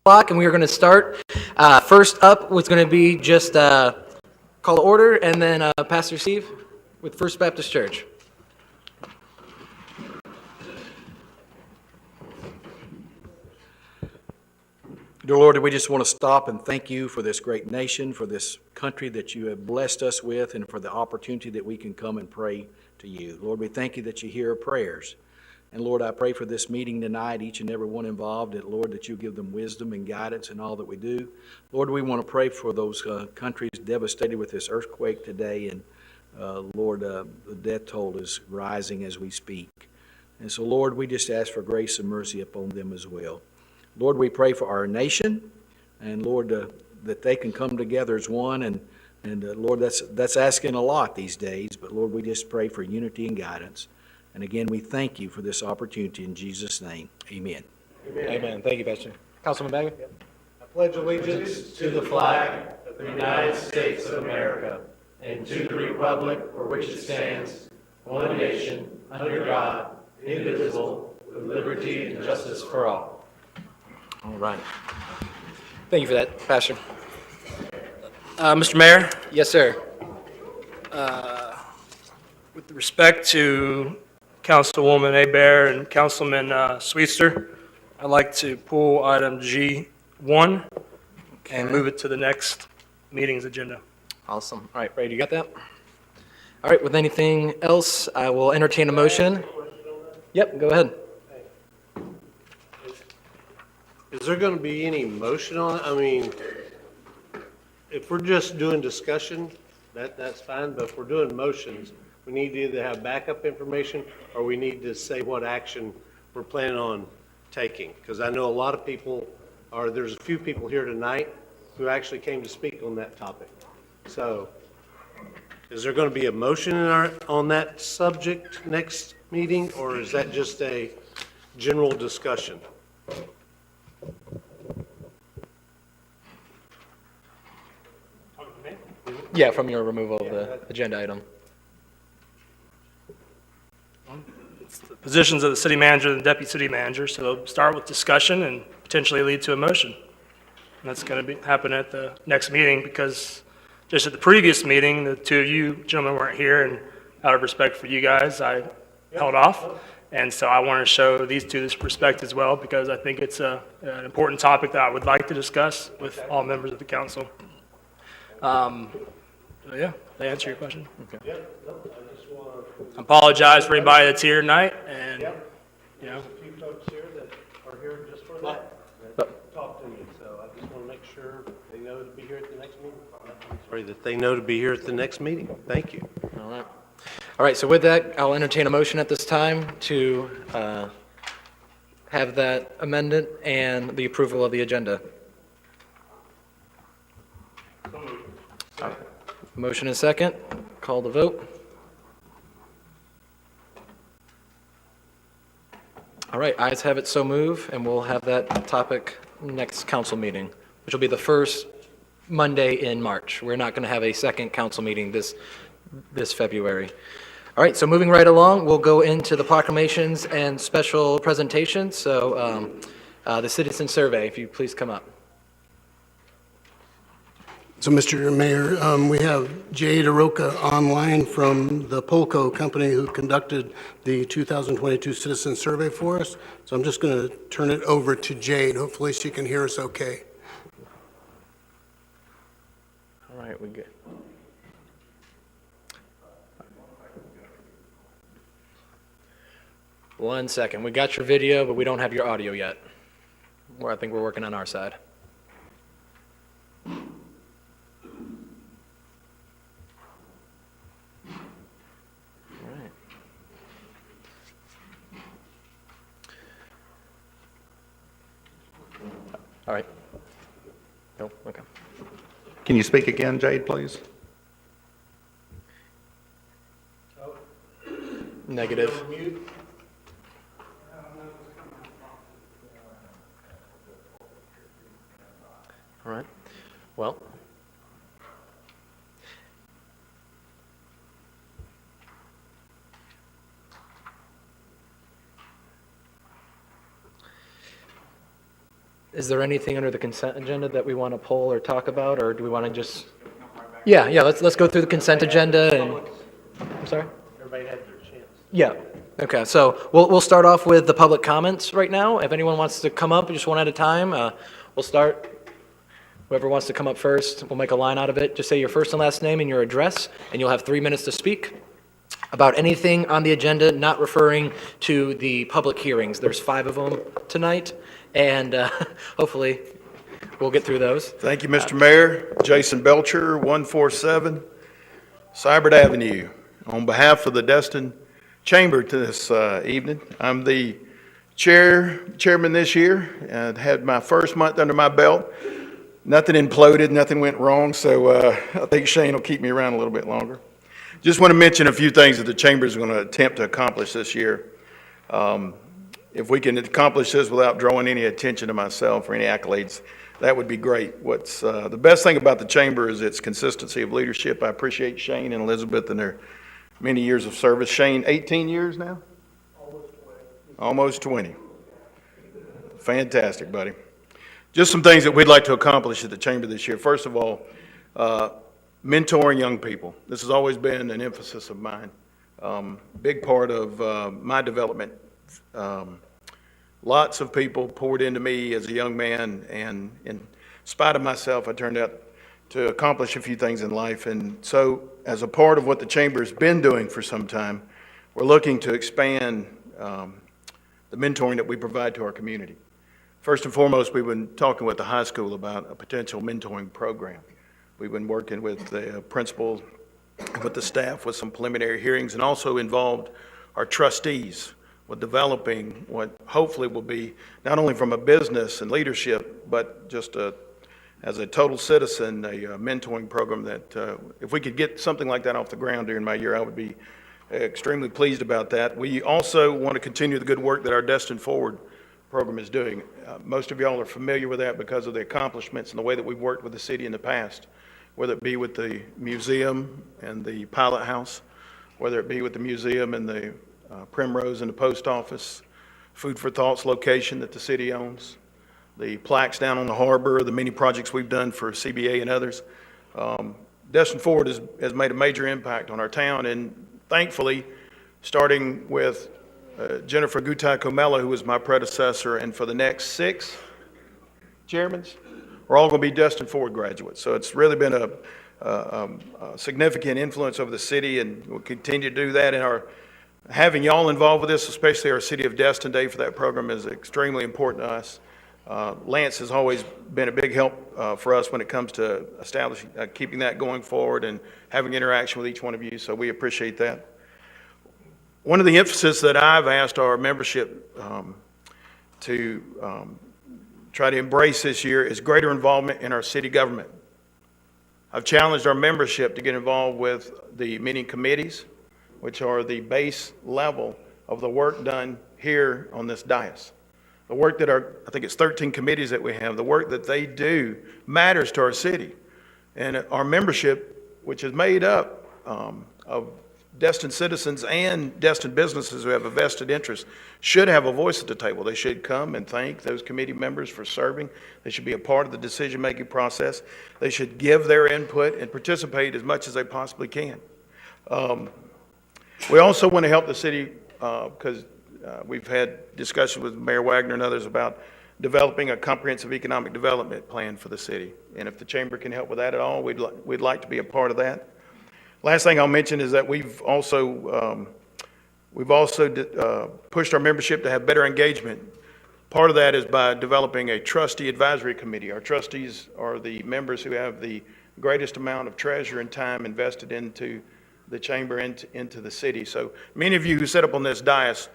o'clock, and we are going to start. First up was going to be just call to order, and then Pastor Steve with First Baptist Church. Dear Lord, we just want to stop and thank you for this great nation, for this country that you have blessed us with, and for the opportunity that we can come and pray to you. Lord, we thank you that you hear our prayers. And Lord, I pray for this meeting tonight, each and every one involved, that Lord, that you give them wisdom and guidance in all that we do. Lord, we want to pray for those countries devastated with this earthquake today, and Lord, the death toll is rising as we speak. And so, Lord, we just ask for grace and mercy upon them as well. Lord, we pray for our nation, and Lord, that they can come together as one, and Lord, that's asking a lot these days, but Lord, we just pray for unity and guidance. And again, we thank you for this opportunity in Jesus' name. Amen. Amen. Thank you, Pastor. Councilman Baggett. I pledge allegiance to the flag of the United States of America and to the republic for which it stands, one nation, under God, indivisible, with liberty and justice for all. All right. Thank you for that, Pastor. Mr. Mayor, Yes, sir. with respect to Councilwoman Hebert and Councilman Sweetster, I'd like to pull item G1 and move it to the next meeting's agenda. Awesome. All right, Ray, you got that? All right, with anything else, I will entertain a motion. Yep, go ahead. Is there going to be any motion on it? I mean, if we're just doing discussion, that's fine, but if we're doing motions, we need to either have backup information or we need to say what action we're planning on taking. Because I know a lot of people, or there's a few people here tonight who actually came to speak on that topic. So is there going to be a motion on that subject next meeting, or is that just a general discussion? Yeah, from your removal of the agenda item. It's the positions of the city manager and the deputy city manager, so start with discussion and potentially lead to a motion. And that's going to happen at the next meeting, because just at the previous meeting, the two of you gentlemen weren't here, and out of respect for you guys, I held off. And so I want to show these two this respect as well, because I think it's an important topic that I would like to discuss with all members of the council. Yeah, they answer your question? Okay. I apologize for anybody that's here tonight, and, you know. There's a few folks here that are here just for that talk to you, so I just want to make sure they know to be here at the next meeting. Sorry, that they know to be here at the next meeting. Thank you. All right. All right, so with that, I'll entertain a motion at this time to have that amended and the approval of the agenda. Motion and second. Call the vote. All right, ayes have it, so move, and we'll have that topic next council meeting, which will be the first Monday in March. We're not going to have a second council meeting this February. All right, so moving right along, we'll go into the proclamations and special presentations. So the citizen survey, if you please come up. So, Mr. Mayor, we have Jade Aroka online from the Polco company who conducted the 2022 citizen survey for us. So I'm just going to turn it over to Jade. Hopefully she can hear us okay. All right, we good. One second. We got your video, but we don't have your audio yet. I think we're working on our side. All right. No? Okay. Can you speak again, Jade, please? Negative. All right. Well, Is there anything under the consent agenda that we want to pull or talk about, or do we want to just? Yeah, let's go through the consent agenda and, I'm sorry? Everybody had their chance. Yeah, okay, so we'll start off with the public comments right now. If anyone wants to come up, just one at a time, we'll start. Whoever wants to come up first, we'll make a line out of it. Just say your first and last name and your address, and you'll have 3 minutes to speak about anything on the agenda not referring to the public hearings. There's 5 of them tonight, and hopefully we'll get through those. Thank you, Mr. Mayor. Jason Belcher, 147 Cybert Avenue. On behalf of the Destin Chamber this evening, I'm the chairman this year, and had my first month under my belt. Nothing imploded, nothing went wrong, so I think Shane will keep me around a little bit longer. Just want to mention a few things that the Chamber is going to attempt to accomplish this year. If we can accomplish this without drawing any attention to myself or any accolades, that would be great. What's the best thing about the Chamber is its consistency of leadership. I appreciate Shane and Elizabeth and their many years of service. Shane, 18 years now? Almost 20. Fantastic, buddy. Just some things that we'd like to accomplish at the Chamber this year. First of all, mentoring young people. This has always been an emphasis of mine. Big part of my development. Lots of people poured into me as a young man, and in spite of myself, I turned out to accomplish a few things in life. And so, as a part of what the Chamber has been doing for some time, we're looking to expand the mentoring that we provide to our community. First and foremost, we've been talking with the high school about a potential mentoring program. We've been working with the principal, with the staff, with some preliminary hearings, and also involved our trustees with developing what hopefully will be, not only from a business and leadership, but just as a total citizen, a mentoring program that if we could get something like that off the ground during my year, I would be extremely pleased about that. We also want to continue the good work that our Destin Forward program is doing. Most of y'all are familiar with that because of the accomplishments and the way that we've worked with the city in the past, whether it be with the museum and the pilot house, whether it be with the museum and the Primrose and the post office, Food for Thought's location that the city owns, the plaques down on the harbor, the many projects we've done for CBA and others. Destin Forward has made a major impact on our town, and thankfully, starting with Jennifer Gutai-Comella, who was my predecessor, and for the next 6 chairmans, we're all going to be Destin Forward graduates. So it's really been a significant influence over the city, and we'll continue to do that. And having y'all involved with this, especially our City of Destin Day for that program, is extremely important to us. Lance has always been a big help for us when it comes to establishing, keeping that going forward and having interaction with each one of you, so we appreciate that. One of the emphasis that I've asked our membership to try to embrace this year is greater involvement in our city government. I've challenged our membership to get involved with the many committees, which are the base level of the work done here on this dais. The work that I think it's 13 committees that we have, the work that they do matters to our city. And our membership, which is made up of Destin citizens and Destin businesses who have a vested interest, should have a voice at the table. They should come and thank those committee members for serving. They should be a part of the decision-making process. They should give their input and participate as much as they possibly can. We also want to help the city because we've had discussions with Mayor Wagner and others about developing a comprehensive economic development plan for the city. And if the chamber can help with that at all, we'd like to be a part of that. Last thing I'll mention is that we've also pushed our membership to have better engagement. Part of that is by developing a trustee advisory committee. Our trustees are the members who have the greatest amount of treasure and time invested into the chamber and into the city. So many of you who sit up on this dais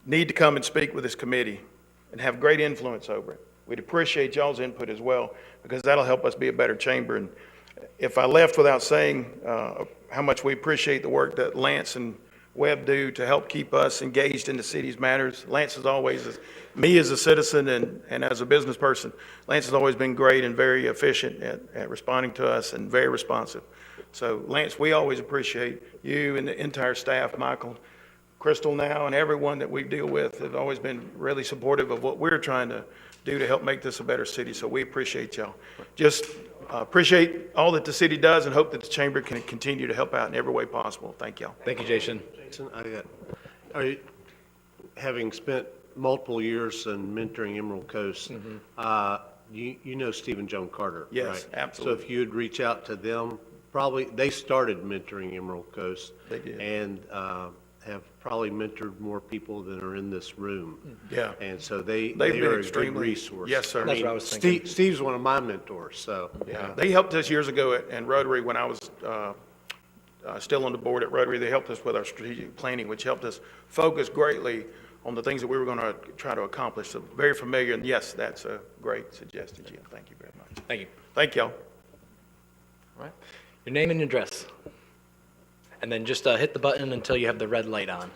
need to come and speak with this committee and have great influence over it. We'd appreciate y'all's input as well, because that'll help us be a better chamber. And if I left without saying how much we appreciate the work that Lance and Webb do to help keep us engaged in the city's matters. Lance is always, me as a citizen and as a business person, Lance has always been great and very efficient at responding to us and very responsive. So Lance, we always appreciate you and the entire staff, Michael, Crystal now, and everyone that we deal with has always been really supportive of what we're trying to do to help make this a better city. So we appreciate y'all. Just appreciate all that the city does and hope that the chamber can continue to help out in every way possible. Thank y'all. Thank you, Jason. Jason, having spent multiple years in mentoring Emerald Coast, you know Stephen Joan Carter, Yes, right? absolutely. So if you'd reach out to them, probably, they started mentoring Emerald Coast. They did. And have probably mentored more people than are in this room. Yeah. And so they They've been are a good extremely- resource. Yes, sir. That's what I was thinking. Steve's one of my mentors, so. Yeah, they helped us years ago at Rotary when I was still on the board at Rotary. They helped us with our strategic planning, which helped us focus greatly on the things that we were going to try to accomplish. So very familiar, and yes, that's a great suggestion, Jim. Thank you very much. Thank you. Thank y'all. All right. Your name and address. And then just hit the button until you have the red light on.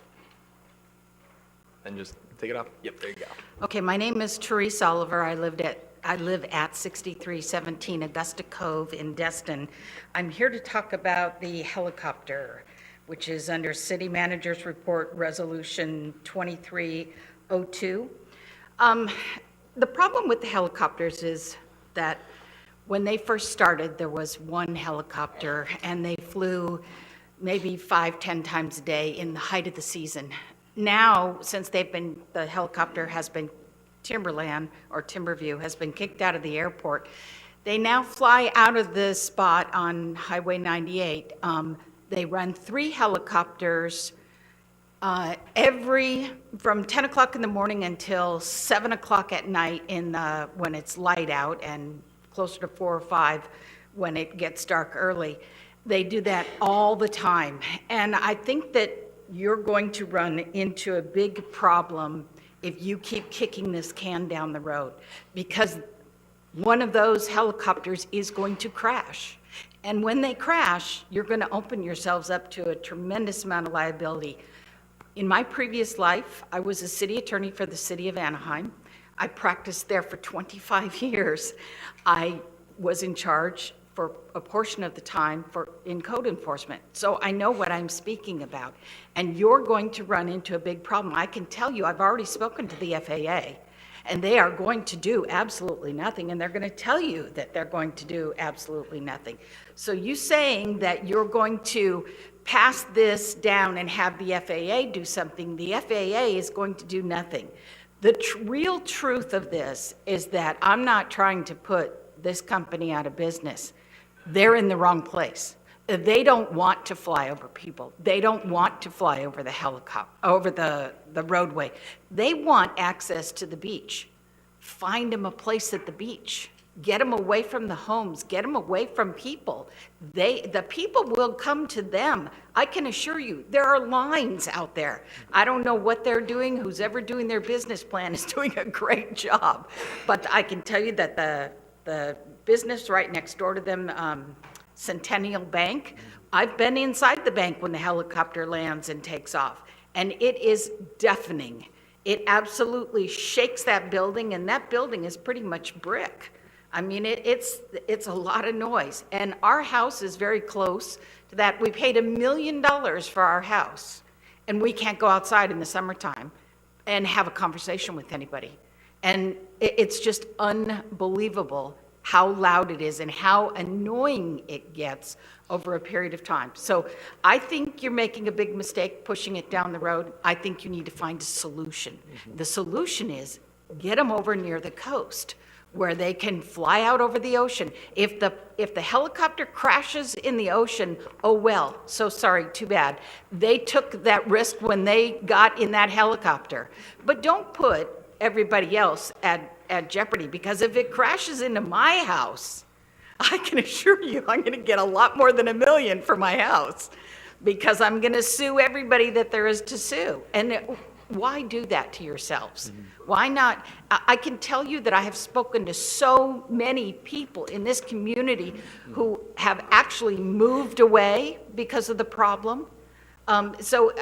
And just take it off. Yep, there you go. Okay, my name is Therese Oliver. I live at 6317 Augusta Cove in Destin. I'm here to talk about the helicopter, which is under City Manager's Report Resolution 2302. The problem with the helicopters is that when they first started, there was one helicopter, and they flew maybe 5-10 times a day in the height of the season. Now, since the helicopter has been, Timberland or Timberview has been kicked out of the airport, they now fly out of the spot on Highway 98. They run 3 helicopters from 10 o'clock in the morning until 7 o'clock at night when it's light out, and closer to 4 or 5 when it gets dark early. They do that all the time. And I think that you're going to run into a big problem if you keep kicking this can down the road, because one of those helicopters is going to crash. And when they crash, you're going to open yourselves up to a tremendous amount of liability. In my previous life, I was a city attorney for the city of Anaheim. I practiced there for 25 years. I was in charge for a portion of the time in code enforcement. So I know what I'm speaking about. And you're going to run into a big problem. I can tell you, I've already spoken to the FAA, and they are going to do absolutely nothing, and they're going to tell you that they're going to do absolutely nothing. So you saying that you're going to pass this down and have the FAA do something, the FAA is going to do nothing. The real truth of this is that I'm not trying to put this company out of business. They're in the wrong place. They don't want to fly over people. They don't want to fly over the helicopter, over the roadway. They want access to the beach. Find them a place at the beach. Get them away from the homes. Get them away from people. The people will come to them. I can assure you, there are lines out there. I don't know what they're doing. Who's ever doing their business plan is doing a great job. But I can tell you that the business right next door to them, Centennial Bank, I've been inside the bank when the helicopter lands and takes off, and it is deafening. It absolutely shakes that building, and that building is pretty much brick. I mean, it's a lot of noise, and our house is very close to that. We paid $1 million for our house, and we can't go outside in the summertime and have a conversation with anybody. And it's just unbelievable how loud it is and how annoying it gets over a period of time. So I think you're making a big mistake pushing it down the road. I think you need to find a solution. The solution is get them over near the coast where they can fly out over the ocean. If the helicopter crashes in the ocean, oh well, so sorry, too bad. They took that risk when they got in that helicopter. But don't put everybody else at jeopardy, because if it crashes into my house, I can assure you I'm going to get a lot more than $1 million for my house, because I'm going to sue everybody that there is to sue. And why do that to yourselves? Why not? I can tell you that I have spoken to so many people in this community who have actually moved away because of the problem. So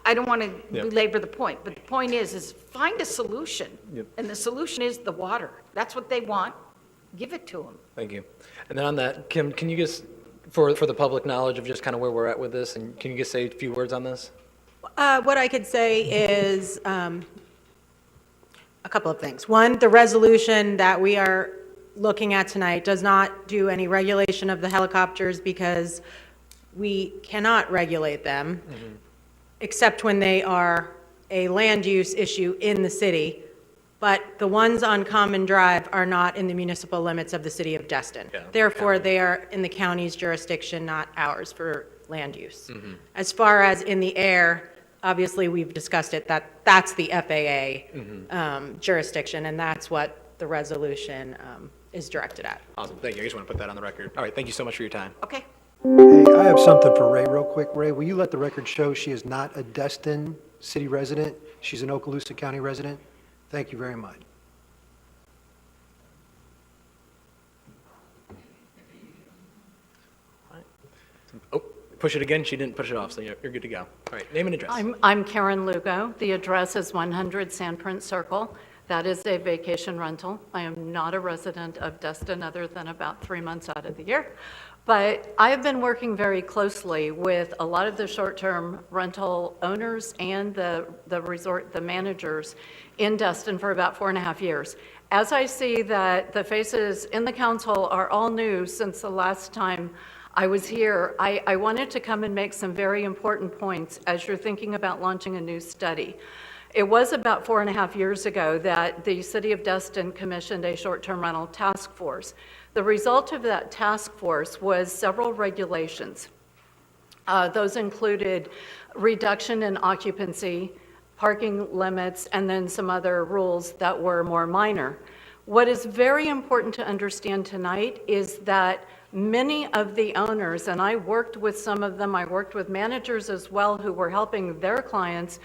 I don't want to belabor the point, but the point is find a solution. And the solution is the water. That's what they want. Give it to them. Thank you. And then on that, Kim, can you just, for the public knowledge of just kind of where we're at with this, and can you just say a few words on this? What I could say is a couple of things. One, the resolution that we are looking at tonight does not do any regulation of the helicopters because we cannot regulate them, except when they are a land use issue in the city. But the ones on Common Drive are not in the municipal limits of the city of Destin. Yeah, Therefore, they are in the county's jurisdiction, not ours for land use. As far as in the air, obviously, we've discussed it, that's the FAA jurisdiction, and that's what the resolution is directed at. Awesome, thank you. I just want to put that on the record. All right, thank you so much for your time. Okay. Hey, I have something for Ray real quick. Ray, will you let the record show she is not a Destin city resident? She's an Okaloosa County resident? Thank you very much. Oh, push it again. She didn't push it off, so you're good to go. All right, name and address. I'm Karen Lugo. The address is 100 Sandprint Circle. That is a vacation rental. I am not a resident of Destin other than about 3 months out of the year. But I have been working very closely with a lot of the short-term rental owners and the managers in Destin for about 4.5 years. As I see that the faces in the council are all new since the last time I was here, I wanted to come and make some very important points as you're thinking about launching a new study. It was about 4.5 years ago that the City of Destin commissioned a short-term rental task force. The result of that task force was several regulations. Those included reduction in occupancy, parking limits, and then some other rules that were more minor. What is very important to understand tonight is that many of the owners, and I worked with some of them, I worked with managers as well who were helping their clients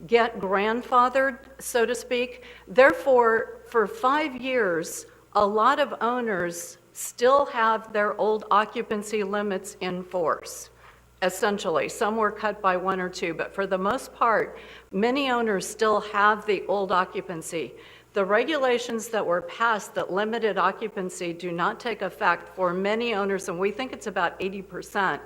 get grandfathered, so to speak. Therefore, for 5 years, a lot of owners still have their old occupancy limits in force, essentially. Some were cut by 1 or 2, but for the most part, many owners still have the old occupancy. The regulations that were passed that limited occupancy do not take effect for many owners, and we think it's about 80%,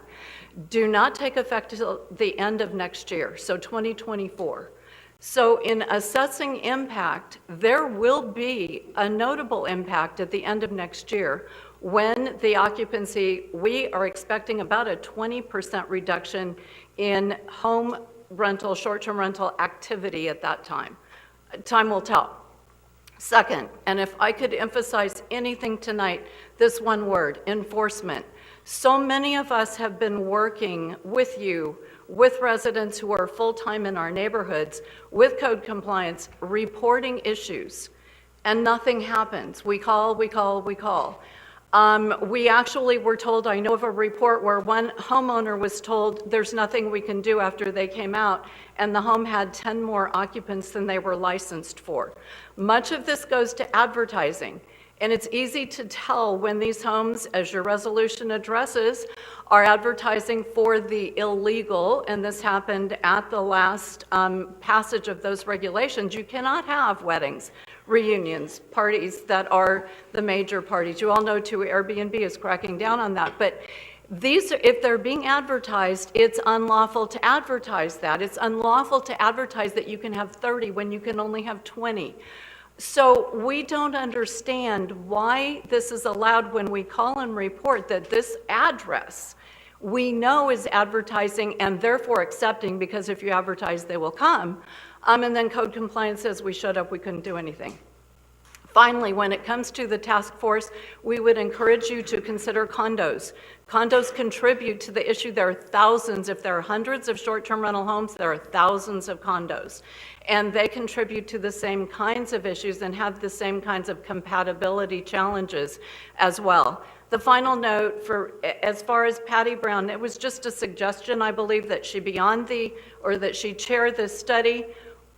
do not take effect until the end of next year, so 2024. So in assessing impact, there will be a notable impact at the end of next year when the occupancy, we are expecting about a 20% reduction in home rental, short-term rental activity at that time. Time will tell. Second, and if I could emphasize anything tonight, this one word, enforcement. So many of us have been working with you, with residents who are full-time in our neighborhoods, with code compliance, reporting issues, and nothing happens. We call. We actually were told, I know of a report where one homeowner was told there's nothing we can do after they came out, and the home had 10 more occupants than they were licensed for. Much of this goes to advertising, and it's easy to tell when these homes, as your resolution addresses, are advertising for the illegal, and this happened at the last passage of those regulations. You cannot have weddings, reunions, parties that are the major parties. You all know too, Airbnb is cracking down on that. But these, if they're being advertised, it's unlawful to advertise that. It's unlawful to advertise that you can have 30 when you can only have 20. So we don't understand why this is allowed when we call and report that this address we know is advertising and therefore accepting, because if you advertise, they will come. And then code compliance says we showed up, we couldn't do anything. Finally, when it comes to the task force, we would encourage you to consider condos. Condos contribute to the issue. There are thousands, if there are hundreds of short-term rental homes, there are thousands of condos. And they contribute to the same kinds of issues and have the same kinds of compatibility challenges as well. The final note, as far as Patty Brown, it was just a suggestion, I believe, that she be on that she chair this study.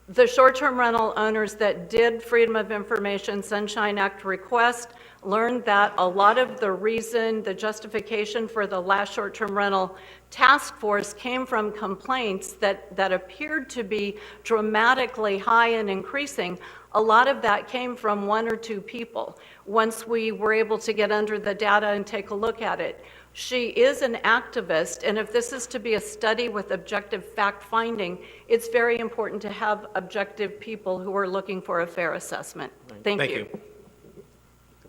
The short-term rental owners that did Freedom of Information Sunshine Act request learned that a lot of the reason, the justification for the last short-term rental task force came from complaints that appeared to be dramatically high and increasing. A lot of that came from 1 or 2 people. Once we were able to get under the data and take a look at it, She is an activist, and if this is to be a study with objective fact-finding, it's very important to have objective people who are looking for a fair assessment. Thank you. All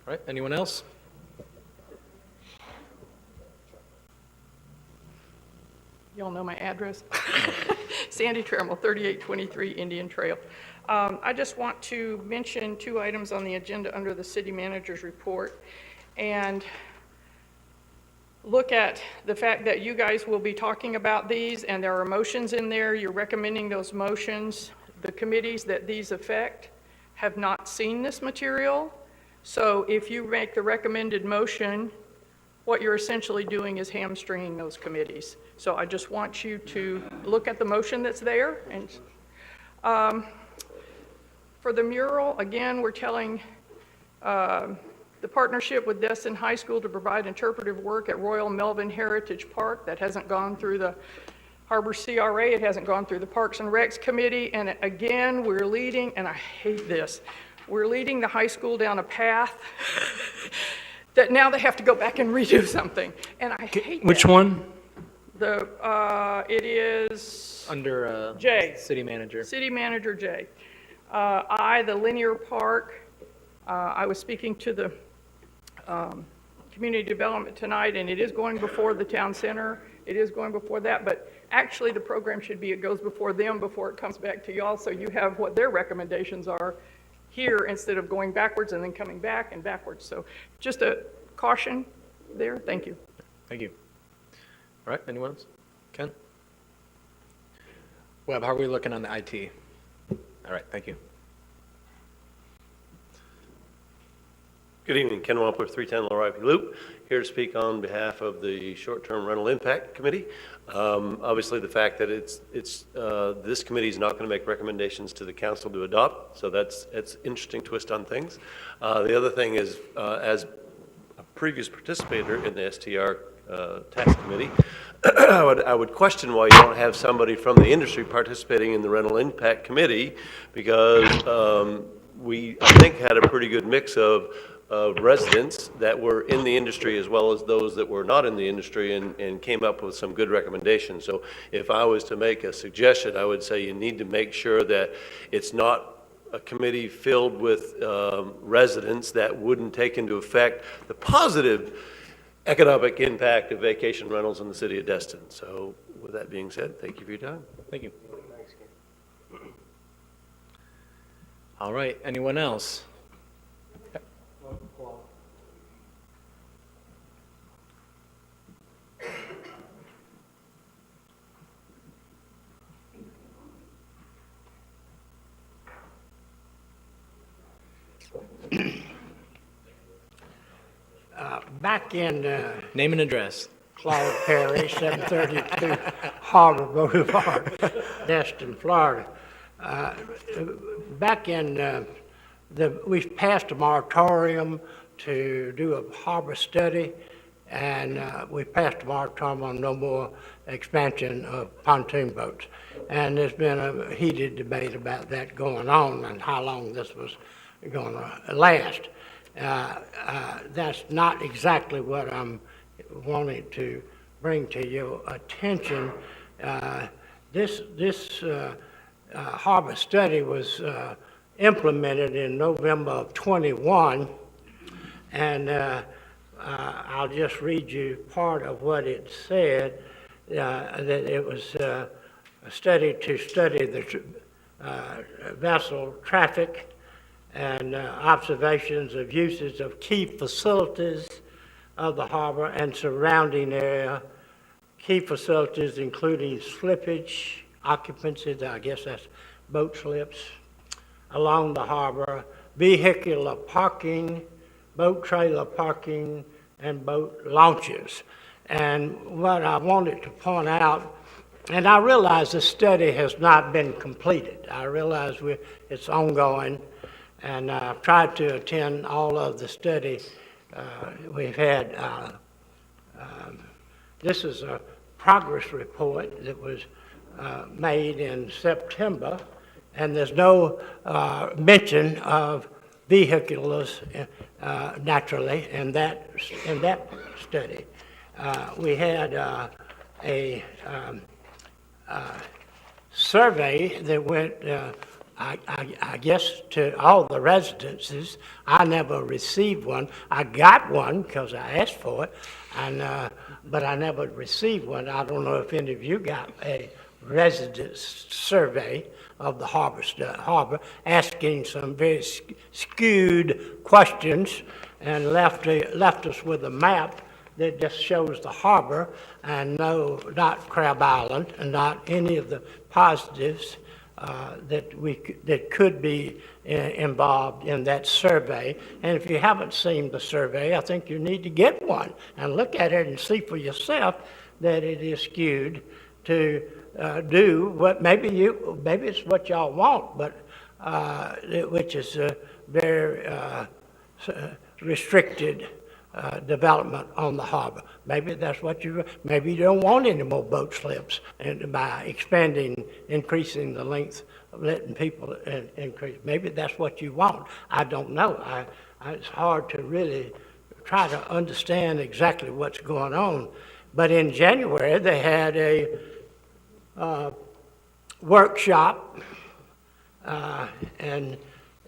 right, anyone else? Y'all know my address? Sandy Trammell, 3823 Indian Trail. I just want to mention 2 items on the agenda under the city manager's report, and look at the fact that you guys will be talking about these, and there are motions in there. You're recommending those motions. The committees that these affect have not seen this material. So if you make the recommended motion, what you're essentially doing is hamstringing those committees. So I just want you to look at the motion that's there. And for the mural, again, we're telling the partnership with Destin High School to provide interpretive work at Royal Melvin Heritage Park. That hasn't gone through the Harbor CRA, it hasn't gone through the Parks and Recs Committee, and again, we're leading, and I hate this, we're leading the high school down a path that now they have to go back and redo something, and I hate that. Which one? It is Under Jay. city manager. City Manager Jay. The linear park, I was speaking to the community development tonight, and it is going before the town center. It is going before that, but actually the program should be, it goes before them before it comes back to y'all, so you have what their recommendations are here instead of going backwards and then coming back and backwards. So just a caution there. Thank you. Thank you. All right, anyone else? Ken? Webb, how are we looking on the IT? All right, thank you. Good evening, Ken Wampler, 310 Lower Ivy Loop, here to speak on behalf of the Short-Term Rental Impact Committee. Obviously, the fact that this committee is not going to make recommendations to the council to adopt, so that's an interesting twist on things. The other thing is, as a previous participator in the STR tax committee, I would question why you don't have somebody from the industry participating in the Rental Impact Committee, because we, I think, had a pretty good mix of residents that were in the industry as well as those that were not in the industry, and came up with some good recommendations. So if I was to make a suggestion, I would say you need to make sure that it's not a committee filled with residents that wouldn't take into effect the positive economic impact of vacation rentals in the city of Destin. So with that being said, thank you for your time. Thank you. All right, anyone else? Back in Name and address. Claude Perry, 732 Harbor Boulevard, Destin, Florida. Back in we passed a moratorium to do a harbor study, and we passed a moratorium on no more expansion of pontoon boats. And there's been a heated debate about that going on and how long this was going to last. That's not exactly what I'm wanting to bring to your attention. This harbor study was implemented in November of '21, and I'll just read you part of what it said, that it was a study to study the vessel traffic and observations of uses of key facilities of the harbor and surrounding area, key facilities including slippage, occupancy, I guess that's boat slips, along the harbor, vehicular parking, boat trailer parking, and boat launches. And what I wanted to point out, and I realize the study has not been completed. I realize it's ongoing, and I've tried to attend all of the study we've had. This is a progress report that was made in September, and there's no mention of vehiculars naturally in that study. we had survey that went, I guess, to all the residences. I never received one. I got one because I asked for it, but I never received one. I don't know if any of you got a residence survey of the harbor, asking some very skewed questions, and left us with a map that just shows the harbor and not Crab Island, and not any of the positives that could be involved in that survey. And if you haven't seen the survey, I think you need to get one and look at it and see for yourself that it is skewed to do what maybe it's what y'all want, but which is very restricted development on the harbor. Maybe that's what maybe you don't want any more boat slips, and by increasing the length of letting people increase. Maybe that's what you want. I don't know. It's hard to really try to understand exactly what's going on. But in January, they had a workshop, and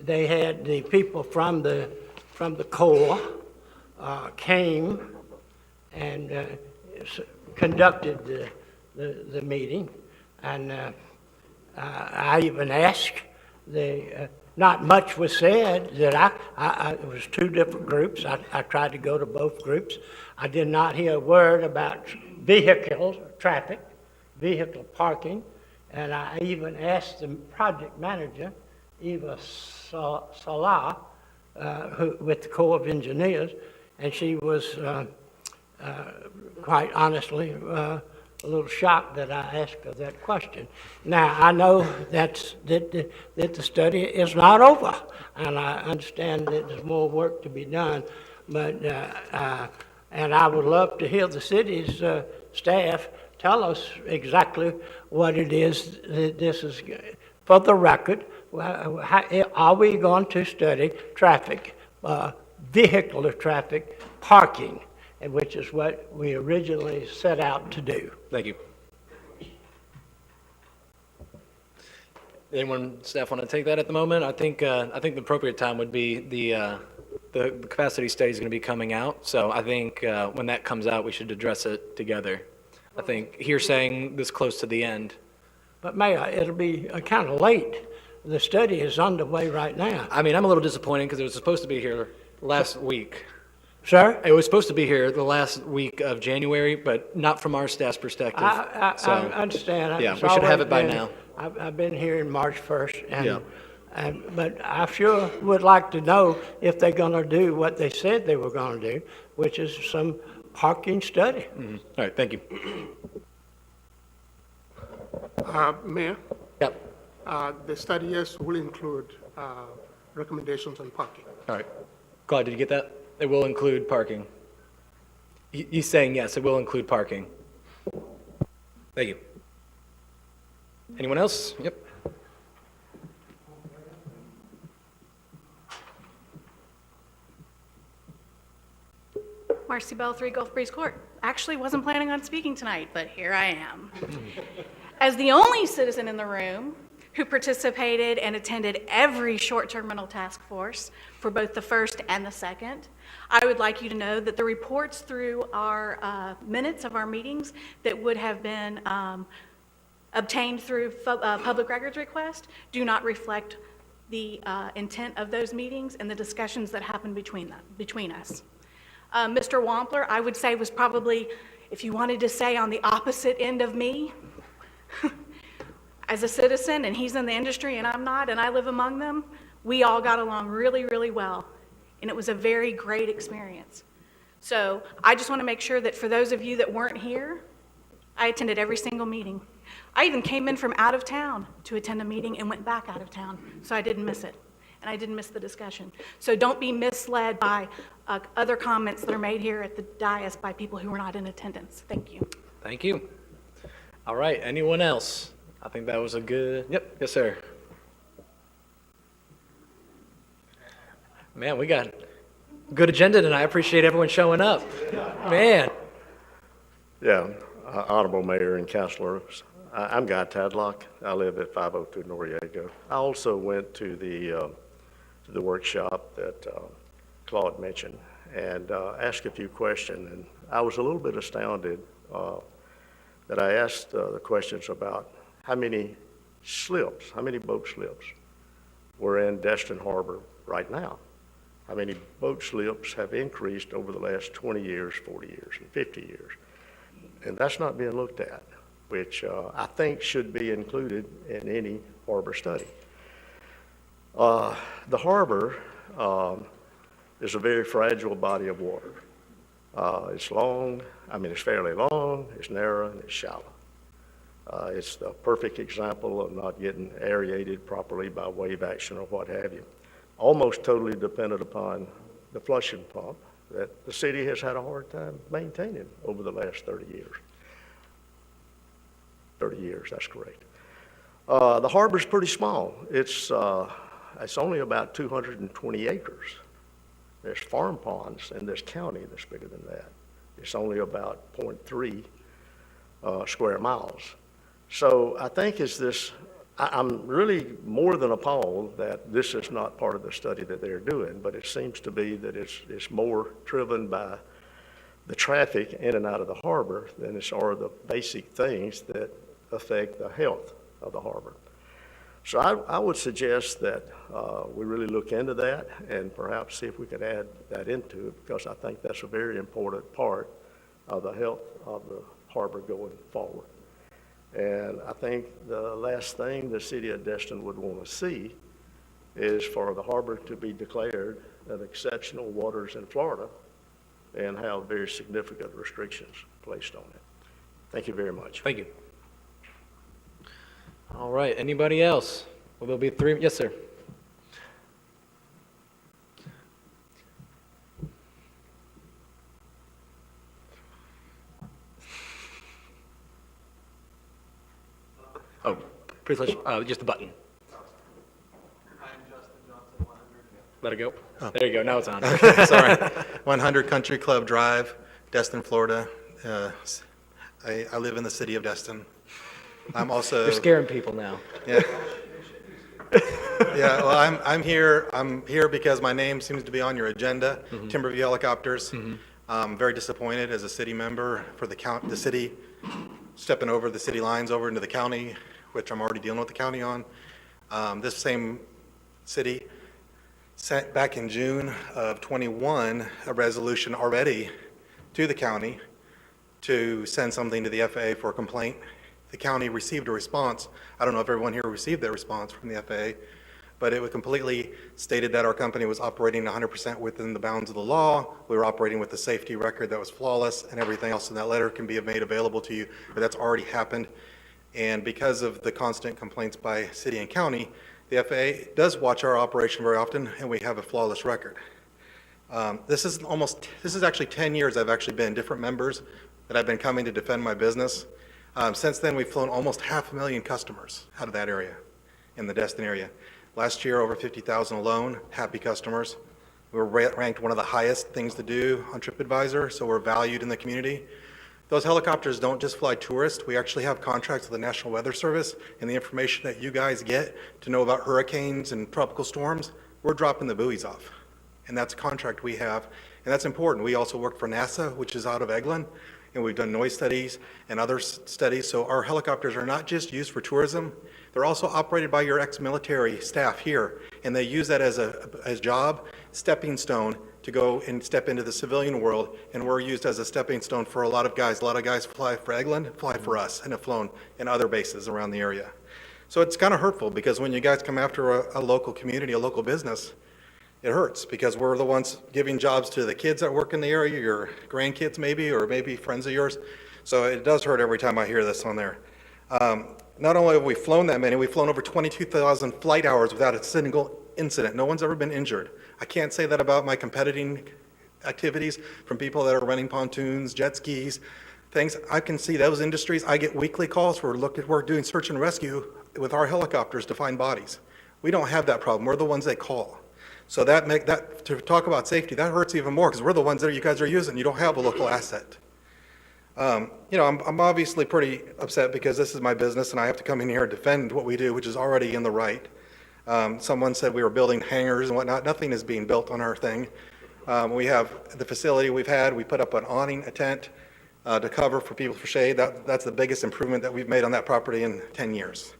they had the people from the Corps came and conducted the meeting, and I even asked. Not much was said. It was two different groups. I tried to go to both groups. I did not hear a word about vehicle traffic, vehicle parking, and I even asked the project manager, Eva Salah, with the Corps of Engineers, and she was quite honestly a little shocked that I asked her that question. Now, I know that the study is not over, and I understand that there's more work to be done, but and I would love to hear the city's staff tell us exactly what it is that this is. For the record, are we going to study traffic, vehicular traffic, parking, which is what we originally set out to do? Thank you. Anyone, staff, want to take that at the moment? I think the appropriate time would be the capacity study is going to be coming out, so I think when that comes out, we should address it together. I think here saying this close to the end. But Mayor, it'll be kind of late. The study is underway right now. I mean, I'm a little disappointed because it was supposed to be here last week. Sir? It was supposed to be here the last week of January, but not from our staff's perspective. I understand. Yeah, It's we should have always it by been- now. I've been here in March 1st, Yeah. but I sure would like to know if they're going to do what they said they were going to do, which is some parking study. All right, thank you. Mayor, Yep. the study, yes, will include recommendations on parking. All right. Claude, did you get that? It will include parking. He's saying yes, it will include parking. Thank you. Anyone else? Yep. Marcy Bell, 3 Gulf Breeze Court. Actually wasn't planning on speaking tonight, but here I am. As the only citizen in the room who participated and attended every short-term rental task force for both the first and the second, I would like you to know that the reports through our minutes of our meetings that would have been obtained through public records request do not reflect the intent of those meetings and the discussions that happened between us. Mr. Wampler, I would say, was probably, if you wanted to say, on the opposite end of me as a citizen, and he's in the industry and I'm not, and I live among them. We all got along really, really well, and it was a very great experience. So I just want to make sure that for those of you that weren't here, I attended every single meeting. I even came in from out of town to attend a meeting and went back out of town, so I didn't miss it. And I didn't miss the discussion. So don't be misled by other comments that are made here at the dais by people who were not in attendance. Thank you. Thank you. All right, anyone else? I think that was a good, yep, yes, sir. Man, we got good agenda tonight. I appreciate everyone showing up. Man, Yeah, Honorable Mayor and Councilors, I'm Guy Tadlock. I live at 502 Noriega. I also went to the workshop that Claude mentioned and asked a few questions. And I was a little bit astounded that I asked the questions about how many boat slips were in Destin Harbor right now. How many boat slips have increased over the last 20 years, 40 years, and 50 years. And that's not being looked at, which I think should be included in any harbor study. The harbor is a very fragile body of water. It's fairly long, it's narrow, and it's shallow. It's the perfect example of not getting aerated properly by wave action or what have you. Almost totally dependent upon the flushing pump that the city has had a hard time maintaining over the last 30 years. 30 years, that's correct. The harbor's pretty small. It's only about 220 acres. There's farm ponds in this county that's bigger than that. It's only about 0.3 square miles. So I think I'm really more than appalled that this is not part of the study that they're doing, but it seems to be that it's more driven by the traffic in and out of the harbor than it's are the basic things that affect the health of the harbor. So I would suggest that we really look into that and perhaps see if we could add that into it, because I think that's a very important part of the health of the harbor going forward. And I think the last thing the city of Destin would want to see is for the harbor to be declared an exceptional waters in Florida and have very significant restrictions placed on it. Thank you very much. Thank you. All right, anybody else? Well, there'll be three, yes, sir. Oh, please, just the button. Let it go. Oh. There you go, now it's on. Sorry. 100 Country Club Drive, Destin, Florida. I live in the city of Destin. I'm also. You're scaring people now. Yeah. Yeah, well, I'm here because my name seems to be on your agenda, Timberview Helicopters. I'm very disappointed as a city member for the city stepping over the city lines over into the county, which I'm already dealing with the county on. This same city sent back in June of 21 a resolution already to the county to send something to the FAA for a complaint. The county received a response. I don't know if everyone here received that response from the FAA, but it was completely stated that our company was operating 100% within the bounds of the law. We were operating with a safety record that was flawless and everything else in that letter can be made available to you, but that's already happened. And because of the constant complaints by city and county, the FAA does watch our operation very often, and we have a flawless record. This is actually 10 years I've actually been different members that I've been coming to defend my business. Since then, we've flown almost 500,000 customers out of that area, in the Destin area. Last year, over 50,000 alone, happy customers. We were ranked one of the highest things to do on TripAdvisor, so we're valued in the community. Those helicopters don't just fly tourists. We actually have contracts with the National Weather Service, and the information that you guys get to know about hurricanes and tropical storms, we're dropping the buoys off. And that's a contract we have, and that's important. We also work for NASA, which is out of Eglin, and we've done noise studies and other studies. So our helicopters are not just used for tourism, they're also operated by your ex-military staff here, and they use that as a job, stepping stone to go and step into the civilian world, and we're used as a stepping stone for a lot of guys. A lot of guys fly for Eglin, fly for us, and have flown in other bases around the area. So it's kind of hurtful, because when you guys come after a local community, a local business, it hurts, because we're the ones giving jobs to the kids that work in the area, your grandkids maybe, or maybe friends of yours. So it does hurt every time I hear this on there. Not only have we flown that many, we've flown over 22,000 flight hours without a single incident. No one's ever been injured. I can't say that about my competing activities from people that are running pontoons, jet skis, things. I can see those industries. I get weekly calls for we're doing search and rescue with our helicopters to find bodies. We don't have that problem. We're the ones they call. So to talk about safety, that hurts even more, because we're the ones that you guys are using. You don't have a local asset. I'm obviously pretty upset because this is my business and I have to come in here and defend what we do, which is already in the right. Someone said we were building hangars and whatnot. Nothing is being built on our thing. We have the facility we put up an awning, a tent to cover for people for shade. That's the biggest improvement that we've made on that property in 10 years.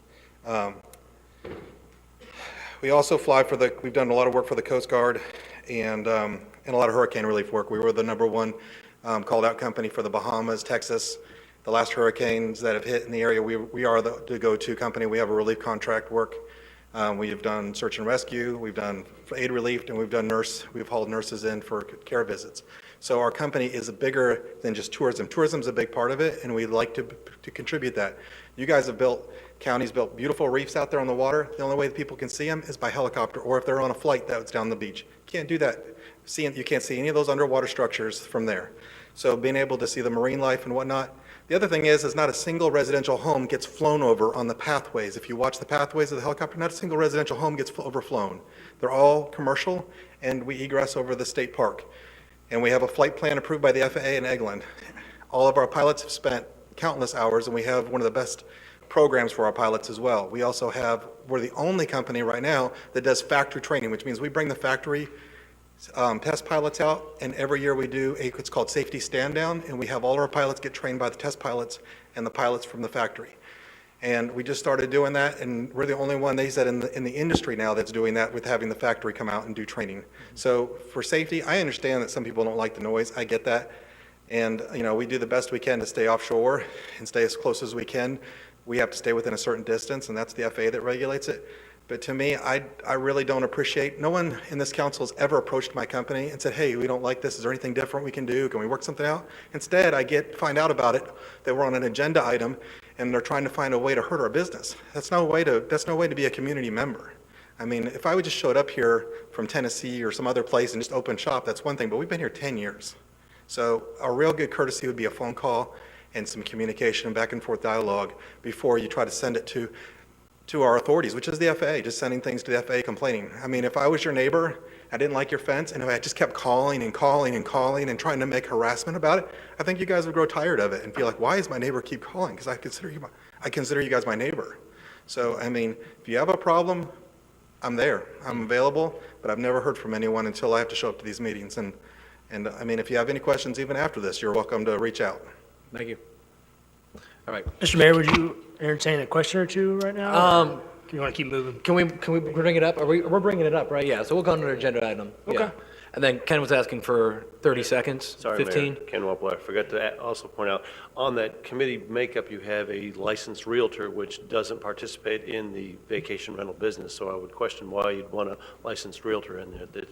We also we've done a lot of work for the Coast Guard and a lot of hurricane relief work. We were the #1 called out company for the Bahamas, Texas. The last hurricanes that have hit in the area, we are the go-to company. We have a relief contract work. We've done search and rescue, we've done aid relief, and we've hauled nurses in for care visits. So our company is bigger than just tourism. Tourism's a big part of it, and we'd like to contribute that. You guys have counties built beautiful reefs out there on the water. The only way that people can see them is by helicopter, or if they're on a flight that's down the beach. You can't do that. You can't see any of those underwater structures from there. So being able to see the marine life and whatnot. The other thing is not a single residential home gets flown over on the pathways. If you watch the pathways of the helicopter, not a single residential home gets overflown. They're all commercial, and we egress over the state park. And we have a flight plan approved by the FAA and Eglin. All of our pilots have spent countless hours, and we have one of the best programs for our pilots as well. We're the only company right now that does factory training, which means we bring the factory test pilots out, and every year we do it's called safety stand down, and we have all our pilots get trained by the test pilots and the pilots from the factory. And we just started doing that, and we're the only one, they said, in the industry now that's doing that with having the factory come out and do training. So for safety, I understand that some people don't like the noise. I get that. And, we do the best we can to stay offshore and stay as close as we can. We have to stay within a certain distance, and that's the FAA that regulates it. But to me, I really don't appreciate, no one in this council has ever approached my company and said, hey, we don't like this, is there anything different we can do, can we work something out? Instead, I find out about it, that we're on an agenda item, and they're trying to find a way to hurt our business. That's no way to be a community member. I mean, if I would just showed up here from Tennessee or some other place and just open shop, that's one thing, but we've been here 10 years. So a real good courtesy would be a phone call and some communication, back and forth dialogue before you try to send it to our authorities, which is the FAA, just sending things to the FAA complaining. I mean, if I was your neighbor, I didn't like your fence, and if I just kept calling and calling and calling and trying to make harassment about it, I think you guys would grow tired of it and be like, why does my neighbor keep calling? Because I consider you guys my neighbor. So, I mean, if you have a problem, I'm there. I'm available, but I've never heard from anyone until I have to show up to these meetings. And I mean, if you have any questions even after this, you're welcome to reach out. Thank you. All right. Mr. Mayor, would you entertain a question or two right now? You want to keep moving? Can we bring it up? We're bringing it up, right? Yeah, so we'll go on to an agenda item. Okay. Yeah. And then Ken was asking for 30 seconds, Sorry, 15? Mayor, Ken Wampler, I forgot to also point out, on that committee makeup, you have a licensed realtor which doesn't participate in the vacation rental business, so I would question why you'd want a licensed realtor in there.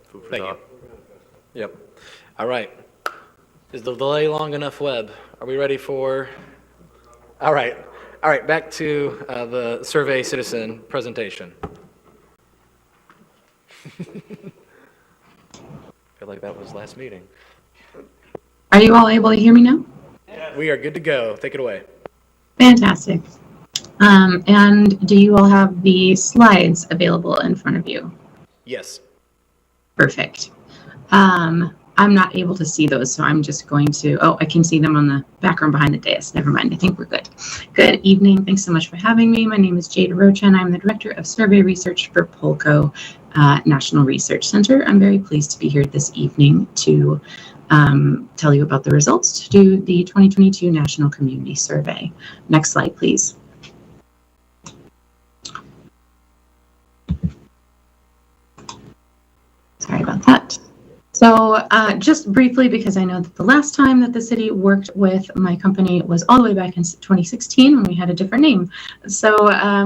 Food for Thank you. thought. Yep. All right. Is the delay long enough, Webb? Are we ready for? All right. All right, back to the survey citizen presentation. I feel like that was last meeting. Are you all able to hear me now? We are good to go. Take it away. Fantastic. And do you all have the slides available in front of you? Yes. Perfect. I'm not able to see those, so I'm just going to, I can see them on the background behind the dais. Never mind, I think we're good. Good evening. Thanks so much for having me. My name is Jade Arocha, and I'm the Director of Survey Research for Polco National Research Center. I'm very pleased to be here this evening to tell you about the results to do the 2022 National Community Survey. Next slide, please. Sorry about that. So just briefly, because I know that the last time that the city worked with my company was all the way back in 2016 when we had a different name. So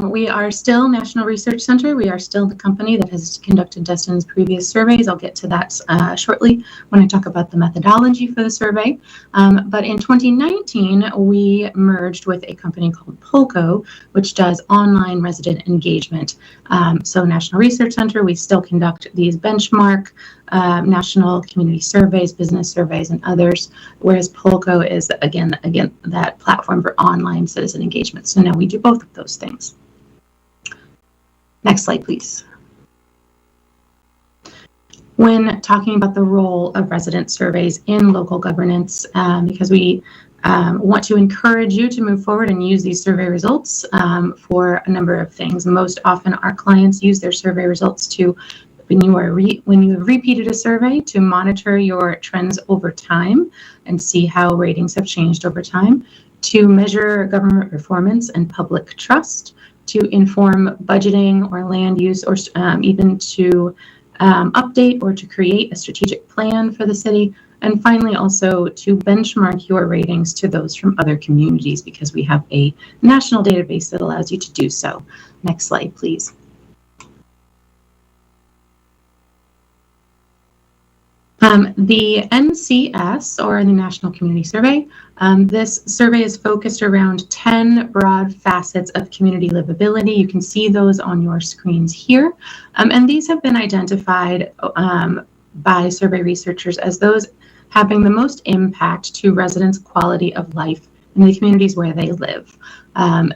we are still National Research Center. We are still the company that has conducted Destin's previous surveys. I'll get to that shortly when I talk about the methodology for the survey. But in 2019, we merged with a company called Polco, which does online resident engagement. So National Research Center, we still conduct these benchmark national community surveys, business surveys, and others, whereas Polco is, again, that platform for online citizen engagement. So now we do both of those things. Next slide, please. When talking about the role of resident surveys in local governance, because we want to encourage you to move forward and use these survey results for a number of things. Most often, our clients use their survey results to, when you have repeated a survey, to monitor your trends over time and see how ratings have changed over time, to measure government performance and public trust, to inform budgeting or land use, or even to update or to create a strategic plan for the city. And finally, also to benchmark your ratings to those from other communities, because we have a national database that allows you to do so. Next slide, please. The NCS, or the National Community Survey, this survey is focused around 10 broad facets of community livability. You can see those on your screens here. And these have been identified by survey researchers as those having the most impact to residents' quality of life in the communities where they live.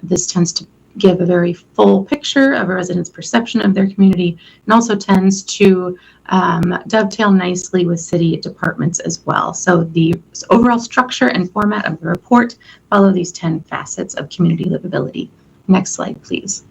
This tends to give a very full picture of a resident's perception of their community, and also tends to dovetail nicely with city departments as well. So the overall structure and format of the report follow these 10 facets of community livability. Next slide, please.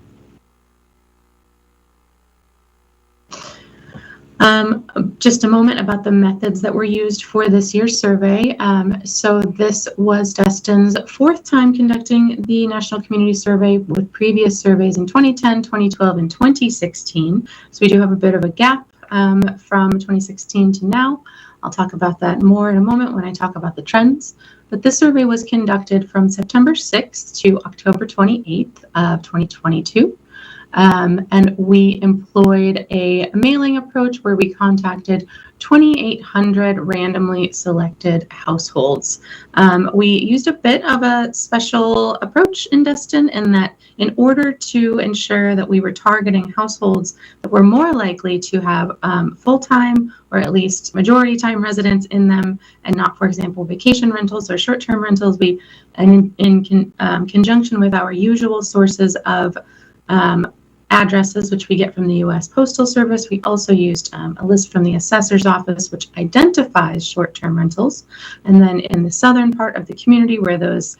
Just a moment about the methods that were used for this year's survey. So this was Destin's 4th time conducting the National Community Survey, with previous surveys in 2010, 2012, and 2016. So we do have a bit of a gap from 2016 to now. I'll talk about that more in a moment when I talk about the trends. But this survey was conducted from September 6th to October 28th of 2022. And we employed a mailing approach where we contacted 2,800 randomly selected households. We used a bit of a special approach in Destin, in that in order to ensure that we were targeting households that were more likely to have full-time or at least majority-time residents in them, and not, for example, vacation rentals or short-term rentals, we, and in conjunction with our usual sources of addresses, which we get from the U.S. Postal Service, we also used a list from the assessor's office, which identifies short-term rentals. And then in the southern part of the community, where those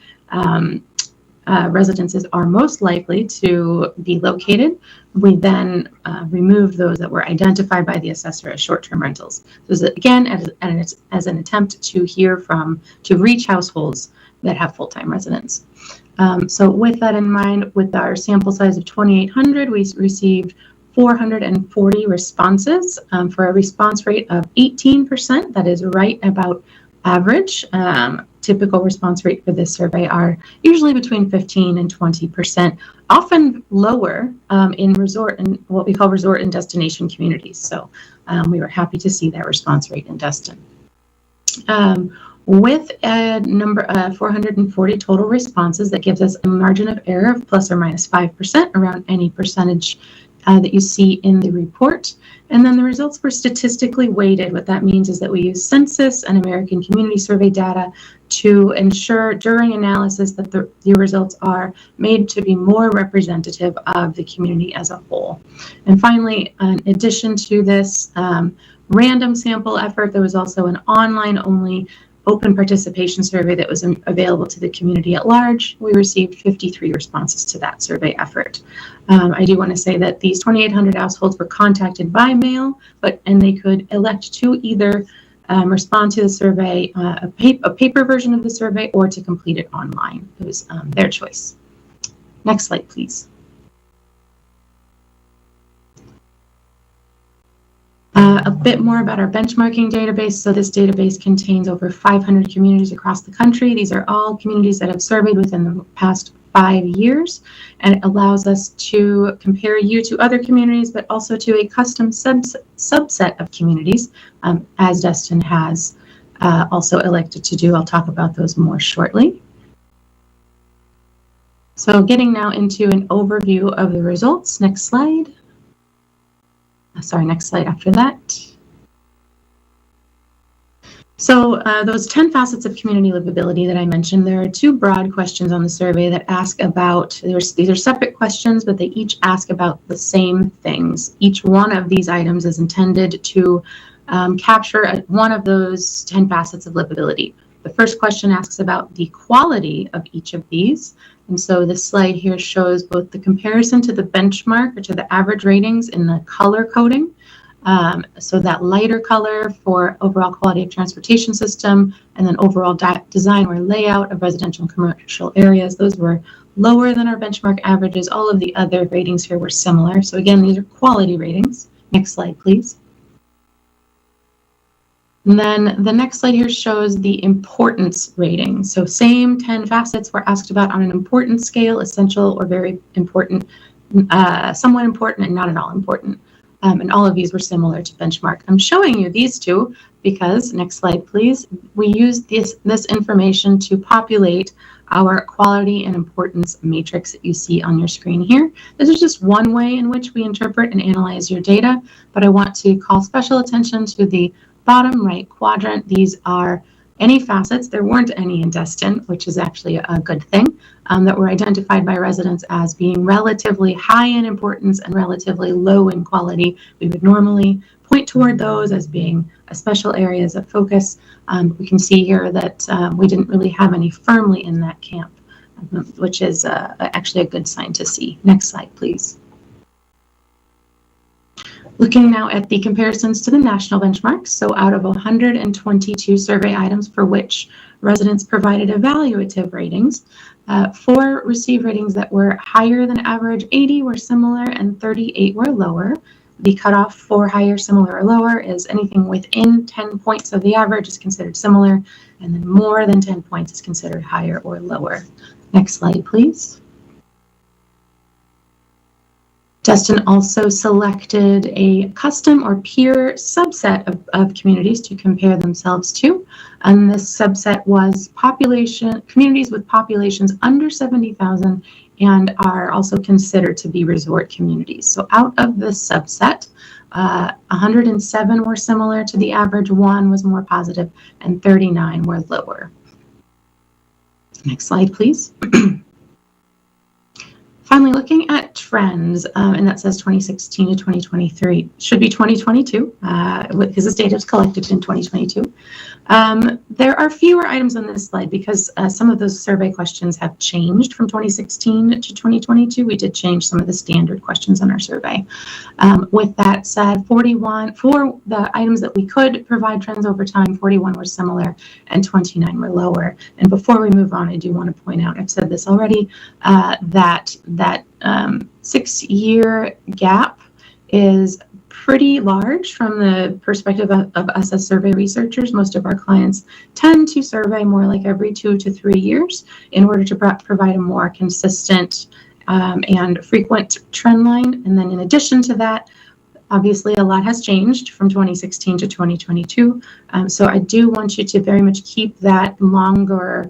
residences are most likely to be located, we then removed those that were identified by the assessor as short-term rentals. So again, as an attempt to reach households that have full-time residents. So with that in mind, with our sample size of 2,800, we received 440 responses for a response rate of 18%. That is right about average. Typical response rate for this survey are usually between 15 and 20%, often lower in resort and what we call resort and destination communities. So we were happy to see that response rate in Destin. With a number of 440 total responses, that gives us a margin of error of plus or minus 5% around any percentage that you see in the report. And then the results were statistically weighted. What that means is that we use Census and American Community Survey data to ensure during analysis that the results are made to be more representative of the community as a whole. And finally, in addition to this random sample effort, there was also an online-only open participation survey that was available to the community at large. We received 53 responses to that survey effort. I do want to say that these 2,800 households were contacted by mail, and they could elect to either respond to the survey, a paper version of the survey, or to complete it online. It was their choice. Next slide, please. A bit more about our benchmarking database. So this database contains over 500 communities across the country. These are all communities that have surveyed within the past 5 years, and it allows us to compare you to other communities, but also to a custom subset of communities, as Destin has also elected to do. I'll talk about those more shortly. So getting now into an overview of the results. Next slide. Sorry, next slide after that. So those 10 facets of community livability that I mentioned, there are 2 broad questions on the survey that ask about, these are separate questions, but they each ask about the same things. Each one of these items is intended to capture one of those 10 facets of livability. The first question asks about the quality of each of these. And so this slide here shows both the comparison to the benchmark or to the average ratings in the color coding. So that lighter color for overall quality of transportation system, and then overall design or layout of residential and commercial areas. Those were lower than our benchmark averages. All of the other ratings here were similar. So again, these are quality ratings. Next slide, please. And then the next slide here shows the importance rating. So same 10 facets were asked about on an importance scale, essential or very important, somewhat important and not at all important. And all of these were similar to benchmark. I'm showing you these two because, next slide please, we used this information to populate our quality and importance matrix that you see on your screen here. This is just one way in which we interpret and analyze your data, but I want to call special attention to the bottom right quadrant. These are any facets. There weren't any in Destin, which is actually a good thing, that were identified by residents as being relatively high in importance and relatively low in quality. We would normally point toward those as being special areas of focus. We can see here that we didn't really have any firmly in that camp, which is actually a good sign to see. Next slide, please. Looking now at the comparisons to the national benchmarks, so out of 122 survey items for which residents provided evaluative ratings, 4 received ratings that were higher than average, 80 were similar, and 38 were lower. The cutoff for higher, similar, or lower is anything within 10 points of the average is considered similar, and then more than 10 points is considered higher or lower. Next slide, please. Destin also selected a custom or peer subset of communities to compare themselves to. And this subset was communities with populations under 70,000 and are also considered to be resort communities. So out of this subset, 107 were similar to the average, 1 was more positive, and 39 were lower. Next slide, please. Finally, looking at trends, and that says 2016 to 2023, should be 2022, because this data was collected in 2022. There are fewer items on this slide because some of those survey questions have changed from 2016 to 2022. We did change some of the standard questions on our survey. With that said, for the items that we could provide trends over time, 41 were similar and 29 were lower. And before we move on, I do want to point out, I've said this already, that 6-year gap is pretty large from the perspective of us as survey researchers. Most of our clients tend to survey more like every 2 to 3 years in order to provide a more consistent and frequent trend line. And then in addition to that, obviously a lot has changed from 2016 to 2022. So I do want you to very much keep that longer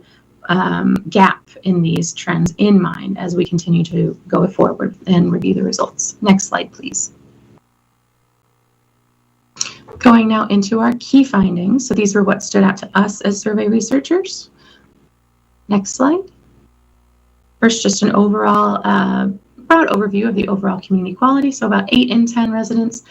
gap in these trends in mind as we continue to go forward and review the results. Next slide, please. Going now into our key findings. So these were what stood out to us as survey researchers. Next slide. First, just an overall broad overview of the overall community quality. So about 8 in 10 residents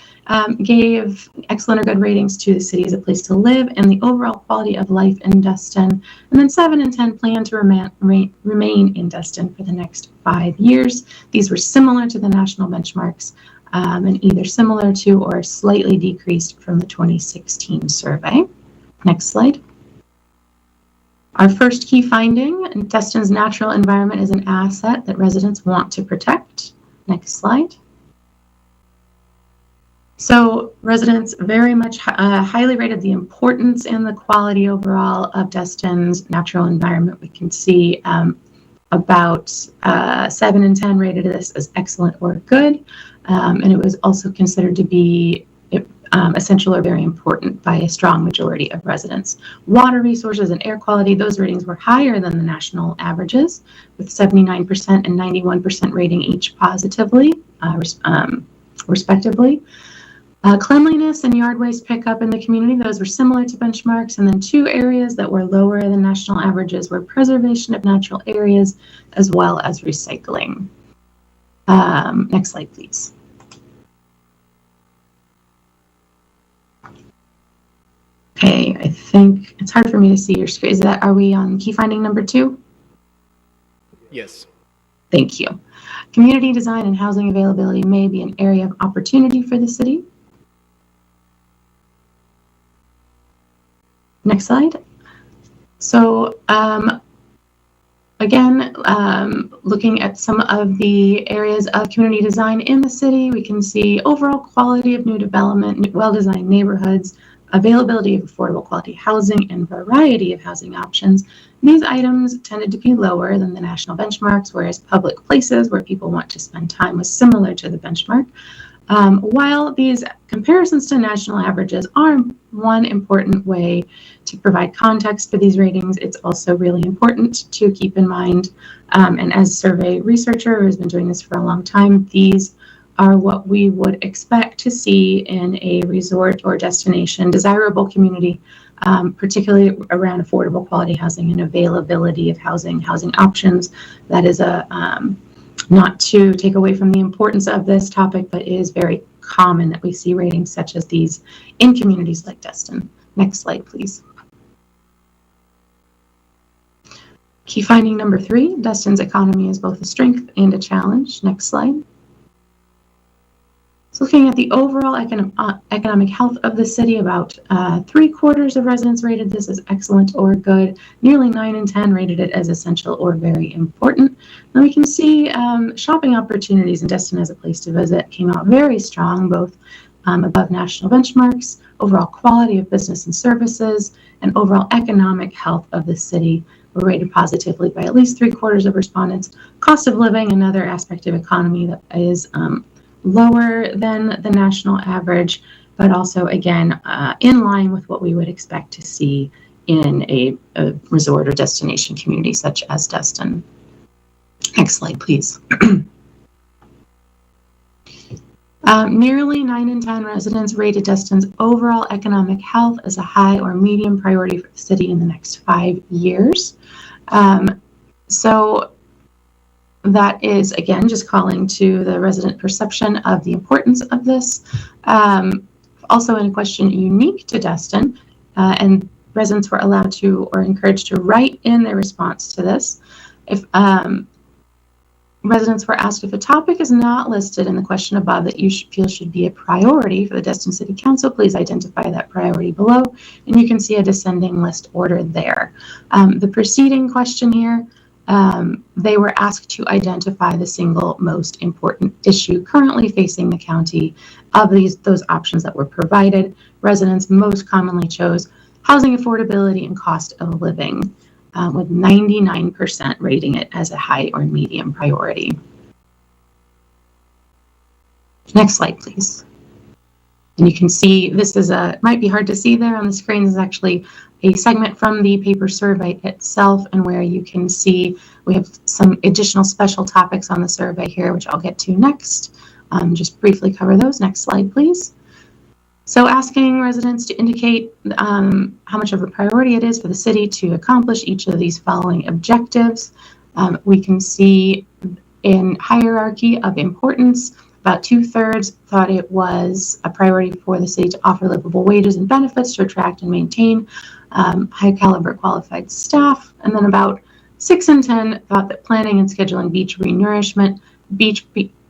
gave excellent or good ratings to the city as a place to live and the overall quality of life in Destin. And then 7 in 10 plan to remain in Destin for the next 5 years. These were similar to the national benchmarks and either similar to or slightly decreased from the 2016 survey. Next slide. Our first key finding, Destin's natural environment is an asset that residents want to protect. Next slide. So residents very much highly rated the importance and the quality overall of Destin's natural environment. We can see about 7 in 10 rated this as excellent or good. And it was also considered to be essential or very important by a strong majority of residents. Water resources and air quality, those ratings were higher than the national averages, with 79% and 91% rating each positively, respectively. Cleanliness and yard waste pickup in the community, those were similar to benchmarks. And then 2 areas that were lower than national averages were preservation of natural areas as well as recycling. Next slide, please. Okay, I think it's hard for me to see your screen. Are we on key finding number 2? Yes. Thank you. Community design and housing availability may be an area of opportunity for the city. Next slide. So again, looking at some of the areas of community design in the city, we can see overall quality of new development, well-designed neighborhoods, availability of affordable quality housing, and variety of housing options. These items tended to be lower than the national benchmarks, whereas public places where people want to spend time was similar to the benchmark. While these comparisons to national averages are one important way to provide context for these ratings, it's also really important to keep in mind, and as a survey researcher who has been doing this for a long time, these are what we would expect to see in a resort or destination desirable community, particularly around affordable quality housing and availability of housing options. That is not to take away from the importance of this topic, but it is very common that we see ratings such as these in communities like Destin. Next slide, please. Key finding number 3, Destin's economy is both a strength and a challenge. Next slide. So looking at the overall economic health of the city, about 3/4 of residents rated this as excellent or good. Nearly 9 in 10 rated it as essential or very important. And we can see shopping opportunities in Destin as a place to visit came out very strong, both above national benchmarks, overall quality of business and services, and overall economic health of the city were rated positively by at least 3/4 of respondents. Cost of living, another aspect of economy that is lower than the national average, but also, again, in line with what we would expect to see in a resort or destination community such as Destin. Next slide, please. Nearly 9 in 10 residents rated Destin's overall economic health as a high or medium priority for the city in the next 5 years. So that is, again, just calling to the resident perception of the importance of this. Also in a question unique to Destin, and residents were allowed to or encouraged to write in their response to this. If residents were asked if a topic is not listed in the question above that you feel should be a priority for the Destin City Council, please identify that priority below, and you can see a descending list order there. The preceding question here, they were asked to identify the single most important issue currently facing the county. Of those options that were provided, residents most commonly chose housing affordability and cost of living, with 99% rating it as a high or medium priority. Next slide, please. And you can see this is might be hard to see there on the screen. This is actually a segment from the paper survey itself, and where you can see we have some additional special topics on the survey here, which I'll get to next. Just briefly cover those. Next slide, please. So asking residents to indicate how much of a priority it is for the city to accomplish each of these following objectives. We can see in hierarchy of importance, about 2/3 thought it was a priority for the city to offer livable wages and benefits to attract and maintain high caliber qualified staff. And then about 6 in 10 thought that planning and scheduling beach renourishment,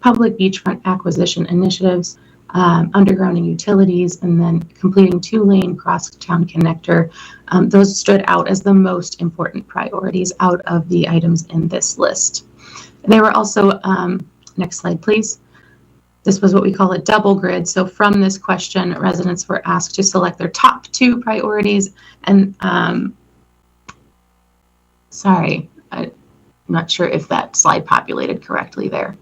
public beachfront acquisition initiatives, undergrounding utilities, and then completing 2-lane cross-town connector. Those stood out as the most important priorities out of the items in this list. They were also, next slide, please. This was what we call a double grid. So from this question, residents were asked to select their top 2 priorities. And sorry, I'm not sure if that slide populated correctly there.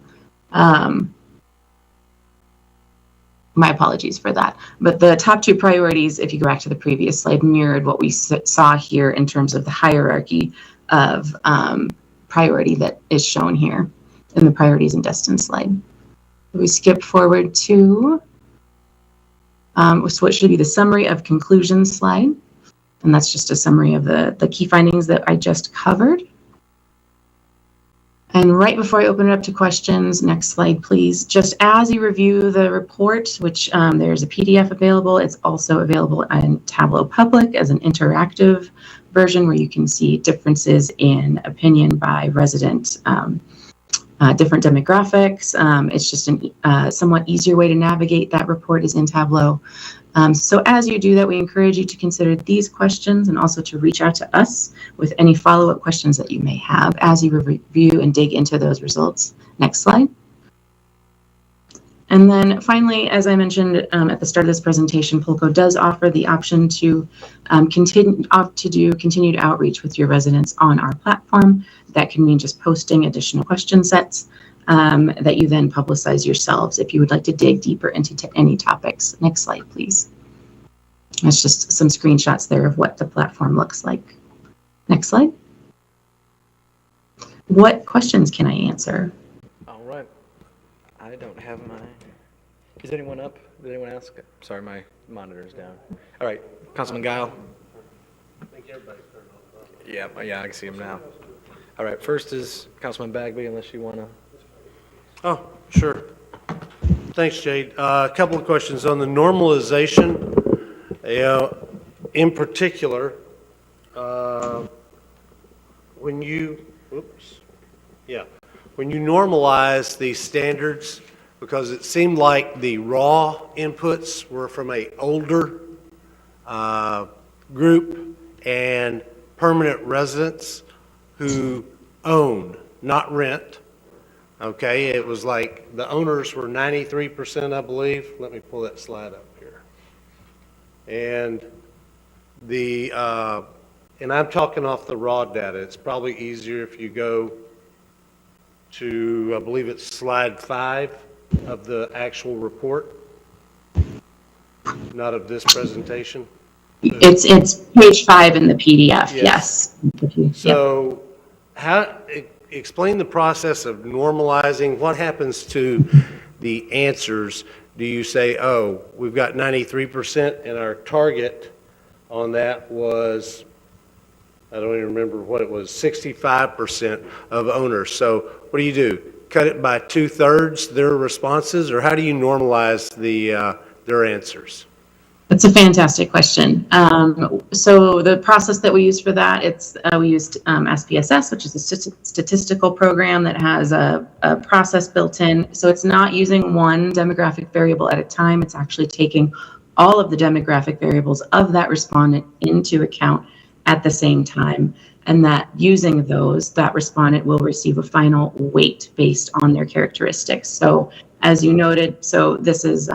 My apologies for that. But the top 2 priorities, if you go back to the previous slide, mirrored what we saw here in terms of the hierarchy of priority that is shown here in the priorities in Destin slide. We skip forward to what should be the summary of conclusions slide. And that's just a summary of the key findings that I just covered. And right before I open it up to questions, next slide, please. Just as you review the report, which there's a PDF available, it's also available in Tableau Public as an interactive version where you can see differences in opinion by resident, different demographics. It's just a somewhat easier way to navigate that report is in Tableau. So as you do that, we encourage you to consider these questions and also to reach out to us with any follow-up questions that you may have as you review and dig into those results. Next slide. And then finally, as I mentioned at the start of this presentation, Polco does offer the option to do continued outreach with your residents on our platform. That can mean just posting additional question sets that you then publicize yourselves if you would like to dig deeper into any topics. Next slide, please. That's just some screenshots there of what the platform looks like. Next slide. What questions can I answer? All right. I don't have my, is anyone up? Did anyone ask? Sorry, my monitor's down. All right, Councilman Guile. Yeah, I can see him now. All right, first is Councilman Bagby, unless you want to. Oh, sure. Thanks, Jade. A couple of questions on the normalization. In particular, when you normalize these standards, because it seemed like the raw inputs were from a older group and permanent residents who own, not rent. Okay, it was like the owners were 93%, I believe. Let me pull that slide up here. And and I'm talking off the raw data. It's probably easier if you go to, I believe it's slide 5 of the actual report, not of this presentation. It's page 5 in the PDF, yes. So explain the process of normalizing. What happens to the answers? Do you say, oh, we've got 93% and our target on that was, I don't even remember what it was, 65% of owners. So what do? Cut it by 2/3 their responses, or how do you normalize their answers? That's a fantastic question. So the process that we use for that, we used SPSS, which is a statistical program that has a process built in. So it's not using one demographic variable at a time. It's actually taking all of the demographic variables of that respondent into account at the same time. And that using those, that respondent will receive a final weight based on their characteristics. So as you noted, so this is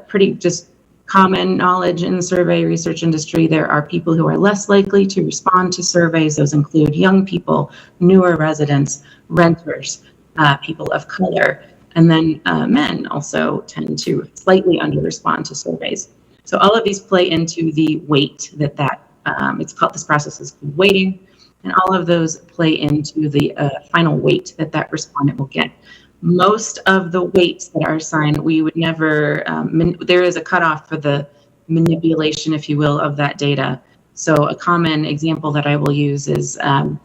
pretty just common knowledge in the survey research industry. There are people who are less likely to respond to surveys. Those include young people, newer residents, renters, people of color, and then men also tend to slightly under-respond to surveys. So all of these play into the weight that it's called, this process is weighting, and all of those play into the final weight that respondent will get. Most of the weights that are assigned, we would never, there is a cutoff for the manipulation, if you will, of that data. So a common example that I will use is a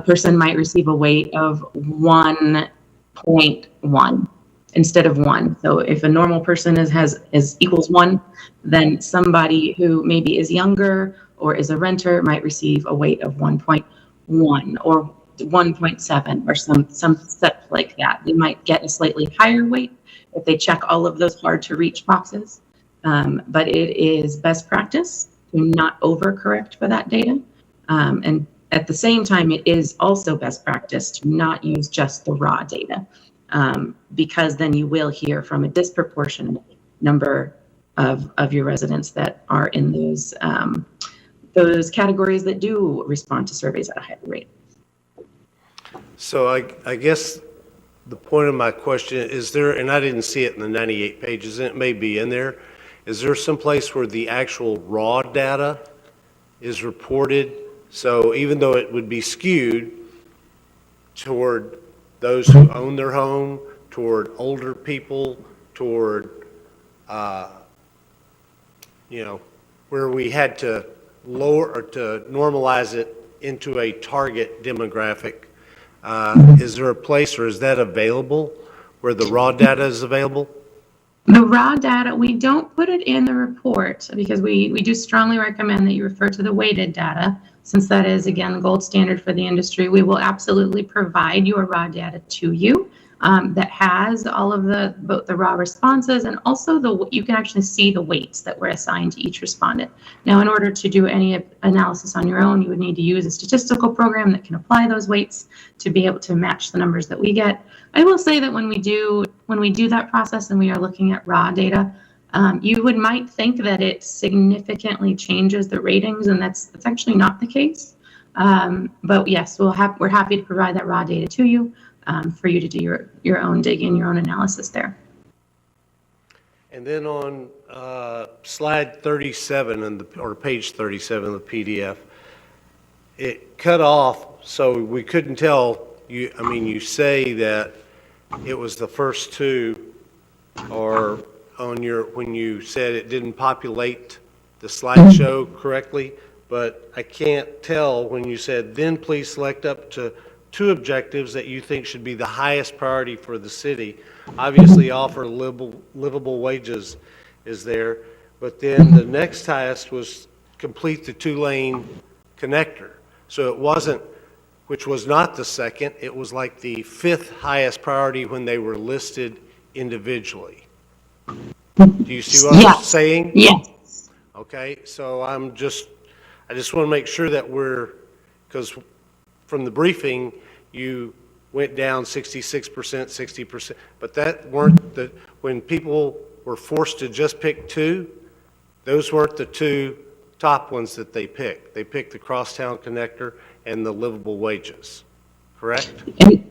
person might receive a weight of 1.1 instead of 1. So if a normal person is equals 1, then somebody who maybe is younger or is a renter might receive a weight of 1.1 or 1.7 or some set like that. They might get a slightly higher weight if they check all of those hard to reach boxes. But it is best practice to not overcorrect for that data. And at the same time, it is also best practice to not use just the raw data, because then you will hear from a disproportionate number of your residents that are in those categories that do respond to surveys at a higher rate. So I guess the point of my question is there, and I didn't see it in the 98 pages, and it may be in there, is there some place where the actual raw data is reported? So even though it would be skewed toward those who own their home, toward older people, toward, where we had to lower or to normalize it into a target demographic, Is there a place, or is that available, where the raw data is available? The raw data, we don't put it in the report because we do strongly recommend that you refer to the weighted data. Since that is, again, the gold standard for the industry, we will absolutely provide your raw data to you that has all of both the raw responses and also you can actually see the weights that were assigned to each respondent. Now, in order to do any analysis on your own, you would need to use a statistical program that can apply those weights to be able to match the numbers that we get. I will say that when we do that process and we are looking at raw data, you might think that it significantly changes the ratings, and that's actually not the case. But yes, we're happy to provide that raw data to you for you to do your own digging, your own analysis there. And then on slide 37 or page 37 of the PDF, it cut off, so we couldn't tell. You say that it was the first two, or when you said it didn't populate the slideshow correctly, but I can't tell when you said, then please select up to 2 objectives that you think should be the highest priority for the city. Obviously, offer livable wages is there, but then the next highest was complete the 2-lane connector. So it wasn't, which was not the second, it was like the 5th highest priority when they were listed individually. Do you see what I'm saying? Yes. Okay, so I just want to make sure that because from the briefing, you went down 66%, 60%, but that weren't when people were forced to just pick 2, those weren't the 2 top ones that they picked. They picked the Crosstown Connector and the livable wages, correct?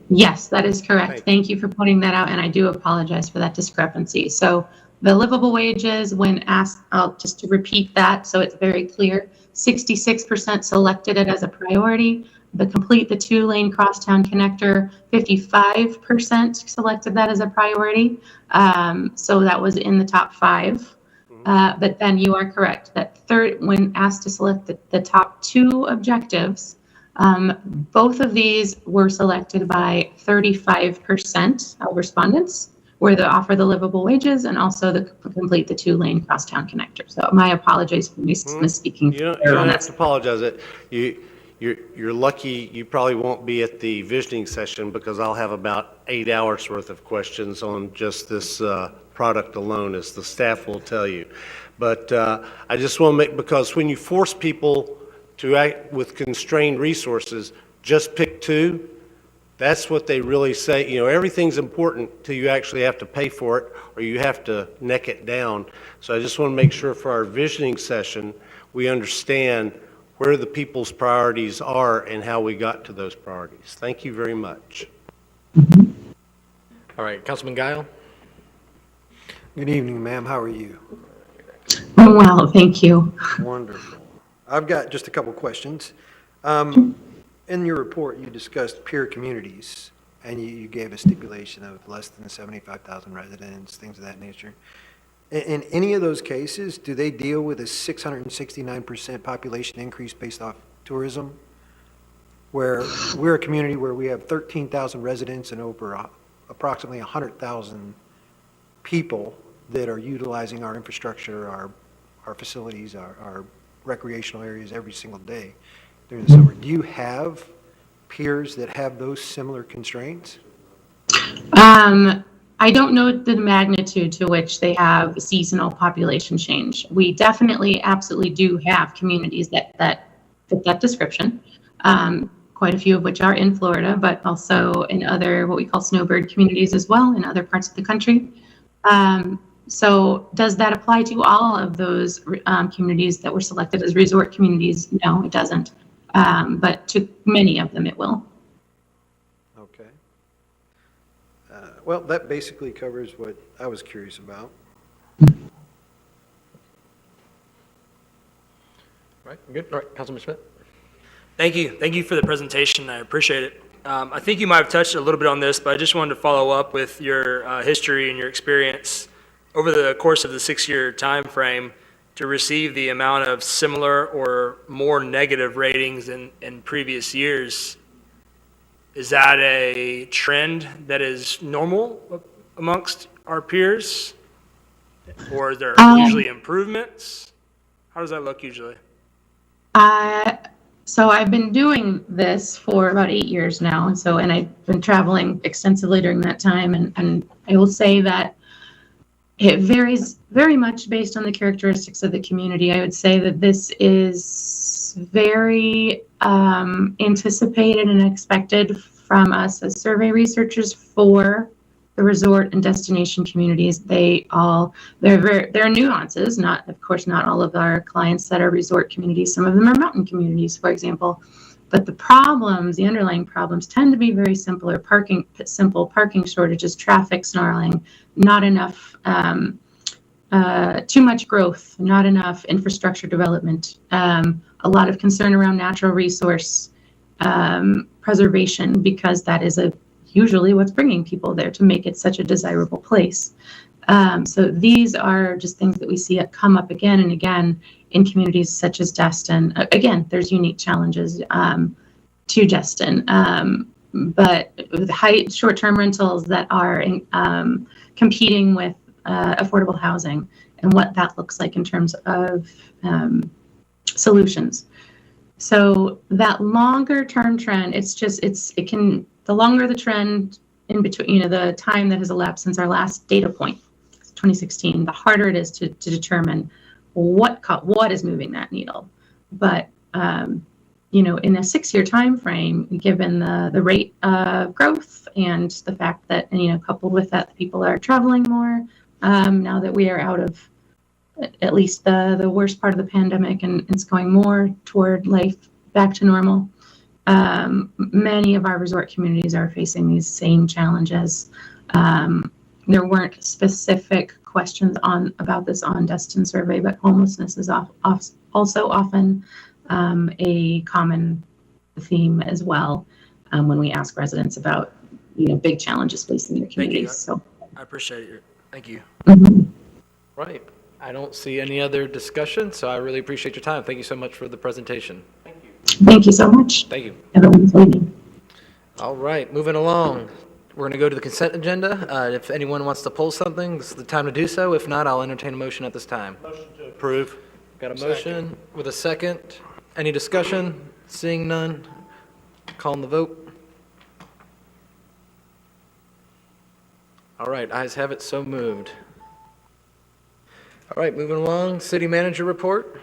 Yes, that is correct. Thank you for pointing that out, and I do apologize for that discrepancy. So the livable wages, when asked, just to repeat that so it's very clear, 66% selected it as a priority. The 2-lane Crosstown Connector, 55% selected that as a priority. So that was in the top 5. But then you are correct that when asked to select the top 2 objectives, both of these were selected by 35% of respondents, where they offer the livable wages and also complete the 2-lane Crosstown Connector. So my apologies for misspeaking. You don't have to apologize. You're lucky you probably won't be at the visioning session, because I'll have about 8 hours worth of questions on just this product alone, as the staff will tell you. But I just want to because when you force people to act with constrained resources, just pick 2, that's what they really say. Everything's important till you actually have to pay for it, or you have to neck it down. So I just want to make sure for our visioning session, we understand where the people's priorities are and how we got to those priorities. Thank you very much. All right, Councilman Guile? Good evening, ma'am. How are you? Well, thank you. Wonderful. I've got just a couple questions. In your report, you discussed peer communities, and you gave a stipulation of less than 75,000 residents, things of that nature. In any of those cases, do they deal with a 669% population increase based off tourism? Where we're a community where we have 13,000 residents and over approximately 100,000 people that are utilizing our infrastructure, our facilities, our recreational areas every single day during the summer. Do you have peers that have those similar constraints? I don't know the magnitude to which they have seasonal population change. We definitely, absolutely do have communities that fit that description. Quite a few of which are in Florida, but also in other what we call snowbird communities as well in other parts of the country. So does that apply to all of those communities that were selected as resort communities? No, it doesn't. But to many of them it will. Okay. Well, that basically covers what I was curious about. Right, good. All right, Councilman Schmidt? Thank you. Thank you for the presentation. I appreciate it. I think you might have touched a little bit on this, but I just wanted to follow up with your history and your experience over the course of the 6-year time frame to receive the amount of similar or more negative ratings in previous years. Is that a trend that is normal amongst our peers? Or is there usually improvements? How does that look usually? So I've been doing this for about 8 years now, and I've been traveling extensively during that time, and I will say that it varies very much based on the characteristics of the community. I would say that this is very anticipated and expected from us as survey researchers for the resort and destination communities. There are nuances, of course, not all of our clients that are resort communities. Some of them are mountain communities, for example. But the underlying problems tend to be very simple parking shortages, traffic snarling, not enough, too much growth, not enough infrastructure development, a lot of concern around natural resource preservation, because that is usually what's bringing people there to make it such a desirable place. So these are just things that we see come up again and again in communities such as Destin. Again, there's unique challenges to Destin, but with short-term rentals that are competing with affordable housing and what that looks like in terms of solutions. So that longer-term trend, the longer the trend in between, the time that has elapsed since our last data point, 2016, the harder it is to determine what is moving that needle. But in a 6-year time frame, given the rate of growth and the fact that, coupled with that, people are traveling more now that we are out of at least the worst part of the pandemic, and it's going more toward life back to normal. Many of our resort communities are facing these same challenges. There weren't specific questions about this on Destin survey, but homelessness is also often a common theme as well when we ask residents about big challenges facing their communities. So I appreciate it. Thank you. Right. I don't see any other discussion, so I really appreciate your time. Thank you so much for the presentation. thank you so much. Thank you. Everyone's waiting. All right, moving along. We're going to go to the consent agenda. If anyone wants to pull something, this is the time to do so. If not, I'll entertain a motion at this time. Motion to approve. Got a motion with a second. Any discussion? Seeing none, calling the vote. All right, ayes have it, so moved. All right, moving along, city manager report.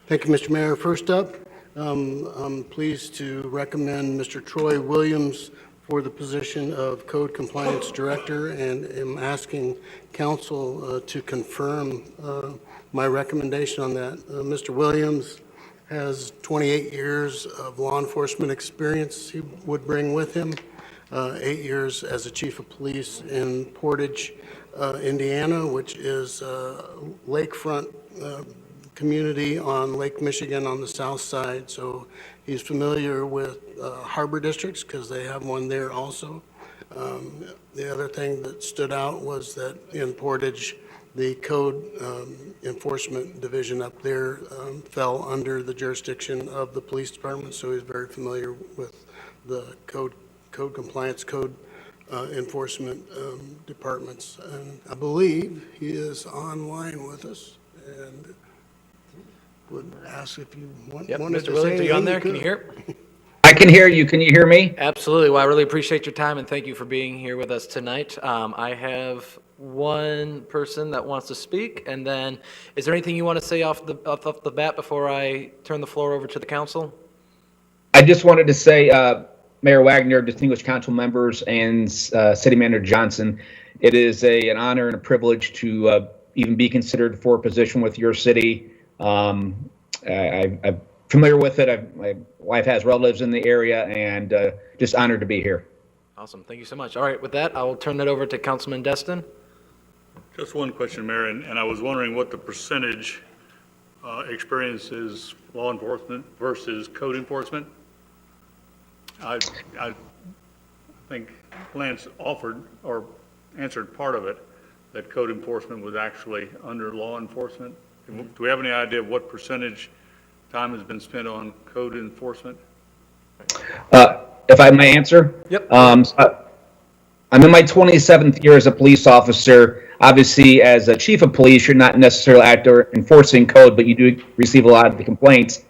Thank you, Mr. Mayor. First up, I'm pleased to recommend Mr. Troy Williams for the position of Code Compliance Director, and am asking council to confirm my recommendation on that. Mr. Williams has 28 years of law enforcement experience he would bring with him, 8 years as a chief of police in Portage, Indiana, which is a lakefront community on Lake Michigan on the south side. So he's familiar with harbor districts because they have one there also. The other thing that stood out was that in Portage, the code enforcement division up there fell under the jurisdiction of the police department, so he's very familiar with the code compliance, code enforcement departments. And I believe he is online with us, and would ask if you wanted Yep, to Mr. say Williams, are you on anything, there? you Can you could. hear? I can hear you. Can you hear me? Absolutely. Well, I really appreciate your time and thank you for being here with us tonight. I have one person that wants to speak, and then is there anything you want to say off the bat before I turn the floor over to the council? I just wanted to say, Mayor Wagner, distinguished council members, and City Manager Johnson, it is an honor and a privilege to even be considered for a position with your city. I'm familiar with it. My wife has relatives in the area, and just honored to be here. Awesome. Thank you so much. All right, with that, I will turn that over to Councilman Destin. Just one question, Mayor, and I was wondering what the percentage experience is law enforcement versus code enforcement. I think Lance offered or answered part of it, that code enforcement was actually under law enforcement. Do we have any idea of what percentage time has been spent on code enforcement? if I may answer? Yep. I'm in my 27th year as a police officer. Obviously, as a chief of police, you're not necessarily out there enforcing code, but you do receive a lot of the complaints.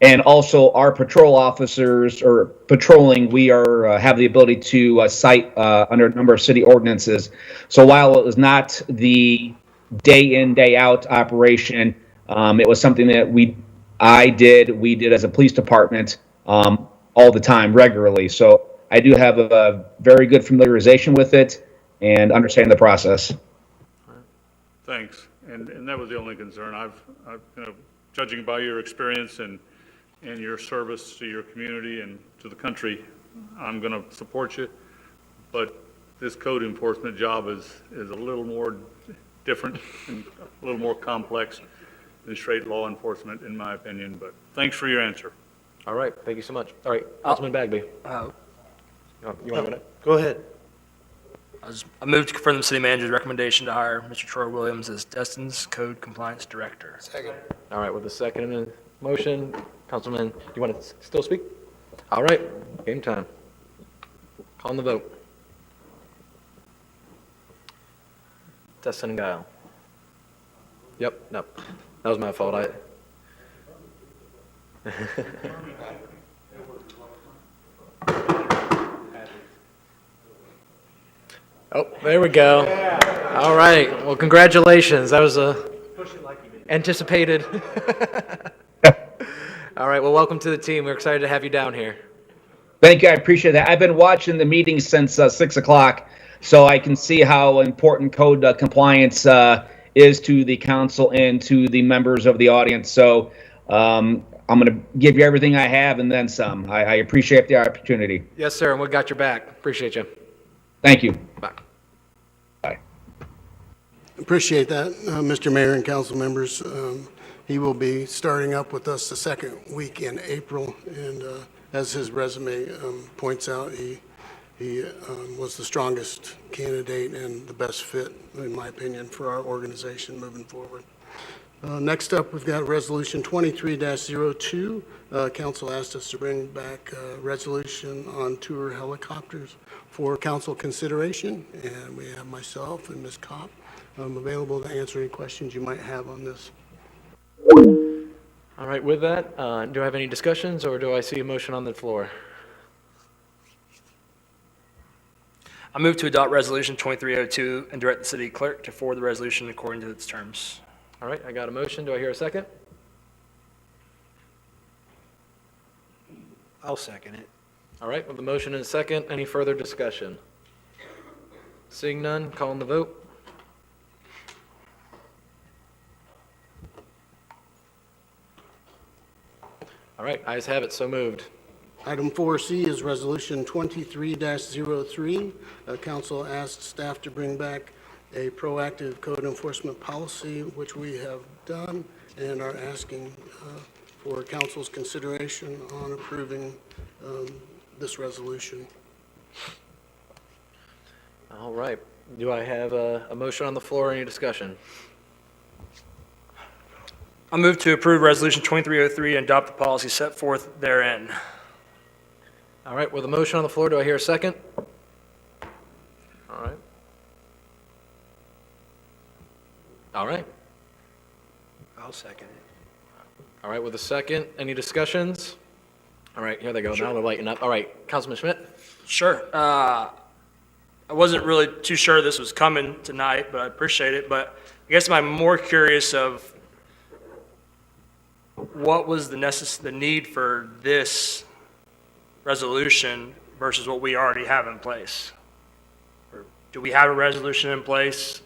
And also, our patrol officers or patrolling, we are have the ability to cite under a number of city ordinances. So while it was not the day in, day out operation, it was something that we did as a police department all the time, regularly. So I do have a very good familiarization with it and understand the process. Thanks. And that was the only concern. I've judging by your experience and your service to your community and to the country, I'm going to support you. But this code enforcement job is a little more different and a little more complex than straight law enforcement, in my opinion. But thanks for your answer. All right, thank you so much. All right, Councilman Bagby. You want to? Go ahead. I move to confirm the city manager's recommendation to hire Mr. Troy Williams as Destin's Code Compliance Director. Second. All right, with the second and a motion, Councilman, do you want to still speak? All right, game time. Calling the vote. Destin and Guile. Yep, no, that was my fault. Oh, there we go. All right, well, congratulations. That was anticipated. All right, well, welcome to the team. We're excited to have you down here. Thank you. I appreciate that. I've been watching the meeting since 6 o'clock, so I can see how important code compliance is to the council and to the members of the audience. So I'm going to give you everything I have and then some. I appreciate the opportunity. Yes, sir, and we got your back. Appreciate you. Thank you. Bye. Bye. Appreciate that, Mr. Mayor and council members. He will be starting up with us the second week in April, and as his resume points out, he was the strongest candidate and the best fit, in my opinion, for our organization moving forward. Next up, we've got Resolution 23-02. Council asked us to bring back a resolution on tour helicopters for council consideration, and we have myself and Ms. Kopp available to answer any questions you might have on this. All right, with that, do I have any discussions, or do I see a motion on the floor? I move to adopt Resolution 2302 and direct the city clerk to forward the resolution according to its terms. All right, I got a motion. Do I hear a second? I'll second it. All right, with the motion and a second, any further discussion? Seeing none, calling the vote. All right, ayes have it, so moved. Item 4C is Resolution 23-03. Council asked staff to bring back a proactive code enforcement policy, which we have done, and are asking for council's consideration on approving this resolution. All right, do I have a motion on the floor, any discussion? I move to approve Resolution 2303 and adopt the policy set forth therein. All right, with a motion on the floor, do I hear a second? All right. All right. I'll second it. All right, with a second, any discussions? All right, here they go, now they're lighting up. All right, Councilman Schmidt? Sure. I wasn't really too sure this was coming tonight, but I appreciate it. But I guess I'm more curious of what was the need for this resolution versus what we already have in place? Or do we have a resolution in place?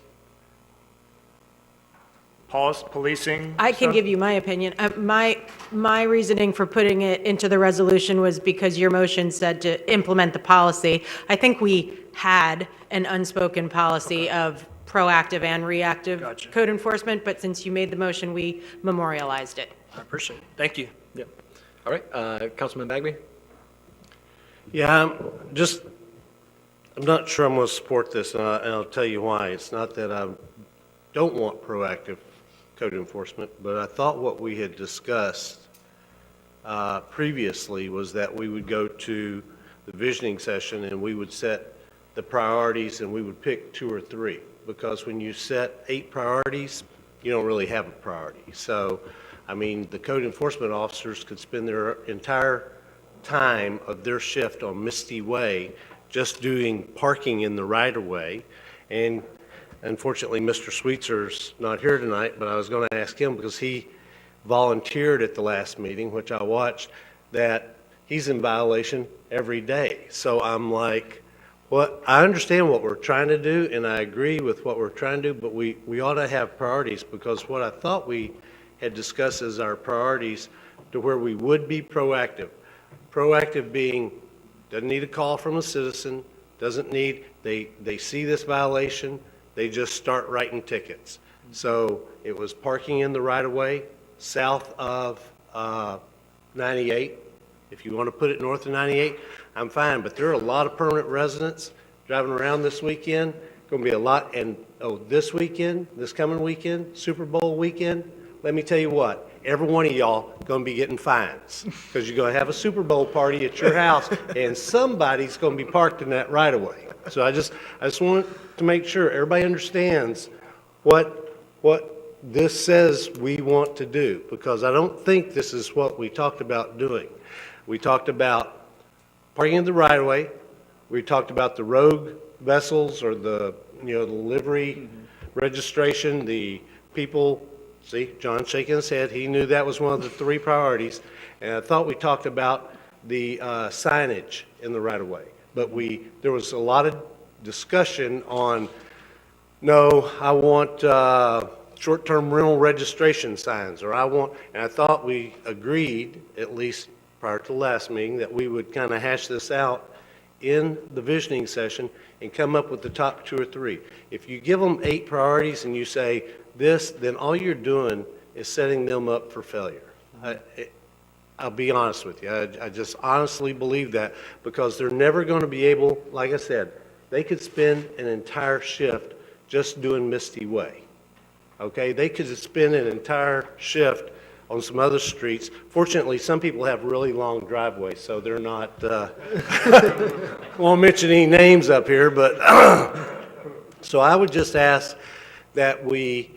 Policing? I can give you my opinion. My reasoning for putting it into the resolution was because your motion said to implement the policy. I think we had an unspoken policy of proactive and reactive code enforcement, but since you made the motion, we memorialized it. I appreciate it. Thank you. Yep. All right, Councilman Bagby? Yeah, I'm not sure I'm going to support this, and I'll tell you why. It's not that I don't want proactive code enforcement, but I thought what we had discussed previously was that we would go to the visioning session, and we would set the priorities, and we would pick 2 or 3. Because when you set 8 priorities, you don't really have a priority. So, I mean, the code enforcement officers could spend their entire time of their shift on Misty Way just doing parking in the right-of-way. And unfortunately, Mr. Sweetser's not here tonight, but I was going to ask him, because he volunteered at the last meeting, which I watched, that he's in violation every day. So I'm like, what? I understand what we're trying to do, and I agree with what we're trying to do, but we ought to have priorities, because what I thought we had discussed as our priorities to where we would be proactive. Proactive being, doesn't need a call from a citizen, doesn't need, they see this violation, they just start writing tickets. So it was parking in the right-of-way south of 98. If you want to put it north of 98, I'm fine, but there are a lot of permanent residents driving around this weekend. Going to be a lot, and this weekend, this coming weekend, Super Bowl weekend, let me tell you what, every one of y'all going to be getting fines, because you're going to have a Super Bowl party at your house, and somebody's going to be parked in that right-of-way. So I just want to make sure everybody understands what this says we want to do, because I don't think this is what we talked about doing. We talked about parking in the right-of-way. We talked about the rogue vessels, or the livery registration, the people. See, John shaking his head. He knew that was one of the 3 priorities. And I thought we talked about the signage in the right-of-way. But there was a lot of discussion on, no, I want short-term rental registration signs, or and I thought we agreed, at least prior to the last meeting, that we would kind of hash this out in the visioning session and come up with the top 2 or 3. If you give them 8 priorities and you say this, then all you're doing is setting them up for failure. I'll be honest with you. I just honestly believe that, because they're never going to be able, like I said, they could spend an entire shift just doing Misty Way. Okay? They could spend an entire shift on some other streets. Fortunately, some people have really long driveways, so they're not, won't mention any names up here, but so I would just ask that we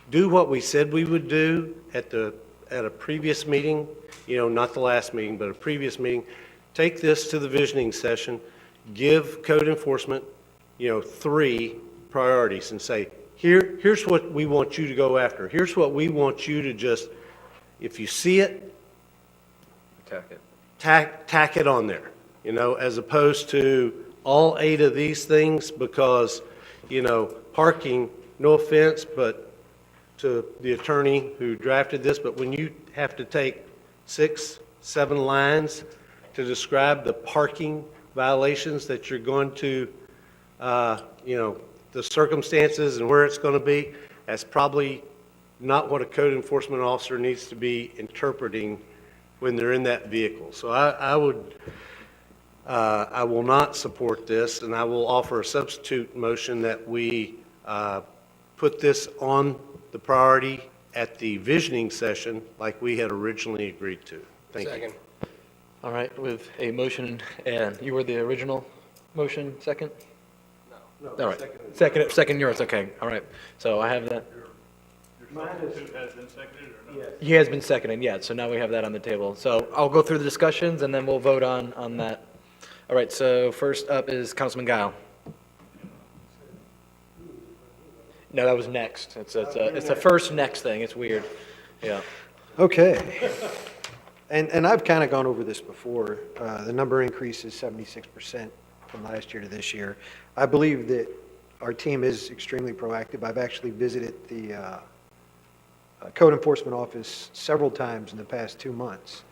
do what we said we would do at a previous meeting, not the last meeting, but a previous meeting. Take this to the visioning session, give code enforcement, 3 priorities, and say, here's what we want you to go after. Here's what we want you to just, if you see it, Attack it. tack it on there, as opposed to all 8 of these things, because, parking, no offense, but to the attorney who drafted this, but when you have to take 6, 7 lines to describe the parking violations that you're going to, the circumstances and where it's going to be, that's probably not what a code enforcement officer needs to be interpreting when they're in that vehicle. So I will not support this, and I will offer a substitute motion that we put this on the priority at the visioning session like we had originally agreed to. Thank you. All right, with a motion, and you were the original motion, second? No. All right, second yours, okay, all right. So I have that. Substitute has been seconded or no? He has been seconded, yeah, so now we have that on the table. So I'll go through the discussions, and then we'll vote on that. All right, so first up is Councilman Guile. No, that was next. It's a first next thing. It's weird. Yeah. Okay. And I've kind of gone over this before. The number increase is 76% from last year to this year. I believe that our team is extremely proactive. I've actually visited the code enforcement office several times in the past 2 months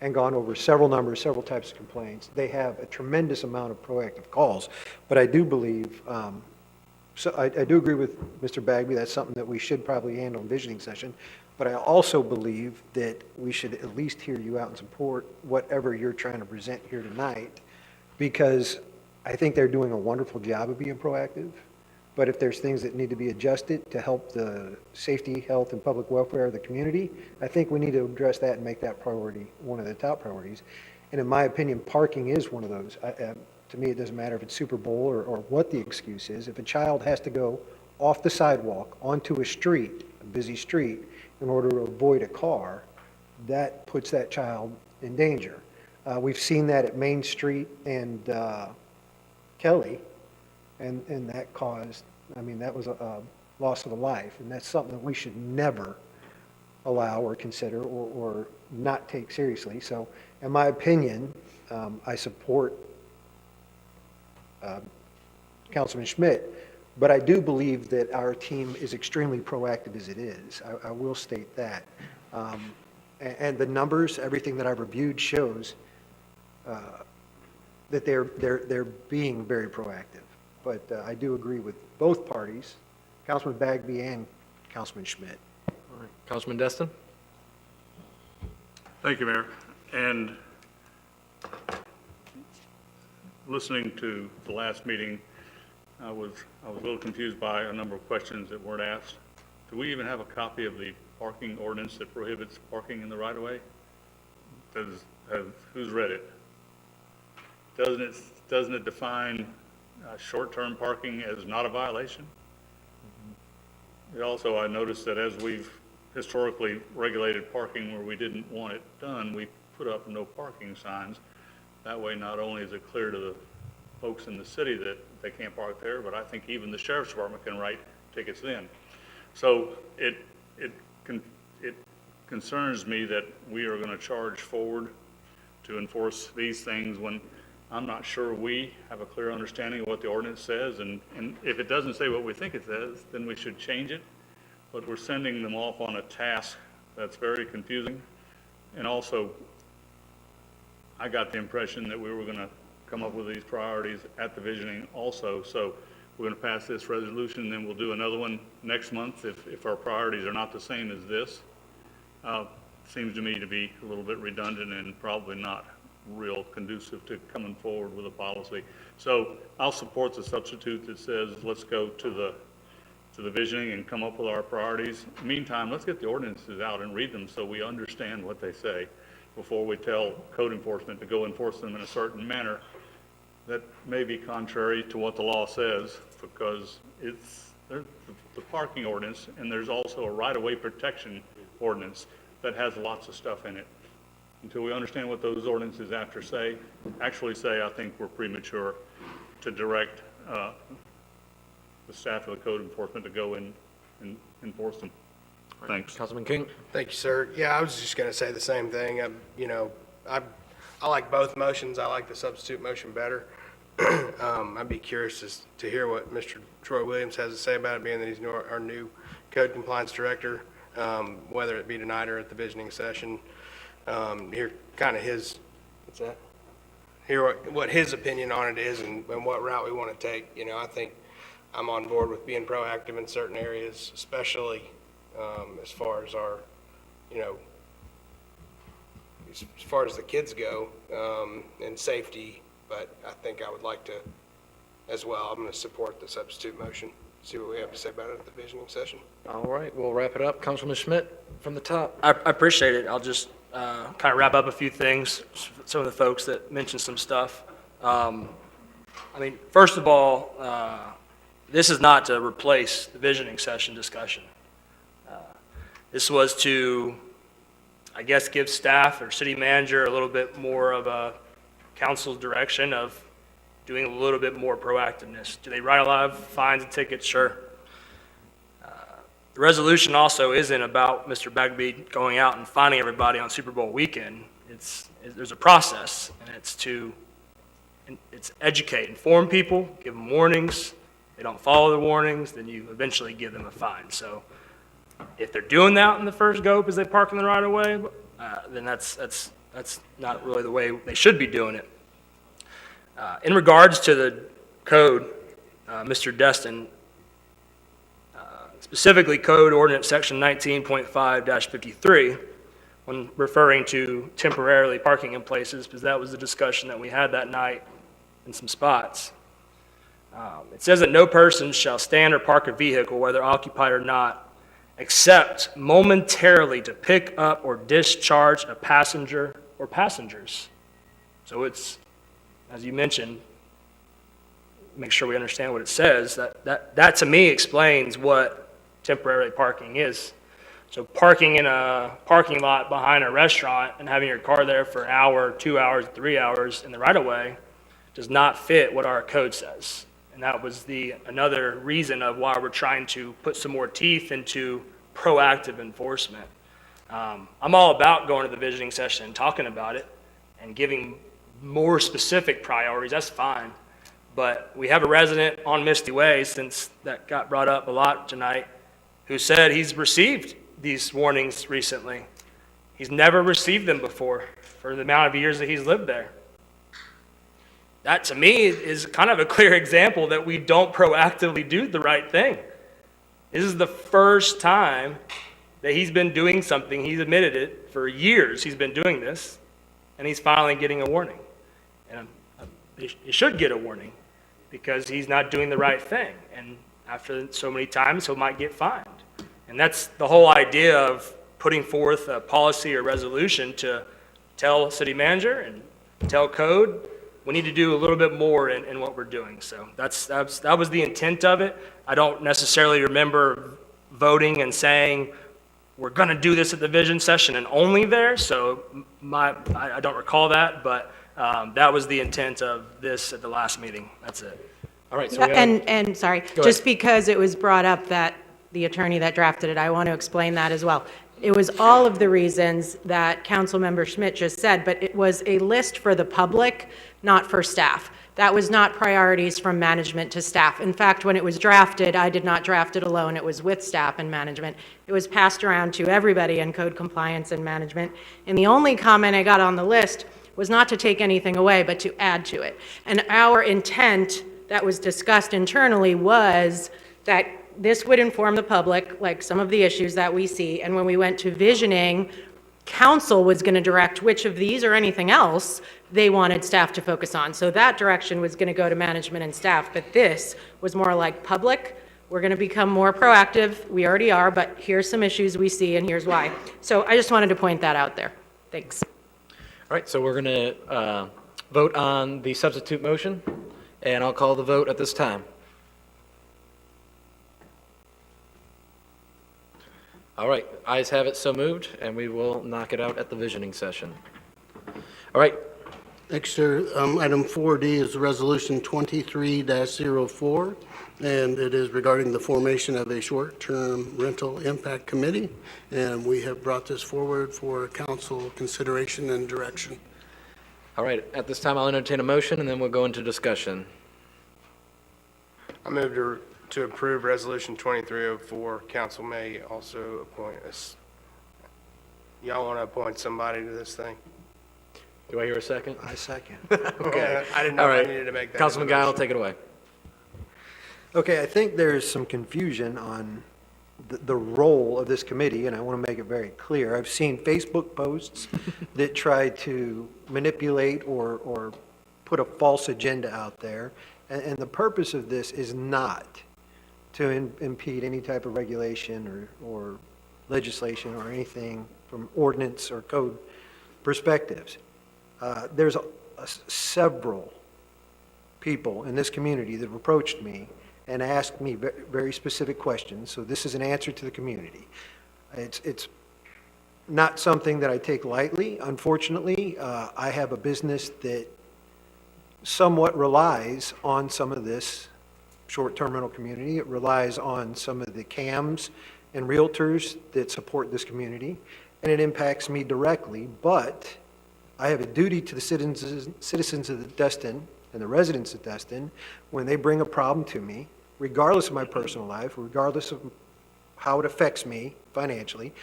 and gone over several numbers, several types of complaints. They have a tremendous amount of proactive calls, but I do believe, so I do agree with Mr. Bagby, that's something that we should probably handle in visioning session, but I also believe that we should at least hear you out and support whatever you're trying to present here tonight, because I think they're doing a wonderful job of being proactive. But if there's things that need to be adjusted to help the safety, health, and public welfare of the community, I think we need to address that and make that priority one of the top priorities. And in my opinion, parking is one of those. To me, it doesn't matter if it's Super Bowl or what the excuse is. If a child has to go off the sidewalk onto a street, a busy street, in order to avoid a car, that puts that child in danger. We've seen that at Main Street and Kelly, and that caused, that was a loss of a life, and that's something that we should never allow or consider or not take seriously. So, in my opinion, I support Councilman Schmidt, but I do believe that our team is extremely proactive as it is. I will state that. And the numbers, everything that I've reviewed shows that they're being very proactive. But I do agree with both parties, Councilman Bagby and Councilman Schmidt. All right. Councilman Destin? Thank you, Mayor. And listening to the last meeting, I was a little confused by a number of questions that weren't asked. Do we even have a copy of the parking ordinance that prohibits parking in the right-of-way? Who's read it? Doesn't it define short-term parking as not a violation? It also, I noticed that as we've historically regulated parking where we didn't want it done, we put up no parking signs. That way, not only is it clear to the folks in the city that they can't park there, but I think even the sheriff's department can write tickets then. So it concerns me that we are going to charge forward to enforce these things when I'm not sure we have a clear understanding of what the ordinance says, and if it doesn't say what we think it says, then we should change it. But we're sending them off on a task that's very confusing. And also, I got the impression that we were going to come up with these priorities at the visioning also. So we're going to pass this resolution, then we'll do another one next month if our priorities are not the same as this. Seems to me to be a little bit redundant and probably not real conducive to coming forward with a policy. So I'll support the substitute that says let's go to the visioning and come up with our priorities. Meantime, let's get the ordinances out and read them so we understand what they say before we tell code enforcement to go enforce them in a certain manner that may be contrary to what the law says, because there's the parking ordinance and there's also a right-of-way protection ordinance that has lots of stuff in it. Until we understand what those ordinances actually say, I think we're premature to direct the staff of the code enforcement to go in and enforce them. Thanks. Councilman King? Thank you, sir. Yeah, I was just going to say the same thing. I like both motions. I like the substitute motion better. I'd be curious to hear what Mr. Troy Williams has to say about it, being that he's our new code compliance director, whether it be tonight or at the visioning session. Hear kind of hear what his opinion on it is and what route we want to take. I think I'm on board with being proactive in certain areas, especially as far as our, as far as the kids go, and safety. But I think I would like to as well. I'm going to support the substitute motion. See what we have to say about it at the visioning session. All right, we'll wrap it up. Councilman Schmidt from the top. I appreciate it. I'll just kind of wrap up a few things, some of the folks that mentioned some stuff. First of all, this is not to replace the visioning session discussion. This was to, I guess, give staff or city manager a little bit more of a council's direction of doing a little bit more proactiveness. Do they write a lot of fines and tickets? Sure. The resolution also isn't about Mr. Bagby going out and finding everybody on Super Bowl weekend. There's a process, and it's educate, inform people, give them warnings. They don't follow the warnings, then you eventually give them a fine. So if they're doing that in the first go because they park in the right of way, then that's not really the way they should be doing it. In regards to the code, Mr. Destin, specifically Code Ordinance Section 19.5-53, when referring to temporarily parking in places, because that was the discussion that we had that night in some spots. It says that no person shall stand or park a vehicle, whether occupied or not, except momentarily to pick up or discharge a passenger or passengers. So it's, as you mentioned, make sure we understand what it says. That to me explains what temporary parking is. So parking in a parking lot behind a restaurant and having your car there for an hour, 2 hours, 3 hours in the right of way does not fit what our code says. And that was another reason of why we're trying to put some more teeth into proactive enforcement. I'm all about going to the visioning session and talking about it and giving more specific priorities. That's fine. But we have a resident on Misty Way, since that got brought up a lot tonight, who said he's received these warnings recently. He's never received them before for the amount of years that he's lived there. That, to me, is kind of a clear example that we don't proactively do the right thing. This is the first time that he's been doing something. He's admitted it. For years he's been doing this, and he's finally getting a warning. And he should get a warning because he's not doing the right thing. And after so many times, he might get fined. And that's the whole idea of putting forth a policy or resolution to tell city manager and tell code, we need to do a little bit more in what we're doing. So that was the intent of it. I don't necessarily remember voting and saying, we're going to do this at the vision session and only there. So I don't recall that, but that was the intent of this at the last meeting. That's it. All right. So And sorry, Go just ahead. because it was brought up that the attorney that drafted it, I want to explain that as well. It was all of the reasons that Councilmember Schmidt just said, but it was a list for the public, not for staff. That was not priorities from management to staff. In fact, when it was drafted, I did not draft it alone. It was with staff and management. It was passed around to everybody in code compliance and management. And the only comment I got on the list was not to take anything away, but to add to it. And our intent that was discussed internally was that this would inform the public, like some of the issues that we see. And when we went to visioning, council was going to direct which of these or anything else they wanted staff to focus on. So that direction was going to go to management and staff. But this was more like public. We're going to become more proactive. We already are, but here's some issues we see and here's why. So I just wanted to point that out there. Thanks. All right, so we're going to vote on the substitute motion, and I'll call the vote at this time. All right, ayes have it, so moved, and we will knock it out at the visioning session. All right. Next, item 4D is Resolution 23-04, and it is regarding the formation of a short-term rental impact committee, and we have brought this forward for council consideration and direction. All right, at this time, I'll entertain a motion, and then we'll go into discussion. I move to approve Resolution 2304. Council may also appoint us. Y'all want to appoint somebody to this thing? Do I hear a second? I second. Okay. I didn't know All I right. needed to make that. Councilman Guile, take it away. Okay, I think there's some confusion on the role of this committee, and I want to make it very clear. I've seen Facebook posts that try to manipulate or put a false agenda out there, and the purpose of this is not to impede any type of regulation or legislation or anything from ordinance or code perspectives. There's several people in this community that have approached me and asked me very specific questions, so this is an answer to the community. It's not something that I take lightly. Unfortunately, I have a business that somewhat relies on some of this short-term rental community. It relies on some of the CAMs and realtors that support this community, and it impacts me directly, but I have a duty to the citizens of Destin and the residents of Destin when they bring a problem to me, regardless of my personal life, regardless of how it affects me financially,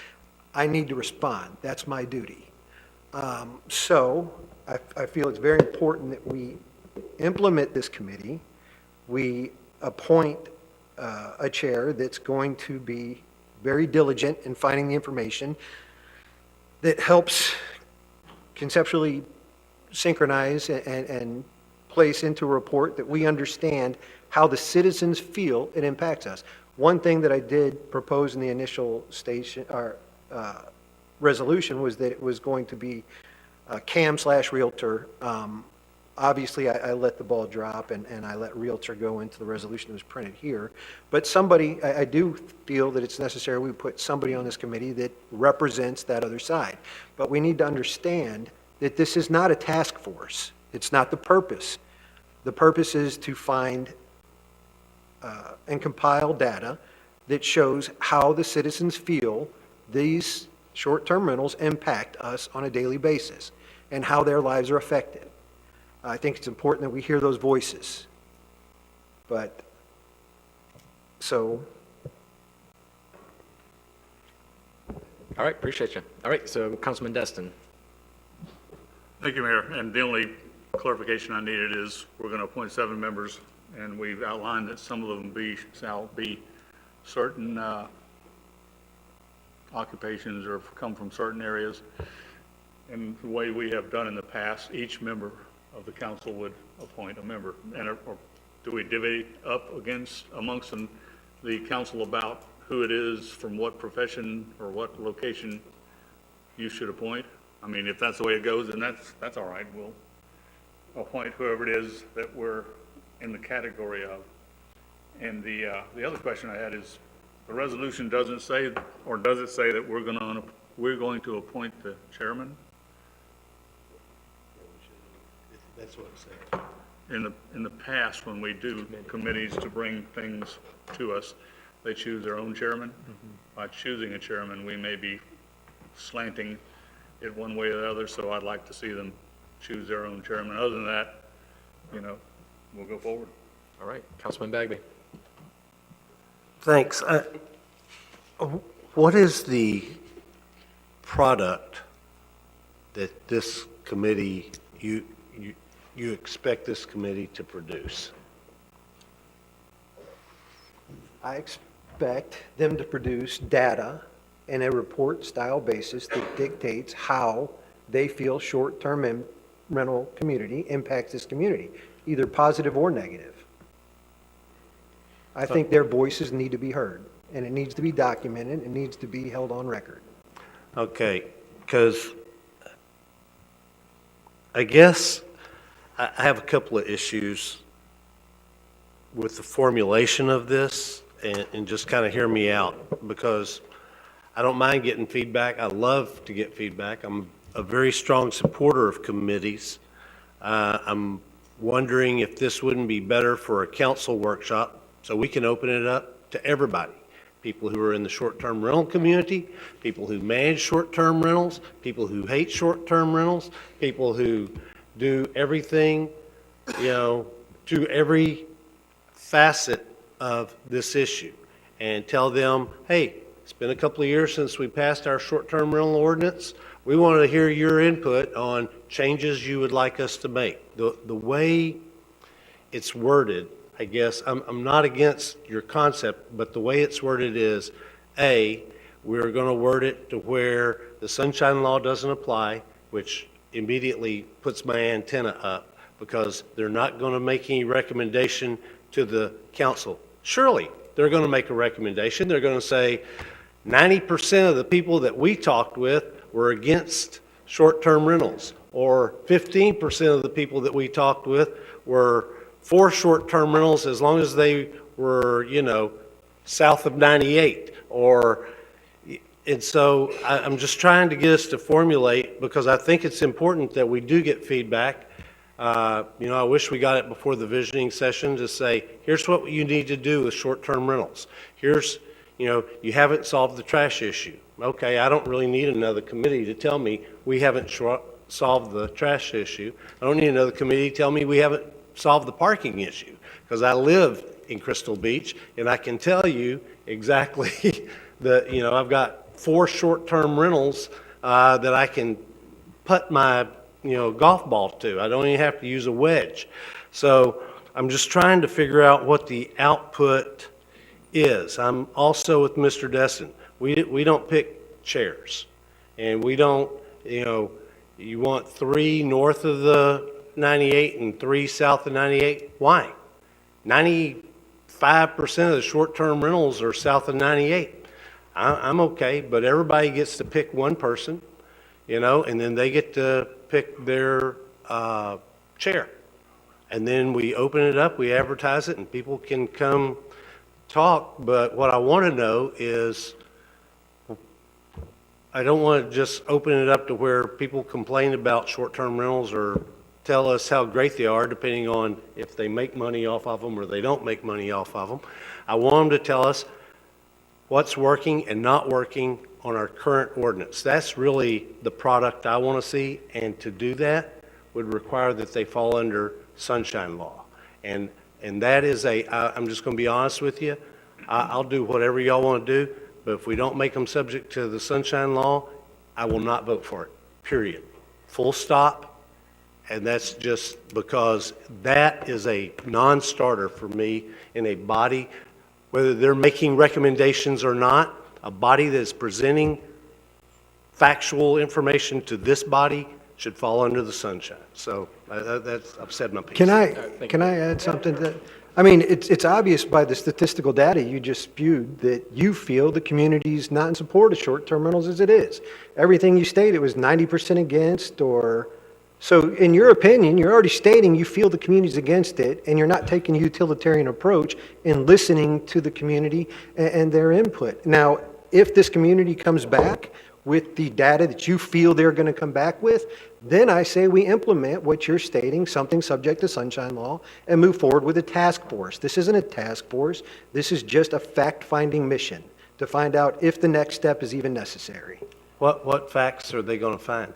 I need to respond. That's my duty. So I feel it's very important that we implement this committee. We appoint a chair that's going to be very diligent in finding the information that helps conceptually synchronize and place into a report that we understand how the citizens feel it impacts us. One thing that I did propose in the initial resolution was that it was going to be CAM/Realtor, obviously, I let the ball drop, and I let Realtor go into the resolution that was printed here. But somebody, I do feel that it's necessary we put somebody on this committee that represents that other side. But we need to understand that this is not a task force. It's not the purpose. The purpose is to find and compile data that shows how the citizens feel these short-term rentals impact us on a daily basis and how their lives are affected. I think it's important that we hear those voices. But, so. All right, appreciate you. All right, so Councilman Destin. Thank you, Mayor. And the only clarification I needed is we're going to appoint 7 members, and we've outlined that some of them shall be certain occupations or come from certain areas. And the way we have done in the past, each member of the council would appoint a member. And or do we divvy up amongst the council about who it is, from what profession or what location you should appoint? I mean, if that's the way it goes, then that's all right. We'll appoint whoever it is that we're in the category of. And the other question I had is, the resolution doesn't say, or does it say that we're going to appoint the chairman? That's what it said. In the past, when we do committees to bring things to us, they choose their own chairman. By choosing a chairman, we may be slanting it one way or the other, so I'd like to see them choose their own chairman. Other than that, we'll go forward. All right, Councilman Bagby. Thanks. What is the product that this committee, you expect this committee to produce? I expect them to produce data in a report-style basis that dictates how they feel short-term rental community impacts this community, either positive or negative. I think their voices need to be heard, and it needs to be documented, it needs to be held on record. Okay, because I guess I have a couple of issues with the formulation of this, and just kind of hear me out, because I don't mind getting feedback. I love to get feedback. I'm a very strong supporter of committees. I'm wondering if this wouldn't be better for a council workshop so we can open it up to everybody. People who are in the short-term rental community, people who manage short-term rentals, people who hate short-term rentals, people who do everything, to every facet of this issue, and tell them, hey, it's been a couple of years since we passed our short-term rental ordinance. We want to hear your input on changes you would like us to make. The way it's worded, I guess, I'm not against your concept, but the way it's worded is, A, we're going to word it to where the sunshine law doesn't apply, which immediately puts my antenna up, because they're not going to make any recommendation to the council. Surely, they're going to make a recommendation. They're going to say 90% of the people that we talked with were against short-term rentals, or 15% of the people that we talked with were for short-term rentals as long as they were, south of 98. And so I'm just trying to get us to formulate, because I think it's important that we do get feedback. I wish we got it before the visioning session to say, here's what you need to do with short-term rentals. Here's, you haven't solved the trash issue. Okay, I don't really need another committee to tell me we haven't solved the trash issue. I don't need another committee to tell me we haven't solved the parking issue, because I live in Crystal Beach, and I can tell you exactly that, I've got 4 short-term rentals that I can put my, golf ball to. I don't even have to use a wedge. So I'm just trying to figure out what the output is. I'm also with Mr. Destin. We don't pick chairs, and we don't, you want 3 north of the 98 and 3 south of 98. Why? 95% of the short-term rentals are south of 98. I'm okay, but everybody gets to pick one person. and then they get to pick their chair. And then we open it up, we advertise it, and people can come talk. But what I want to know is, I don't want to just open it up to where people complain about short-term rentals or tell us how great they are, depending on if they make money off of them or they don't make money off of them. I want them to tell us what's working and not working on our current ordinance. That's really the product I want to see, and to do that would require that they fall under sunshine law. And that is I'm just going to be honest with you, I'll do whatever y'all want to do, but if we don't make them subject to the sunshine law, I will not vote for it, period. Full stop. And that's just because that is a non-starter for me in a body, whether they're making recommendations or not. A body that's presenting factual information to this body should fall under the sunshine. So I've said my piece. Can I add something to that? I mean, it's obvious by the statistical data you just spewed that you feel the community's not in support of short-term rentals as it is. Everything you stated was 90% against, or so in your opinion, you're already stating you feel the community's against it, and you're not taking a utilitarian approach in listening to the community and their input. Now, if this community comes back with the data that you feel they're going to come back with, then I say we implement what you're stating, something subject to sunshine law, and move forward with a task force. This isn't a task force. This is just a fact-finding mission to find out if the next step is even necessary. What facts are they going to find?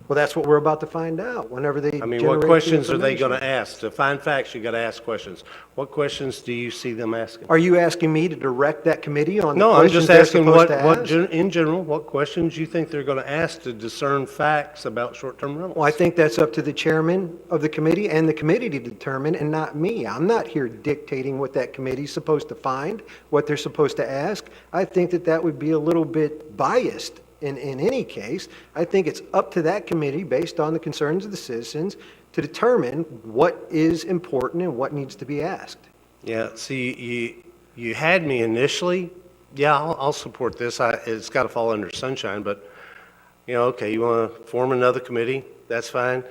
Well, that's what we're about to find out whenever they I mean, generate what the questions are they going information. to ask? To find facts, you got to ask questions. What questions do you see them asking? Are you asking me to direct that committee on the No, I'm questions just they're asking supposed to ask? in general, what questions you think they're going to ask to discern facts about short-term rentals? Well, I think that's up to the chairman of the committee and the committee to determine, and not me. I'm not here dictating what that committee's supposed to find, what they're supposed to ask. I think that would be a little bit biased in any case. I think it's up to that committee, based on the concerns of the citizens, to determine what is important and what needs to be asked. Yeah, see, you had me initially, yeah, I'll support this. It's got to fall under sunshine, but, okay, you want to form another committee, that's fine.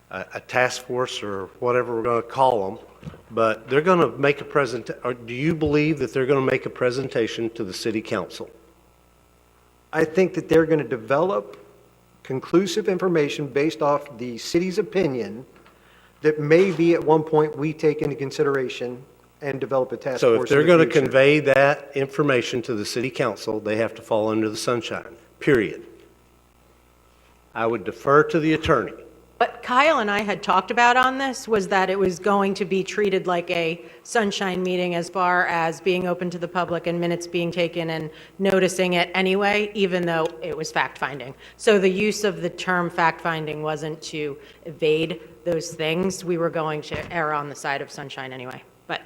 A task force or whatever we're going to call them, but they're going to make or do you believe that they're going to make a presentation to the city council? I think that they're going to develop conclusive information based off the city's opinion that maybe at one point we take into consideration and develop a task So force. if they're in the going to future. convey that information to the city council, they have to fall under the sunshine, period. I would defer to the attorney. What Kyle and I had talked about on this was that it was going to be treated like a sunshine meeting as far as being open to the public and minutes being taken and noticing it anyway, even though it was fact-finding. So the use of the term fact-finding wasn't to evade those things. We were going to err on the side of sunshine anyway, but.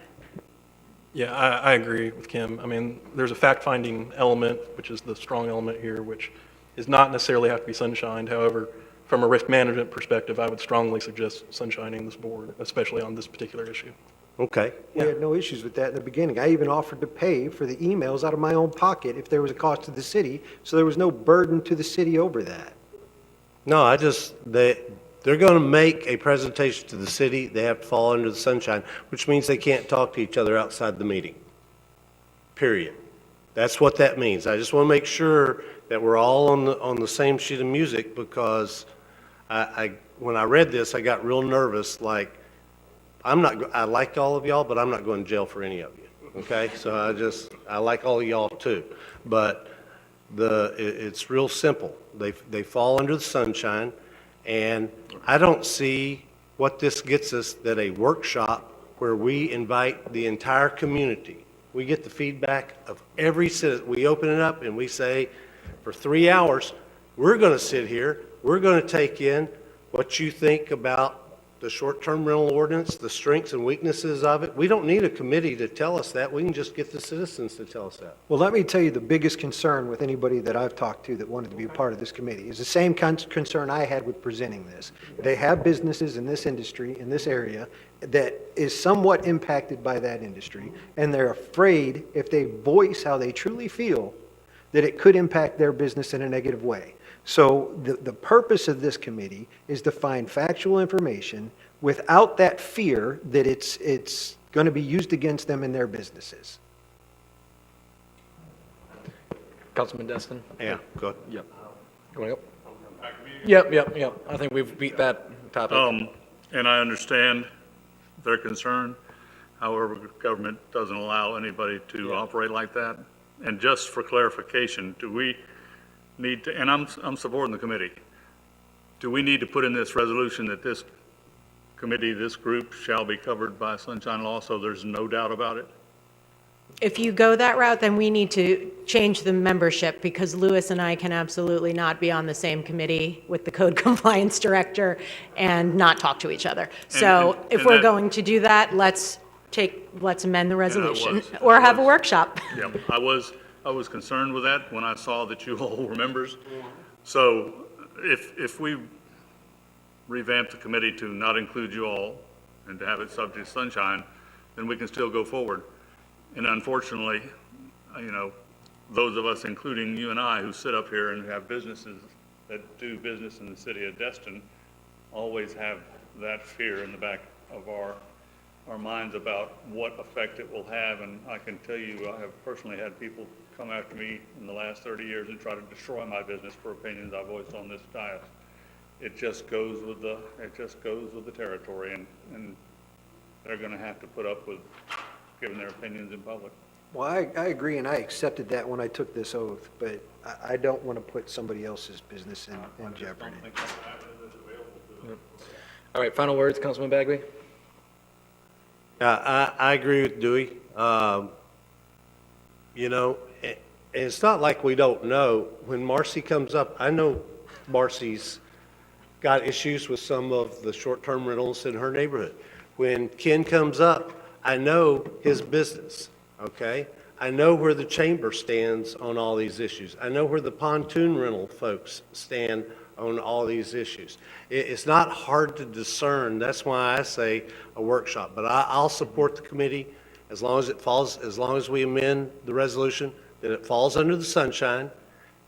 Yeah, I agree with Kim. I mean, there's a fact-finding element, which is the strong element here, which does not necessarily have to be sunshined. However, from a risk management perspective, I would strongly suggest sunshining this board, especially on this particular issue. Okay. We had no issues with that in the beginning. I even offered to pay for the emails out of my own pocket if there was a cost to the city, so there was no burden to the city over that. No, they're going to make a presentation to the city. They have to fall under the sunshine, which means they can't talk to each other outside the meeting. Period. That's what that means. I just want to make sure that we're all on the same sheet of music, because when I read this, I got real nervous. Like, I like all of y'all, but I'm not going to jail for any of you. Okay, so I like all of y'all too, but it's real simple. They fall under the sunshine, and I don't see what this gets us that a workshop where we invite the entire community. We get the feedback of every citizen. We open it up and we say, for 3 hours, we're going to sit here. We're going to take in what you think about the short-term rental ordinance, the strengths and weaknesses of it. We don't need a committee to tell us that. We can just get the citizens to tell us that. Well, let me tell you the biggest concern with anybody that I've talked to that wanted to be a part of this committee is the same concern I had with presenting this. They have businesses in this industry, in this area, that is somewhat impacted by that industry, and they're afraid if they voice how they truly feel that it could impact their business in a negative way. So the purpose of this committee is to find factual information without that fear that it's going to be used against them in their businesses. Councilman Destin? Yeah, go ahead. Yep. Going up? Yep. I think we've beat that topic. And I understand their concern. However, government doesn't allow anybody to operate like that. And just for clarification, do we need to, and I'm supporting the committee, do we need to put in this resolution that this committee, this group shall be covered by sunshine law, so there's no doubt about it? If you go that route, then we need to change the membership because Louis and I can absolutely not be on the same committee with the code compliance director and not talk to each other. So if we're going to do that, let's amend the resolution or have a workshop. Yeah, I was concerned with that when I saw that you all were members. So if we revamp the committee to not include you all and to have it subject to sunshine, then we can still go forward. And unfortunately, those of us, including you and I, who sit up here and have businesses that do business in the city of Destin, always have that fear in the back of our minds about what effect it will have. And I can tell you, I have personally had people come after me in the last 30 years and try to destroy my business for opinions I've voiced on this dais. It just goes with the territory, and they're going to have to put up with giving their opinions in public. Well, I agree, and I accepted that when I took this oath, but I don't want to put somebody else's business in jeopardy. All right, final words, Councilman Bagley? I agree with Dewey. It's not like we don't know. When Marcy comes up, I know Marcy's got issues with some of the short-term rentals in her neighborhood. When Ken comes up, I know his business, okay? I know where the chamber stands on all these issues. I know where the pontoon rental folks stand on all these issues. It's not hard to discern. That's why I say a workshop. But I'll support the committee as long as we amend the resolution, that it falls under the sunshine,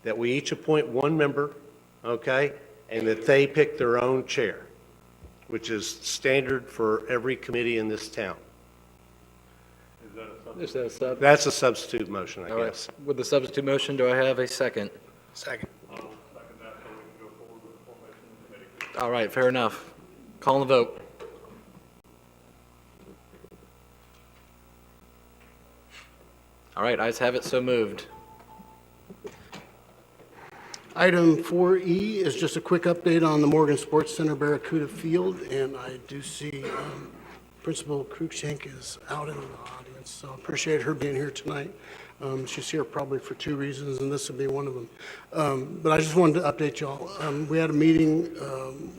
that we each appoint one member, okay? And that they pick their own chair, which is standard for every committee in this town. Is that a sub? That's a substitute motion, I All right. guess. With the substitute motion, do I have a second? Second. All right, fair enough. Call the vote. All right, ayes have it, so moved. Item 4E is just a quick update on the Morgan Sports Center Barracuda Field, and I do see Principal Cruikshank is out in the audience, so I appreciate her being here tonight. She's here probably for two reasons, and this will be one of them. But I just wanted to update y'all. We had a meeting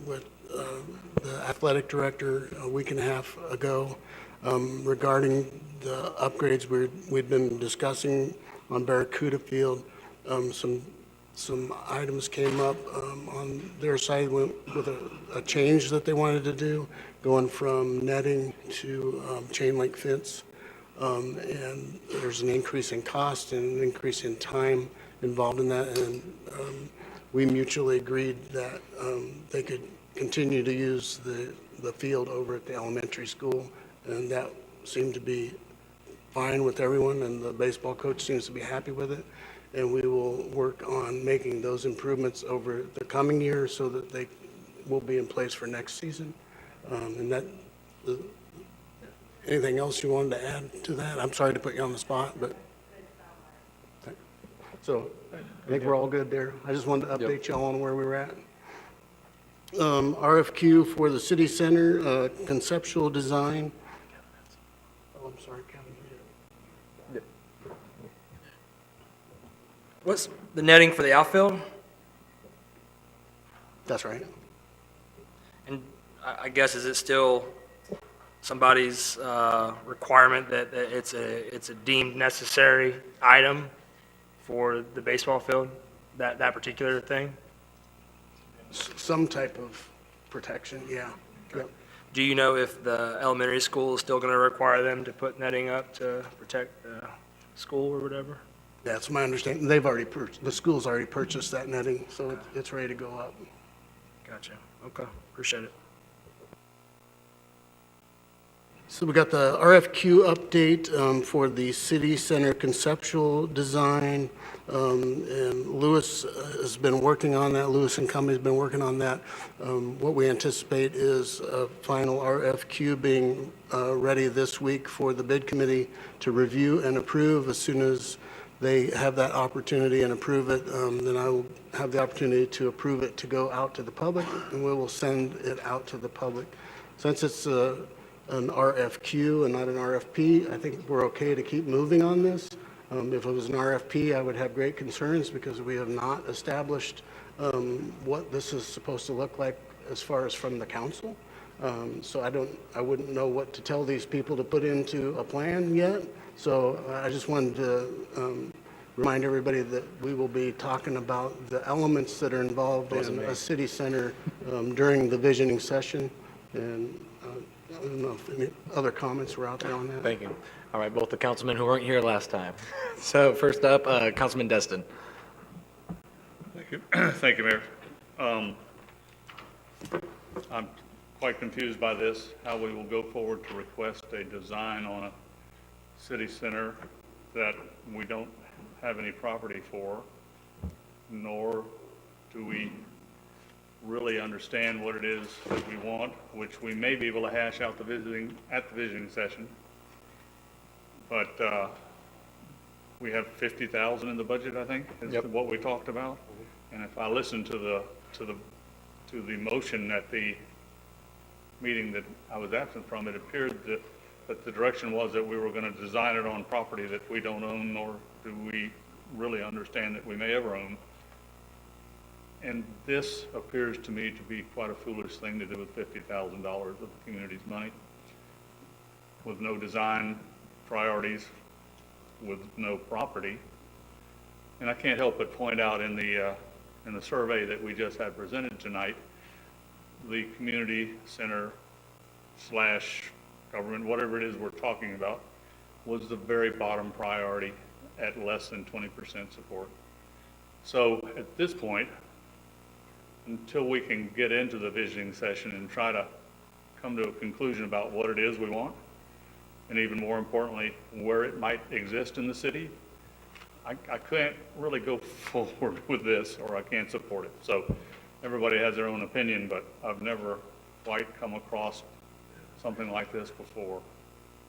with the athletic director a week and a half ago regarding the upgrades we'd been discussing on Barracuda Field. Some items came up on their side with a change that they wanted to do, going from netting to chain link fence. And there's an increase in cost and an increase in time involved in that. And we mutually agreed that they could continue to use the field over at the elementary school. And that seemed to be fine with everyone, and the baseball coach seems to be happy with it. And we will work on making those improvements over the coming year so that they will be in place for next season. And that, anything else you wanted to add to that? I'm sorry to put you on the spot, but. So I think we're all good there. I just wanted to update y'all on where we were at. RFQ for the city center, conceptual design. Oh, I'm sorry, Kevin. What's the netting for the outfield? That's right. And I guess, is it still somebody's requirement that it's a deemed necessary item for the baseball field, that particular thing? Some type of protection, yeah. Yep. Do you know if the elementary school is still going to require them to put netting up to protect the school or whatever? That's my understanding. They've already, the school's already purchased that netting, so it's ready to go up. Gotcha. Okay, appreciate it. So we got the RFQ update for the city center conceptual design, and Lewis has been working on that. Lewis and Company's been working on that. What we anticipate is a final RFQ being ready this week for the bid committee to review and approve. As soon as they have that opportunity and approve it, then I will have the opportunity to approve it to go out to the public, and we will send it out to the public. Since it's an RFQ and not an RFP, I think we're okay to keep moving on this. If it was an RFP, I would have great concerns because we have not established what this is supposed to look like as far as from the council. So I wouldn't know what to tell these people to put into a plan yet. So I just wanted to remind everybody that we will be talking about the elements that are involved in a city center during the visioning session. And I don't know if any other comments were out there on that. Thank you. All right, both the councilmen who weren't here last time. So first up, Councilman Destin. Thank you. Thank you, Mayor. I'm quite confused by this, how we will go forward to request a design on a city center that we don't have any property for, nor do we really understand what it is that we want, which we may be able to hash out at the visiting session. But we have 50,000 in the budget, I think, is what we talked about. And if I listen to the motion at the meeting that I was absent from, it appeared that the direction was that we were going to design it on property that we don't own, nor do we really understand that we may ever own. And this appears to me to be quite a foolish thing to do with $50,000 of the community's money, with no design priorities, with no property. And I can't help but point out in the survey that we just had presented tonight, the community center / government, whatever it is we're talking about, was the very bottom priority at less than 20% support. So at this point, until we can get into the visioning session and try to come to a conclusion about what it is we want, and even more importantly, where it might exist in the city, I can't really go forward with this, or I can't support it. So everybody has their own opinion, but I've never quite come across something like this before,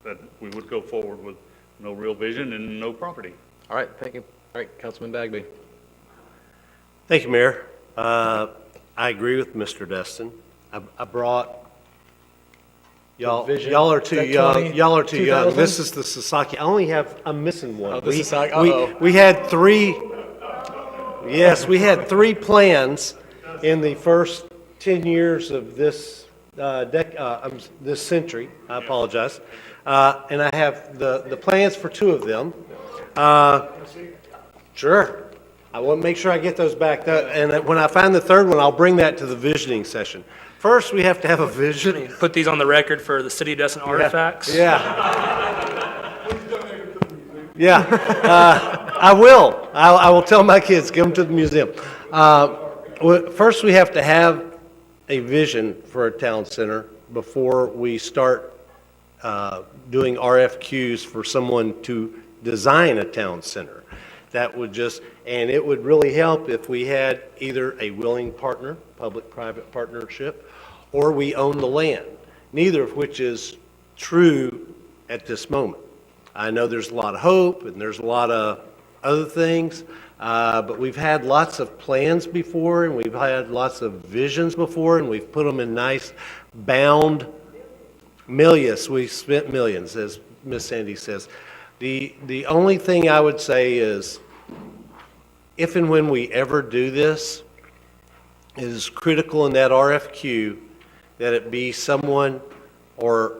that we would go forward with no real vision and no property. All right, thank you. All right, Councilman Bagby. Thank you, Mayor. I agree with Mr. Destin. I brought, y'all are too young. Y'all are too young. This is the Sasaki. I'm missing one. Oh, the Sasaki, uh-oh. We had three, we had three plans in the first 10 years of this this century. I apologize. And I have the plans for two of them. Sure. I want to make sure I get those back. And when I find the third one, I'll bring that to the visioning session. First, we have to have a vision. Put these on the record for the City of Destin artifacts. Yeah. I will. I will tell my kids, give them to the museum. First, we have to have a vision for a town center before we start doing RFQs for someone to design a town center. That would and it would really help if we had either a willing partner, public-private partnership, or we own the land, neither of which is true at this moment. I know there's a lot of hope and there's a lot of other things, but we've had lots of plans before and we've had lots of visions before, and we've put them in nice bound millions. We spent millions, as Miss Sandy says. The only thing I would say is, if and when we ever do this, it is critical in that RFQ that it be someone or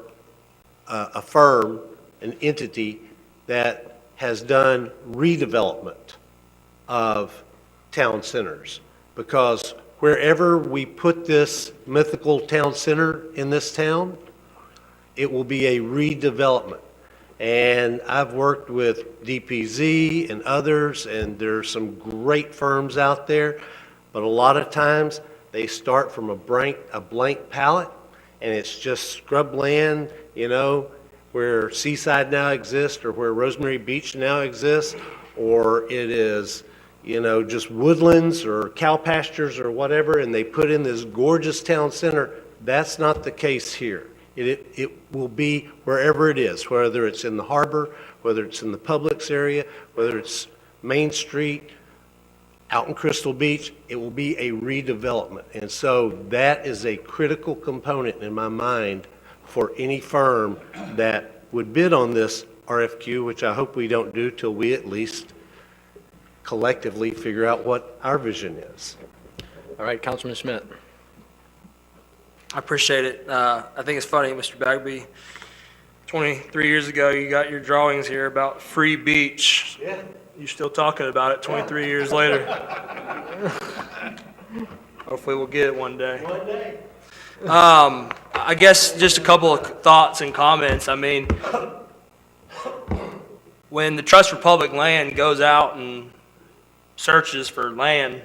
a firm, an entity that has done redevelopment of town centers. Because wherever we put this mythical town center in this town, it will be a redevelopment. And I've worked with DPZ and others, and there's some great firms out there, but a lot of times they start from a blank palette, and it's just scrub land, you know, where Seaside now exists or where Rosemary Beach now exists, or it is, you know, just woodlands or cow pastures or whatever, and they put in this gorgeous town center. That's not the case here. It will be wherever it is, whether it's in the harbor, whether it's in the Publix area, whether it's Main Street, out in Crystal Beach, it will be a redevelopment. And so that is a critical component in my mind for any firm that would bid on this RFQ, which I hope we don't do till we at least collectively figure out what our vision is. All right, Councilman Schmidt. I appreciate it. I think it's funny, Mr. Bagby, 23 years ago, you got your drawings here about free beach. Yeah. You're still talking about it 23 years later. Hopefully we'll get it one day. One day. I guess just a couple of thoughts and comments. I mean, when the Trust for Public Land goes out and searches for land,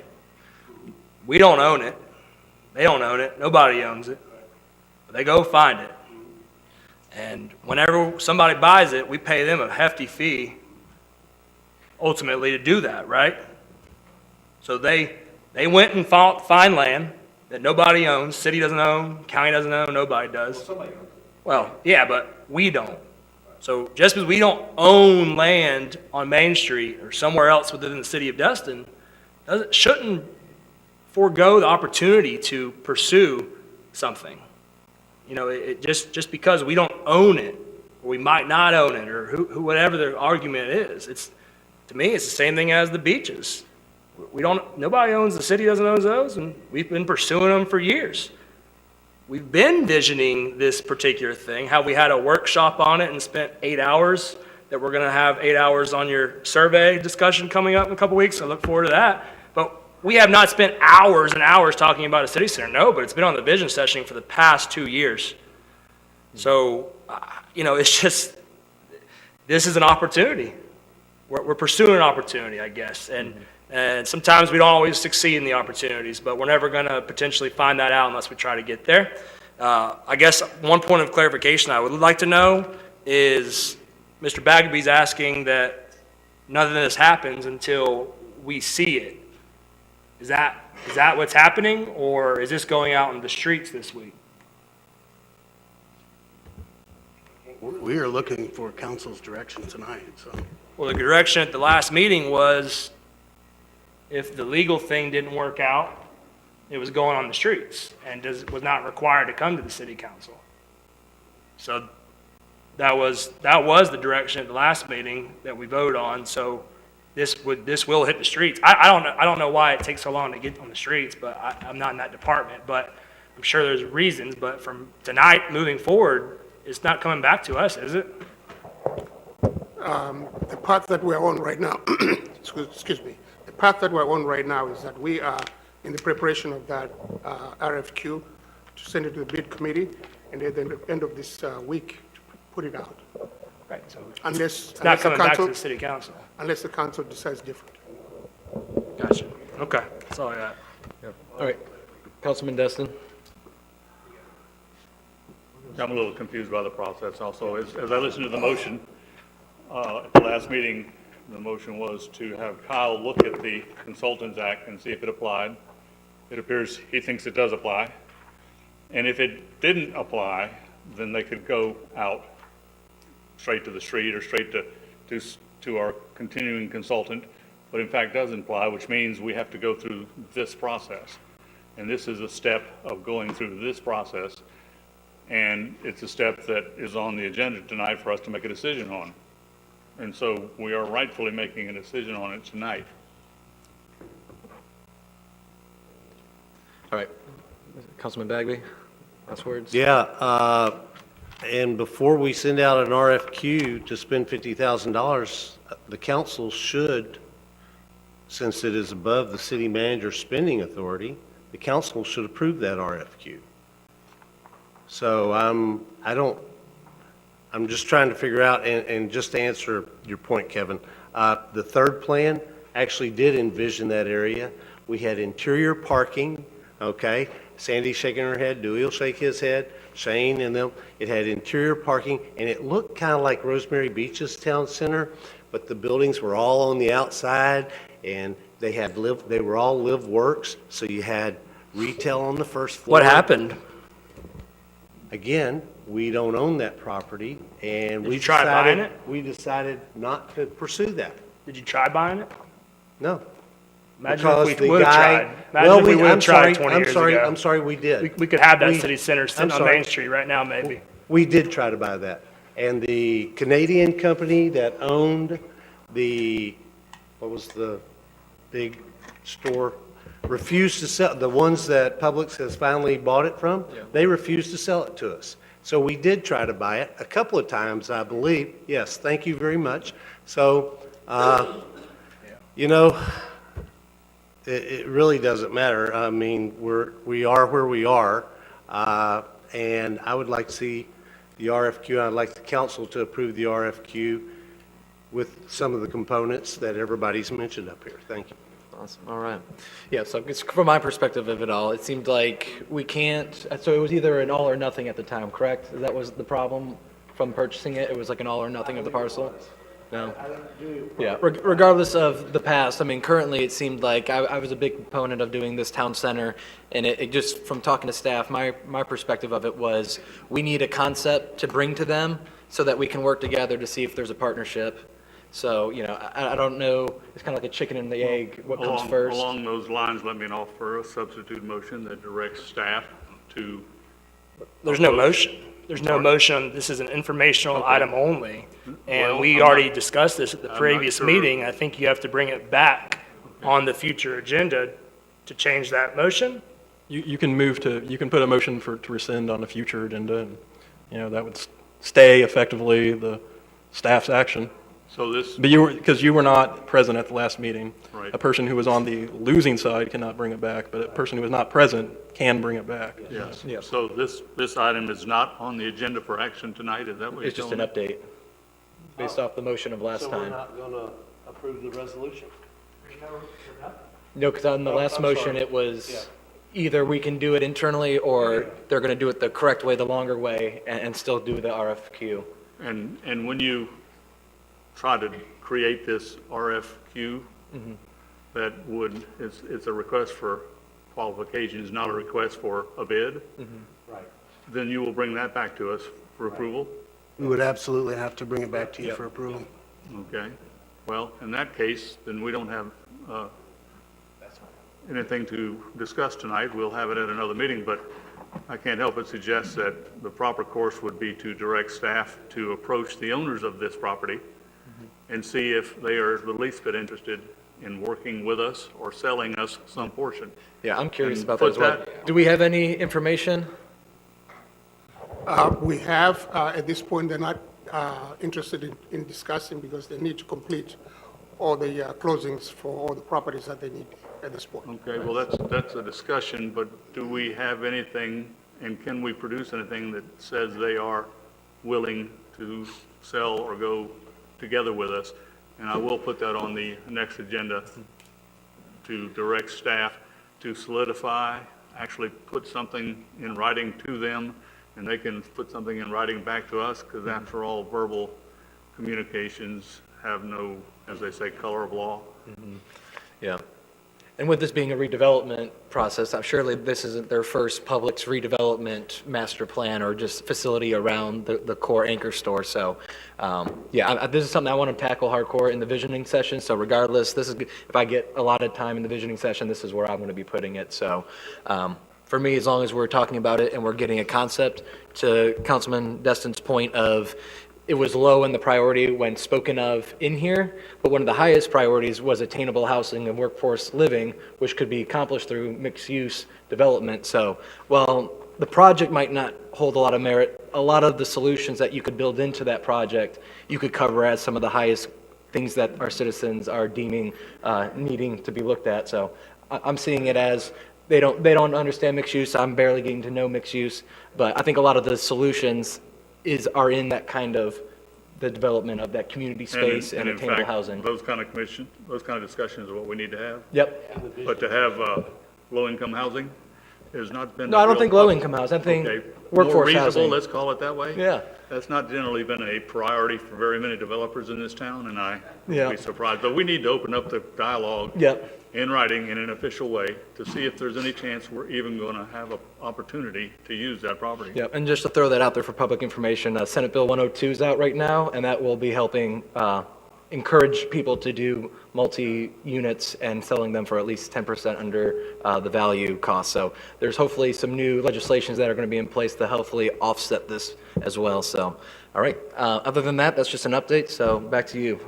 we don't own it. They don't own it. Nobody owns it. But they go find it. And whenever somebody buys it, we pay them a hefty fee ultimately to do that, right? So they went and find land that nobody owns, city doesn't own, county doesn't own, nobody does. Well, yeah, but we don't. So just because we don't own land on Main Street or somewhere else within the city of Destin, shouldn't forego the opportunity to pursue something. You know, just because we don't own it, or we might not own it, or whatever the argument is, to me, it's the same thing as the beaches. Nobody owns, the city doesn't own those, and we've been pursuing them for years. We've been visioning this particular thing, how we had a workshop on it and spent 8 hours, that we're gonna have 8 hours on your survey discussion coming up in a couple weeks. I look forward to that. But we have not spent hours and hours talking about a city center, no, but it's been on the vision session for the past 2 years. So, you know, it's just, this is an opportunity. We're pursuing an opportunity, I guess. And sometimes we don't always succeed in the opportunities, but we're never going to potentially find that out unless we try to get there. I guess one point of clarification I would like to know is Mr. Bagby's asking that none of this happens until we see it. Is that what's happening, or is this going out in the streets this week? We are looking for council's direction tonight, so. Well, the direction at the last meeting was if the legal thing didn't work out, it was going on the streets and was not required to come to the city council. So that was the direction at the last meeting that we voted on. So this will hit the streets. I don't know why it takes so long to get on the streets, but I'm not in that department. But I'm sure there's reasons. But from tonight moving forward, it's not coming back to us, is it? The path that we're on right now, excuse me, the path that we're on right now is that we are in the preparation of that RFQ to send it to the bid committee, and at the end of this week, to put it out. Right, so Unless it's not the coming back to council- the city council. Unless the council decides different. Gotcha. Okay, that's all I got. All right, Councilman Destin. I'm a little confused by the process also. As I listened to the motion, at the last meeting, the motion was to have Kyle look at the Consultants Act and see if it applied. It appears he thinks it does apply. And if it didn't apply, then they could go out straight to the street or straight to our continuing consultant, but in fact doesn't apply, which means we have to go through this process. And this is a step of going through this process. And it's a step that is on the agenda tonight for us to make a decision on. And so we are rightfully making a decision on it tonight. All right, Councilman Bagby, last words? Yeah, and before we send out an RFQ to spend $50,000, the council should, since it is above the city manager's spending authority, the council should approve that RFQ. So I'm just trying to figure out, and just to answer your point, Kevin, the third plan actually did envision that area. We had interior parking, okay? Sandy's shaking her head, Dewey will shake his head, Shane and them. It had interior parking, and it looked kind of like Rosemary Beach's town center, but the buildings were all on the outside, and they were all live works, so you had retail on the first floor. What happened? Again, we don't own that property, and Did you try buying it? we decided not to pursue that. Did you try buying it? No. Imagine Because if we the would have guy- tried. Imagine if we would have I'm tried sorry, 20 I'm years sorry, ago. I'm sorry, we did. We could have that We- city center I'm sitting on sorry. Main Street right now, maybe. We did try to buy that. And the Canadian company that owned what was the big store, refused to sell, the ones that Publix has finally bought it from, they refused to sell it to us. So we did try to buy it a couple of times, I believe. Yes, thank you very much. So, you know, it really doesn't matter. I mean, we are where we are, and I would like to see the RFQ. I'd like the council to approve the RFQ with some of the components that everybody's mentioned up here. Thank you. Awesome, all right. Yeah, so it's, from my perspective of it all, it seemed like we can't, so it was either an all or nothing at the time, correct? That was the problem from purchasing it? It was like an all or nothing of the parcel? No? Yeah, regardless of the past, I mean, currently it seemed like I was a big proponent of doing this town center, and it just, from talking to staff, my perspective of it was, we need a concept to bring to them so that we can work together to see if there's a partnership. So, you know, I don't know, it's kind of like a chicken and the egg, what comes first. Along those lines, let me offer a substitute motion that directs staff to. There's no motion. There's no motion. This is an informational item only. And Well, we I'm already not- discussed this at the I'm not previous sure. meeting. I think you have to bring it back on the future agenda to change that motion. You can you can put a motion to rescind on a future agenda, and, you know, that would stay effectively the staff's action. So this. But because you were not present at the last meeting. Right. A person who was on the losing side cannot bring it back, but a person who was not present can bring it back. Yes. So this item is not on the agenda for action tonight, is that what you're It's just an telling me? update, based off the motion of last So we're time. not going to approve the resolution? No, because on the last I'm motion, sorry. it was either we can do it internally, or they're going to do it the correct way, the longer way, and still do the RFQ. And when you try to create this RFQ, that it's a request for qualifications, not a request for a bid, Right. then you will bring that back to us for approval? We would absolutely have to bring it back to you for approval. Okay. Well, in that case, then we don't have anything to discuss tonight. We'll have it at another meeting, but I can't help but suggest that the proper course would be to direct staff to approach the owners of this property and see if they are the least bit interested in working with us or selling us some portion. Yeah, I'm curious And about that put as well. Do we have any information? We have, at this point, they're not interested in discussing because they need to complete all the closings for all the properties that they need at this point. Okay, well, that's a discussion, but do we have anything, and can we produce anything that says they are willing to sell or go together with us? And I will put that on the next agenda to direct staff to solidify, actually put something in writing to them, and they can put something in writing back to us, because after all, verbal communications have no, as they say, color of law. Yeah. And with this being a redevelopment process, surely this isn't their first Publix redevelopment master plan or just facility around the core anchor store. So, this is something I want to tackle hardcore in the visioning session. So regardless, this is, if I get a lot of time in the visioning session, this is where I'm going to be putting it. So, for me, as long as we're talking about it and we're getting a concept, to Councilman Destin's point of, it was low in the priority when spoken of in here, but one of the highest priorities was attainable housing and workforce living, which could be accomplished through mixed-use development. So, while the project might not hold a lot of merit, a lot of the solutions that you could build into that project, you could cover as some of the highest things that our citizens are deeming needing to be looked at. So, I'm seeing it as they don't understand mixed use. I'm barely getting to know mixed use, but I think a lot of the solutions are in that kind of, the development of that community space and in attainable fact, housing. those kind of discussions are what we need to have. Yep. But to have low-income housing has not been. No, a I don't real think low-income housing. I think Okay, workforce more reasonable, housing. let's call it that way. Yeah. That's not generally been a priority for very many developers in this town, and I Yeah. would be surprised. But we need to open up the dialogue. Yep. In writing in an official way to see if there's any chance we're even going to have an opportunity to use that property. Yeah, and just to throw that out there for public information, Senate Bill 102 is out right now, and that will be helping encourage people to do multi-units and selling them for at least 10% under the value cost. So there's hopefully some new legislations that are going to be in place to hopefully offset this as well. So, all right, other than that, that's just an update, so back to you.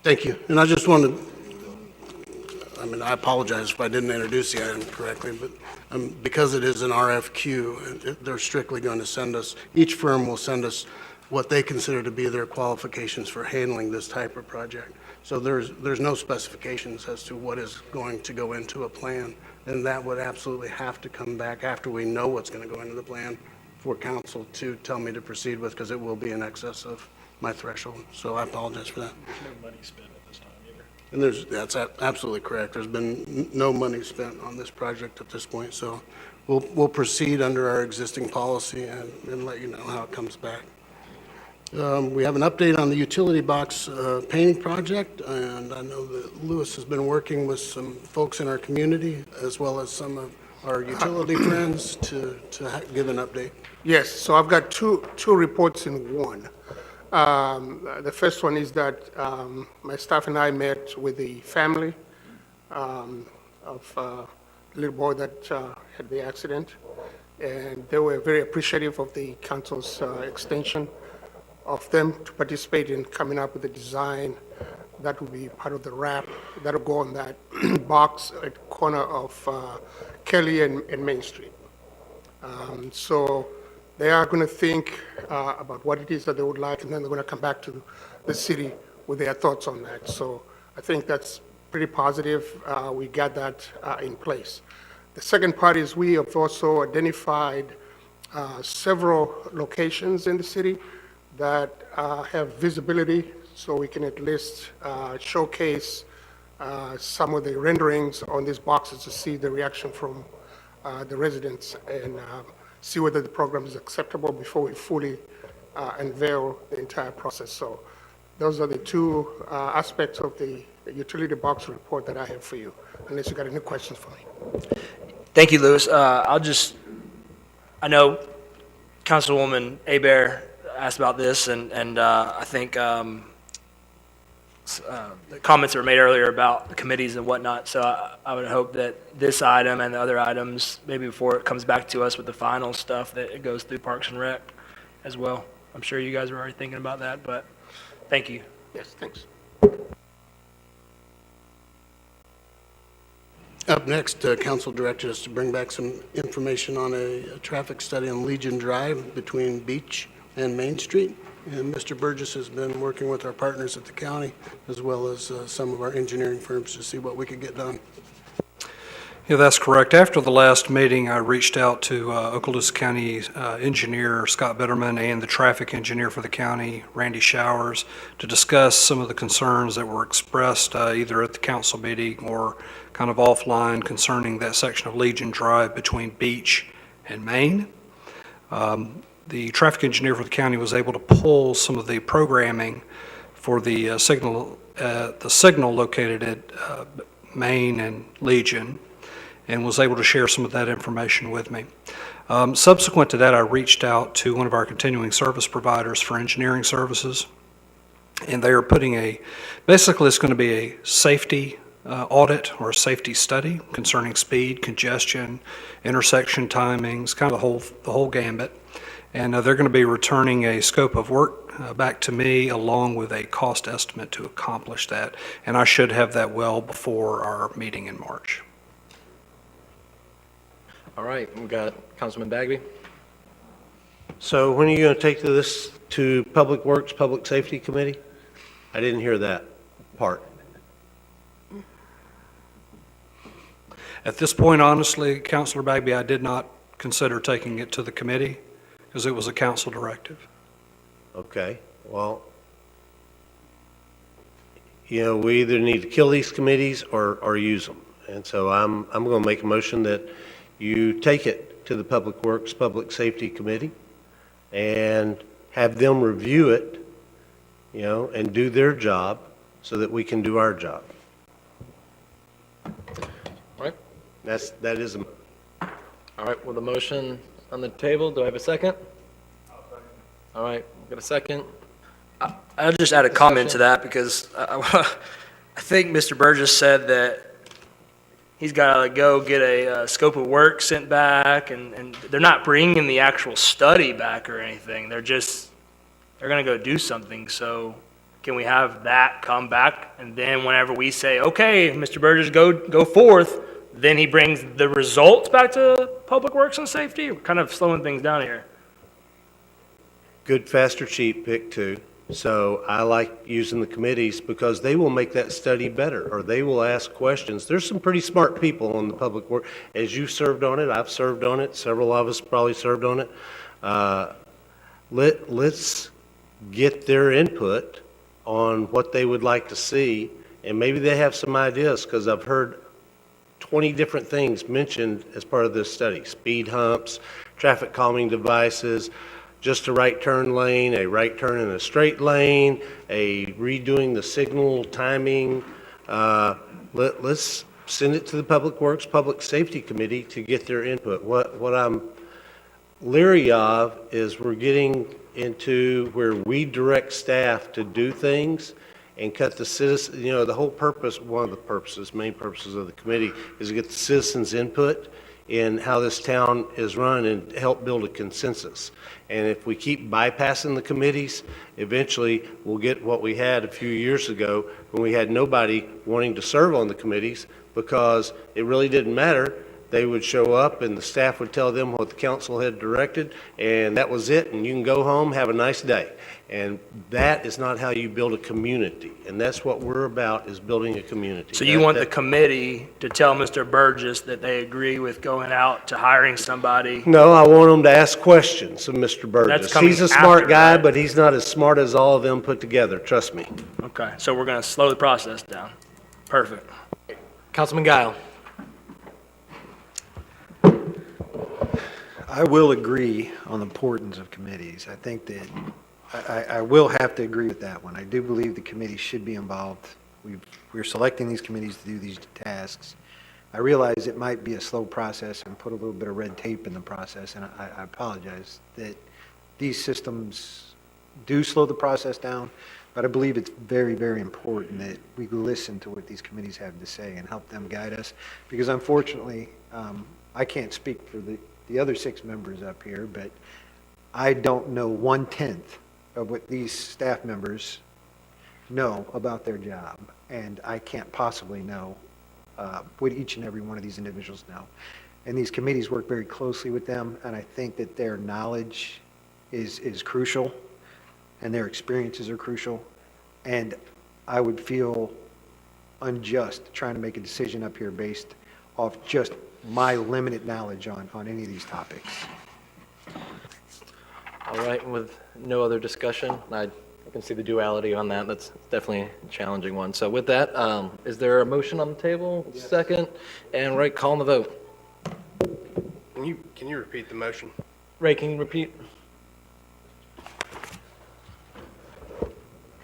Thank you. And I just wanted, I apologize if I didn't introduce the item correctly, but because it is an RFQ, they're strictly going to send us, each firm will send us what they consider to be their qualifications for handling this type of project. So there's no specifications as to what is going to go into a plan, and that would absolutely have to come back after we know what's going to go into the plan for council to tell me to proceed with, because it will be in excess of my threshold. So I apologize for that. There's no money spent at this time either. And that's absolutely correct. There's been no money spent on this project at this point, so we'll proceed under our existing policy and let you know how it comes back. We have an update on the utility box painting project, and I know that Lewis has been working with some folks in our community as well as some of our utility friends to give an update. Yes, so I've got two reports in one. The first one is that my staff and I met with the family of a little boy that had the accident, and they were very appreciative of the council's extension of them to participate in coming up with a design that will be part of the wrap that will go on that box at the corner of Kelly and Main Street. So they are going to think about what it is that they would like, and then they're going to come back to the city with their thoughts on that. So I think that's pretty positive. We got that in place. The second part is we have also identified several locations in the city that have visibility, so we can at least showcase some of the renderings on these boxes to see the reaction from the residents and see whether the program is acceptable before we fully unveil the entire process. So those are the two aspects of the utility box report that I have for you, unless you got any questions for me. Thank you, Louis. I know Councilwoman Hebert asked about this, and I think the comments that were made earlier about the committees and whatnot, so I would hope that this item and the other items, maybe before it comes back to us with the final stuff, that it goes through Parks and Rec as well. I'm sure you guys are already thinking about that, but thank you. Yes, thanks. Up next, council directed us to bring back some information on a traffic study on Legion Drive between Beach and Main Street. And Mr. Burgess has been working with our partners at the county as well as some of our engineering firms to see what we could get done. Yeah, that's correct. After the last meeting, I reached out to Okaloosa County engineer Scott Bitterman and the traffic engineer for the county, Randy Showers, to discuss some of the concerns that were expressed either at the council meeting or kind of offline concerning that section of Legion Drive between Beach and Main. The traffic engineer for the county was able to pull some of the programming for the signal located at Main and Legion, and was able to share some of that information with me. Subsequent to that, I reached out to one of our continuing service providers for engineering services, and they are putting basically it's going to be a safety audit or a safety study concerning speed, congestion, intersection timings, kind of the whole gambit. And they're going to be returning a scope of work back to me along with a cost estimate to accomplish that. And I should have that well before our meeting in March. All right, we've got Councilman Bagby. So when are you going to take this to Public Works, Public Safety Committee? I didn't hear that part. At this point, honestly, Councilor Bagby, I did not consider taking it to the committee. because it was a council directive. Okay, well, we either need to kill these committees or use them. And so I'm going to make a motion that you take it to the Public Works, Public Safety Committee and have them review it, and do their job so that we can do our job. All right. That is a. All right, with a motion on the table, do I have a second? All right, got a second? I'll just add a comment to that because I think Mr. Burgess said that he's got to go get a scope of work sent back, and they're not bringing the actual study back or anything. They're going to go do something. So can we have that come back? And then whenever we say, okay, Mr. Burgess, go forth, then he brings the results back to Public Works and Safety? We're kind of slowing things down here. Good, faster, cheap, pick two. So I like using the committees because they will make that study better, or they will ask questions. There's some pretty smart people on the public work. As you served on it, I've served on it, several of us probably served on it. Let's get their input on what they would like to see, and maybe they have some ideas, because I've heard 20 different things mentioned as part of this study. Speed humps, traffic calming devices, just a right turn lane, a right turn in a straight lane, a redoing the signal timing. Let's send it to the Public Works, Public Safety Committee to get their input. What I'm leery of is we're getting into where we direct staff to do things and cut the citizen, the whole purpose, one of the purposes, main purposes of the committee is to get the citizens' input in how this town is run and help build a consensus. And if we keep bypassing the committees, eventually we'll get what we had a few years ago when we had nobody wanting to serve on the committees because it really didn't matter. They would show up and the staff would tell them what the council had directed, and that was it, and you can go home, have a nice day. And that is not how you build a community, and that's what we're about, is building a community. So you want the committee to tell Mr. Burgess that they agree with going out to hiring somebody? No, I want them to ask questions of Mr. Burgess. He's a smart guy, but he's not as smart as all of them put together, trust me. Okay, so we're going to slow the process down. Perfect. Councilman Guile. I will agree on the importance of committees. I think that I will have to agree with that one. I do believe the committee should be involved. We're selecting these committees to do these tasks. I realize it might be a slow process and put a little bit of red tape in the process, and I apologize that these systems do slow the process down, but I believe it's very, very important that we listen to what these committees have to say and help them guide us, because unfortunately, I can't speak for the other 6 members up here, but I don't know 1/10 of what these staff members know about their job, and I can't possibly know what each and every one of these individuals know. And these committees work very closely with them, and I think that their knowledge is crucial, and their experiences are crucial, and I would feel unjust trying to make a decision up here based off just my limited knowledge on any of these topics. All right, with no other discussion, I can see the duality on that. That's definitely a challenging one. So with that, is there a motion on the table? Yes. Second, and Ray, call on the vote. Can you repeat the motion? Ray, can you repeat?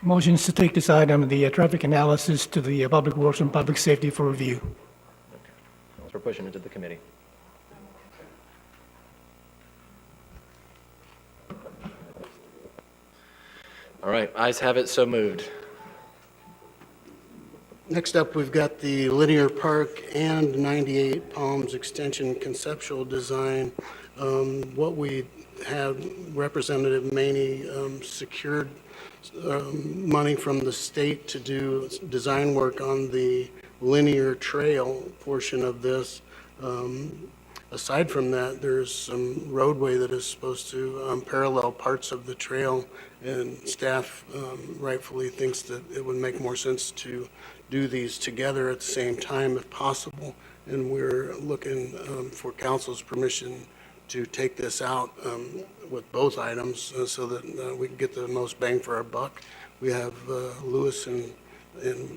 Motion is to take this item, the traffic analysis, to the Public Works and Public Safety for review. So we're pushing it to the committee. All right, ayes have it, so moved. Next up, we've got the Linear Park and 98 Palms Extension conceptual design. What we have, Representative Maney secured money from the state to do design work on the linear trail portion of this. Aside from that, there's some roadway that is supposed to parallel parts of the trail, and staff rightfully thinks that it would make more sense to do these together at the same time if possible, and we're looking for council's permission to take this out with both items so that we can get the most bang for our buck. We have Louis and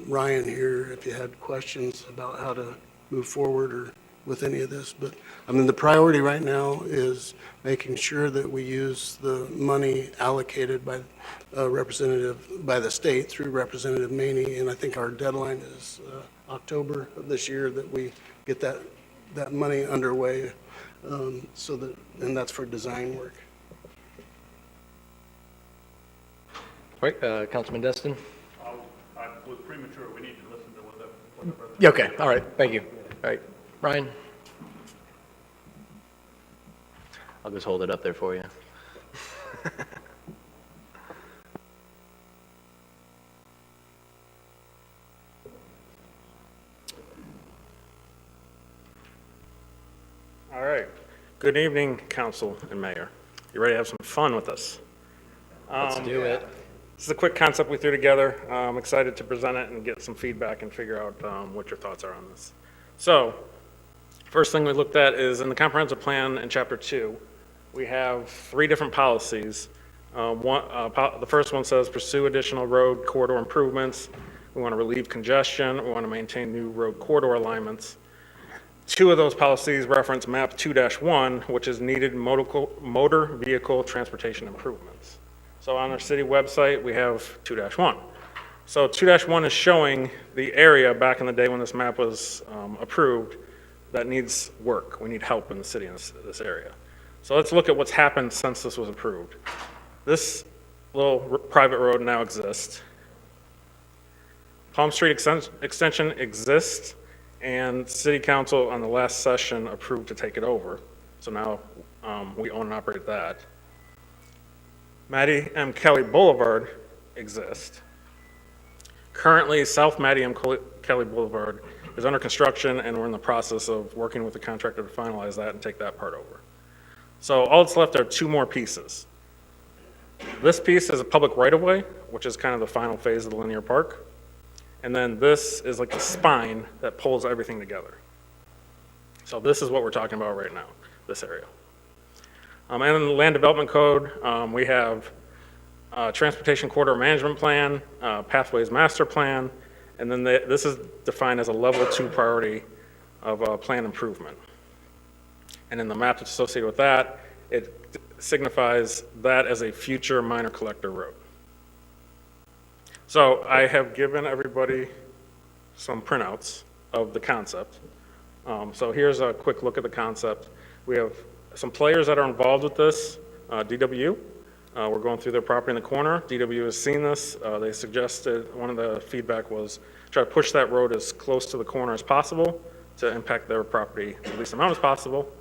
Ryan here if you had questions about how to move forward or with any of this. But, I mean, the priority right now is making sure that we use the money allocated by by the state through Representative Maney, and I think our deadline is October of this year that we get that money underway, so that, and that's for design work. All right, Councilman Destin? I was premature, we need to listen to what the Yeah, okay, all right, thank you. All right, Ryan? I'll just hold it up there for you. All right. Good evening, council and mayor. You ready to have some fun with us? Let's do it. This is a quick concept we threw together. I'm excited to present it and get some feedback and figure out what your thoughts are on this. So, first thing we looked at is in the comprehensive plan in chapter 2, we have 3 different policies. The first one says pursue additional road corridor improvements. We want to relieve congestion. We want to maintain new road corridor alignments. 2 of those policies reference map 2-1, which is needed motor vehicle transportation improvements. So on our city website, we have 2-1. So 2-1 is showing the area back in the day when this map was approved that needs work. We need help in the city in this area. So let's look at what's happened since this was approved. This little private road now exists. Palm Street Extension exists, and City Council on the last session approved to take it over. So now we own and operate that. Mattie M. Kelly Boulevard exists. Currently, South Mattie M. Kelly Boulevard is under construction, and we're in the process of working with the contractor to finalize that and take that part over. So all that's left are 2 more pieces. This piece is a public right-of-way, which is kind of the final phase of the linear park. And then this is like a spine that pulls everything together. So this is what we're talking about right now, this area. And in the Land Development Code, we have Transportation Corridor Management Plan, Pathways Master Plan, and then this is defined as a level 2 priority of plan improvement. And in the map that's associated with that, it signifies that as a future minor collector road. So I have given everybody some printouts of the concept. So here's a quick look at the concept. We have some players that are involved with this. DW, we're going through their property in the corner. DW has seen this. They suggested, one of the feedback was try to push that road as close to the corner as possible to impact their property the least amount as possible.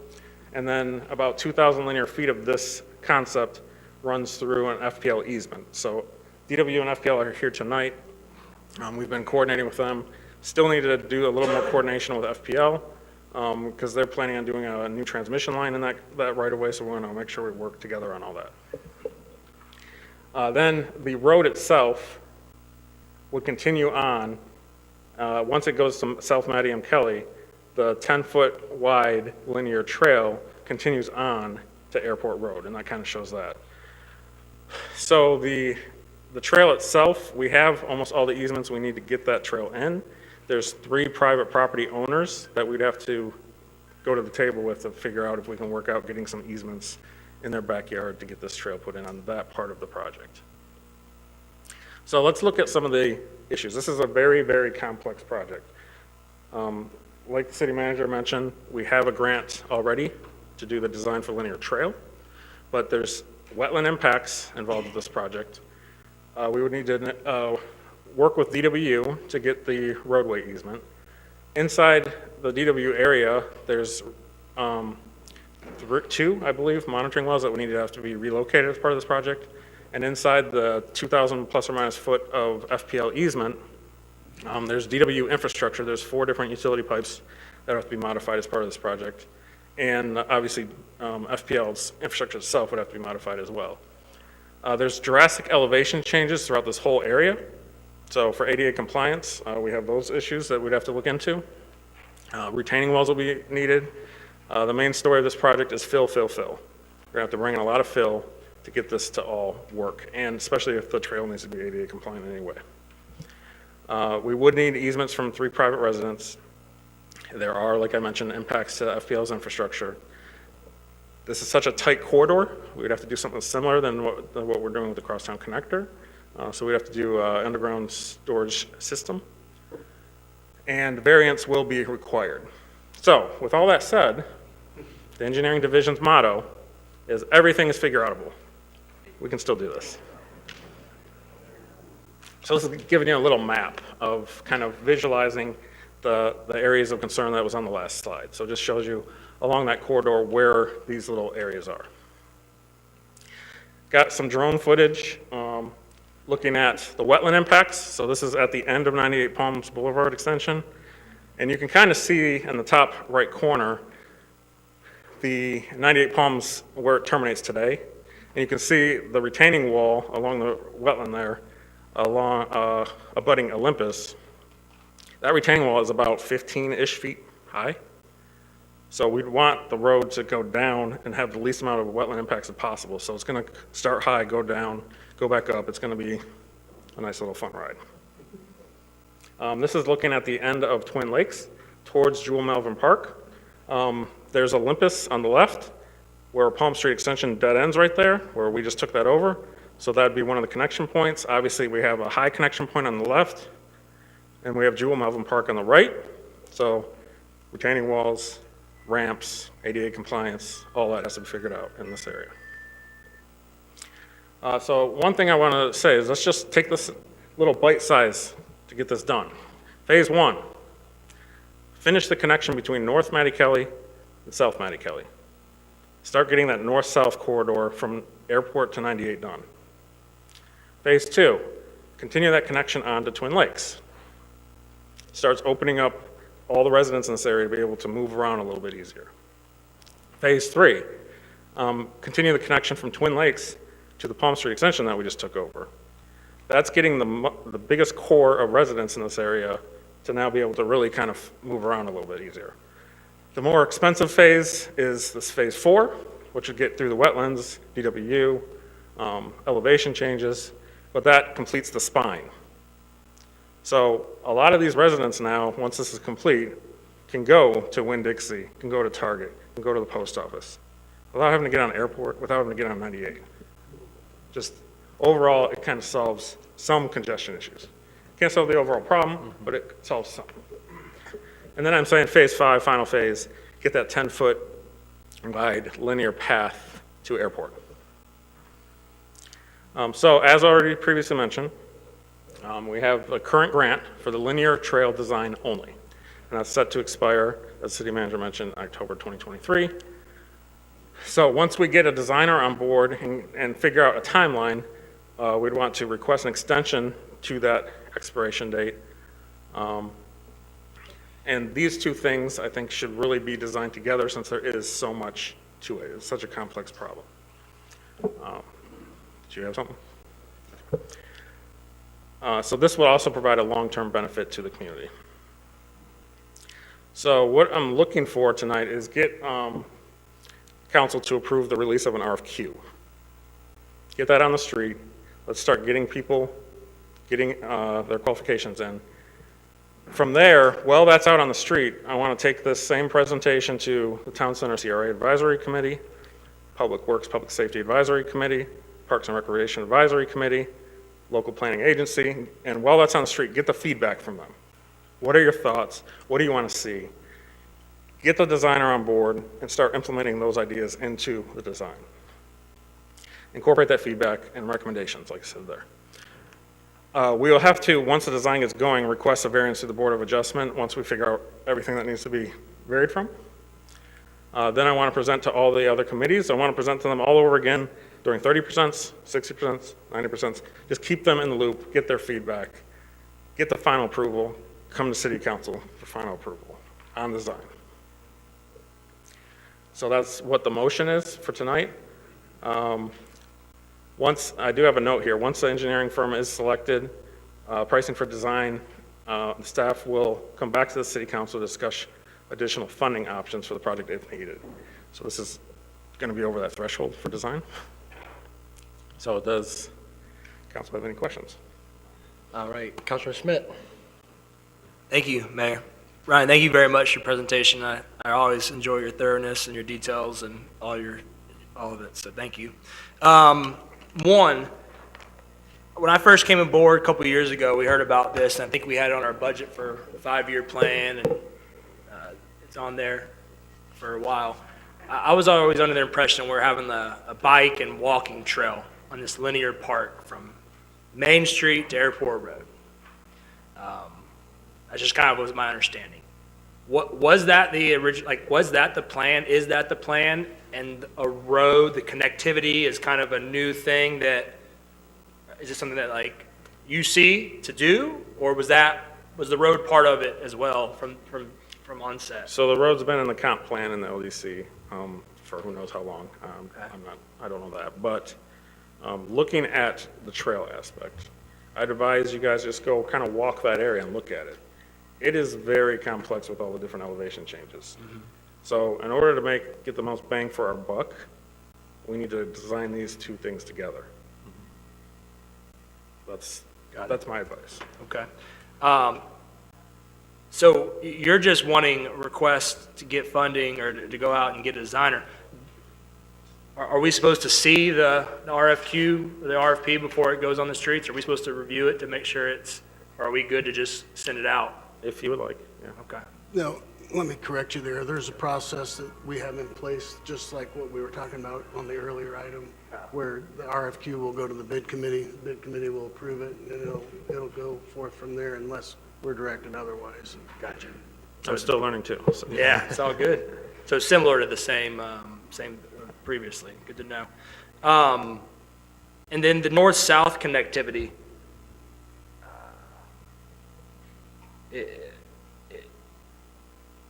And then about 2,000 linear feet of this concept runs through an FPL easement. So DW and FPL are here tonight. We've been coordinating with them. Still need to do a little more coordination with FPL because they're planning on doing a new transmission line in that right of way, so we're going to make sure we work together on all that. Then the road itself would continue on. Once it goes to South Mattie M. Kelly, the 10-foot wide linear trail continues on to Airport Road, and that kind of shows that. So the trail itself, we have almost all the easements we need to get that trail in. There's 3 private property owners that we'd have to go to the table with to figure out if we can work out getting some easements in their backyard to get this trail put in on that part of the project. So let's look at some of the issues. This is a very, very complex project. Like the city manager mentioned, we have a grant already to do the design for linear trail, but there's wetland impacts involved with this project. We would need to work with DW to get the roadway easement. Inside the DW area, there's 2, I believe, monitoring wells that would need to have to be relocated as part of this project. And inside the 2,000 plus or minus foot of FPL easement, there's DW infrastructure. There's 4 different utility pipes that have to be modified as part of this project. And obviously, FPL's infrastructure itself would have to be modified as well. There's drastic elevation changes throughout this whole area. So for ADA compliance, we have those issues that we'd have to look into. Retaining walls will be needed. The main story of this project is fill, fill, fill. We're going to have to bring in a lot of fill to get this to all work, and especially if the trail needs to be ADA compliant anyway. We would need easements from 3 private residents. There are, like I mentioned, impacts to FPL's infrastructure. This is such a tight corridor, we'd have to do something similar than what we're doing with the Crosstown Connector. So we'd have to do an underground storage system. And variance will be required. So, with all that said, the engineering division's motto is everything is figure-outable. We can still do this. So this is giving you a little map of kind of visualizing the areas of concern that was on the last slide. So it just shows you along that corridor where these little areas are. Got some drone footage looking at the wetland impacts. So this is at the end of 98 Palms Boulevard extension. And you can kind of see in the top right corner the 98 Palms where it terminates today. And you can see the retaining wall along the wetland there, along abutting Olympus. That retaining wall is about 15-ish feet high. So we'd want the road to go down and have the least amount of wetland impacts as possible. So it's going to start high, go down, go back up. It's going to be a nice little fun ride. This is looking at the end of Twin Lakes towards Jewel Melvin Park. There's Olympus on the left, where Palm Street Extension dead ends right there, where we just took that over. So that'd be one of the connection points. Obviously, we have a high connection point on the left, and we have Jewel Melvin Park on the right. So retaining walls, ramps, ADA compliance, all that has to be figured out in this area. So one thing I want to say is let's just take this little bite size to get this done. Phase 1, finish the connection between North Mattie Kelly and South Mattie Kelly. Start getting that north-south corridor from airport to 98 done. Phase 2, continue that connection on to Twin Lakes. Starts opening up all the residents in this area to be able to move around a little bit easier. Phase 3, continue the connection from Twin Lakes to the Palm Street extension that we just took over. That's getting the biggest core of residents in this area to now be able to really kind of move around a little bit easier. The more expensive phase is this phase 4, which would get through the wetlands, DWU, elevation changes, but that completes the spine. So a lot of these residents now, once this is complete, can go to Winn-Dixie, can go to Target, can go to the post office, without having to get on airport, without having to get on 98. Just overall, it kind of solves some congestion issues. Can't solve the overall problem, but it solves some. And then I'm saying phase 5, final phase, get that 10-foot wide linear path to airport. So as already previously mentioned, we have a current grant for the linear trail design only. And that's set to expire, as the city manager mentioned, October 2023. So once we get a designer on board and figure out a timeline, we'd want to request an extension to that expiration date. And these two things, I think, should really be designed together since there is so much to it. It's such a complex problem. Do you have something? So this will also provide a long-term benefit to the community. So what I'm looking for tonight is get council to approve the release of an RFQ. Get that on the street. Let's start getting people getting their qualifications in. From there, while that's out on the street, I want to take this same presentation to the Town Center CRA Advisory Committee, Public Works, Public Safety Advisory Committee, Parks and Recreation Advisory Committee, local planning agency, and while that's on the street, get the feedback from them. What are your thoughts? What do you want to see? Get the designer on board and start implementing those ideas into the design. Incorporate that feedback and recommendations, like I said there. We will have to, once the design gets going, request a variance to the Board of Adjustment once we figure out everything that needs to be varied from. Then I want to present to all the other committees. I want to present to them all over again during 30%, 60%, 90%. Just keep them in the loop, get their feedback, get the final approval, come to City Council for final approval on design. So that's what the motion is for tonight. Once, I do have a note here, once the engineering firm is selected, pricing for design, the staff will come back to the City Council to discuss additional funding options for the project if needed. So this is going to be over that threshold for design. So does council have any questions? All right, Councilor Schmidt. Thank you, Mayor. Ryan, thank you very much for your presentation. I always enjoy your thoroughness and your details and all of it, so thank you. One, when I first came aboard a couple of years ago, we heard about this, and I think we had it on our budget for a 5-year plan, and it's on there for a while. I was always under the impression we're having a bike and walking trail on this linear park from Main Street to Airport Road. That just kind of was my understanding. What was that the original? Like, was that the plan? Is that the plan? And a road, the connectivity is kind of a new thing that is it something that like you see to do, or was the road part of it as well from onset? So the road's been in the comp plan in the LDC for who knows how long. I don't know that, but looking at the trail aspect, I'd advise you guys just go kind of walk that area and look at it. It is very complex with all the different elevation changes. So in order to get the most bang for our buck, we need to design these two things together. That's my advice. Okay. So you're just wanting requests to get funding or to go out and get a designer. Are we supposed to see the RFQ, the RFP before it goes on the streets? Are we supposed to review it to make sure or are we good to just send it out? If you would like, yeah. Okay. No, let me correct you there. There's a process that we have in place, just like what we were talking about on the earlier item, where the RFQ will go to the bid committee. The bid committee will approve it, and it'll go forth from there unless we're directed otherwise. Gotcha. I'm still learning too. So. Yeah, it's all good. So similar to the same previously. Good to know. And then the north-south connectivity. I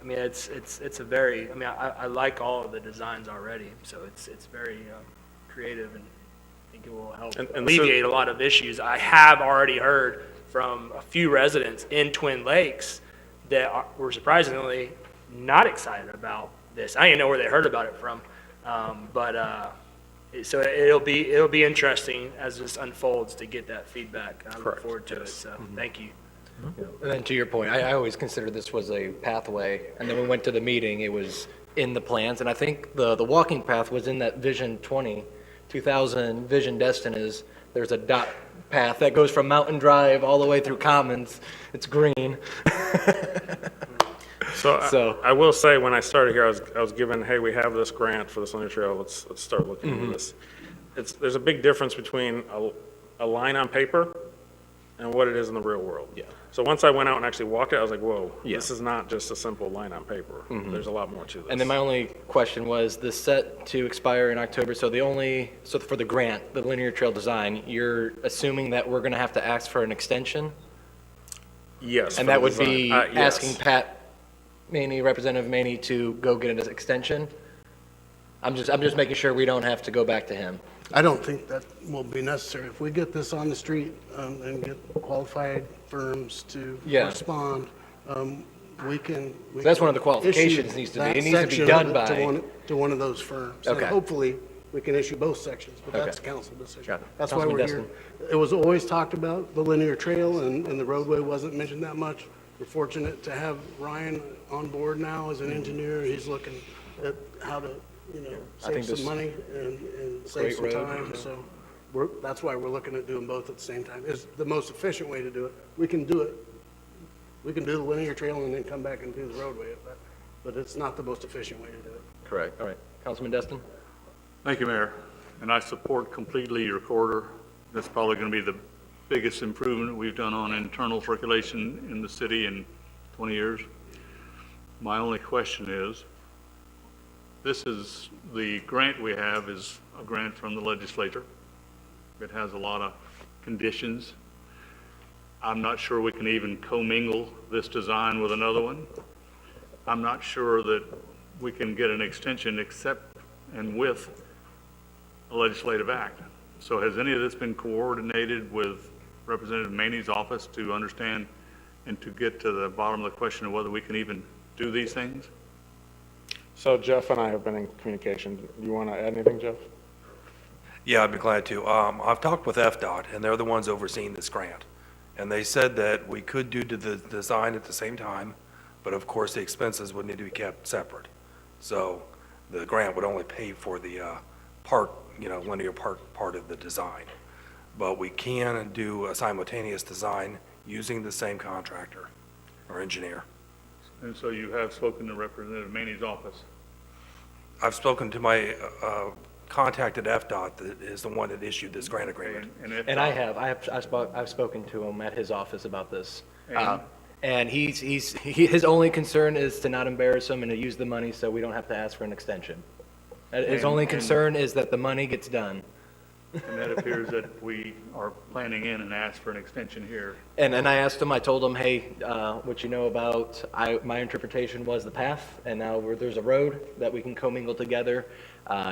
mean, it's a very. I mean, I like all of the designs already, so it's very creative, and I think it will help And alleviate a lot of issues. I have already heard from a few residents in Twin Lakes that were surprisingly not excited about this. I don't even know where they heard about it from, so it'll be interesting as this unfolds to get that feedback. I look forward to it. So thank you. And then to your point, I always considered this was a pathway, and then we went to the meeting, it was in the plans, and I think the walking path was in that Vision 2000 Vision Destin there's a dot path that goes from Mountain Drive all the way through Commons. It's green. So I will say, when I started here, I was given, hey, we have this grant for this linear trail, let's start looking into this. There's a big difference between a line on paper and what it is in the real world. Yeah. So once I went out and actually walked it, I was like, whoa, Yeah. this is not just a simple line on paper. There's a lot more to this. And then my only question was, this set to expire in October, so for the grant, the linear trail design, you're assuming that we're gonna have to ask for an extension? Yes. And for that the would design. be Yes. asking Pat Maney, Representative Maney, to go get an extension? I'm just making sure we don't have to go back to him. I don't think that will be necessary. If we get this on the street and get qualified firms to Yeah. respond, we can. That's one of the qualifications issue needs to be. that It needs to be section done to by- one of those firms. And Okay. hopefully, we can issue both sections, but that's Okay. council decision. Got it. That's why Councilman we're here. It was always talked about, the linear trail, and the roadway wasn't mentioned that much. We're fortunate to have Ryan on board now as an engineer. He's looking at how to, I think save some this- money and save Great some road, time, yeah. so that's why we're looking at doing both at the same time. It's the most efficient way to do it. We can do it. We can do the linear trail and then come back and do the roadway, but it's not the most efficient way to do it. Correct. All right. Councilman Destin? Thank you, Mayor. And I support completely your corridor. That's probably going to be the biggest improvement we've done on internal circulation in the city in 20 years. My only question is, the grant we have is a grant from the legislature. It has a lot of conditions. I'm not sure we can even commingle this design with another one. I'm not sure that we can get an extension except and with a legislative act. So has any of this been coordinated with Representative Maney's office to understand and to get to the bottom of the question of whether we can even do these things? So Jeff and I have been in communication. You want to add anything, Jeff? Yeah, I'd be glad to. I've talked with FDOT, and they're the ones overseeing this grant. And they said that we could do the design at the same time, but of course, the expenses would need to be kept separate. So the grant would only pay for the linear part of the design. But we can do a simultaneous design using the same contractor or engineer. And so you have spoken to Representative Maney's office? I've spoken to my contact at FDOT, that is the one that issued this grant agreement. And I've spoken to him at his office about this. And? And his only concern is to not embarrass him and to use the money so we don't have to ask for an extension. His only concern is that the money gets done. And that appears that we are planning in and ask for an extension here. And I asked him, I told him, hey, what you know about, my interpretation was the path, and now there's a road that we can commingle together.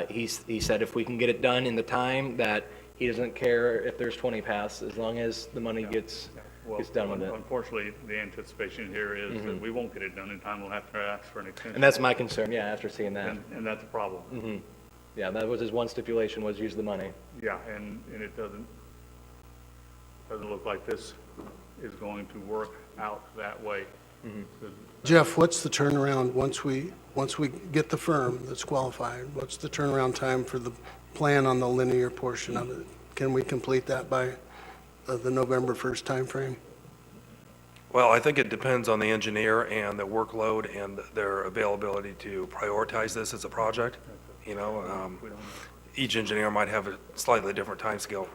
He said if we can get it done in the time, that he doesn't care if there's 20 paths, as long as the money gets done with it. Unfortunately, the anticipation here is that we won't get it done in time. We'll have to ask for an extension. And that's my concern, yeah, after seeing that. And that's a problem. Yeah, that was his one stipulation, was use the money. Yeah, and it doesn't look like this is going to work out that way. Jeff, what's the turnaround once we get the firm that's qualified? What's the turnaround time for the plan on the linear portion of it? Can we complete that by the November 1st timeframe? Well, I think it depends on the engineer and the workload and their availability to prioritize this as a project. Each engineer might have a slightly different timescale,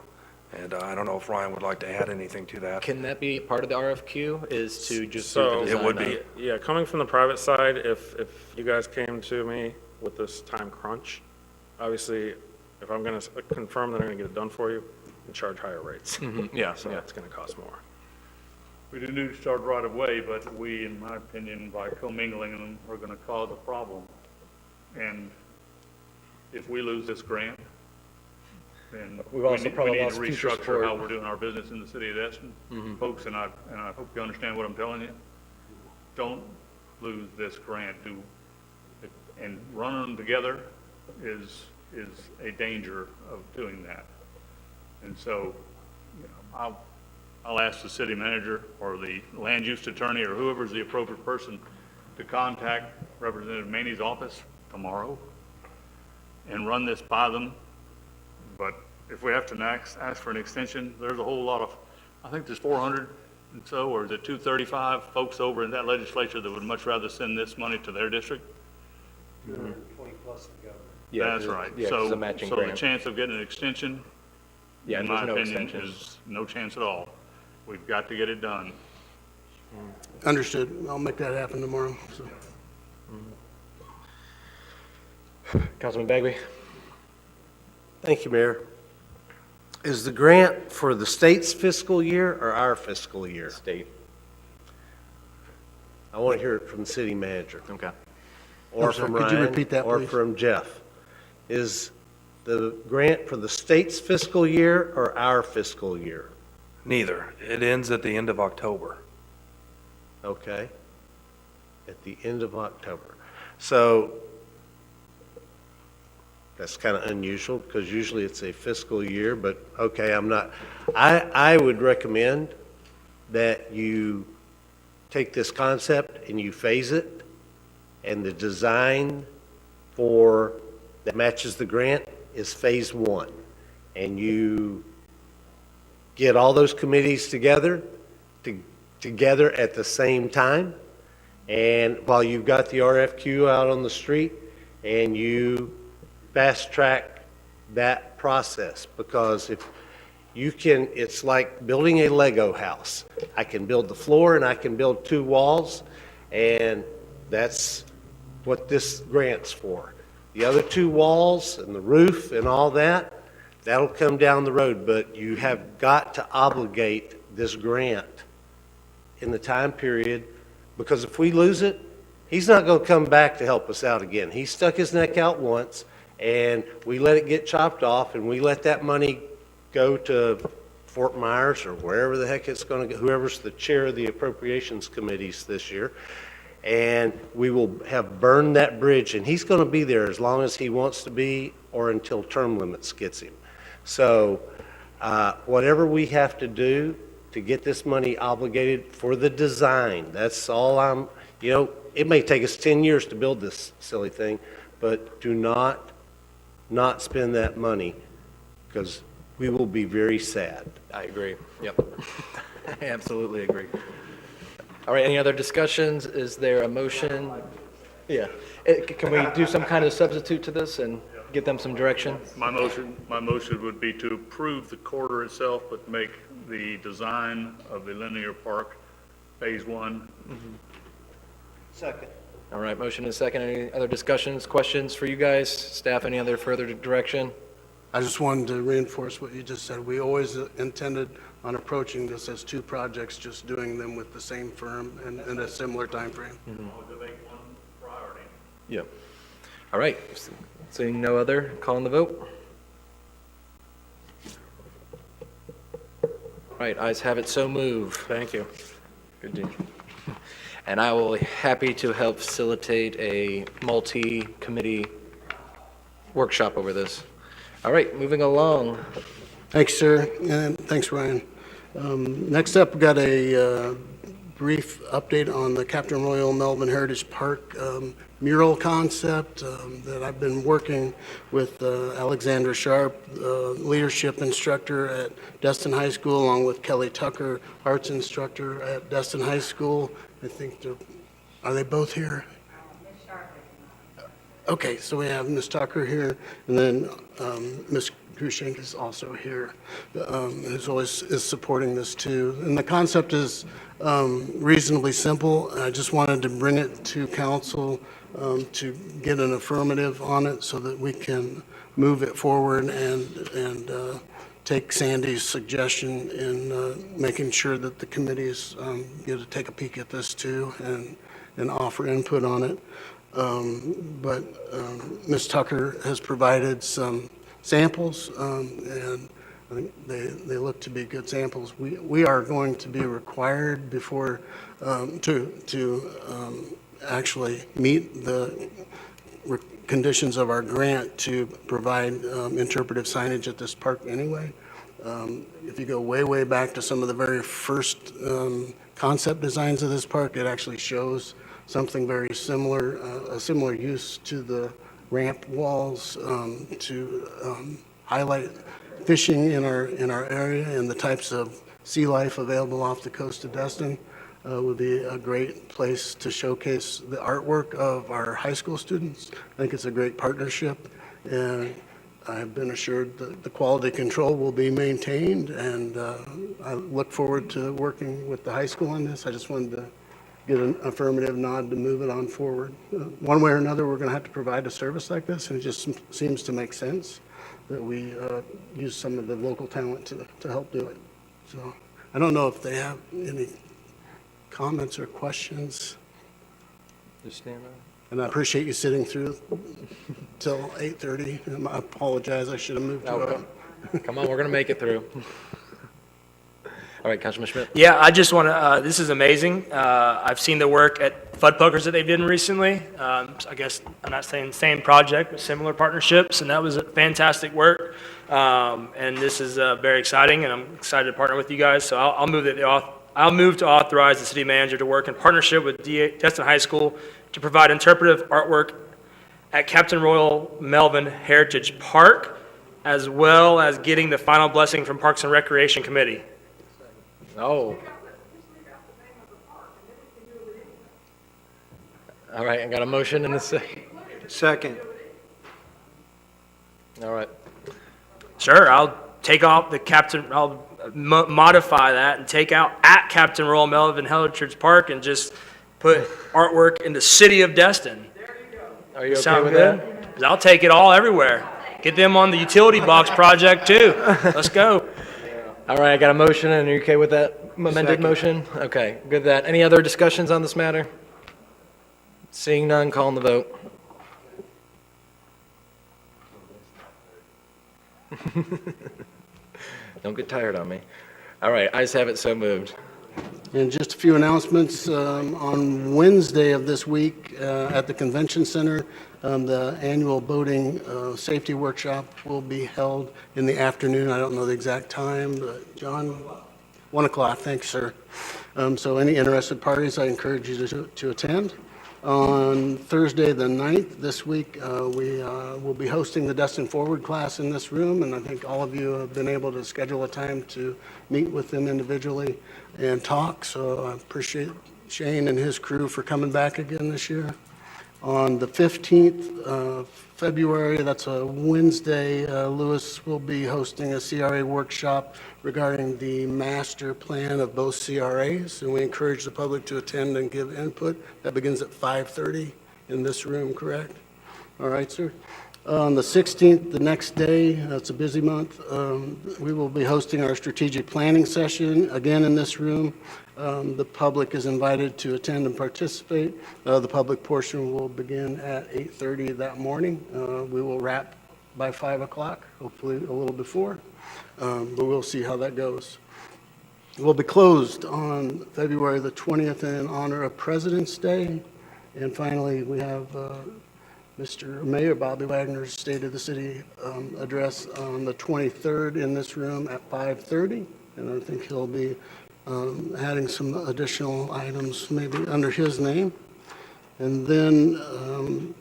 and I don't know if Ryan would like to add anything to that. Can that be part of the RFQ, is to just do the So, design? It would be. Yeah, coming from the private side, if you guys came to me with this time crunch, obviously, if I'm going to confirm that I'm going to get it done for you, and charge higher rates. Yeah, So yeah. it's going to cost more. We do start right away, but we, in my opinion, by commingling them, are going to cause a problem. And if we lose this grant, then We've we also need probably to lost future restructure support. how we're doing our business in the city of Destin. Folks, and I hope you understand what I'm telling you. Don't lose this grant. And running them together is a danger of doing that. And so, I'll ask the city manager or the land use attorney or whoever's the appropriate person to contact Representative Maney's office tomorrow and run this by them. But if we have to ask for an extension, there's a whole lot of, I think there's 400 and so, or is it 235 folks over in that legislature that would much rather send this money to their district? 220 plus the government. Yeah, That's right. Yeah, 'cause it's a matching So the grant. chance of getting an extension, Yeah, in there's my no opinion, extension. is no chance at all. We've got to get it done. Understood. I'll make that happen tomorrow. So. Councilman Bagby? Thank you, Mayor. Is the grant for the state's fiscal year or our fiscal year? State. I want to hear it from the city manager. Okay. Or I'm sorry, from could you Ryan, repeat that, or please? from Jeff. Is the grant for the state's fiscal year or our fiscal year? Neither. It ends at the end of October. Okay. At the end of October. So that's kind of unusual because usually it's a fiscal year, but okay, I would recommend that you take this concept and you phase it, and the design that matches the grant is phase 1. And you get all those committees together at the same time, and while you've got the RFQ out on the street, and you fast track that process, because if you can, it's like building a Lego house. I can build the floor and I can build 2 walls, and that's what this grant's for. The other 2 walls and the roof and all that, that'll come down the road, but you have got to obligate this grant in the time period, because if we lose it, he's not going to come back to help us out again. He stuck his neck out once, and we let it get chopped off, and we let that money go to Fort Myers or wherever the heck it's going to go, whoever's the chair of the appropriations committees this year. and we will have burned that bridge, and he's going to be there as long as he wants to be or until term limits gets him. So whatever we have to do to get this money obligated for the design, that's all it may take us 10 years to build this silly thing, but do not spend that money, because we will be very sad. I agree. Yep. I absolutely agree. All right, any other discussions? Is there a motion? Yeah. Can we do some kind of substitute to this and give them some direction? My motion would be to approve the corridor itself, but make the design of the linear park Phase 1. Second. All right, motion and second. Any other discussions, questions for you guys? Staff, any other further direction? I just wanted to reinforce what you just said. We always intended on approaching this as two projects, just doing them with the same firm and in a similar timeframe. Yep. All right, seeing no other, calling the vote. All right, ayes have it, so move. Thank you. Good deal. And I will be happy to help facilitate a multi-committee workshop over this. All right, moving along. Thanks, sir, and thanks, Ryan. Next up, we got a brief update on the Captain Royal Melvin Heritage Park mural concept that I've been working with Alexandra Sharp, leadership instructor at Destin High School, along with Kelly Tucker, arts instructor at Destin High School. I think are they both here? Okay, so we have Ms. Tucker here, and then Ms. Grushenk is also here, who's always is supporting this too. And the concept is reasonably simple. I just wanted to bring it to council to get an affirmative on it so that we can move it forward and take Sandy's suggestion in making sure that the committees get to take a peek at this too and offer input on it. But Ms. Tucker has provided some samples, and I think they look to be good samples. We are going to be required before to actually meet the conditions of our grant to provide interpretive signage at this park anyway. If you go way back to some of the very first concept designs of this park, it actually shows something very similar, a similar use to the ramp walls to highlight fishing in our area, and the types of sea life available off the coast of Destin would be a great place to showcase the artwork of our high school students. I think it's a great partnership, and I've been assured that the quality control will be maintained, and I look forward to working with the high school on this. I just wanted to get an affirmative nod to move it on forward. One way or another, we're going to have to provide a service like this, and it just seems to make sense that we use some of the local talent to help do it. So I don't know if they have any comments or questions. Just stand up. And I appreciate you sitting through till 8:30. I apologize, I should have moved to Come on, we're going to make it through. All right, Councilman Schmidt. Yeah, I just want to, this is amazing. I've seen the work at Fudd Pokers that they've done recently. I guess I'm not saying same project, but similar partnerships, and that was fantastic work. And this is very exciting, and I'm excited to partner with you guys. So I'll move to authorize the city manager to work in partnership with Destin High School to provide interpretive artwork at Captain Royal Melvin Heritage Park, as well as getting the final blessing from Parks and Recreation Committee. Oh. All right, I got a motion and a second. Second. All right. Sure, I'll take off the I'll modify that and take out at Captain Royal Melvin Heritage Park and just put artwork in the city of Destin. Are you okay Sound with good? that? 'Cause I'll take it all everywhere. Get them on the utility box project too. Let's go. All right, I got a motion, and are you okay with that amended Second. motion? Okay, good with that. Any other discussions on this matter? Seeing none, calling the vote. Don't get tired on me. All right, ayes have it, so moved. And just a few announcements. On Wednesday of this week at the Convention Center, the annual boating safety workshop will be held in the afternoon. I don't know the exact time, but John, 1 o'clock, thanks, sir. So any interested parties, I encourage you to attend. On Thursday, the 9th, this week, we will be hosting the Destin Forward class in this room, and I think all of you have been able to schedule a time to meet with them individually and talk, so I appreciate Shane and his crew for coming back again this year. On the 15th of February, that's a Wednesday, Lewis will be hosting a CRA workshop regarding the master plan of both CRAs, and we encourage the public to attend and give input. That begins at 5:30 in this room, correct? All right, sir. On the 16th, the next day, that's a busy month, we will be hosting our strategic planning session, again in this room. The public is invited to attend and participate. The public portion will begin at 8:30 that morning. We will wrap by 5 o'clock, hopefully a little before, but we'll see how that goes. We'll be closed on February the 20th in honor of President's Day. And finally, we have Mr. Mayor Bobby Wagner's State of the City address on the 23rd in this room at 5:30, and I think he'll be adding some additional items maybe under his name. And then,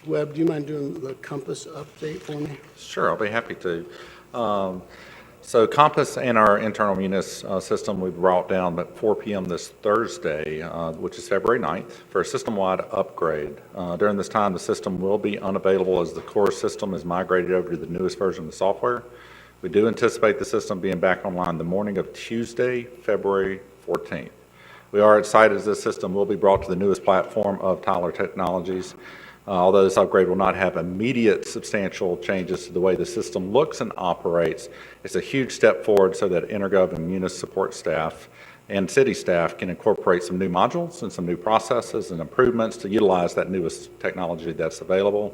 Webb, do you mind doing the Compass update for me? Sure, I'll be happy to. So Compass and our internal Munis system, we brought down at 4 p.m. this Thursday, which is February 9th, for a system-wide upgrade. During this time, the system will be unavailable as the core system is migrated over to the newest version of the software. We do anticipate the system being back online the morning of Tuesday, February 14th. We are excited as this system will be brought to the newest platform of Tyler Technologies. Although this upgrade will not have immediate substantial changes to the way the system looks and operates, it's a huge step forward so that InterGov and Munis support staff and city staff can incorporate some new modules and some new processes and improvements to utilize that newest technology that's available.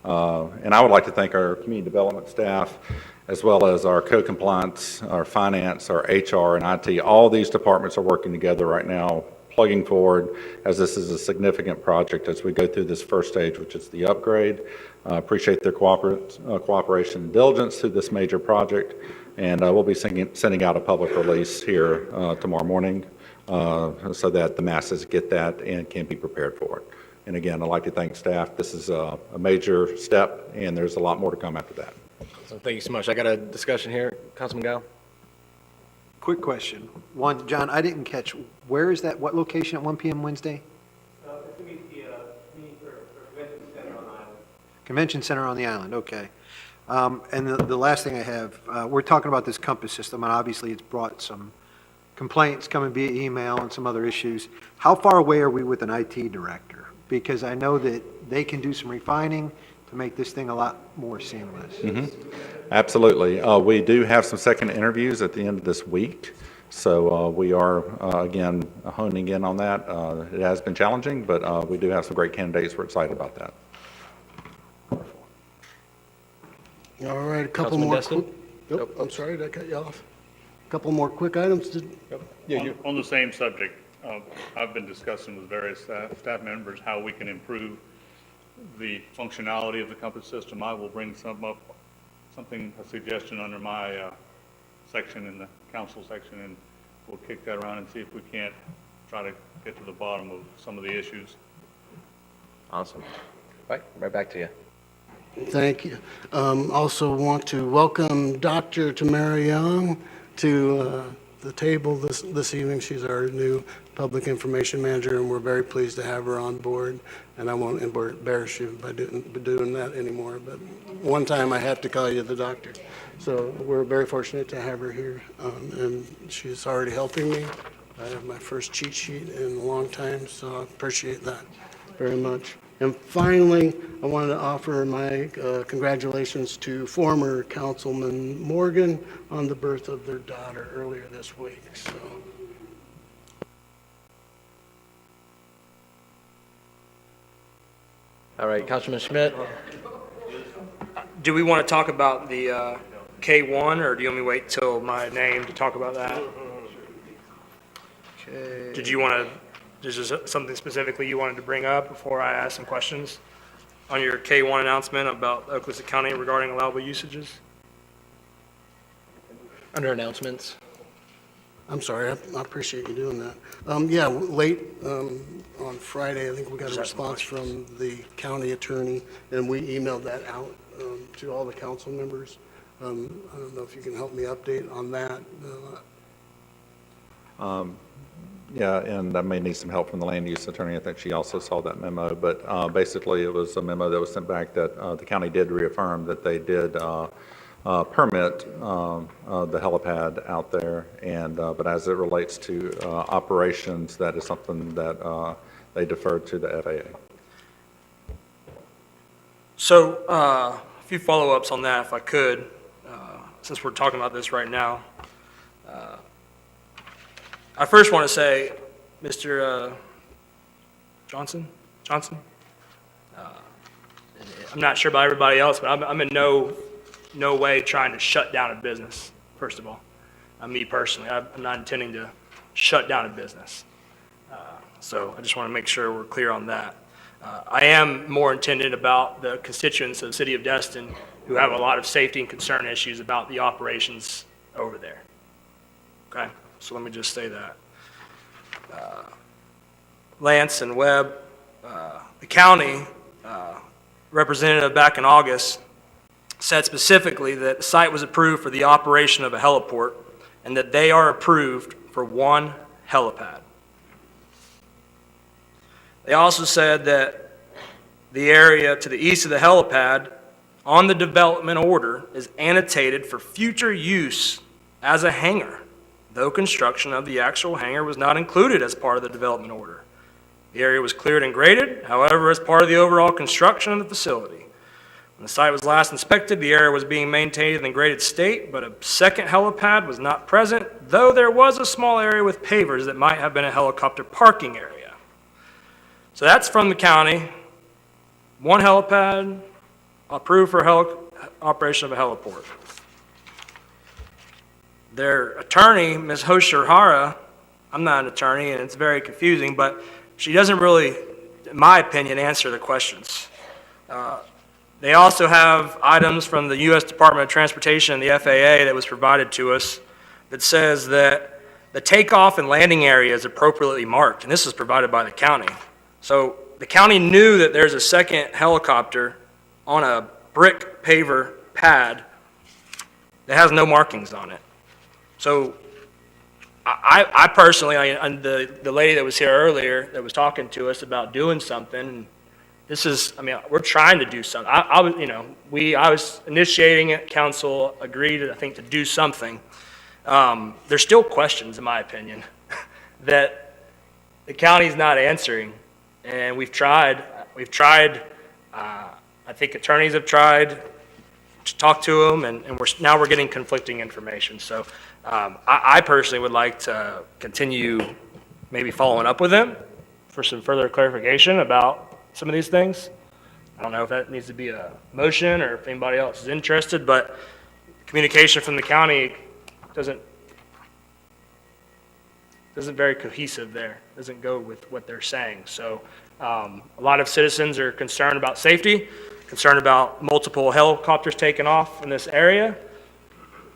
And I would like to thank our community development staff, as well as our code compliance, our finance, our HR, and IT. All these departments are working together right now, plugging forward, as this is a significant project as we go through this first stage, which is the upgrade. Appreciate their cooperation and diligence through this major project, and we'll be sending out a public release here tomorrow morning so that the masses get that and can be prepared for it. And again, I'd like to thank staff. This is a major step, and there's a lot more to come after that. So thank you so much. I got a discussion here. Councilman Gao? Quick question. One, John, I didn't catch, where is that, what location at 1 p.m. Wednesday? It's going to be the meeting for Convention Center on the island. Convention Center on the island, okay. And the last thing I have, we're talking about this Compass system, and obviously it's brought some complaints coming via email and some other issues. How far away are we with an IT director? Because I know that they can do some refining to make this thing a lot more seamless. Absolutely. We do have some second interviews at the end of this week. So we are, again, honing in on that. It has been challenging, but we do have some great candidates. We're excited about that. All right, a couple Councilman more. Destin? Nope, I'm sorry, did I cut you off? A couple more quick items. On the same subject, I've been discussing with various staff members how we can improve the functionality of the Compass system. I will bring a suggestion under my section in the council section, and we'll kick that around and see if we can't try to get to the bottom of some of the issues. Awesome. Right back to you. Thank you. Also want to welcome Dr. Tamara Young to the table this evening. She's our new public information manager, and we're very pleased to have her on board. And I won't embarrass you by doing that anymore, but one time I had to call you the doctor. So we're very fortunate to have her here, and she's already helping me. I have my first cheat sheet in a long time, so I appreciate that very much. And finally, I wanted to offer my congratulations to former Councilman Morgan on the birth of their daughter earlier this week. So. All right, Councilman Schmidt? Do we want to talk about the K1, or do you want me to wait till my name to talk about that? Did you want to, is there something specifically you wanted to bring up before I ask some questions on your K1 announcement about Okaloosa County regarding allowable usages? Under announcements. I'm sorry, I appreciate you doing that. Yeah, late on Friday, I think we got a response from the county attorney, and we emailed that out to all the council members. I don't know if you can help me update on that. Yeah, and I may need some help from the land use attorney. I think she also saw that memo, but basically it was a memo that was sent back that the county did reaffirm that they did permit the helipad out there, and but as it relates to operations, that is something that they deferred to the FAA. So a few follow-ups on that, if I could, since we're talking about this right now. I first want to say, Mr. Johnson? I'm not sure about everybody else, but I'm in no way trying to shut down a business, first of all. Me personally, I'm not intending to shut down a business. So I just want to make sure we're clear on that. I am more intended about the constituents of the city of Destin who have a lot of safety and concern issues about the operations over there. Okay, so let me just say that. Lance and Webb, the county representative back in August said specifically that the site was approved for the operation of a heliport and that they are approved for one helipad. They also said that the area to the east of the helipad on the development order is annotated for future use as a hangar, though construction of the actual hangar was not included as part of the development order. The area was cleared and graded, however, as part of the overall construction of the facility. When the site was last inspected, the area was being maintained in the graded state, but a second helipad was not present, though there was a small area with pavers that might have been a helicopter parking area. So that's from the county. One helipad, approved for operation of a heliport. Their attorney, Ms. Hoshihara, I'm not an attorney and it's very confusing, but she doesn't really, in my opinion, answer the questions. They also have items from the U.S. Department of Transportation and the FAA that was provided to us that says that the takeoff and landing area is appropriately marked, and this is provided by the county. So the county knew that there's a second helicopter on a brick paver pad that has no markings on it. So I personally, and the lady that was here earlier that was talking to us about doing something, this is, I mean, we're trying to do something. I was initiating it, council agreed, I think, to do something. There's still questions, in my opinion, that the county's not answering. And we've tried, I think attorneys have tried to talk to them, and now we're getting conflicting information. So I personally would like to continue maybe following up with them for some further clarification about some of these things. I don't know if that needs to be a motion or if anybody else is interested, but communication from the county doesn't very cohesive there, doesn't go with what they're saying. So a lot of citizens are concerned about safety, concerned about multiple helicopters taking off in this area.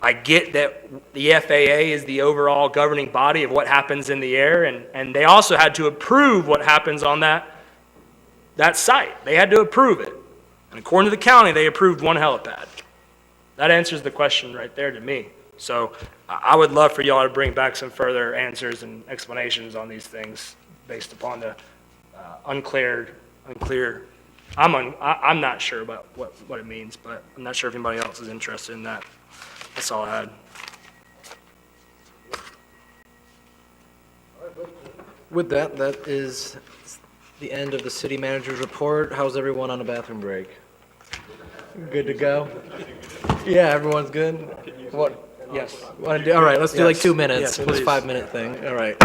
I get that the FAA is the overall governing body of what happens in the air, and they also had to approve what happens on that site. They had to approve it. And according to the county, they approved one helipad. That answers the question right there to me. So I would love for y'all to bring back some further answers and explanations on these things based upon the unclear. I'm not sure about what it means, but I'm not sure if anybody else is interested in that. That's all I had. With that, that is the end of the city manager's report. How's everyone on a bathroom break? Good to go? Yeah, everyone's good? What? Yes. All right, let's do like 2 minutes. Yes, This please. 5-minute thing. All right.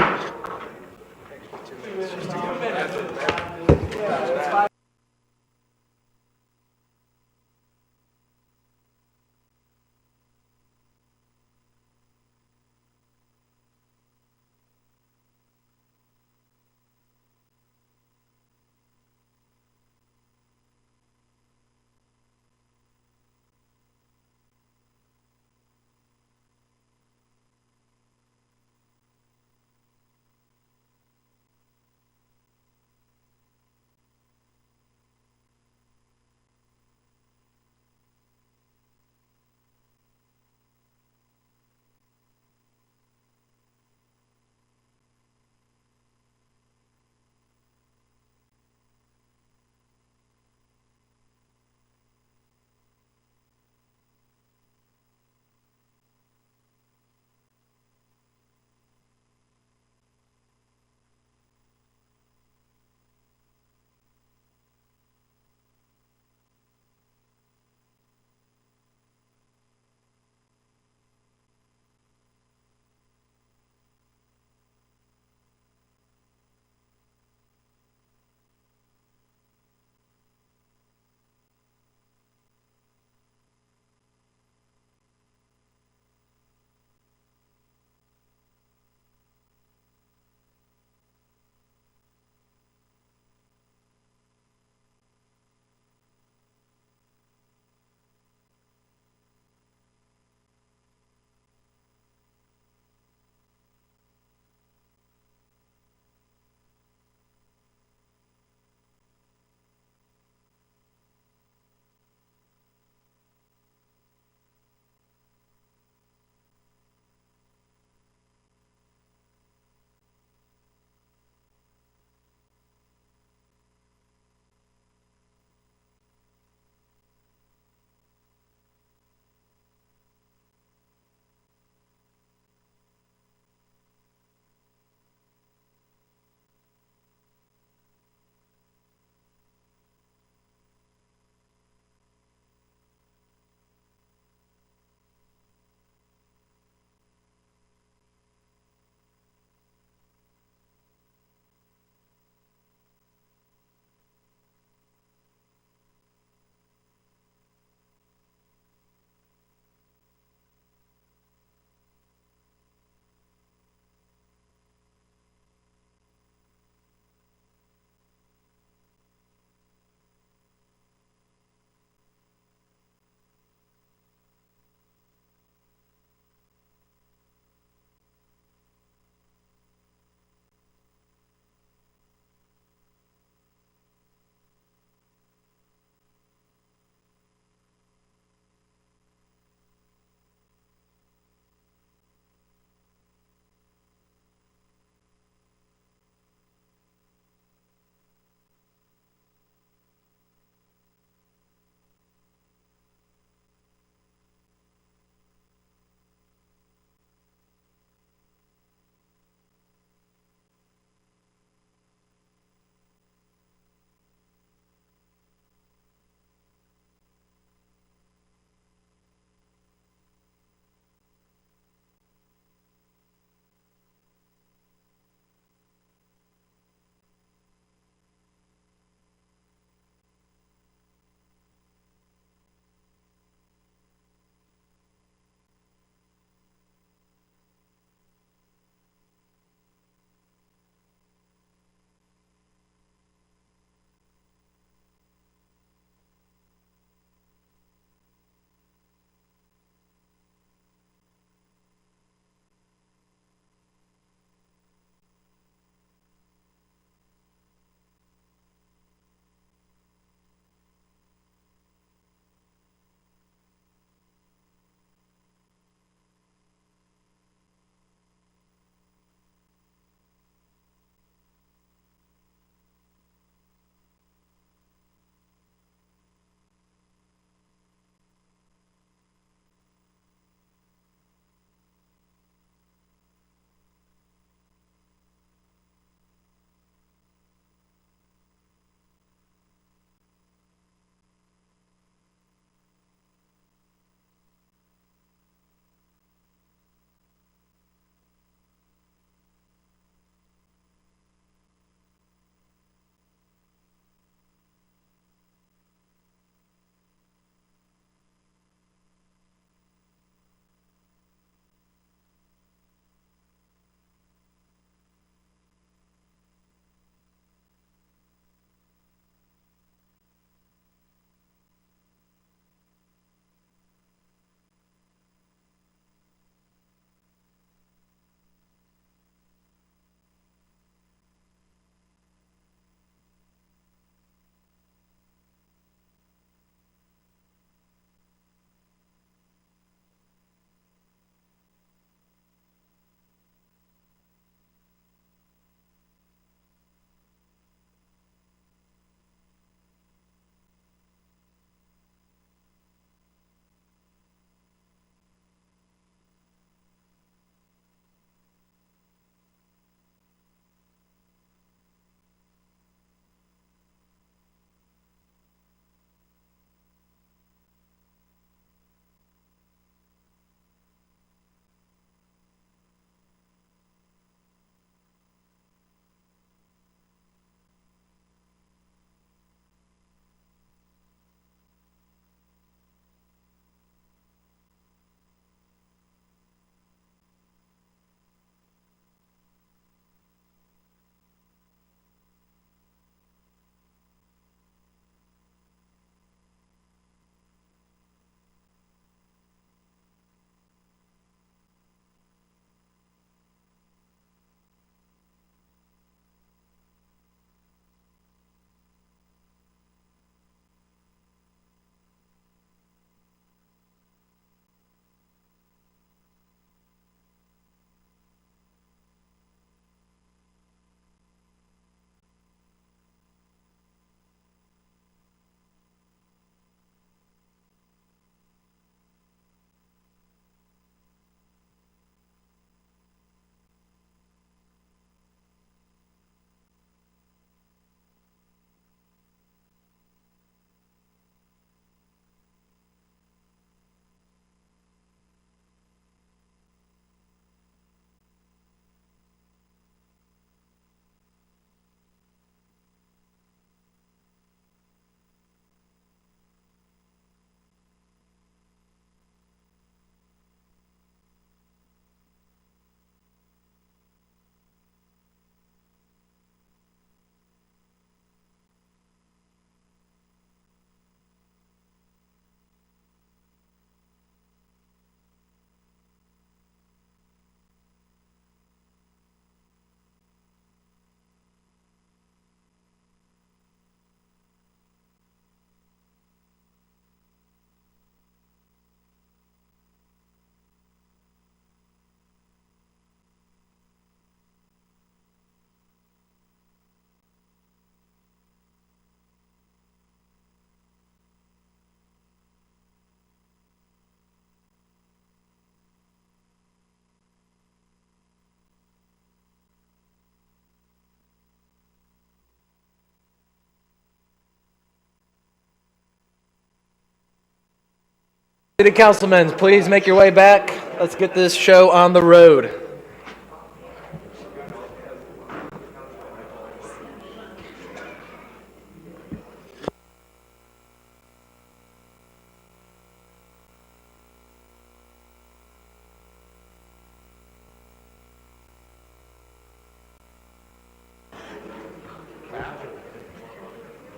City councilmen, please make your way back. Let's get this show on the road.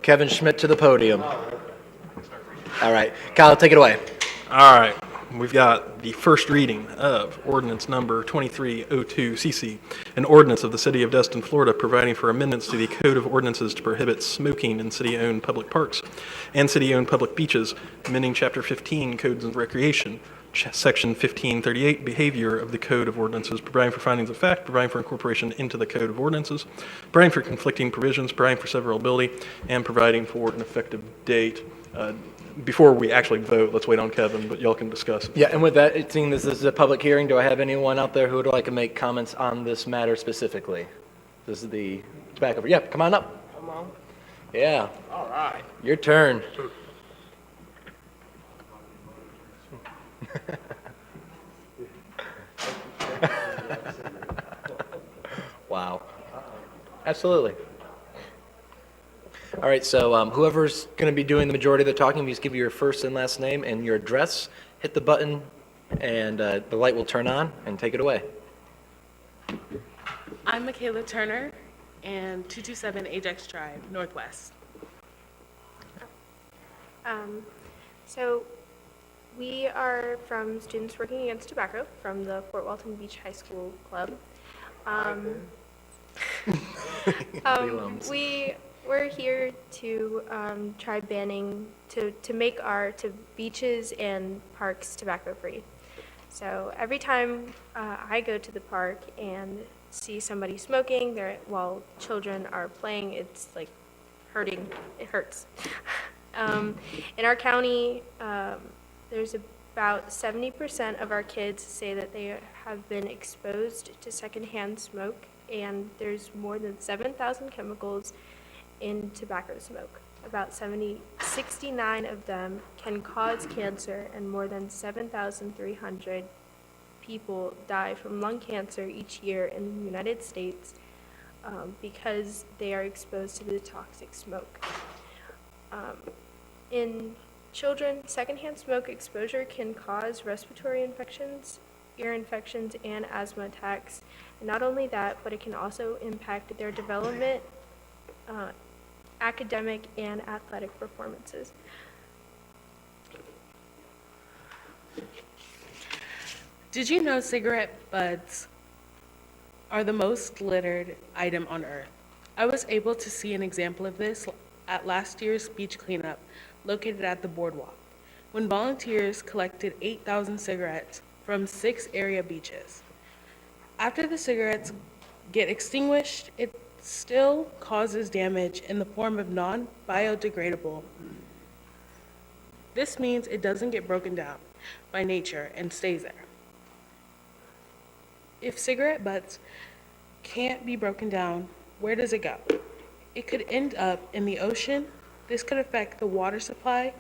Kevin Schmidt to the podium. All right, Kyle, take it away. All right, we've got the first reading of ordinance number 2302CC, an ordinance of the City of Destin, Florida, providing for amendments to the Code of Ordinances to prohibit smoking in city-owned public parks and city-owned public beaches, amending Chapter 15, Codes of Recreation, Section 1538, Behavior of the Code of Ordinances, providing for findings of fact, providing for incorporation into the Code of Ordinances, providing for conflicting provisions, providing for severability, and providing for an effective date. Before we actually vote, let's wait on Kevin, but y'all can discuss it. Yeah, and with that, seeing this is a public hearing, do I have anyone out there who would like to make comments on this matter specifically? This is the tobacco. Yeah, come on up. Come on. Yeah, All right. your turn. Wow. Absolutely. All right, so whoever's going to be doing the majority of the talking, please give your first and last name and your address. Hit the button, and the light will turn on, and take it away. I'm Michaela Turner, and 227 Ajax Drive, Northwest. So we are from Students Working Against Tobacco from the Fort Walton Beach High School Club. We're here to try banning, to make our beaches and parks tobacco free. So every time I go to the park and see somebody smoking while children are playing, it's like hurting. It hurts. In our county, there's about 70% of our kids say that they have been exposed to secondhand smoke, and there's more than 7,000 chemicals in tobacco smoke. About 69 of them can cause cancer, and more than 7,300 people die from lung cancer each year in the United States because they are exposed to the toxic smoke. In children, secondhand smoke exposure can cause respiratory infections, ear infections, and asthma attacks. And not only that, but it can also impact their development, academic, and athletic performances. Did you know cigarette butts are the most littered item on Earth? I was able to see an example of this at last year's beach cleanup located at the boardwalk, when volunteers collected 8,000 cigarettes from 6 area beaches. After the cigarettes get extinguished, it still causes damage in the form of non-biodegradable. This means it doesn't get broken down by nature and stays there. If cigarette butts can't be broken down, where does it go? It could end up in the ocean. This could affect the water supply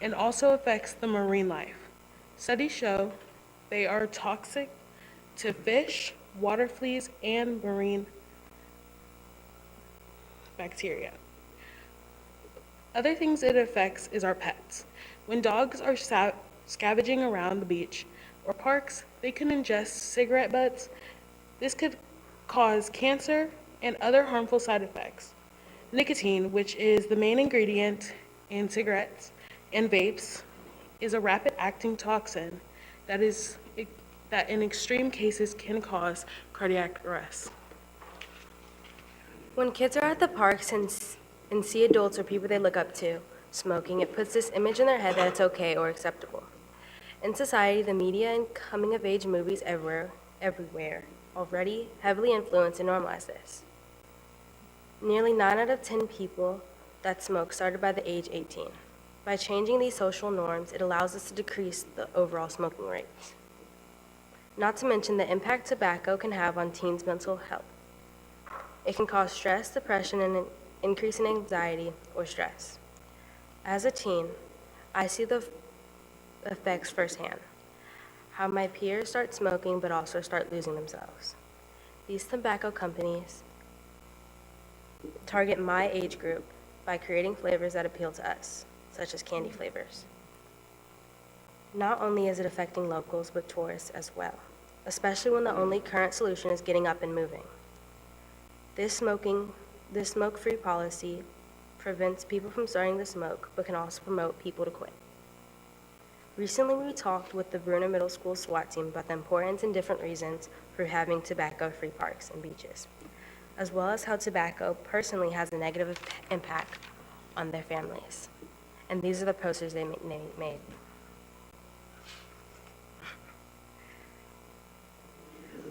and also affects the marine life. Studies show they are toxic to fish, water fleas, and marine bacteria. Other things it affects is our pets. When dogs are scavenging around the beach or parks, they can ingest cigarette butts. This could cause cancer and other harmful side effects. Nicotine, which is the main ingredient in cigarettes and vapes, is a rapid-acting toxin that in extreme cases can cause cardiac arrest. When kids are at the parks and see adults or people they look up to smoking, it puts this image in their head that it's okay or acceptable. In society, the media and coming-of-age movies everywhere already heavily influence and normalize this. Nearly 9 out of 10 people that smoke started by the age 18. By changing these social norms, it allows us to decrease the overall smoking rates. Not to mention the impact tobacco can have on teens' mental health. It can cause stress, depression, and an increase in anxiety or stress. As a teen, I see the effects firsthand. How my peers start smoking but also start losing themselves. These tobacco companies target my age group by creating flavors that appeal to us, such as candy flavors. Not only is it affecting locals, but tourists as well, especially when the only current solution is getting up and moving. This smoke-free policy prevents people from starting to smoke, but can also promote people to quit. Recently, we talked with the Bruner Middle School SWAT team about the importance and different reasons for having tobacco-free parks and beaches, as well as how tobacco personally has a negative impact on their families. And these are the posters they made.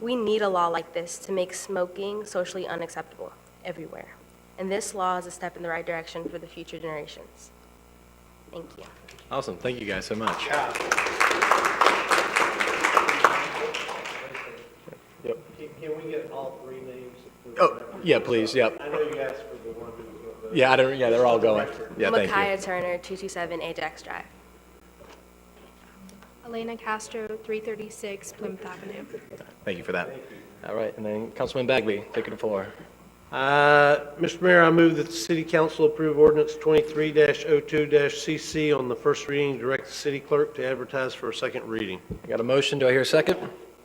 We need a law like this to make smoking socially unacceptable everywhere. And this law is a step in the right direction for the future generations. Thank you. Awesome. Thank you guys so much. Yep. Can we get all three names? Oh, yeah, please. Yep. I know you asked for the one who was. Yeah, they're all going. Yeah, thank you. Micaiah Turner, 227 Ajax Drive. Elena Castro, 336 Plymouth Avenue. Thank you for that. All right, and then Councilman Bagby, taking the floor. Mr. Mayor, I move that the city council approve ordinance 23-02-CC on the first reading, direct the city clerk to advertise for a second reading. I got a motion. Do I hear a second?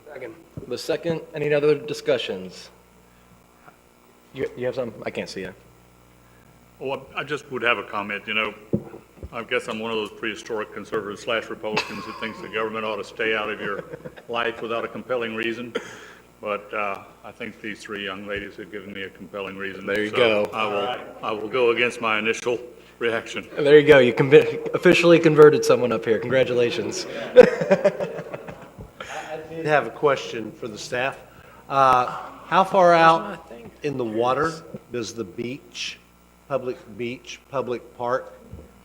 Second. The second. Any other discussions? You have some? I can't see you. Well, I just would have a comment, you know. I guess I'm one of those prehistoric conservatives / Republicans who thinks the government ought to stay out of your life without a compelling reason. But I think these three young ladies have given me a compelling reason. There you So go. I will go against my initial reaction. There you go. You officially converted someone up here. Congratulations. I did have a question for the staff. How far out in the water does the beach, public park?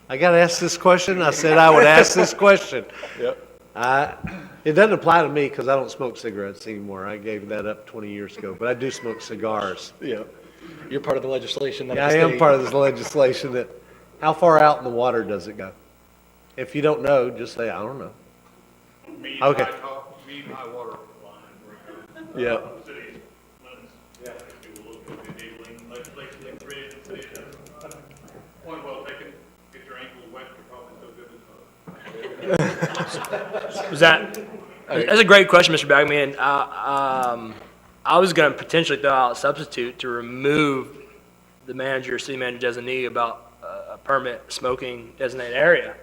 I got to ask this question. I said I would ask this question. Yep. It doesn't apply to me because I don't smoke cigarettes anymore. I gave that up 20 years ago, but I do smoke cigars. Yeah. You're part of the legislation. Yeah, I am part of this legislation. How far out in the water does it go? If you don't know, just say, I don't know. Okay. High water line. Yeah. City limits. Yeah. If you will look at the enabling legislation they created in the city. Point well taken. Get your ankles wet, you're probably so good as That's a great question, Mr. Bagman. I was going to potentially throw out a substitute to remove the manager, city manager designee about a permit smoking designated area.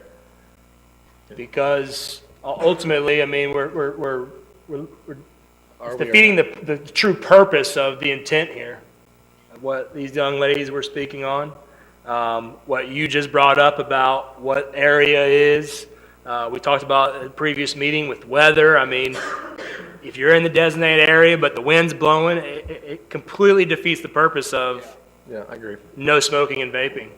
Because ultimately, I mean, we're defeating the true purpose of the intent here, of what these young ladies were speaking on, what you just brought up about what area is. We talked about in a previous meeting with weather. I mean, if you're in the designated area but the wind's blowing, it completely defeats the purpose of Yeah, I agree. no smoking and vaping.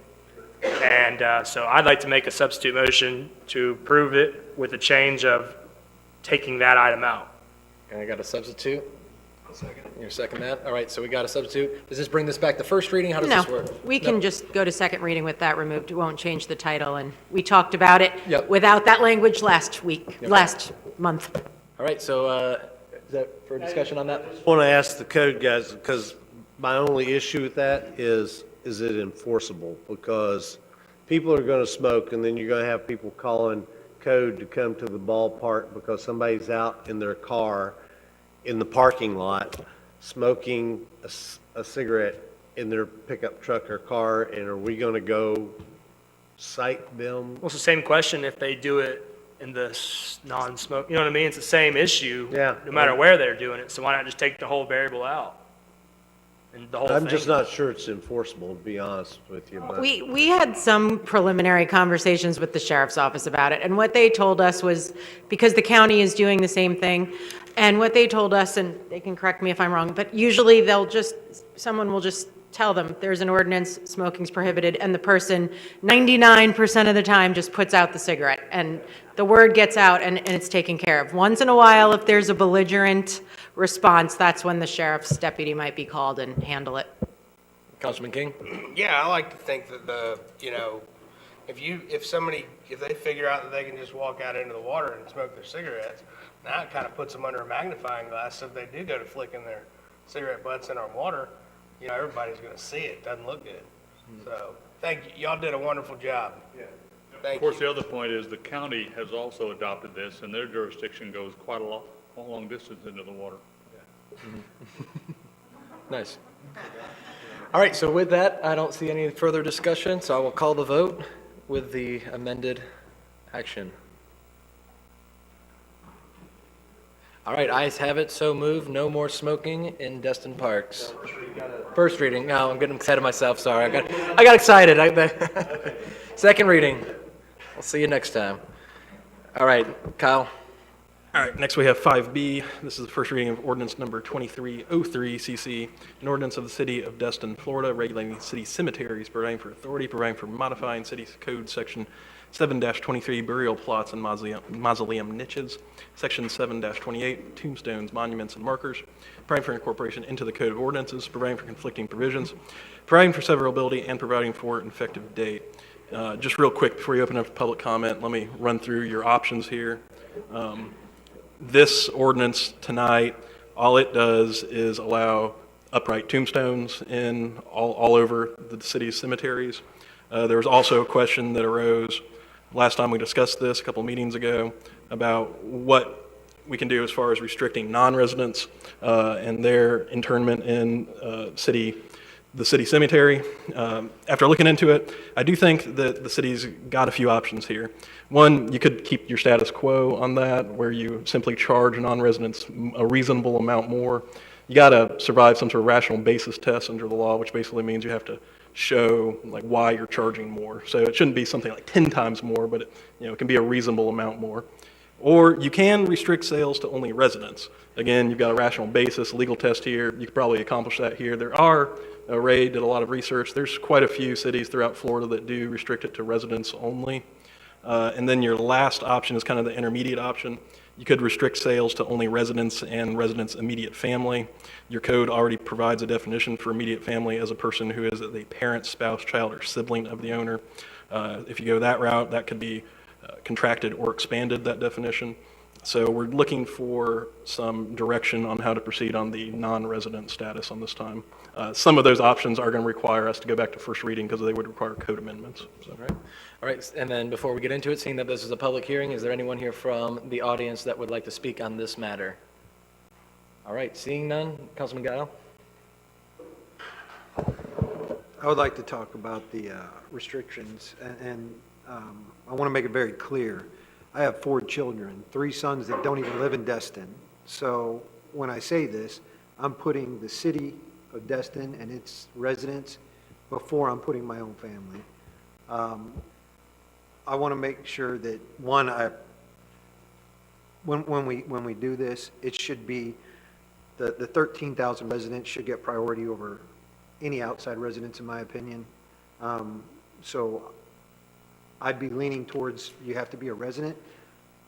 And so I'd like to make a substitute motion to approve it with a change of taking that item out. And I got a substitute. Second. You're second that? All right, so we got a substitute. Does this bring this back to first reading? How does No, this work? we can just go to second reading with that removed. It won't change the title, and we talked about it Yep. without that language last Yep. month. All right, so is that for discussion on that? I want to ask the code guys, because my only issue with that is it enforceable? Because people are going to smoke, and then you're going to have people calling code to come to the ballpark because somebody's out in their car in the parking lot smoking a cigarette in their pickup truck or car, and are we going to go cite them? Well, it's the same question if they do it in the non-smoke, you know what I mean? It's the same issue. Yeah. No matter where they're doing it, so why not just take the whole variable out? And the whole thing. I'm just not sure it's enforceable, to be honest with you. But We had some preliminary conversations with the sheriff's office about it, and what they told us was, because the county is doing the same thing, and what they told us, and they can correct me if I'm wrong, but usually someone will just tell them, there's an ordinance, smoking's prohibited, and the person 99% of the time just puts out the cigarette, and the word gets out and it's taken care of. Once in a while, if there's a belligerent response, that's when the sheriff's deputy might be called and handle it. Councilman King? Yeah, I like to think that if they figure out that they can just walk out into the water and smoke their cigarettes, now it kind of puts them under a magnifying glass. So if they do go to flicking their cigarette butts in our water, everybody's going to see it. Doesn't look good. So, thank you. Y'all did a wonderful job. Of Thank course, you. the other point is the county has also adopted this, and their jurisdiction goes quite a long distance into the water. Nice. All right, so with that, I don't see any further discussion, so I will call the vote with the amended action. All right, ayes have it, so moved. No more smoking in Destin Parks. First reading. No, I'm getting ahead of myself. Sorry, I got excited. Second reading. I'll see you next time. All right, Kyle. All right, next we have 5B. This is the first reading of ordinance number 2303 CC, an ordinance of the city of Destin, Florida, regulating city cemeteries, providing for authority, providing for modifying city code section 7-23 burial plots and mausoleum niches, section 7-28 tombstones, monuments, and markers, providing for incorporation into the code of ordinances, providing for conflicting provisions, providing for severability, and providing for an effective date. Just real quick before you open up to public comment, let me run through your options here. This ordinance tonight, all it does is allow upright tombstones in all over the city's cemeteries. There was also a question that arose last time we discussed this a couple meetings ago about what we can do as far as restricting non-residents and their internment in the city cemetery. After looking into it, I do think that the city's got a few options here. One, you could keep your status quo on that, where you simply charge non-residents a reasonable amount more. You got to survive some sort of rational basis test under the law, which basically means you have to show like why you're charging more. So it shouldn't be something like 10 times more, but it can be a reasonable amount more. Or you can restrict sales to only residents. Again, you've got a rational basis, legal test here. You could probably accomplish that here. Ray did a lot of research. There's quite a few cities throughout Florida that do restrict it to residents only. And then your last option is kind of the intermediate option. You could restrict sales to only residents and residents' immediate family. Your code already provides a definition for immediate family as a person who is the parent, spouse, child, or sibling of the owner. If you go that route, that could be contracted or expanded, that definition. So we're looking for some direction on how to proceed on the non-resident status on this time. Some of those options are going to require us to go back to first reading because they would require code amendments. So. All right, and then before we get into it, seeing that this is a public hearing, is there anyone here from the audience that would like to speak on this matter? All right, seeing none, Councilman Guile. I would like to talk about the restrictions, and I want to make it very clear. I have 4 children, 3 sons that don't even live in Destin. So when I say this, I'm putting the city of Destin and its residents before I'm putting my own family. I want to make sure that, one, when we do this, it should be the 13,000 residents should get priority over any outside residents, in my opinion. So I'd be leaning towards you have to be a resident,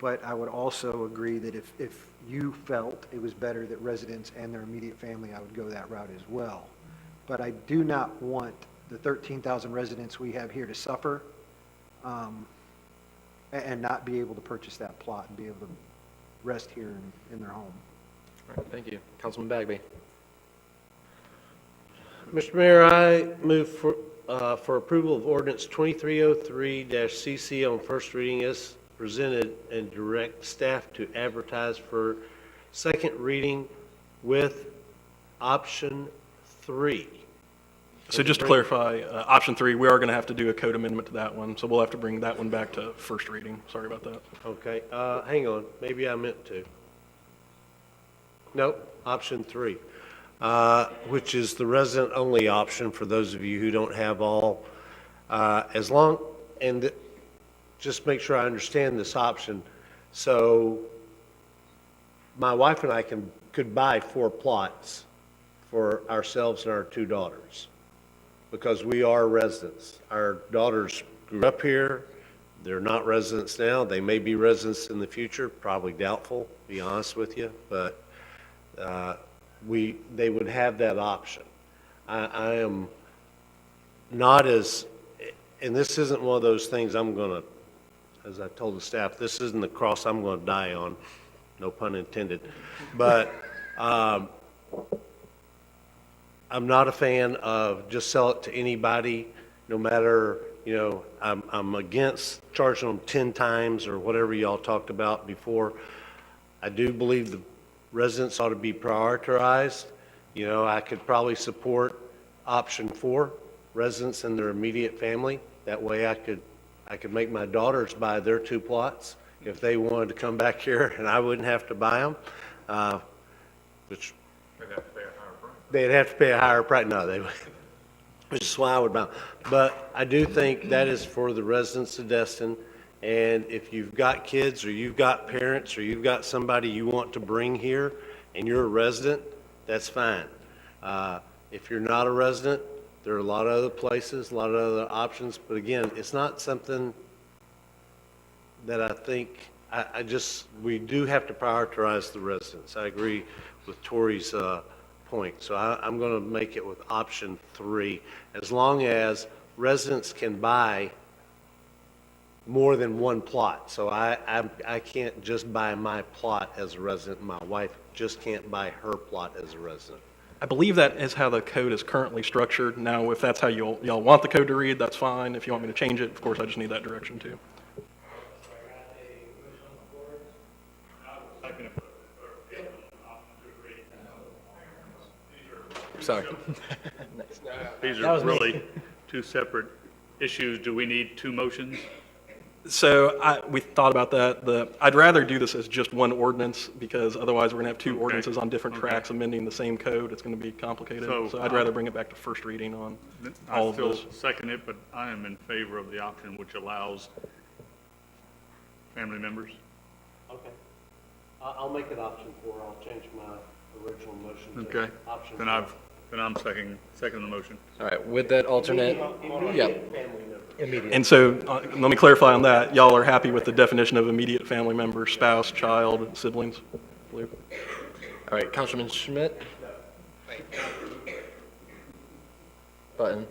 but I would also agree that if you felt it was better that residents and their immediate family, I would go that route as well. But I do not want the 13,000 residents we have here to suffer and not be able to purchase that plot and be able to rest here in their home. All right, thank you. Councilman Bagby. Mr. Mayor, I move for approval of ordinance 2303-CC on first reading as presented and direct staff to advertise for second reading with option 3. So just to clarify, option 3, we are going to have to do a code amendment to that one, so we'll have to bring that one back to first reading. Sorry about that. Okay, hang on, maybe I meant to. Nope, option 3, which is the resident-only option for those of you who don't have all, just make sure I understand this option. So my wife and I could buy 4 plots for ourselves and our 2 daughters because we are residents. Our daughters grew up here. They're not residents now. They may be residents in the future, probably doubtful, to be honest with you, but they would have that option. I am not as and this isn't one of those things I'm gonna, as I told the staff, this isn't the cross I'm gonna die on, no pun intended. But, I'm not a fan of just sell it to anybody, no matter, I'm against charging them 10 times or whatever y'all talked about before. I do believe the residents ought to be prioritized. I could probably support option 4, residents and their immediate family. That way I could make my daughters buy their 2 plots if they wanted to come back here and I wouldn't have to buy them, which they'd have to pay a higher price. No, they would, which is why I would buy them. But I do think that is for the residents of Destin. And if you've got kids or you've got parents or you've got somebody you want to bring here and you're a resident, that's fine. If you're not a resident, there are a lot of other places, a lot of other options. But again, it's not something that I think, we do have to prioritize the residents. I agree with Tori's point. So I'm going to make it with option 3, as long as residents can buy more than 1 plot. So I can't just buy my plot as a resident. My wife just can't buy her plot as a resident. I believe that is how the code is currently structured. Now, if that's how y'all want the code to read, that's fine. If you want me to change it, of course, I just need that direction too. Sorry. These That are was me. really 2 separate issues. Do we need 2 motions? So we thought about that. I'd rather do this as just one ordinance because otherwise we're going to have 2 ordinances on different tracks amending the same code. It's going to be complicated. So I'd rather bring it back to first reading on all I of those. still second it, but I am in favor of the option which allows family members. Okay. I'll make it option 4. I'll change my original motion to Okay. option 4. Then I'm seconding the motion. All right, with that alternate, Immediate family member. immediate. And so let me clarify on that. Y'all are happy with the definition of immediate family member, spouse, child, siblings? Blue? All right, Councilman Schmidt? Button.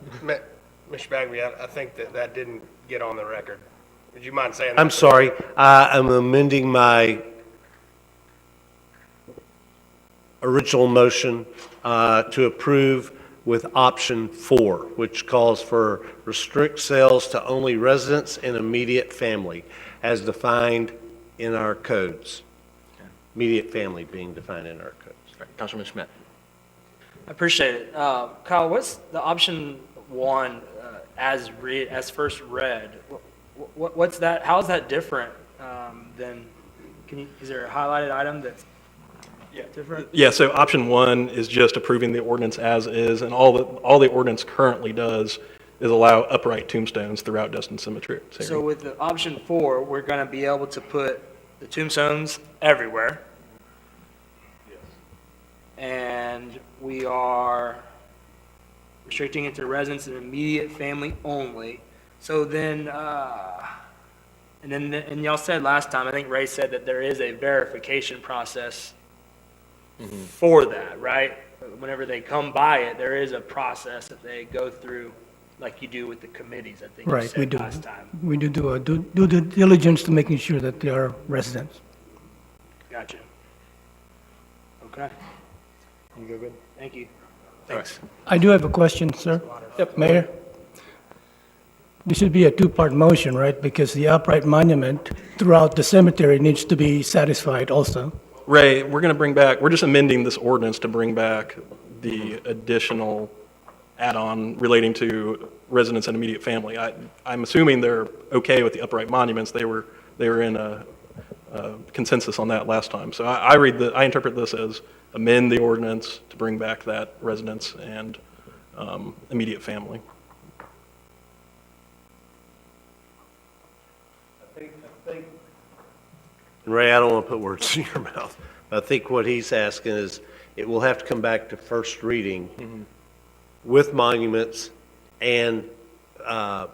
Mr. Bagby, I think that didn't get on the record. Would you mind saying that? I'm sorry. I'm amending my original motion to approve with option 4, which calls for restrict sales to only residents and immediate family as defined in our codes. Immediate family being defined in our codes. All right, Councilman Schmidt. I appreciate it. Kyle, what's the option 1 as first read? What's that? How is that different than? Is there a highlighted item that's different? Yeah, so option 1 is just approving the ordinance as is, and all the ordinance currently does is allow upright tombstones throughout Destin Cemetery. So with the option 4, we're going to be able to put the tombstones everywhere. Yes. And we are restricting it to residents and immediate family only. So then, and y'all said last time, I think Ray said that there is a verification process for that, right? Whenever they come by it, there is a process that they go through, like you do with the committees, I think you Right, we said do. last time. We do a due diligence to making sure that they are residents. Gotcha. Okay. You go good? Thank you. Thanks. I do have a question, sir. Yep. Mayor? This should be a 2-part motion, right? Because the upright monument throughout the cemetery needs to be satisfied also. Ray, we're just amending this ordinance to bring back the additional add-on relating to residents and immediate family. I'm assuming they're okay with the upright monuments. They were in a consensus on that last time. So I interpret this as amend the ordinance to bring back that residents and immediate family. And Ray, I don't want to put words in your mouth, but I think what he's asking is it will have to come back to first reading with monuments and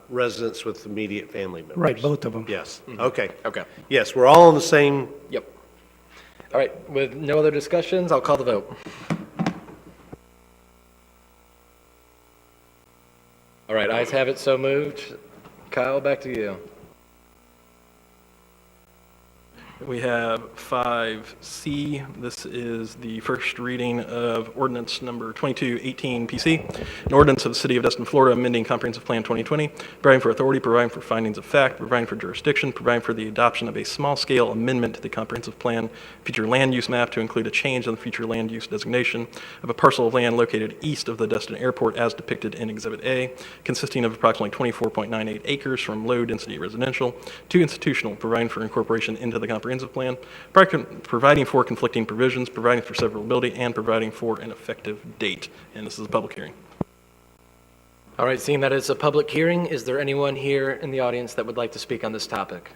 residents with immediate family members. Right, both of them. Yes, okay. Okay. Yes, we're all on the same. Yep. All right, with no other discussions, I'll call the vote. All right, ayes have it, so moved. Kyle, back to you. We have 5C. This is the first reading of ordinance number 2218 PC, an ordinance of the City of Destin, Florida, amending Comprehensive Plan 2020, providing for authority, providing for findings of fact, providing for jurisdiction, providing for the adoption of a small-scale amendment to the Comprehensive Plan future land use map to include a change in the future land use designation of a parcel of land located east of the Destin Airport as depicted in Exhibit A, consisting of approximately 24.98 acres from low-density residential to institutional, providing for incorporation into the Comprehensive Plan, providing for conflicting provisions, providing for severability, and providing for an effective date. And this is a public hearing. All right, seeing that it's a public hearing, is there anyone here in the audience that would like to speak on this topic?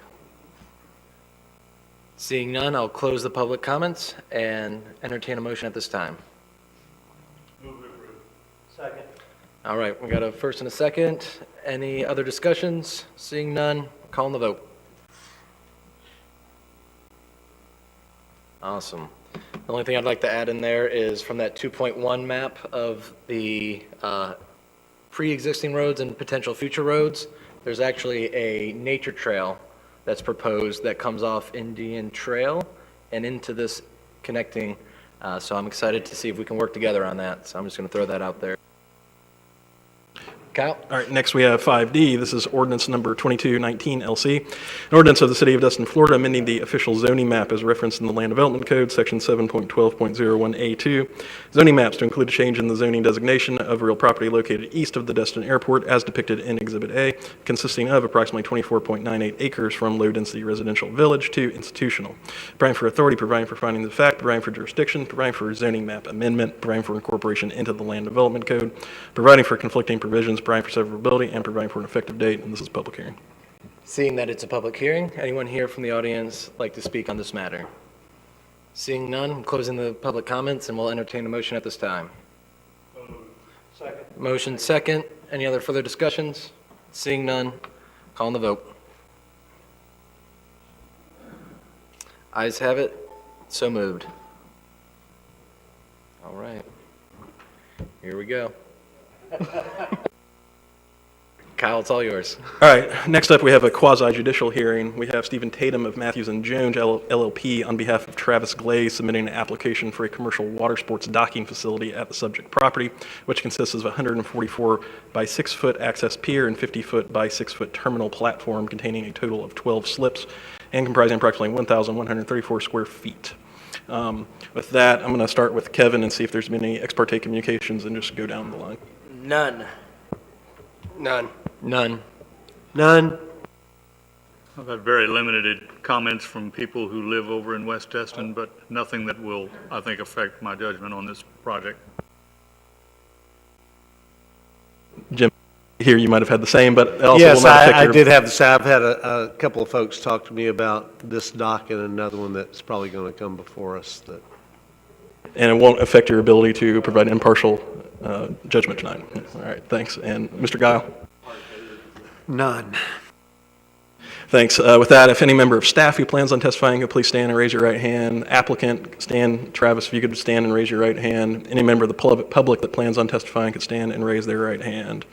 Seeing none, I'll close the public comments and entertain a motion at this time. Second. All right, we got a first and a second. Any other discussions? Seeing none, calling the vote. Awesome. The only thing I'd like to add in there is from that 2.1 map of the pre-existing roads and potential future roads, there's actually a nature trail that's proposed that comes off Indian Trail and into this connecting. So I'm excited to see if we can work together on that. So I'm just going to throw that out there. Kyle? All right, next we have 5D. This is ordinance number 2219 LC, an ordinance of the City of Destin, Florida, amending the official zoning map as referenced in the Land Development Code, Section 7.12.01A2. Zoning maps to include a change in the zoning designation of real property located east of the Destin Airport as depicted in Exhibit A, consisting of approximately 24.98 acres from low-density residential village to institutional. Providing for authority, providing for findings of fact, providing for jurisdiction, providing for zoning map amendment, providing for incorporation into the Land Development Code, providing for conflicting provisions, providing for severability, and providing for an effective date, and this is a public hearing. Seeing that it's a public hearing, anyone here from the audience like to speak on this matter? Seeing none, I'm closing the public comments, and we'll entertain a motion at this time. Second. Motion second. Any other further discussions? Seeing none, calling the vote. Ayes have it, so moved. All right, here we go. Kyle, it's all yours. All right, next up, we have a quasi-judicial hearing. We have Stephen Tatum of Matthews and Jones LLP on behalf of Travis Glaze submitting an application for a commercial water sports docking facility at the subject property, which consists of a 144 by 6 foot access pier and 50 foot by 6 foot terminal platform containing a total of 12 slips and comprising approximately 1,134 square feet. With that, I'm going to start with Kevin and see if there's been any ex parte communications and just go down the line. None. None. None. None. I've had very limited comments from people who live over in West Destin, but nothing that will, I think, affect my judgment on this project. Jim, here you might have had the same, but it also Yes, will not affect I your... did have the same. I've had a couple of folks talk to me about this dock and another one that's probably going to come before us. That And it won't affect your ability to provide impartial judgment tonight. All right, thanks. And Mr. Guile? None. Thanks. With that, if any member of staff who plans on testifying could please stand and raise your right hand. Applicant, stand. Travis, if you could stand and raise your right hand. Any member of the public that plans on testifying could stand and raise their right hand.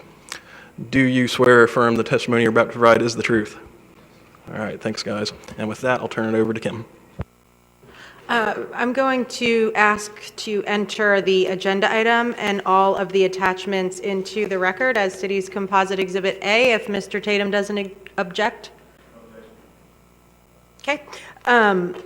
Do you swear or affirm the testimony you're about to provide is the truth? All right, thanks, guys. And with that, I'll turn it over to Kim. I'm going to ask to enter the agenda item and all of the attachments into the record as City's Composite Exhibit A, if Mr. Tatum doesn't object. Okay.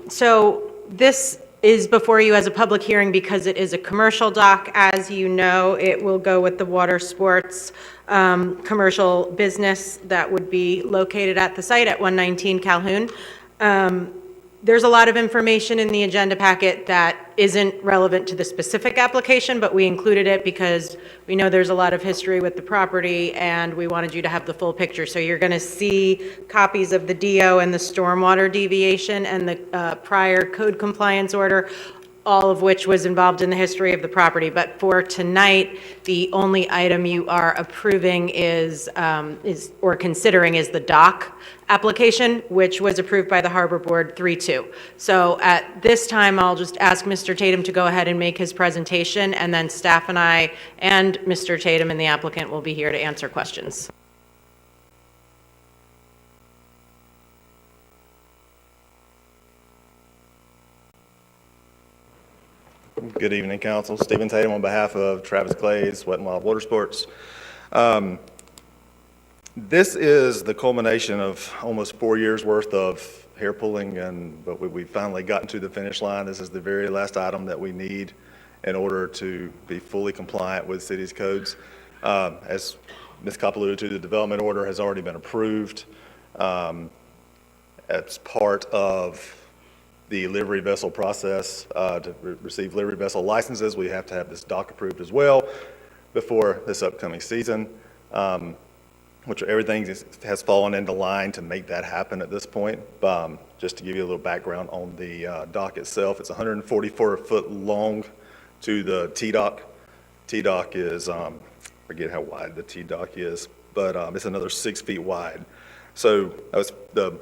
So this is before you as a public hearing because it is a commercial dock. As you know, it will go with the water sports commercial business that would be located at the site at 119 Calhoun. There's a lot of information in the agenda packet that isn't relevant to the specific application, but we included it because we know there's a lot of history with the property and we wanted you to have the full picture. So you're going to see copies of the DO and the stormwater deviation and the prior code compliance order, all of which was involved in the history of the property. But for tonight, the only item you are approving is or considering is the dock application, which was approved by the Harbor Board 3-2. So at this time, I'll just ask Mr. Tatum to go ahead and make his presentation, and then staff and I and Mr. Tatum and the applicant will be here to answer questions. Good evening, Council. Stephen Tatum on behalf of Travis Clays, Wet and Wild Water Sports. This is the culmination of almost 4 years' worth of hair pulling, but we finally gotten to the finish line. This is the very last item that we need in order to be fully compliant with city's codes. As Ms. Kopp alluded to, the development order has already been approved. As part of the livery vessel process, to receive livery vessel licenses, we have to have this dock approved as well before this upcoming season, which everything has fallen into line to make that happen at this point. Just to give you a little background on the dock itself, it's 144 foot long to the T-dock. T-dock is, forget how wide the T-dock is, but it's another 6 feet wide. So the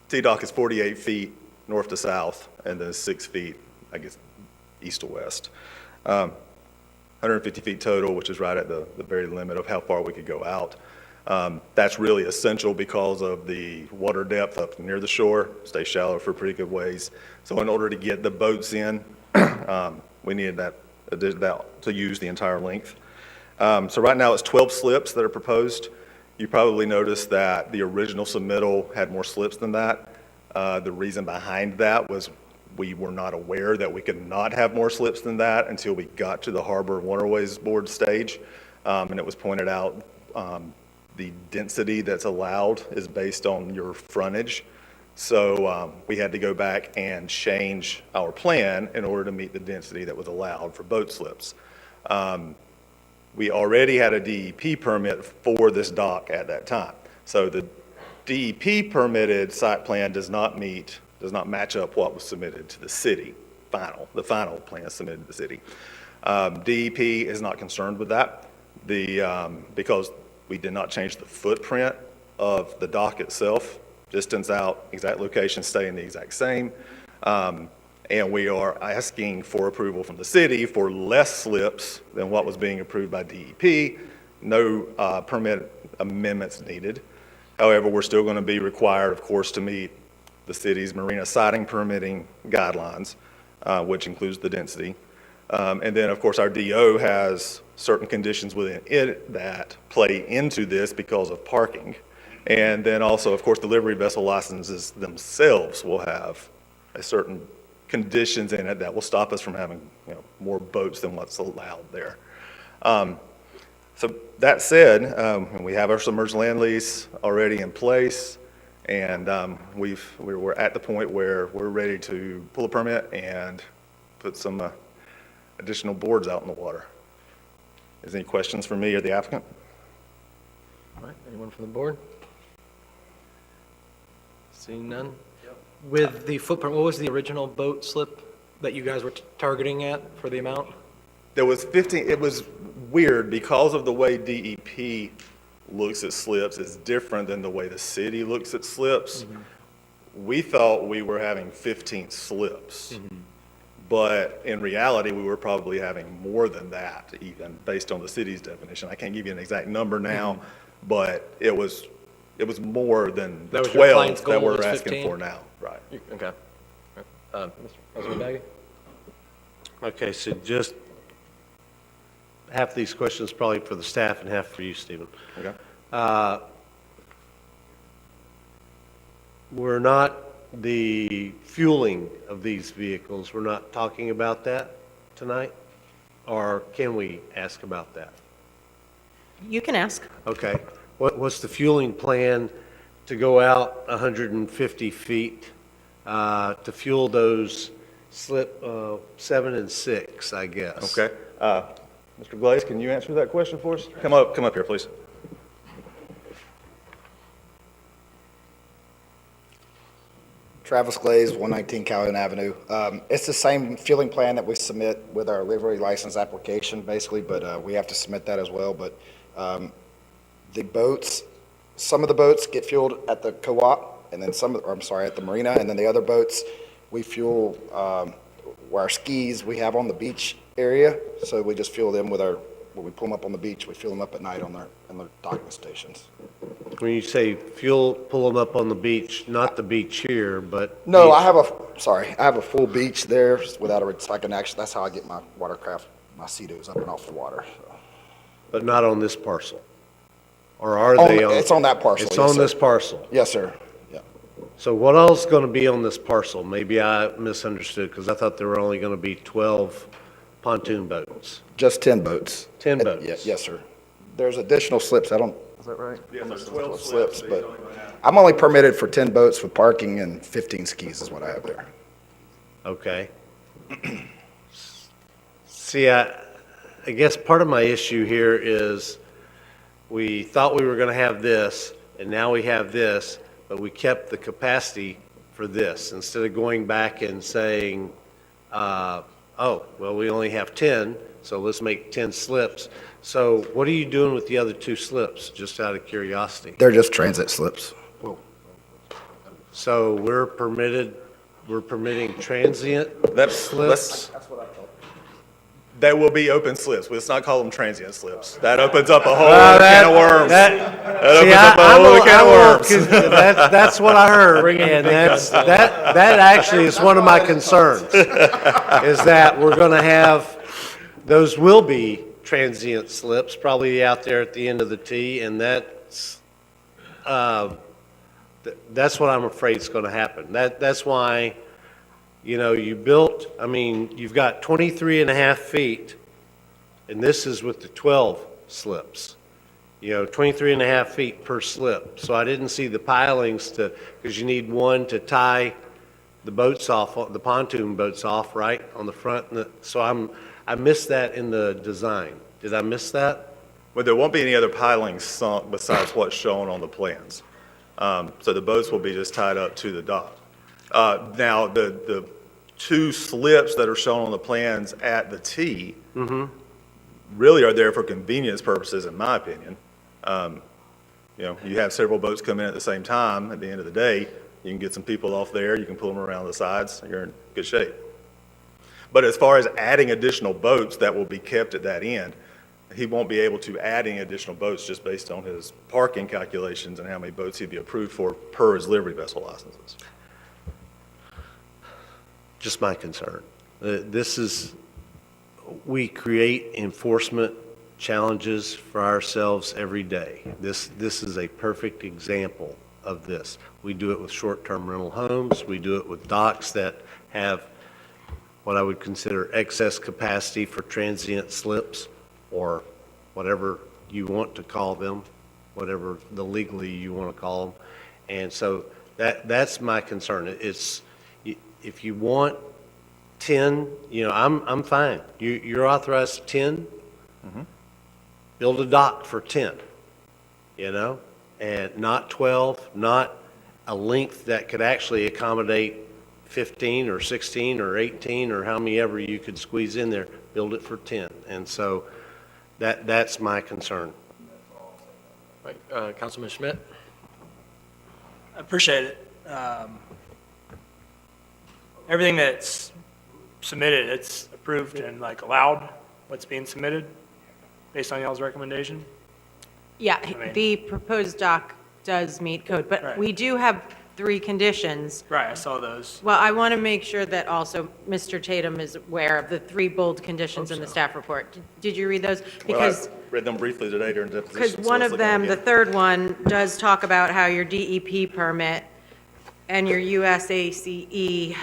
T-dock is 48 feet north to south, and then 6 feet, I guess, east to west. 150 feet total, which is right at the very limit of how far we could go out. That's really essential because of the water depth up near the shore, stays shallow for pretty good ways. So in order to get the boats in, we needed that to use the entire length. So right now it's 12 slips that are proposed. You probably noticed that the original submittal had more slips than that. The reason behind that was we were not aware that we could not have more slips than that until we got to the Harbor Waterways Board stage. And it was pointed out the density that's allowed is based on your frontage. So we had to go back and change our plan in order to meet the density that was allowed for boat slips. We already had a DEP permit for this dock at that time. So the DEP permitted site plan does not match up what was submitted to the city, the final plan submitted to the city. DEP is not concerned with that because we did not change the footprint of the dock itself. Distance out, exact location staying the exact same. And we are asking for approval from the city for less slips than what was being approved by DEP. No permit amendments needed. However, we're still going to be required, of course, to meet the city's marina siding permitting guidelines, which includes the density. And then, of course, our DO has certain conditions within it that play into this because of parking. And then also, of course, the livery vessel licenses themselves will have a certain conditions in it that will stop us from having more boats than what's allowed there. So that said, we have our submerged land lease already in place, and we're at the point where we're ready to pull a permit and put some additional boards out in the water. Is there any questions for me or the applicant? All right, anyone from the board? Seeing none? With the footprint, what was the original boat slip that you guys were targeting at for the amount? There was 15, it was weird because of the way DEP looks at slips is different than the way the city looks at slips. Mm-hmm. We thought we were having 15 slips, mm-hmm. but in reality, we were probably having more than that, even based on the city's definition. I can't give you an exact number now, mm-hmm. but it was more than the 12 that we're asking for now. Right. Okay. Mr. Baggy? Okay, so just half these questions probably for the staff and half for you, Stephen. Okay. We're not the fueling of these vehicles. We're not talking about that tonight? Or can we ask about that? You can ask. Okay. What's the fueling plan to go out 150 feet to fuel those slip 7 and 6, I guess? Okay. Mr. Glaze, can you answer that question for us? Come up here, please. Travis Glaze, 119 Calhoun Avenue. It's the same fueling plan that we submit with our livery license application, basically, but we have to submit that as well. But the boats, some of the boats get fueled at the co-op, and then at the marina, and then the other boats, we fuel where our skis we have on the beach area. So we just fuel them with when we pull them up on the beach, we fuel them up at night on their docking stations. When you say fuel, pull them up on the beach, not the beach here, but. No, beach- I have I have a full beach there without a, so I can actually, that's how I get my watercraft, my Sea-Doos up and off the water. So. But not on this parcel? Or are On- they on? it's on that parcel, It's yes, on sir. this parcel? Yes, sir. Yeah. So what else is going to be on this parcel? Maybe I misunderstood, because I thought there were only going to be 12 pontoon boats. Just 10 boats. 10 boats? Yes, sir. There's additional slips. I don't, is that right? Yes, there's 12 12 slips, slips, but I'm only permitted for 10 boats with parking and 15 skis is what I have there. Okay. See, I guess part of my issue here is we thought we were going to have this, and now we have this, but we kept the capacity for this instead of going back and saying, oh, well, we only have 10, so let's make 10 slips. So what are you doing with the other 2 slips, just out of curiosity? They're just transit slips. So we're permitting transient That's, slips? that will be open slips. Let's not call them transient slips. That opens up a whole Well, can of worms. That opens up a whole can of worms. That's what I heard, and that actually is one of my concerns, is that we're gonna have, those will be transient slips, probably out there at the end of the tee, and that's what I'm afraid is gonna happen. That's why, you built, you've got 23 and a half feet, and this is with the 12 slips. 23 and a half feet per slip. So I didn't see the pilings because you need one to tie the boats off, the pontoon boats off, right, on the front. So I missed that in the design. Did I miss that? Well, there won't be any other pilings sunk besides what's shown on the plans. So the boats will be just tied up to the dock. Now, the 2 slips that are shown on the plans at the tee really are there for convenience purposes, in my opinion. You have several boats come in at the same time. At the end of the day, you can get some people off there, you can pull them around the sides, and you're in good shape. But as far as adding additional boats that will be kept at that end, he won't be able to add any additional boats just based on his parking calculations and how many boats he'd be approved for per his livery vessel licenses. Just my concern. We create enforcement challenges for ourselves every day. This is a perfect example of this. We do it with short-term rental homes. We do it with docks that have what I would consider excess capacity for transient slips, or whatever you want to call them, whatever the legally you want to call them. And so that's my concern. It's, if you want 10, I'm fine. You're authorized 10. Build a dock for 10, and not 12, not a length that could actually accommodate 15 or 16 or 18 or how many ever you could squeeze in there. Build it for 10. And so that's my concern. Right, Councilman Schmidt? I appreciate it. Everything that's submitted, it's approved and allowed, what's being submitted, based on y'all's recommendation? Yeah, mean- the proposed dock does meet code, but Right. we do have 3 conditions. Right, I saw those. Well, I want to make sure that also Mr. Tatum is aware of the 3 bold conditions in the staff report. Did you read those? Because Well, I read them briefly today during deposition. Because so one let's of look at them, the again. third one, does talk about how your DEP permit and your USACE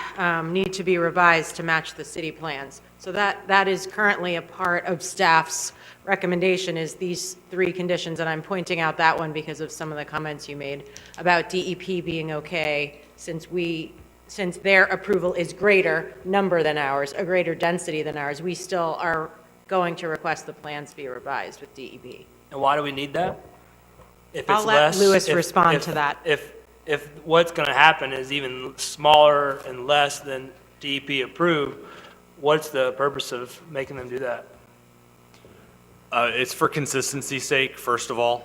need to be revised to match the city plans. So that is currently a part of staff's recommendation, is these 3 conditions, and I'm pointing out that one because of some of the comments you made about DEP being okay, since their approval is greater number than ours, a greater density than ours, we still are going to request the plans be revised with DEP. And why do we need that? If I'll it's let less- Louis if- respond if- to that. If what's going to happen is even smaller and less than DEP approved, what's the purpose of making them do that? It's for consistency's sake, first of all,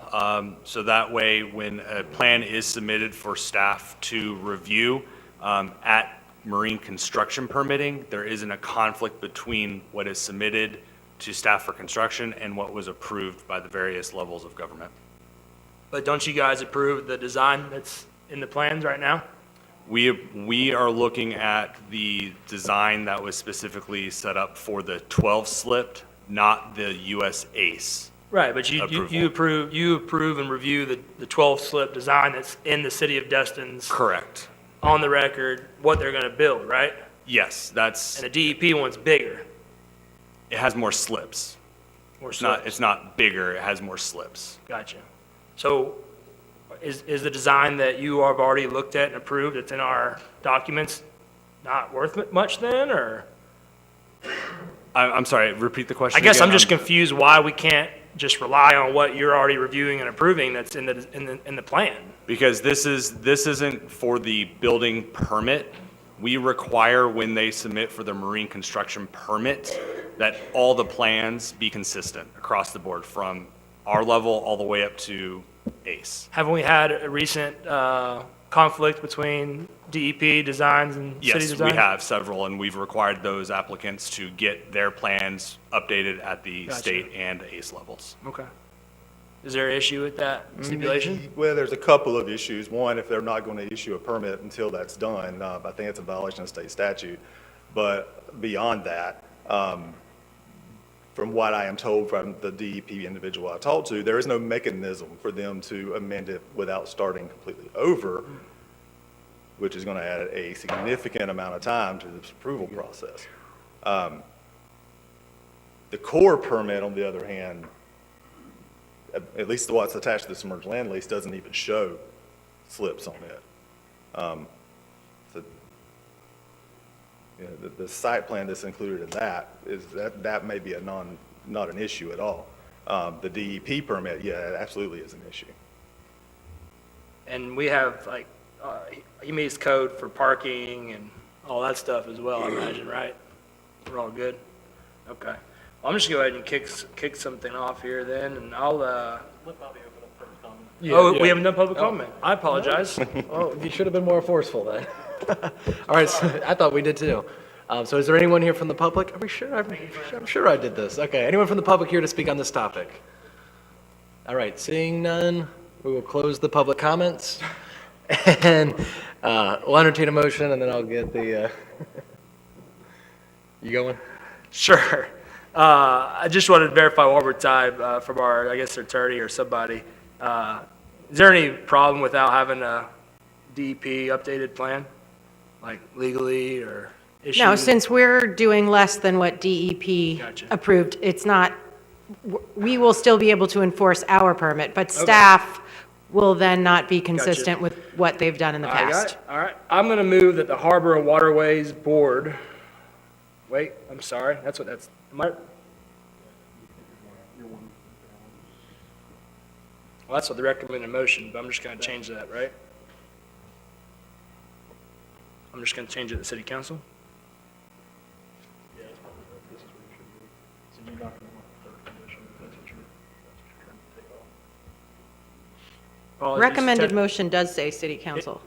so that way when a plan is submitted for staff to review at marine construction permitting, there isn't a conflict between what is submitted to staff for construction and what was approved by the various levels of government. But don't you guys approve the design that's in the plans right now? We are looking at the design that was specifically set up for the 12 slipped, not the US ACE. Right, but you approve and review the 12 slip design that's in the city of Destin's, Correct. on the record, what they're gonna build, right? Yes, that's, And the DEP one's bigger, it has more slips. more It's not bigger, it has more slips. Gotcha. So is the design that you have already looked at and approved, that's in our documents, not worth much then, or? I'm sorry, repeat the question I guess again. I'm just confused why we can't just rely on what you're already reviewing and approving that's in the plan. Because this isn't for the building permit. We require when they submit for the marine construction permit that all the plans be consistent across the board from our level all the way up to ACE. Haven't we had a recent conflict between DEP designs and city Yes, design? we have several, and we've required those applicants to get their plans updated at the Gotcha. state and ACE levels. Okay. Is there an issue with that stipulation? Well, there's a couple of issues. One, if they're not going to issue a permit until that's done, I think it's a violation of state statute. But beyond that, from what I am told from the DEP individual I talked to, there is no mechanism for them to amend it without starting completely over, which is going to add a significant amount of time to this approval process. The core permit, on the other hand, at least what's attached to the submerged land lease, doesn't even show slips on it. So, you know, the site plan that's included in that is that may be not an issue at all. The DEP permit, yeah, it absolutely is an issue. And we have like, he meets code for parking and all that stuff as well, I imagine, right? We're all good? Okay. Well, I'm just gonna go ahead and kick something off here then, and I'll, we haven't done public comment. I apologize. Oh, you should have been more forceful then. All right, so I thought we did too. So is there anyone here from the public? Are we sure? I'm sure I did this. Okay, anyone from the public here to speak on this topic? All right, seeing none, we will close the public comments. And we'll entertain a motion, and then I'll get the, you going? Sure. I just wanted to verify one more time from our, I guess, attorney or somebody. Is there any problem without having a DEP updated plan, like legally or issues? No, since we're doing less than what DEP approved, it's not, we will still be able to enforce our permit, but staff will then not be consistent with what they've done in the I got past. it. All right. I'm going to move that the Harbor and Waterways Board, wait, I'm sorry, that's what that's, well, that's what the recommended motion, but I'm just going to change that, right? I'm just going to change it to City Council? Apologies. Recommended motion does say city council.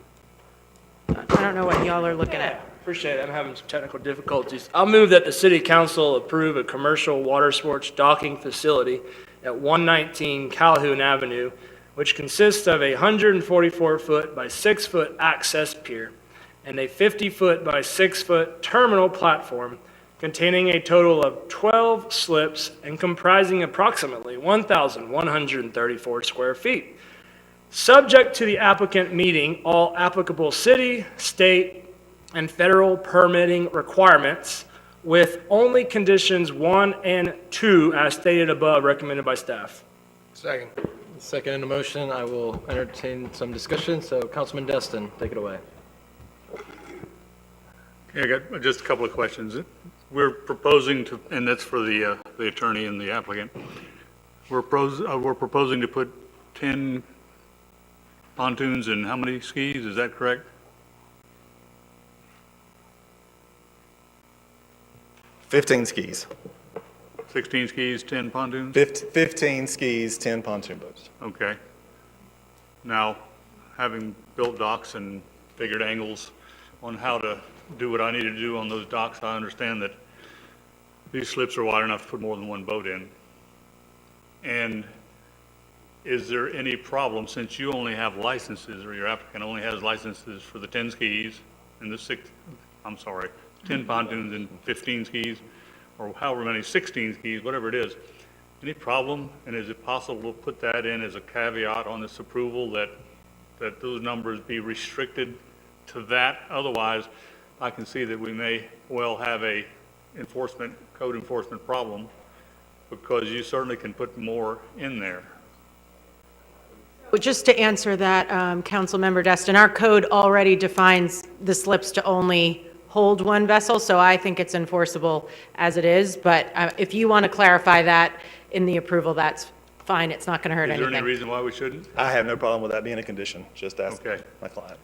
I don't know what y'all are looking at. Appreciate it. I'm having some technical difficulties. I'll move that the city council approve a commercial water sports docking facility at 119 Calhoun Avenue, which consists of a 144-foot by 6-foot access pier and a 50-foot by 6-foot terminal platform containing a total of 12 slips and comprising approximately 1,134 square feet. Subject to the applicant meeting all applicable city, state, and federal permitting requirements, with only conditions 1 and 2 as stated above recommended by staff. Second. Second in the motion, I will entertain some discussion. So Councilman Destin, take it away. Yeah, I got just a couple of questions. We're proposing to, and that's for the attorney and the applicant. We're proposing to put 10 pontoons and how many skis? Is that correct? 15 skis. 16 skis, 10 pontoons? 15 skis, 10 pontoon boats. Okay. Now, having built docks and figured angles on how to do what I need to do on those docks, I understand that these slips are wide enough to put more than one boat in. And is there any problem, since you only have licenses, or your applicant only has licenses for the 10 skis and the 10 pontoons and 15 skis, or however many, 16 skis, whatever it is, any problem? And is it possible to put that in as a caveat on this approval, that those numbers be restricted to that? Otherwise, I can see that we may well have a code enforcement problem, because you certainly can put more in there. Well, just to answer that, Councilmember Destin, our code already defines the slips to only hold one vessel, so I think it's enforceable as it is. But if you want to clarify that in the approval, that's fine. It's not going to hurt Is there any anything. reason why we shouldn't? I have no problem with that being a condition, just ask Okay. my client.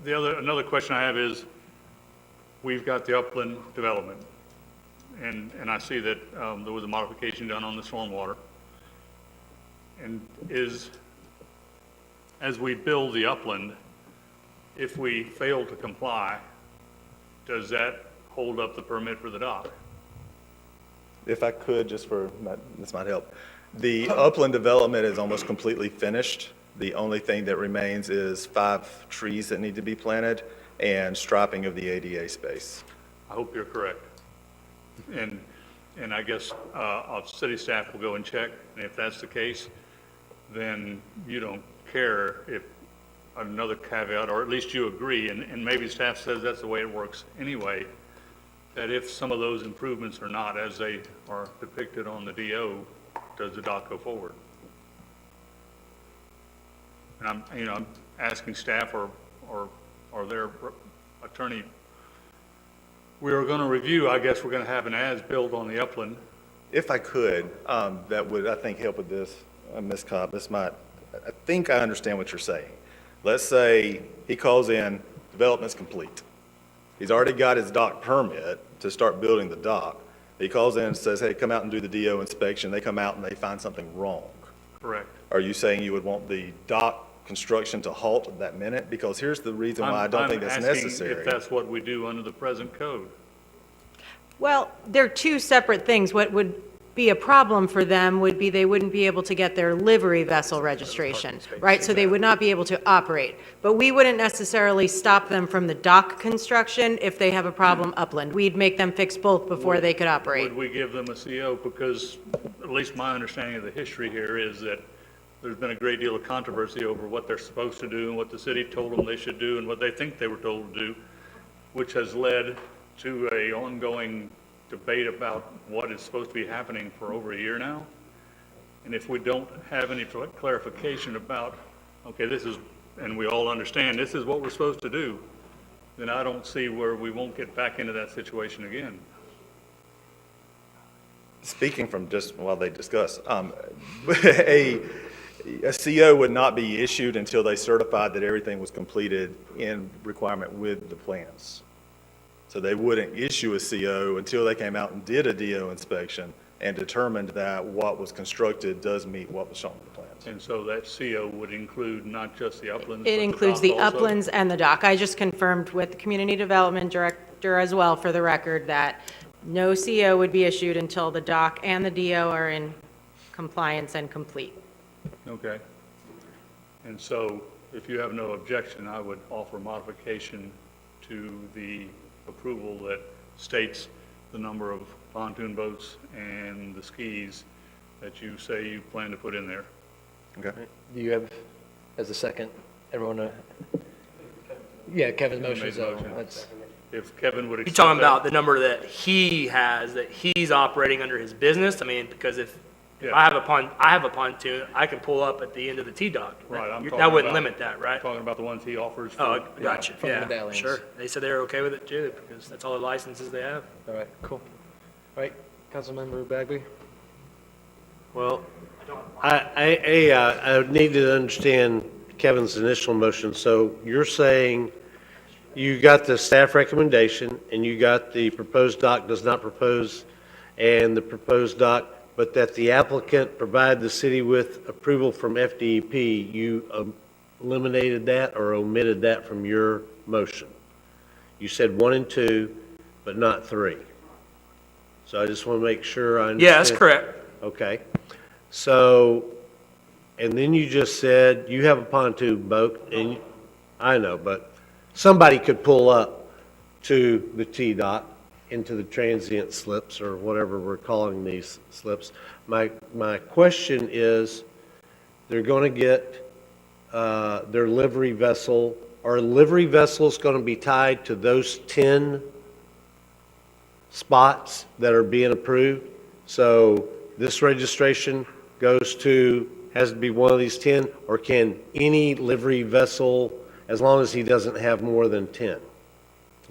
Another question I have is, we've got the upland development, and I see that there was a modification done on the stormwater. And as we build the upland, if we fail to comply, does that hold up the permit for the dock? If I could, this might help. The upland development is almost completely finished. The only thing that remains is 5 trees that need to be planted and striping of the ADA space. I hope you're correct. And I guess our city staff will go and check, and if that's the case, then you don't care if another caveat, or at least you agree, and maybe staff says that's the way it works anyway, that if some of those improvements are not as they are depicted on the DO, does the dock go forward? And I'm asking staff or their attorney, we are going to review, I guess we're going to have an as-built on the upland. If I could, that would, I think, help with this, Ms. Cobb. I think I understand what you're saying. Let's say he calls in, development's complete. He's already got his dock permit to start building the dock. He calls in and says, hey, come out and do the DO inspection. They come out and they find something wrong. Correct. Are you saying you would want the dock construction to halt at that minute? Because here's the reason why I don't think that's I'm asking necessary. if that's what we do under the present code. Well, they're two separate things. What would be a problem for them would be they wouldn't be able to get their livery vessel registration, right? So they would not be able to operate. But we wouldn't necessarily stop them from the dock construction if they have a problem upland. We'd make them fix both before they could operate. Would we give them a CO? Because at least my understanding of the history here is that there's been a great deal of controversy over what they're supposed to do and what the city told them they should do and what they think they were told to do, which has led to a ongoing debate about what is supposed to be happening for over a year now. And if we don't have any clarification about, okay, this is, and we all understand this is what we're supposed to do, then I don't see where we won't get back into that situation again. Speaking from just while they discuss, a CO would not be issued until they certified that everything was completed in requirement with the plans. So they wouldn't issue a CO until they came out and did a DO inspection and determined that what was constructed does meet what was shown in the plans. And so that CO would include not just the uplands, but It the includes dock the also? uplands and the dock. I just confirmed with the Community Development Director as well for the record that no CO would be issued until the dock and the DO are in compliance and complete. Okay. And so if you have no objection, I would offer modification to the approval that states the number of pontoon boats and the skis that you say you plan to put in there. Okay. Do you have, as a second, everyone, yeah, Kevin's motion, Made so motion. let's, If Kevin would You accept talking that. about the number that he has, that he's operating under his business? I mean, because if Yeah. I have a pontoon, I can pull up at the end of the T-dock. Right, I'm talking That wouldn't about- limit that, right? Talking about the ones he offers. for- Oh, gotcha, From the yeah, medallions. sure. They said they were okay with it too, because that's all the licenses they have. all right, cool. All right, Councilmember Bagby? Well, I need to understand Kevin's initial motion. So you're saying you got the staff recommendation and you got the proposed dock does not propose and the proposed dock, but that the applicant provide the city with approval from FDEP, you eliminated that or omitted that from your motion? You said 1 and 2, but not 3. So I just want to make sure I understand. Yeah, that's correct. Okay. So and then you just said you have a pontoon boat, and I know, but somebody could pull up to the T-Dot into the transient slips or whatever we're calling these slips. My question is, they're going to get their livery vessel. Are livery vessels going to be tied to those 10 spots that are being approved? So this registration has to be one of these 10, or can any livery vessel, as long as he doesn't have more than 10,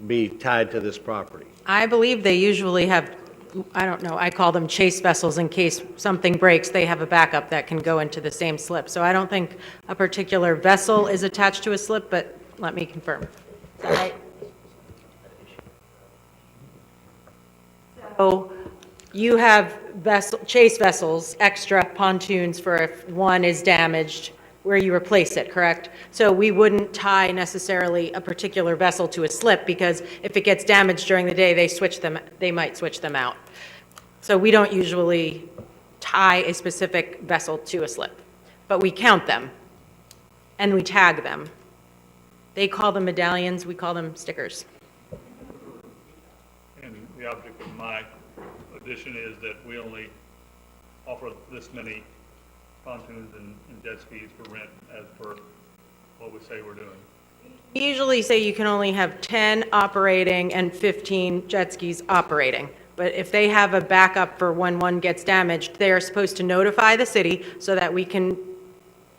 be tied to this property? I believe they usually have, I don't know, I call them chase vessels in case something breaks, they have a backup that can go into the same slip. So I don't think a particular vessel is attached to a slip, but let me confirm. Is that right? So you have chase vessels, extra pontoons for if one is damaged, where you replace it, correct? So we wouldn't tie necessarily a particular vessel to a slip, because if it gets damaged during the day, they might switch them out. So we don't usually tie a specific vessel to a slip, but we count them and we tag them. They call them medallions, we call them stickers. And the object of my addition is that we only offer this many pontoons and jet skis for rent as per what we say we're doing. We usually say you can only have 10 operating and 15 jet skis operating. But if they have a backup for when one gets damaged, they are supposed to notify the city so that we can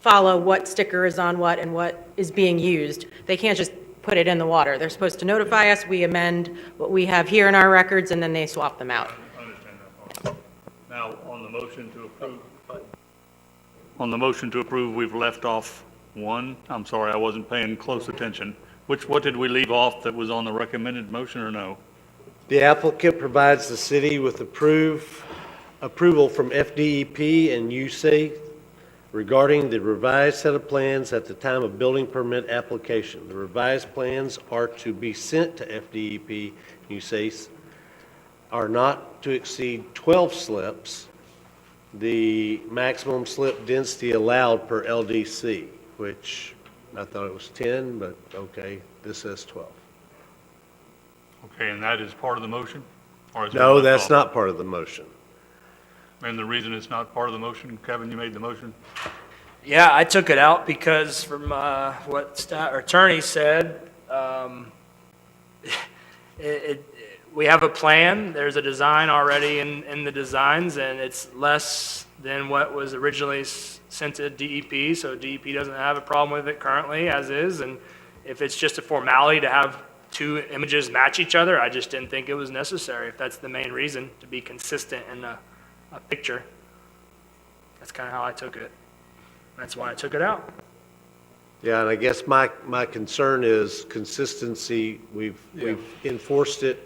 follow what sticker is on what and what is being used. They can't just put it in the water. They're supposed to notify us, we amend what we have here in our records, and then they swap them out. I understand that part. Now, on the motion to approve, we've left off one. I'm sorry, I wasn't paying close attention. What did we leave off that was on the recommended motion, or no? The applicant provides the city with approval from FDEP and UC regarding the revised set of plans at the time of building permit application. The revised plans are to be sent to FDEP and UC, are not to exceed 12 slips, the maximum slip density allowed per LDC, which I thought it was 10, but okay, this says 12. Okay, and that is part of the motion? Or is it No, left that's off? not part of the motion. And the reason it's not part of the motion, Kevin, you made the motion? Yeah, I took it out because from what attorney said, we have a plan, there's a design already in the designs, and it's less than what was originally sent to DEP, so DEP doesn't have a problem with it currently as is, and if it's just a formality to have two images match each other, I just didn't think it was necessary, if that's the main reason, to be consistent in a picture. That's kind of how I took it. That's why I took it out. Yeah, and I guess my concern is consistency. We've enforced it.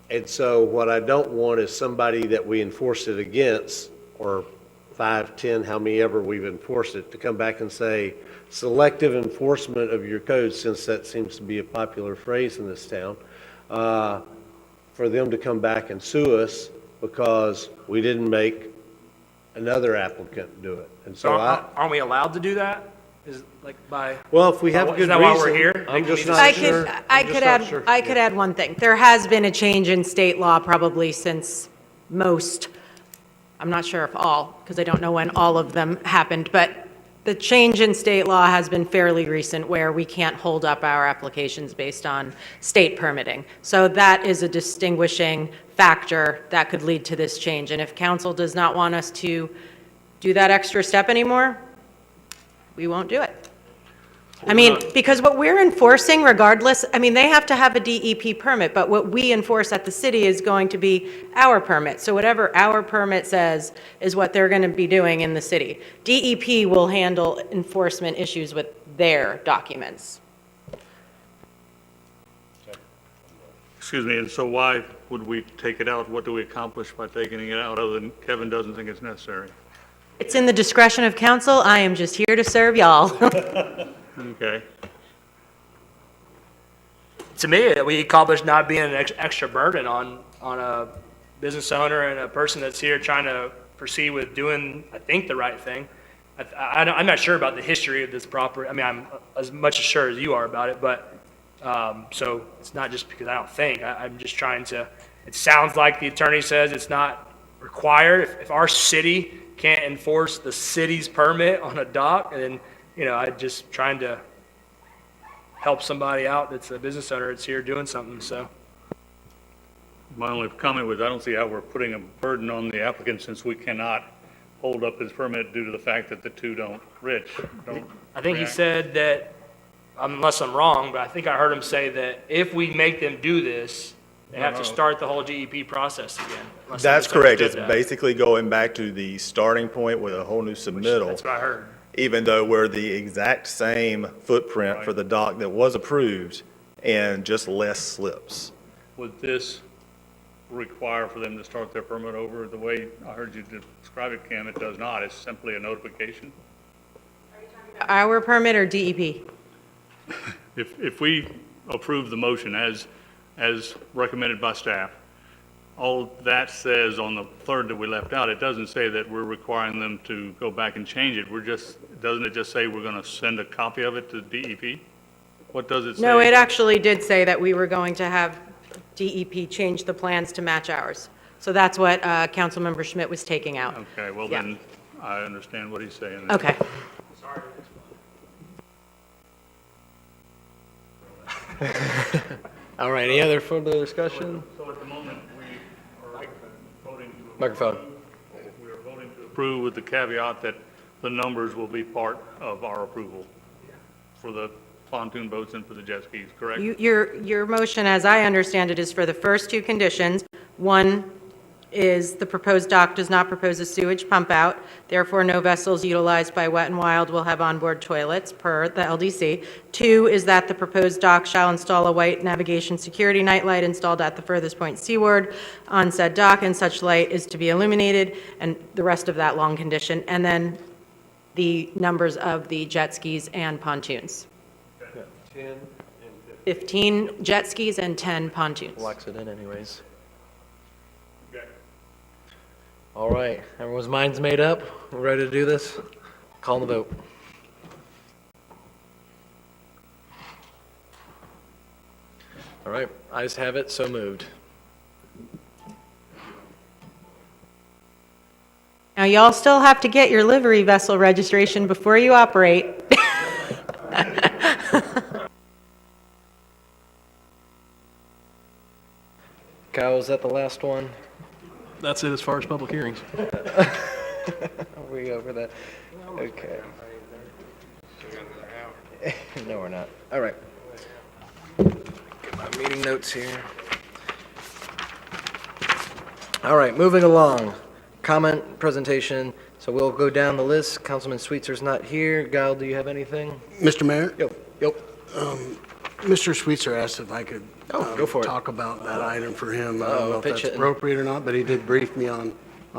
And so what I don't want is somebody that we enforce it against, or 5, 10, how many ever we've enforced it, to come back and say, selective enforcement of your code, since that seems to be a popular phrase in this town, for them to come back and sue us because we didn't make another applicant do it. And so Aren't we allowed to do that? Is like by? Well, if we have a good Is that why we're reason, here? I'm just Can we not just- sure. I could add one thing. There has been a change in state law probably since most, I'm not sure if all, because I don't know when all of them happened, but the change in state law has been fairly recent where we can't hold up our applications based on state permitting. So that is a distinguishing factor that could lead to this change. And if council does not want us to do that extra step anymore, we won't do it. I mean, because what we're enforcing regardless, I mean, they have to have a DEP permit, but what we enforce at the city is going to be our permit. So whatever our permit says is what they're going to be doing in the city. DEP will handle enforcement issues with their documents. Excuse me, and so why would we take it out? What do we accomplish by taking it out, other than Kevin doesn't think it's necessary? It's in the discretion of council. I am just here to serve y'all. Okay. To me, we accomplished not being an extra burden on a business owner and a person that's here trying to proceed with doing, I think, the right thing. I'm not sure about the history of this property. I mean, I'm as much as sure as you are about it, but, so it's not just because I don't think. I'm just trying to, it sounds like the attorney says it's not required. If our city can't enforce the city's permit on a dock, then, I'm just trying to help somebody out that's a business owner that's here doing something, so. My only comment was, I don't see how we're putting a burden on the applicant since we cannot hold up his permit due to the fact that the two don't I think he react. said that, unless I'm wrong, but I think I heard him say that if we make them do this, they have to start the whole DEP process again. unless I That's correct. It's misunderstood that. basically going back to the starting point with a whole new submittal. That's what I heard. Even though we're the exact same footprint for the dock that was approved and just less slips. Would this require for them to start their permit over the way I heard you describe it, Kim? It does not. It's simply a notification. Our permit or DEP? If we approve the motion as recommended by staff, all that says on the third that we left out, it doesn't say that we're requiring them to go back and change it. Doesn't it just say we're going to send a copy of it to DEP? What does it say? No, it actually did say that we were going to have DEP change the plans to match ours. So that's what Councilmember Schmidt was taking out. Okay, well Yeah. then, I understand what he's saying. Okay. All right, any other further discussion? So at the moment, we are voting to Microphone. we are voting to approve with the caveat that the numbers will be part of our approval for the pontoon boats and for the jet skis, correct? Your motion, as I understand it, is for the first two conditions. One is the proposed dock does not propose a sewage pump out, therefore no vessels utilized by Wet and Wild will have onboard toilets per the LDC. Two is that the proposed dock shall install a white navigation security nightlight installed at the furthest point seaward on said dock, and such light is to be illuminated, and the rest of that long condition. And then the numbers of the jet skis and pontoons. 10 and 15 jet skis and 10 pontoons. Locks it in anyways. All right, everyone's mind's made up. We're ready to do this? Call the vote. All right, ayes have it, so moved. Now, y'all still have to get your livery vessel registration before you operate. Kyle, was that the last one? That's it as far as public hearings. Are we over that? Okay. No, we're not. All right. Get my meeting notes here. All right, moving along. Comment, presentation. So we'll go down the list. Councilman Sweetzer's not here. Guile, do you have anything? Mr. Mayor? Yep. Mr. Sweetser asked if I could go for it. talk about that item for him. I Uh-oh, don't know if pitch that's it. appropriate or not, but he did brief me on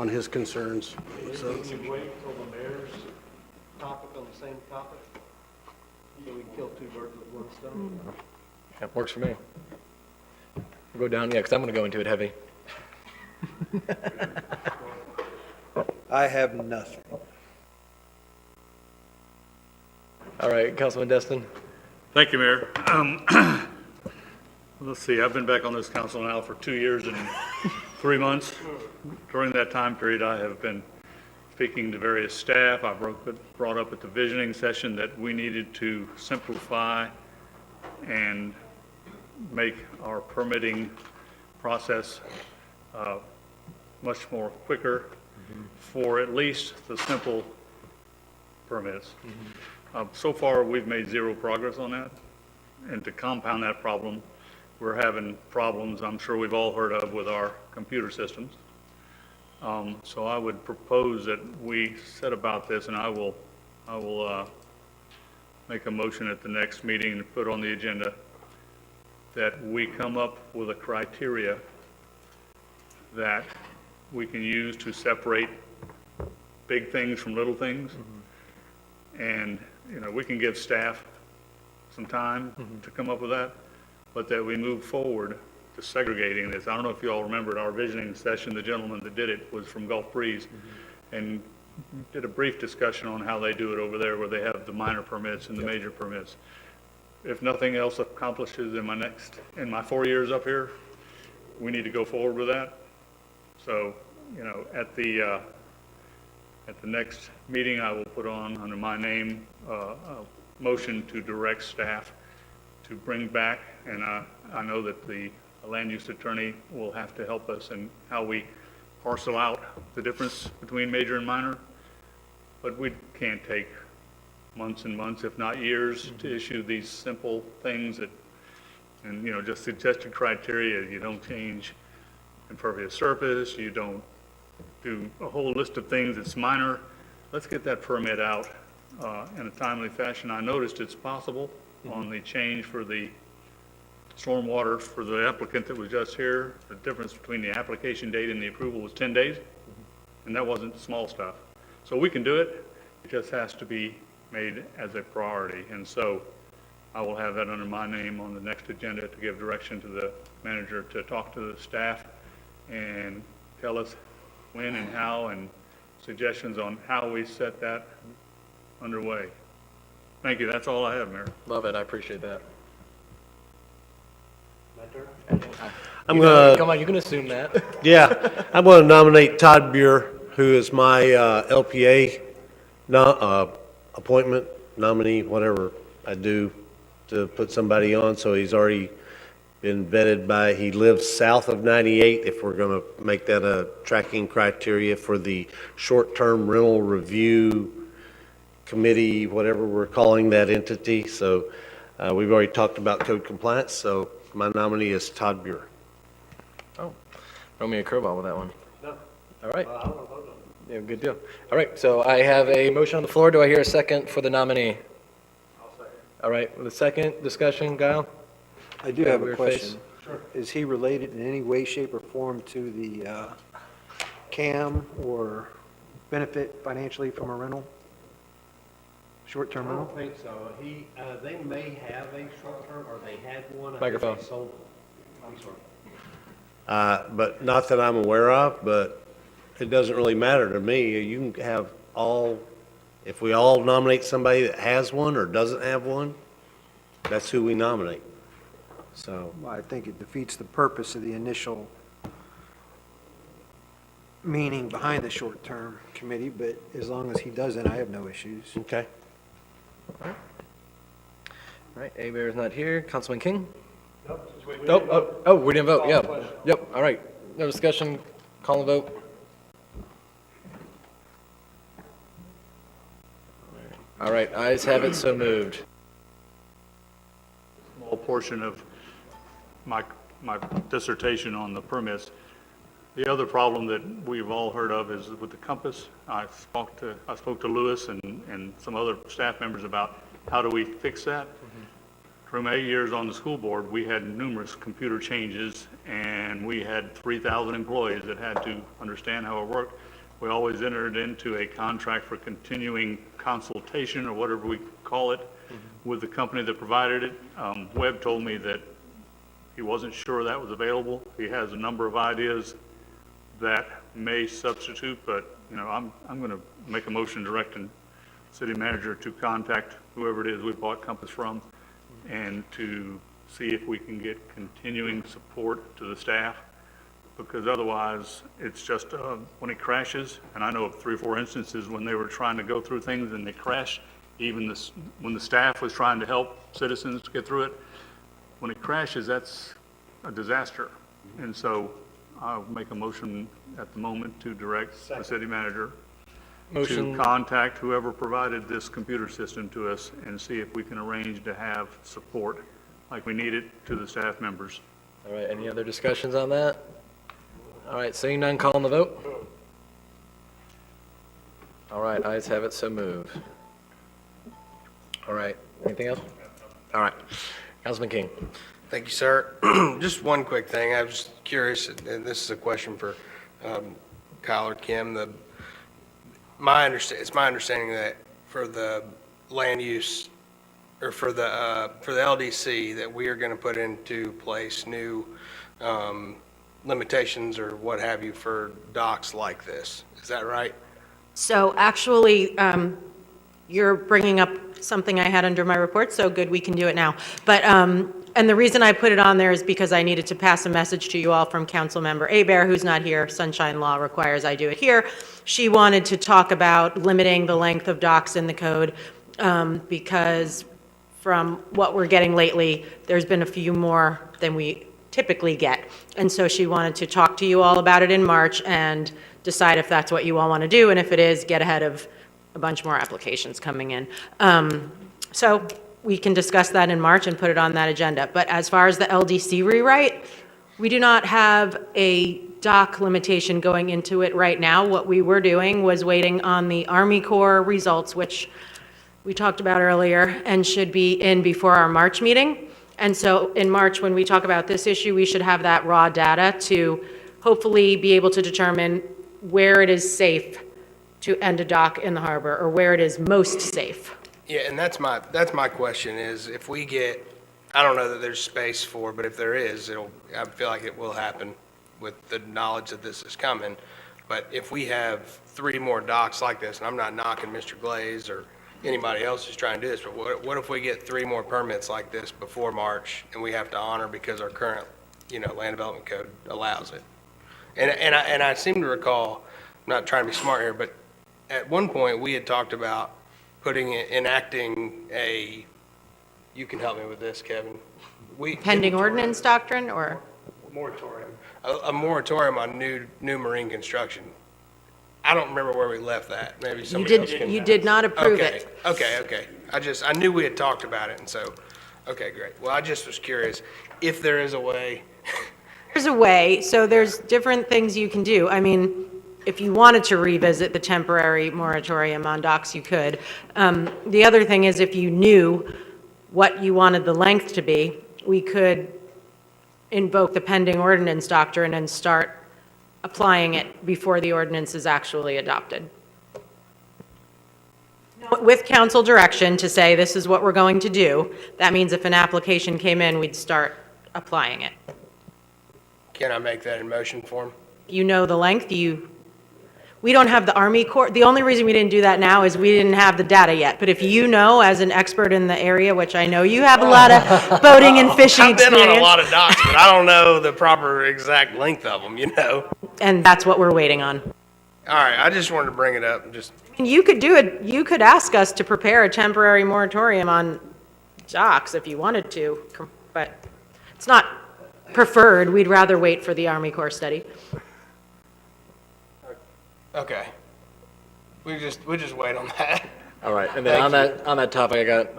his concerns. So, Can we wait until the mayor's topic on the same topic? So we can kill two birds with one stone? That works for me. We'll go down, yeah, because I'm going to go into it heavy. I have nothing. All right, Councilman Destin. Thank you, Mayor. Let's see, I've been back on this council now for 2 years and 3 months. During that time period, I have been speaking to various staff. I brought up at the visioning session that we needed to simplify and make our permitting process much more quicker for at least the simple permits. So far, we've made zero progress on that. And to compound that problem, we're having problems I'm sure we've all heard of with our computer systems. So I would propose that we set about this, and I will make a motion at the next meeting to put on the agenda that we come up with a criteria that we can use to separate big things from little things. And, we can give staff some time to come up with that, but that we move forward to segregating this. I don't know if you all remember at our visioning session, the gentleman that did it was from Gulf Breeze. And did a brief discussion on how they do it over there, where they have the minor permits and the major permits. If nothing else accomplishes in my 4 years up here, we need to go forward with that. So, you know, at the next meeting, I will put on, under my name, a motion to direct staff to bring back, and I know that the land use attorney will have to help us in how we parcel out the difference between major and minor, but we can't take months and months, if not years, to issue these simple things that, and, you know, just suggested criteria. You don't change impervious surface, you don't do a whole list of things that's minor. Let's get that permit out in a timely fashion. I noticed it's possible on the change for the stormwater for the applicant that was just here. The difference between the application date and the approval was 10 days, and that wasn't small stuff. So we can do it, it just has to be made as a priority. And so I will have that under my name on the next agenda to give direction to the manager to talk to the staff and tell us when and how, and suggestions on how we set that underway. Thank you, that's all I have, Mayor. Love it, I appreciate that. I'm gonna. Come on, you can assume that. Yeah, I'm going to nominate Todd Buer, who is my LPA appointment nominee, whatever I do to put somebody on. So he's already been vetted by, he lives south of 98, if we're going to make that a tracking criteria for the short-term rental review committee, whatever we're calling that entity. So we've already talked about code compliance, so my nominee is Todd Buer. Oh, throw me a curveball with that one. No. All right. Yeah, good deal. All right, so I have a motion on the floor. Do I hear a second for the nominee? I'll second. All right, the second discussion, Guile? I do have a Weird question. face. Sure. Is he related in any way, shape, or form to the CAM or benefit financially from a rental? Short-term I rental? don't think so. They may have a short-term, or they had one. I think Microphone. they sold it. I'm sorry. But not that I'm aware of, but it doesn't really matter to me. You can have all, if we all nominate somebody that has one or doesn't have one, that's who we nominate. So, Well, I think it defeats the purpose of the initial meaning behind the short-term committee, but as long as he doesn't, I have no issues. okay. All right, A-Bear is not here. Councilman King? We didn't vote, yeah. Yep, all right. No discussion, call and vote. All right, ayes have it, so moved. Small portion of my dissertation on the permits. The other problem that we've all heard of is with the compass. I spoke to Lewis and some other staff members about how do we fix that. From 8 years on the school board, we had numerous computer changes, and we had 3,000 employees that had to understand how it worked. We always entered into a contract for continuing consultation, or whatever we call it, with the company that provided it. Webb told me that he wasn't sure that was available. He has a number of ideas that may substitute, but, you know, I'm going to make a motion directing city manager to contact whoever it is we bought Compass from, and to see if we can get continuing support to the staff, because otherwise it's just when it crashes, and I know of 3 or 4 instances when they were trying to go through things and they crashed, even this, when the staff was trying to help citizens get through it, when it crashes, that's a disaster. And so I'll make a motion at the moment to direct the city manager Motion. to contact whoever provided this computer system to us and see if we can arrange to have support like we need it to the staff members. All right, any other discussions on that? All right, seeing none, call on the vote. All right, ayes have it, so moved. All right, anything else? All right, Councilman King. Thank you, sir. Just one quick thing. I was just curious, and this is a question for Kyle or Kim. It's my understanding that for the land use, or for the LDC, that we are going to put into place new limitations or what have you for docks like this. Is that right? So actually, you're bringing up something I had under my report, so good, we can do it now. But, and the reason I put it on there is because I needed to pass a message to you all from Councilmember Abear, who's not here. Sunshine Law requires I do it here. She wanted to talk about limiting the length of docks in the code, because from what we're getting lately, there's been a few more than we typically get. And so she wanted to talk to you all about it in March and decide if that's what you all want to do, and if it is, get ahead of a bunch more applications coming in. So we can discuss that in March and put it on that agenda. But as far as the LDC rewrite, we do not have a dock limitation going into it right now. What we were doing was waiting on the Army Corps results, which we talked about earlier, and should be in before our March meeting. And so in March, when we talk about this issue, we should have that raw data to hopefully be able to determine where it is safe to end a dock in the harbor, or where it is most safe. Yeah, and that's my question is, if we get, I don't know that there's space for, but if there is, I feel like it will happen with the knowledge that this is coming. But if we have 3 more docks like this, and I'm not knocking Mr. Glaze or anybody else who's trying to do this, but what if we get 3 more permits like this before March, and we have to honor because our current, land development code allows it? And I seem to recall, I'm not trying to be smart here, but at one point, we had talked about enacting a, you can help me with this, Kevin. Pending ordinance doctrine, or? Moratorium. A moratorium on new marine construction. I don't remember where we left that. Maybe somebody else can. You did not approve it. Okay. I knew we had talked about it, and so, okay, great. Well, I just was curious if there is a way. There's a way, so there's different things you can do. I mean, if you wanted to revisit the temporary moratorium on docks, you could. The other thing is, if you knew what you wanted the length to be, we could invoke the pending ordinance doctrine and start applying it before the ordinance is actually adopted. With council direction to say, this is what we're going to do, that means if an application came in, we'd start applying it. Can I make that in motion form? You know the length, we don't have the Army Corps. The only reason we didn't do that now is we didn't have the data yet. But if you know, as an expert in the area, which I know you have a lot of boating and fishing experience. I've been on a lot of docks, but I don't know the proper exact length of them, And that's what we're waiting on. All right, I just wanted to bring it up. You could do it, you could ask us to prepare a temporary moratorium on docks if you wanted to, but it's not preferred. We'd rather wait for the Army Corps study. Okay. We just wait on that. All right, and then on that topic, I got,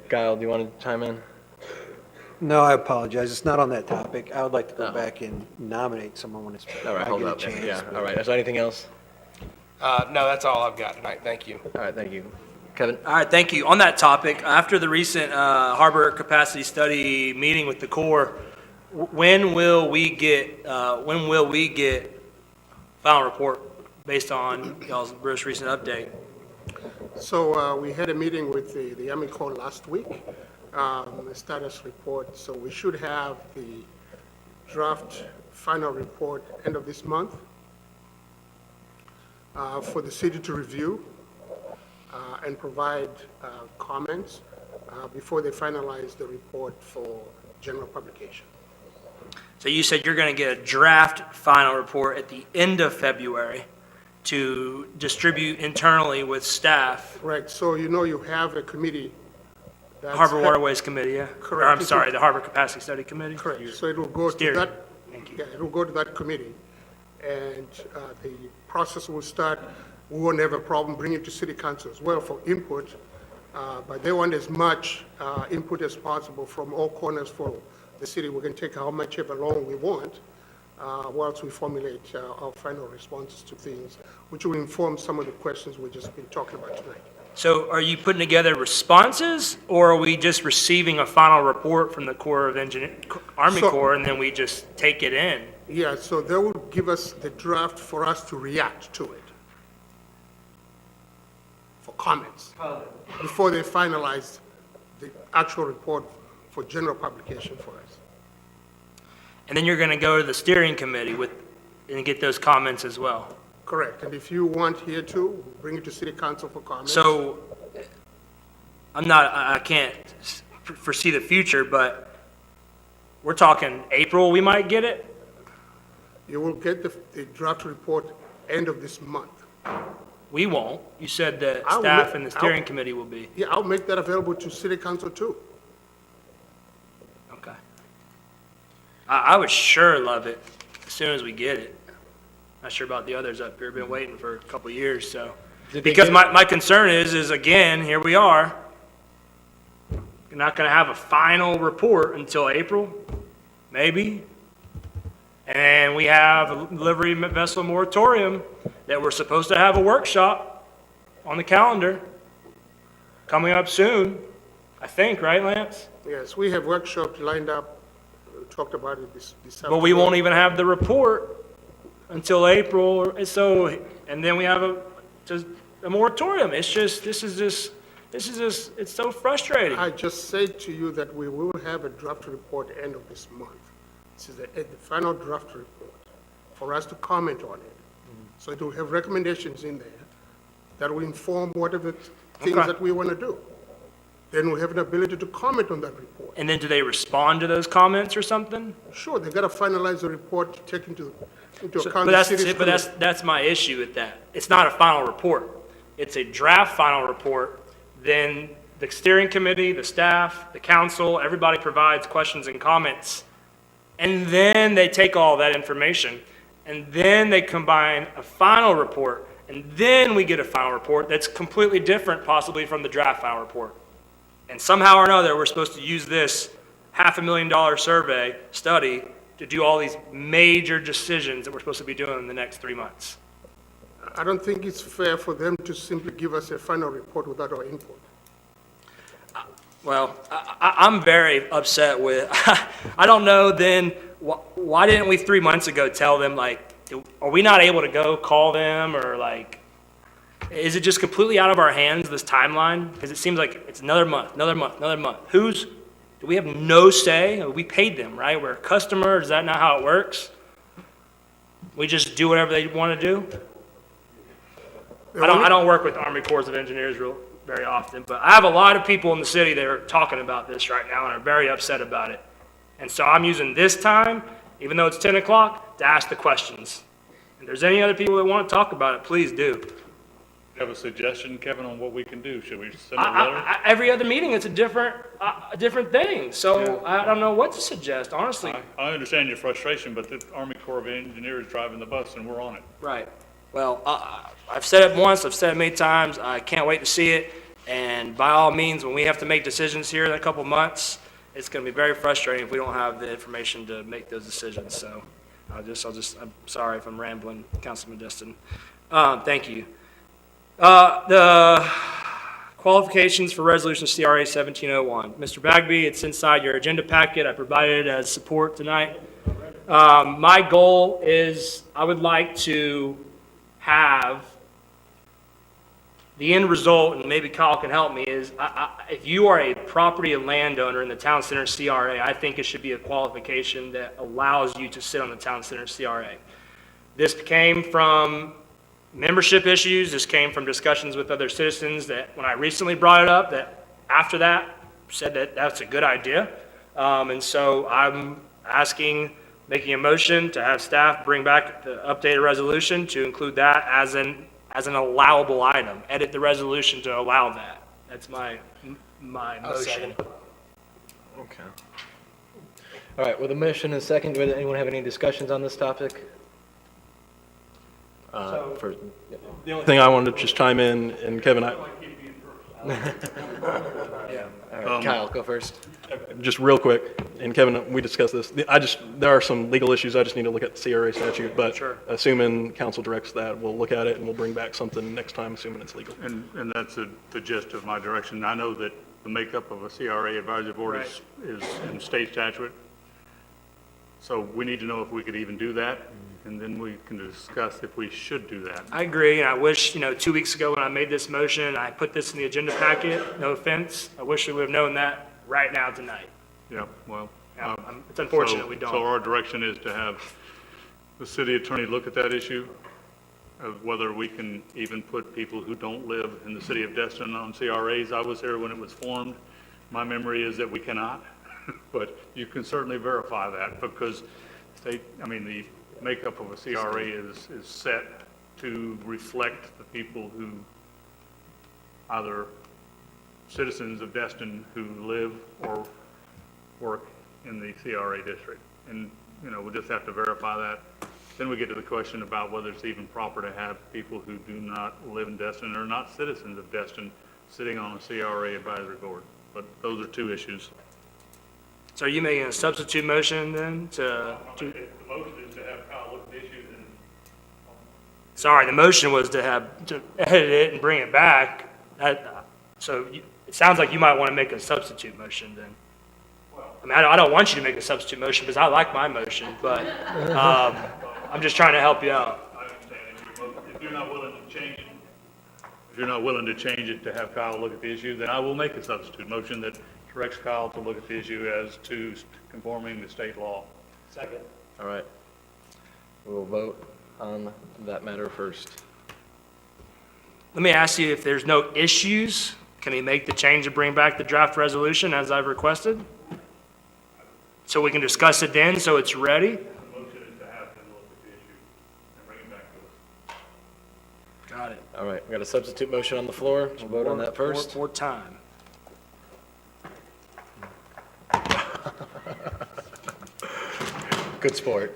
Guile, do you want to chime in? No, I apologize. It's not on that topic. I would like to go back and nominate someone when it's. All right, hold up. Yeah, all right. Is there anything else? No, that's all I've got tonight. Thank you. All right, thank you. Kevin? All right, thank you. On that topic, after the recent harbor capacity study meeting with the Corps, when will we get final report based on y'all's most recent update? So we had a meeting with the Army Corps last week, a status report. So we should have the draft final report end of this month for the city to review and provide comments before they finalize the report for general publication. So you said you're going to get a draft final report at the end of February to distribute internally with staff. Right, so you have a committee. That's Harbor Waterways Committee, yeah? Correct. Or, I'm sorry, the Harbor Capacity Study Committee? Correct, so it will go to Steering. that, yeah, it will go to that committee, and the process will start. We won't have a problem bringing it to city council as well for input, but they want as much input as possible from all corners for the city. We're going to take how much ever long we want, whilst we formulate our final responses to things, which will inform some of the questions we've just been talking about tonight. So are you putting together responses, or are we just receiving a final report from the Corps of Army Corps, and then we just take it in? Yeah, so they will give us the draft for us to react to it, for comments, before they finalize the actual report for general publication for us. And then you're going to go to the steering committee and get those comments as well? Correct, and if you want here too, bring it to city council for comment. So, I can't foresee the future, but we're talking April, we might get it? You will get the draft report end of this month. We won't. You said that I'll staff ma- and the steering I'll- committee will be. Yeah, I'll make that available to city council too. Okay. I would sure love it as soon as we get it. Not sure about the others up here, been waiting for a couple of years, so. Because my concern is again, here we are. You're not gonna have a final report until April, maybe. And we have a delivery vessel moratorium that we're supposed to have a workshop on the calendar coming up soon, I think, right, Lance? Yes, we have workshops lined up, talked about it this But we won't even have the report until April, and then we have a moratorium. It's so frustrating. I just said to you that we will have a draft report end of this month. This is the final draft report for us to comment on it. So it will have recommendations in there that will inform whatever things Okay. that we want to do. Then we have an ability to comment on that report. And then do they respond to those comments or something? Sure, they got to finalize the report, take into So- account But the that's, city's. but that's my issue with that. It's not a final report. It's a draft final report. Then the steering committee, the staff, the council, everybody provides questions and comments. And then they take all that information, and then they combine a final report, and then we get a final report that's completely different possibly from the draft final report. And somehow or another, we're supposed to use this $500,000 survey study to do all these major decisions that we're supposed to be doing in the next 3 months. I don't think it's fair for them to simply give us a final report without our input. Well, I'm very upset with, I don't know then, why didn't we 3 months ago tell them, like, are we not able to go call them, or like, is it just completely out of our hands, this timeline? Because it seems like it's another month, another month, another month. Do we have no say? We paid them, right? We're a customer, is that not how it works? We just do whatever they want to do? I don't work with Army Corps of Engineers very often, but I have a lot of people in the city that are talking about this right now and are very upset about it. And so I'm using this time, even though it's 10 o'clock, to ask the questions. If there's any other people that want to talk about it, please do. Have a suggestion, Kevin, on what we can do? Should we send a letter? Every other meeting, it's a different thing, so I don't know what to suggest, honestly. I understand your frustration, but the Army Corps of Engineers is driving the bus and we're on it. Right. Well, I've said it once, I've said it many times, I can't wait to see it, and by all means, when we have to make decisions here in a couple months, it's gonna be very frustrating if we don't have the information to make those decisions, so I'm sorry if I'm rambling, Councilman Destin. Thank you. The qualifications for Resolution CRA 1701. Mr. Bagby, it's inside your agenda packet, I provided it as support tonight. My goal is, I would like to have the end result, and maybe Kyle can help me, is if you are a property and landowner in the Town Center CRA, I think it should be a qualification that allows you to sit on the Town Center CRA. This came from membership issues, this came from discussions with other citizens that when I recently brought it up, that after that said that that's a good idea. And so I'm making a motion to have staff bring back the updated resolution to include that as an allowable item. Edit the resolution to allow that. That's my motion. Okay. All right, with a motion and a second, does anyone have any discussions on this topic? The only thing I wanted to just chime in, and Kevin, All right, Kyle, go first. just real quick, and Kevin, we discussed this. There are some legal issues. I just need to look at the CRA statute, but assuming council directs that, we'll look at it and we'll bring back something next time, assuming it's legal. And that's the gist of my direction. I know that the makeup of a CRA advisory board is in state statute. So we need to know if we could even do that, and then we can discuss if we should do that. I agree, and I wish, 2 weeks ago when I made this motion, I put this in the agenda packet, no offense, I wish we would have known that right now tonight. Yeah, well. It's unfortunate we don't. So our direction is to have the city attorney look at that issue, of whether we can even put people who don't live in the city of Destin on CRAs. I was there when it was formed. My memory is that we cannot, but you can certainly verify that because the makeup of a CRA is set to reflect the people who, either citizens of Destin who live or work in the CRA district. And, we'll just have to verify that. Then we get to the question about whether it's even proper to have people who do not live in Destin or are not citizens of Destin sitting on a CRA advisory board. But those are two issues. So are you making a substitute motion then to? The motion is to have Kyle look at the issues and. Sorry, the motion was to edit it and bring it back. It sounds like you might want to make a substitute motion then. I don't want you to make a substitute motion because I like my motion, but I'm just trying to help you out. I understand. If you're not willing to change it to have Kyle look at the issue, then I will make a substitute motion that directs Kyle to look at the issue as to conforming to state law. Second. All right. We'll vote on that matter first. Let me ask you, if there's no issues, can he make the change and bring back the draft resolution as I've requested? So we can discuss it then, so it's ready? The motion is to have him look at the issue and bring it back to us. Got it. All right, we got a substitute motion on the floor. We'll vote on that first. More time. Good sport.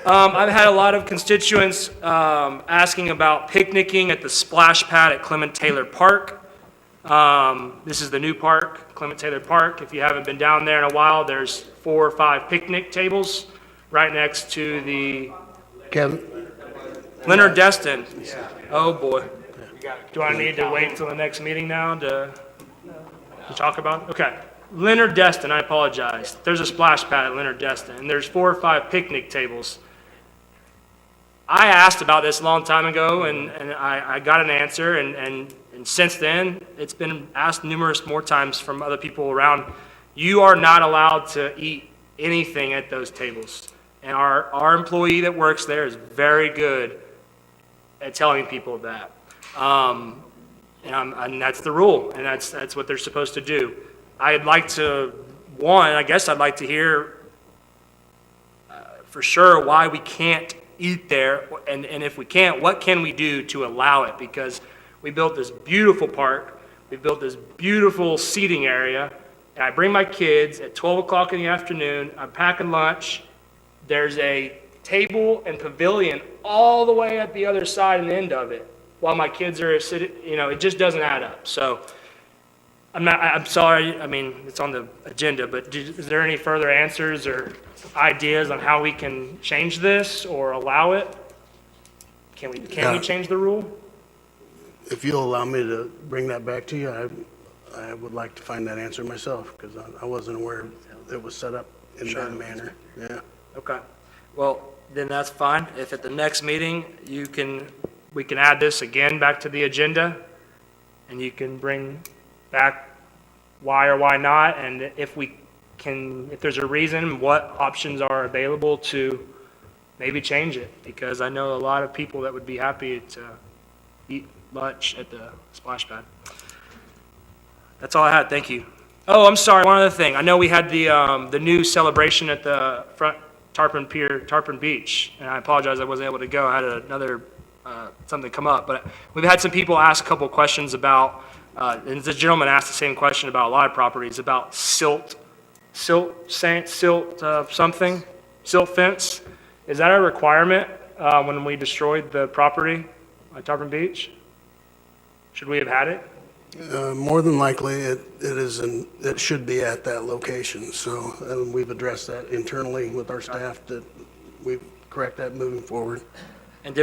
I've had a lot of constituents asking about picnicking at the splash pad at Clement Taylor Park. This is the new park, Clement Taylor Park. If you haven't been down there in a while, there's 4 or 5 picnic tables right next to the Kevin? Leonard Destin. Oh, boy. Do I need to wait until the next meeting now to talk about it? Okay. Leonard Destin, I apologize. There's a splash pad at Leonard Destin, and there's 4 or 5 picnic tables. I asked about this a long time ago, and I got an answer, and since then, it's been asked numerous more times from other people around. You are not allowed to eat anything at those tables. And our employee that works there is very good at telling people that. And that's the rule, and that's what they're supposed to do. I'd like to hear for sure why we can't eat there, and if we can't, what can we do to allow it? Because we built this beautiful park, we built this beautiful seating area, and I bring my kids at 12 o'clock in the afternoon, I'm packing lunch, there's a table and pavilion all the way at the other side and end of it, while my kids are sitting, it just doesn't add up. So I'm sorry, it's on the agenda, but is there any further answers or ideas on how we can change this or allow it? Can we change the rule? If you'll allow me to bring that back to you, I would like to find that answer myself, because I wasn't aware it was set up in that manner. Yeah. Okay. Well, then that's fine. If at the next meeting, we can add this again back to the agenda, and you can bring back why or why not, and if there's a reason, what options are available to maybe change it, because I know a lot of people that would be happy to eat lunch at the splash pad. That's all I had, thank you. Oh, I'm sorry, one other thing. I know we had the new celebration at the front Tarpon Pier, Tarpon Beach, and I apologize I wasn't able to go. I had another, something come up, but we've had some people ask a couple of questions about, and the gentleman asked the same question about a lot of properties, about silt fence. Is that a requirement when we destroyed the property at Tarpon Beach? Should we have had it? More than likely, it should be at that location. So we've addressed that internally with our staff, that we correct that moving forward. And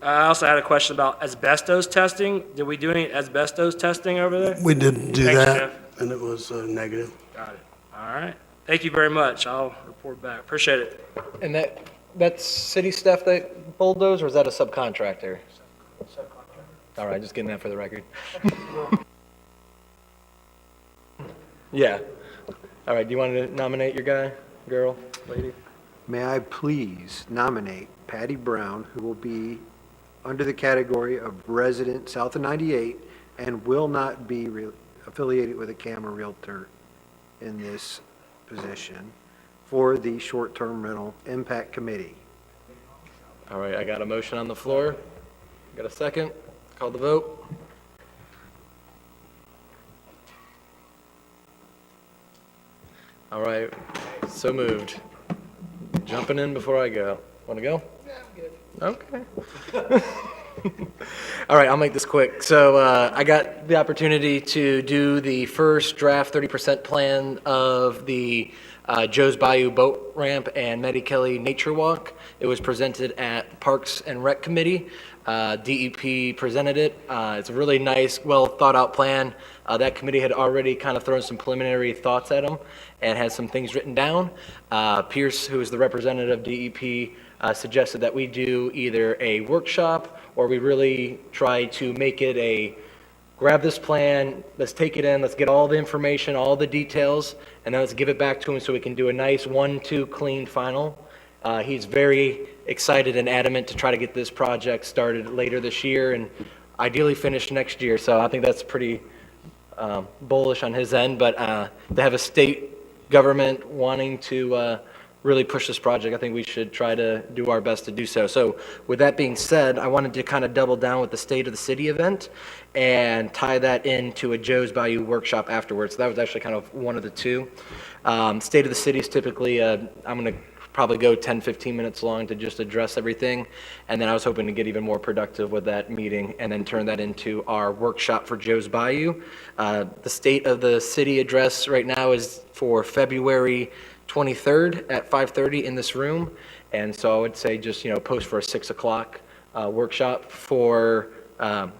I also had a question about asbestos testing. Did we do any asbestos testing over there? We did do Thanks, that, Jeff. and it was negative. Got it. All right. Thank you very much. I'll report back. Appreciate it. And that's city staff that bulldozed, or is that a subcontractor? All right, just getting that for the record. Yeah. All right, do you want to nominate your guy, girl, lady? May I please nominate Patty Brown, who will be under the category of resident south of 98 and will not be affiliated with a CAM or Realtor in this position for the short-term rental impact committee. All right, I got a motion on the floor. Got a second? Call the vote. All right, so moved. Jumping in before I go. Want to go? Yeah, I'm good. Okay. All right, I'll make this quick. So I got the opportunity to do the first draft 30% plan of the Joe's Bayou Boat Ramp and Nettie Kelly Nature Walk. It was presented at Parks and Rec Committee. DEP presented it. It's a really nice, well thought out plan. That committee had already kind of thrown some preliminary thoughts at them and had some things written down. Pierce, who is the representative of DEP, suggested that we do either a workshop or we really try to make it a grab this plan, let's take it in, let's get all the information, all the details, and then let's give it back to him so we can do a nice 1-2 clean final. He's very excited and adamant to try to get this project started later this year and ideally finished next year. So I think that's pretty bullish on his end. But to have a state government wanting to really push this project, I think we should try to do our best to do so. So with that being said, I wanted to kind of double down with the State of the City event and tie that into a Joe's Bayou workshop afterwards. So that was actually kind of one of the two. State of the City is typically, I'm going to probably go 10, 15 minutes long to just address everything. And then I was hoping to get even more productive with that meeting and then turn that into our workshop for Joe's Bayou. The State of the City address right now is for February 23rd at 5:30 in this room. And so I would say just, post for a 6 o'clock workshop for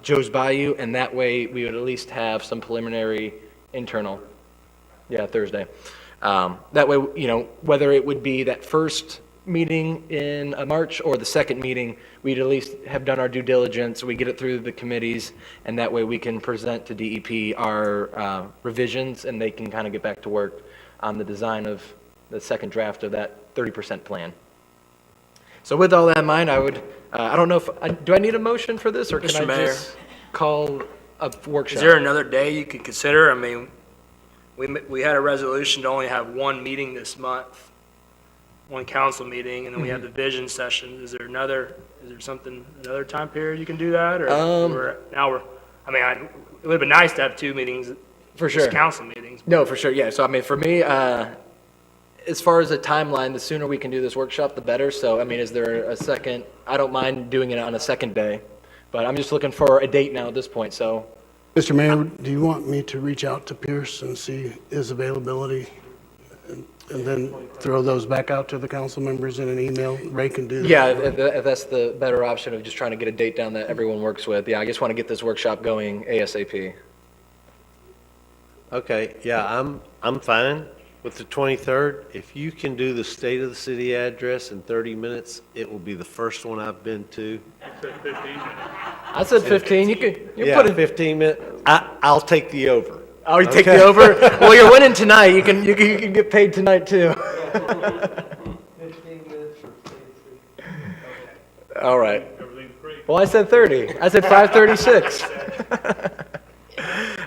Joe's Bayou. And that way we would at least have some preliminary internal, Thursday. That way, whether it would be that first meeting in March or the second meeting, we'd at least have done our due diligence, we get it through the committees, and that way we can present to DEP our revisions, and they can kind of get back to work on the design of the second draft of that 30% plan. So with all that in mind, I would, I don't know if, do I need a motion for this, or can Mr. I Mayor. just call a workshop? Is there another day you could consider? I mean, we had a resolution to only have one meeting this month, one council meeting, and then we have the vision session. Is there another time period you can do that? Or it would have been nice to have two meetings, For just sure. council meetings. No, for sure, yeah. So, I mean, for me, as far as a timeline, the sooner we can do this workshop, the better. So, I mean, is there a second? I don't mind doing it on a second day, but I'm just looking for a date now at this point, so. Mr. Mayor, do you want me to reach out to Pierce and see his availability and then throw those back out to the council members in an email? Ray can do that. Yeah, if that's the better option of just trying to get a date down that everyone works with. Yeah, I just want to get this workshop going ASAP. Okay, yeah, I'm fine with the 23rd. If you can do the State of the City address in 30 minutes, it will be the first one I've been to. I said 15. You put it 15 minutes. I'll take the over. Oh, you take the over? Well, you're winning tonight. You can get paid tonight too. 15 minutes for All right. Well, I said 30. I said 5:36.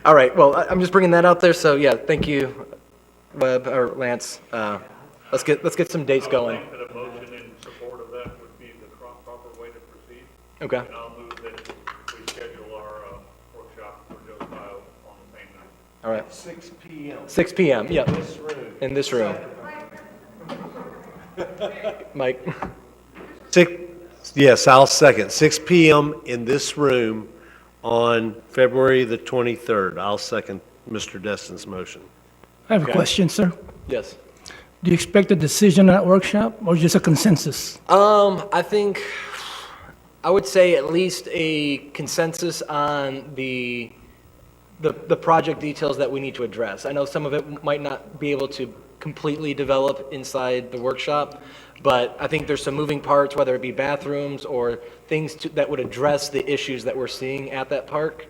All right. Well, I'm just bringing that out there. So yeah, thank you, Webb or Lance. Let's get some dates going. I think that a motion in support of that would be the proper way to proceed. Okay. And I'll move that we schedule our workshop for Joe's Bayou on the same night. All right. 6 p.m. 6 p.m. Yep. In this room. In this room. Mike. Yes, I'll second. 6 p.m. in this room on February the 23rd. I'll second Mr. Destin's motion. I have a question, sir. Yes. Do you expect a decision at workshop or just a consensus? I think I would say at least a consensus on the project details that we need to address. I know some of it might not be able to completely develop inside the workshop, but I think there's some moving parts, whether it be bathrooms or things that would address the issues that we're seeing at that park.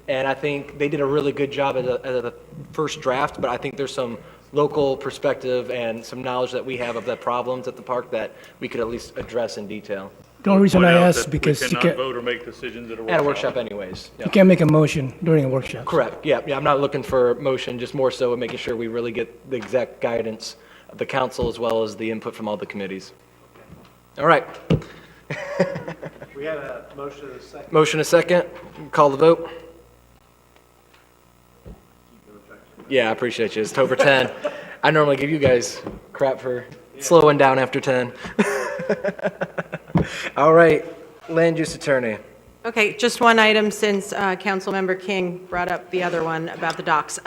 And I think they did a really good job at the first draft, but I think there's some local perspective and some knowledge that we have of the problems at the park that we could at least address in detail. The only reason Point I out asked that because we you cannot vote or make decisions at a workshop. At a workshop anyways. Yeah. you can't make a motion during a workshop. Correct, yeah, I'm not looking for motion, just more so making sure we really get the exact guidance of the council as well as the input from all the committees. All right. We had a motion and a second. Motion a second, call the vote. Yeah, I appreciate you, it's over 10. I normally give you guys crap for slowing down after 10. All right, land use attorney. Okay, just one item since Councilmember King brought up the other one about the docks.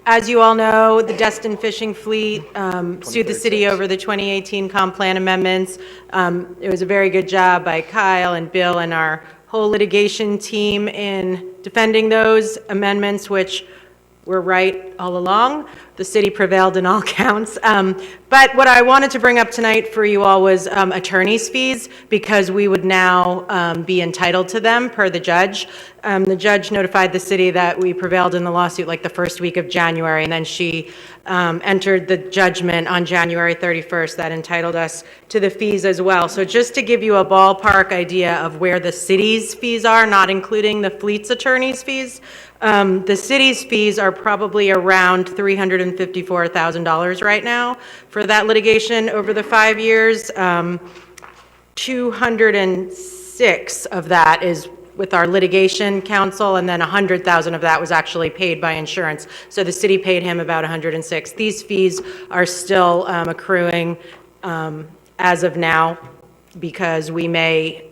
As you all know, the Destin Fishing Fleet sued the city over the 2018 comp plan amendments. It was a very good job by Kyle and Bill and our whole litigation team in defending those amendments, which were right all along. The city prevailed in all counts. But what I wanted to bring up tonight for you all was attorney's fees, because we would now be entitled to them per the judge. The judge notified the city that we prevailed in the lawsuit like the first week of January, and then she entered the judgment on January 31st that entitled us to the fees as well. So just to give you a ballpark idea of where the city's fees are, not including the fleet's attorney's fees, the city's fees are probably around $354,000 right now for that litigation over the 5 years. 206 of that is with our litigation counsel, and then 100,000 of that was actually paid by insurance. So the city paid him about 106. These fees are still accruing as of now, because we may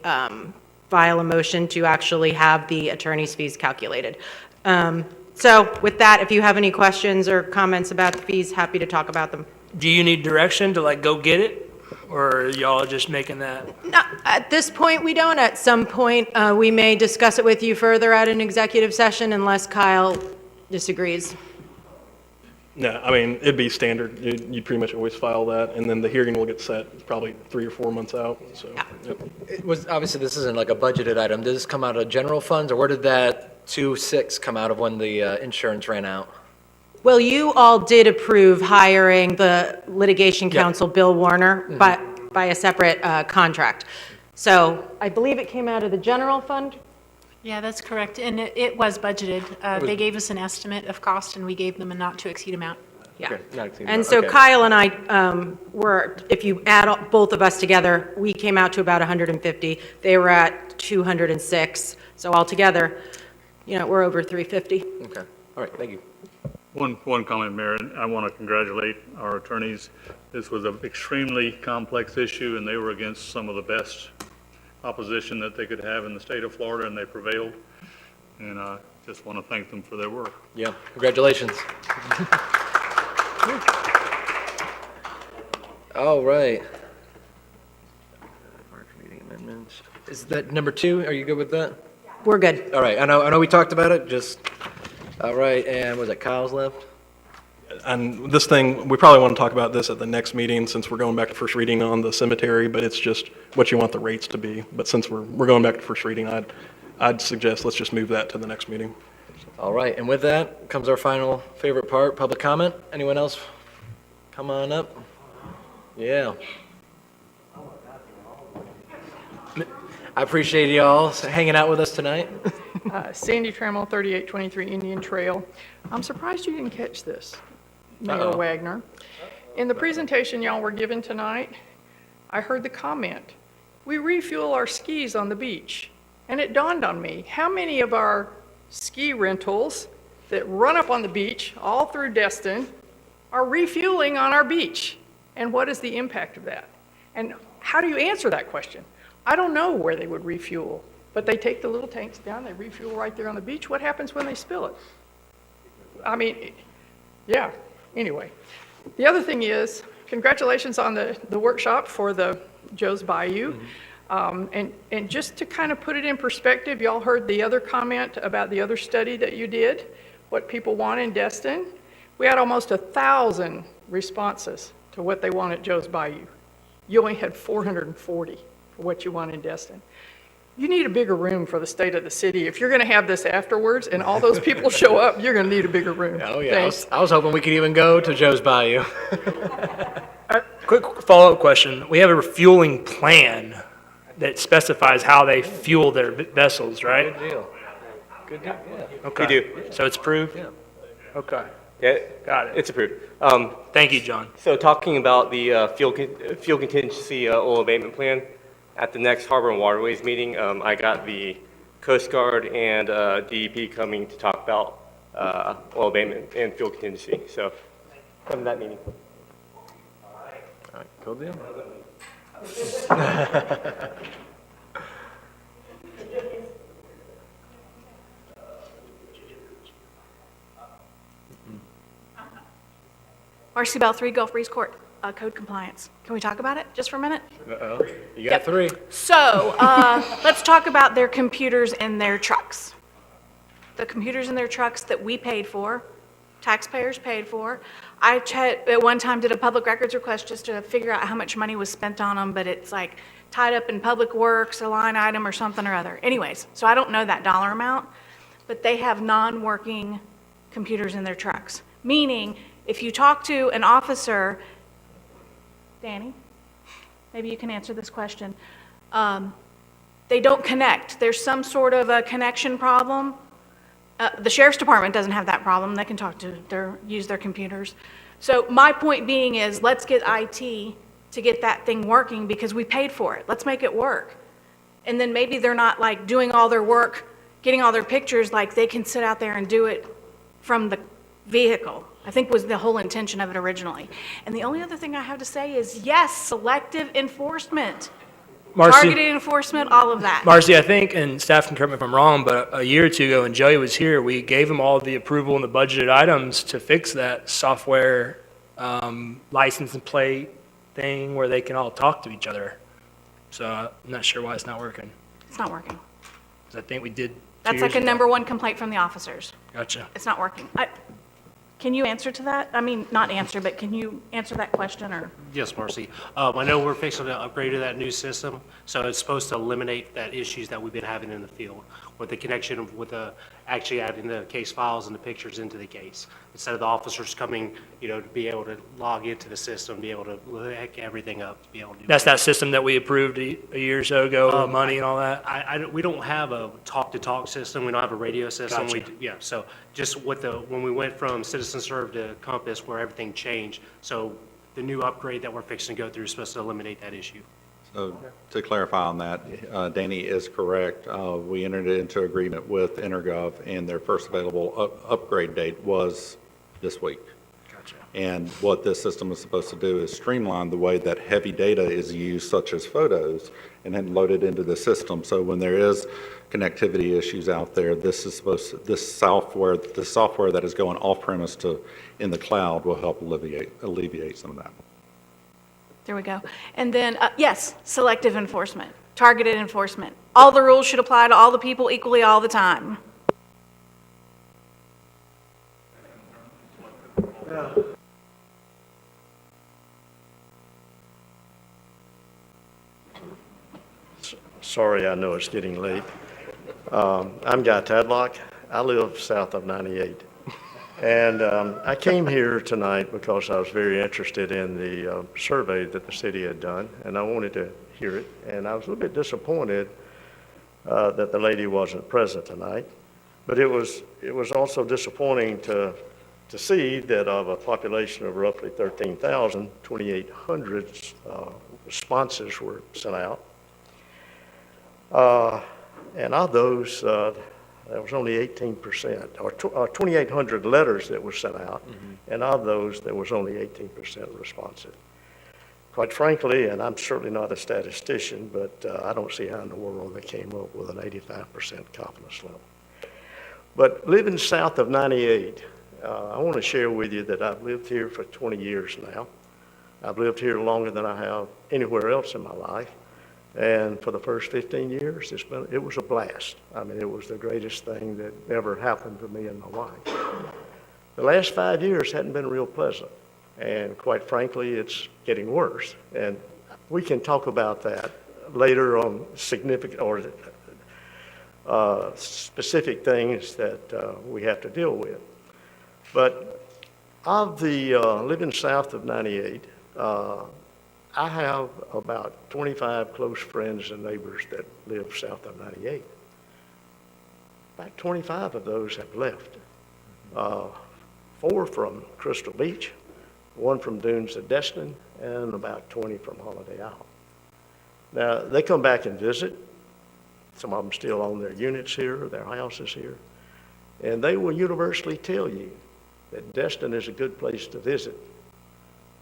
file a motion to actually have the attorney's fees calculated. So with that, if you have any questions or comments about the fees, happy to talk about them. Do you need direction to like go get it? Or are y'all just making that? No, at this point, we don't. At some point, we may discuss it with you further at an executive session unless Kyle disagrees. No, I mean, it'd be standard. You'd pretty much always file that, and then the hearing will get set probably 3 or 4 months out, so. Yep. It was, obviously, this isn't like a budgeted item. Does this come out of general funds, or where did that 2.6 come out of when the insurance ran out? Well, you all did approve hiring the litigation counsel, Bill Warner, but by a separate contract. So I believe it came out of the general fund? Yeah, that's correct. And it was budgeted. They gave us an estimate of cost, and we gave them a not-to-exceed amount. Yeah. Okay, And so Kyle and I were, if you add both of us together, we came out to about 150. They were at 206. So altogether, you know, we're over 350. Okay, all right, thank you. One comment, Mayor, and I want to congratulate our attorneys. This was an extremely complex issue, and they were against some of the best opposition that they could have in the state of Florida, and they prevailed. And I just want to thank them for their work. Yeah, congratulations. All right. March meeting amendments. Is that number 2? Are you good with that? We're good. All right, I know we talked about it, just, all right, and was it Kyle's left? And this thing, we probably want to talk about this at the next meeting, since we're going back to first reading on the cemetery, but it's just what you want the rates to be. But since we're going back to first reading, I'd suggest let's just move that to the next meeting. All right, and with that comes our final favorite part, public comment. Anyone else? Come on up. Yeah. I appreciate y'all hanging out with us tonight. Sandy Trammell, 3823 Indian Trail. I'm surprised you didn't catch this, Mayor Uh-oh. Wagner. In the presentation y'all were given tonight, I heard the comment, "We refuel our skis on the beach." And it dawned on me, how many of our ski rentals that run up on the beach all through Destin are refueling on our beach? And what is the impact of that? And how do you answer that question? I don't know where they would refuel, but they take the little tanks down, they refuel right there on the beach. What happens when they spill it? I mean, yeah, anyway. The other thing is, congratulations on the workshop for the Joe's Bayou. And just to kind of put it in perspective, y'all heard the other comment about the other study that you did, what people want in Destin. We had almost 1,000 responses to what they want at Joe's Bayou. You only had 440 for what you want in Destin. You need a bigger room for the state of the city. If you're going to have this afterwards and all those people show up, you're going to need a bigger room. Oh, yeah. Thanks. I was hoping we could even go to Joe's Bayou. Quick follow-up question. We have a refueling plan that specifies how they fuel their vessels, right? Good deal. Good deal, yeah. Okay. We do. So it's approved? Yeah. Okay. Yeah, Got it. it's approved. Thank you, John. So talking about the fuel contingency oil abatement plan, at the next Harbor and Waterways meeting, I got the Coast Guard and DEP coming to talk about oil abatement and fuel contingency. So come to that meeting. All right, cool deal. Marcy Bell, 3 Gulf Breeze Court, code compliance. Can we talk about it just for a minute? Uh-oh, you got 3. So, let's talk about their computers in their trucks. The computers in their trucks that we paid for, taxpayers paid for. I at one time did a public records request just to figure out how much money was spent on them, but it's like tied up in Public Works, a line item or something or other. Anyways, so I don't know that dollar amount, but they have non-working computers in their trucks. Meaning, if you talk to an officer, Danny, maybe you can answer this question. They don't connect. There's some sort of a connection problem. The sheriff's department doesn't have that problem. They can use their computers. So my point being is, let's get IT to get that thing working because we paid for it. Let's make it work. And then maybe they're not like doing all their work, getting all their pictures, like they can sit out there and do it from the vehicle. I think was the whole intention of it originally. And the only other thing I have to say is, yes, selective enforcement. Marcy? Targeted enforcement, all of that. Marcy, I think, and staff can correct me if I'm wrong, but a year or two ago when Joey was here, we gave him all the approval and the budgeted items to fix that software license and plate thing where they can all talk to each other. So I'm not sure why it's not working. It's not working. 'Cause I think we did 2 That's years like a ago. #1 complaint from the officers. Gotcha. It's not working. Can you answer to that? I mean, not answer, but can you answer that question or? Yes, Marcy. I know we're fixing to upgrade to that new system, so it's supposed to eliminate that issues that we've been having in the field with the connection with actually adding the case files and the pictures into the case. Instead of the officers coming, to be able to log into the system, be able to hook everything up, to be able to do. That's that system that we approved a year or so ago, money and all that? We don't have a talk-to-talk system. We don't have a radio system. Gotcha. Yeah, so just when we went from Citizen Serve to Compass, where everything changed, so the new upgrade that we're fixing to go through is supposed to eliminate that issue. So to clarify on that, Danny is correct. We entered into agreement with Energov, and their first available upgrade date was this week. Gotcha. And what this system is supposed to do is streamline the way that heavy data is used, such as photos, and then load it into the system. So when there is connectivity issues out there, this software that is going off-premise to in the cloud will help alleviate some of that. There we go. And then, yes, selective enforcement, targeted enforcement. All the rules should apply to all the people equally all the time. Sorry, I know it's getting late. I'm Guy Tadlock. I live south of 98. And I came here tonight because I was very interested in the survey that the city had done, and I wanted to hear it. And I was a little bit disappointed that the lady wasn't present tonight. But it was also disappointing to see that of a population of roughly 13,000, 2,800 responses were sent out. And of those, there was only 18%, or 2,800 letters that were sent out, and of those, there was only 18% responsive. Quite frankly, and I'm certainly not a statistician, but I don't see how in the world they came up with an 85% confidence level. But living south of 98, I want to share with you that I've lived here for 20 years now. I've lived here longer than I have anywhere else in my life. And for the first 15 years, it was a blast. I mean, it was the greatest thing that ever happened to me and my wife. The last 5 years hadn't been real pleasant. And quite frankly, it's getting worse. And we can talk about that later on specific things that we have to deal with. But of the, living south of 98, I have about 25 close friends and neighbors that live south of 98. About 25 of those have left. 4 from Crystal Beach, 1 from Dunes of Destin, and about 20 from Holiday Isle. Now, they come back and visit. Some of them still own their units here, their houses here. And they will universally tell you that Destin is a good place to visit.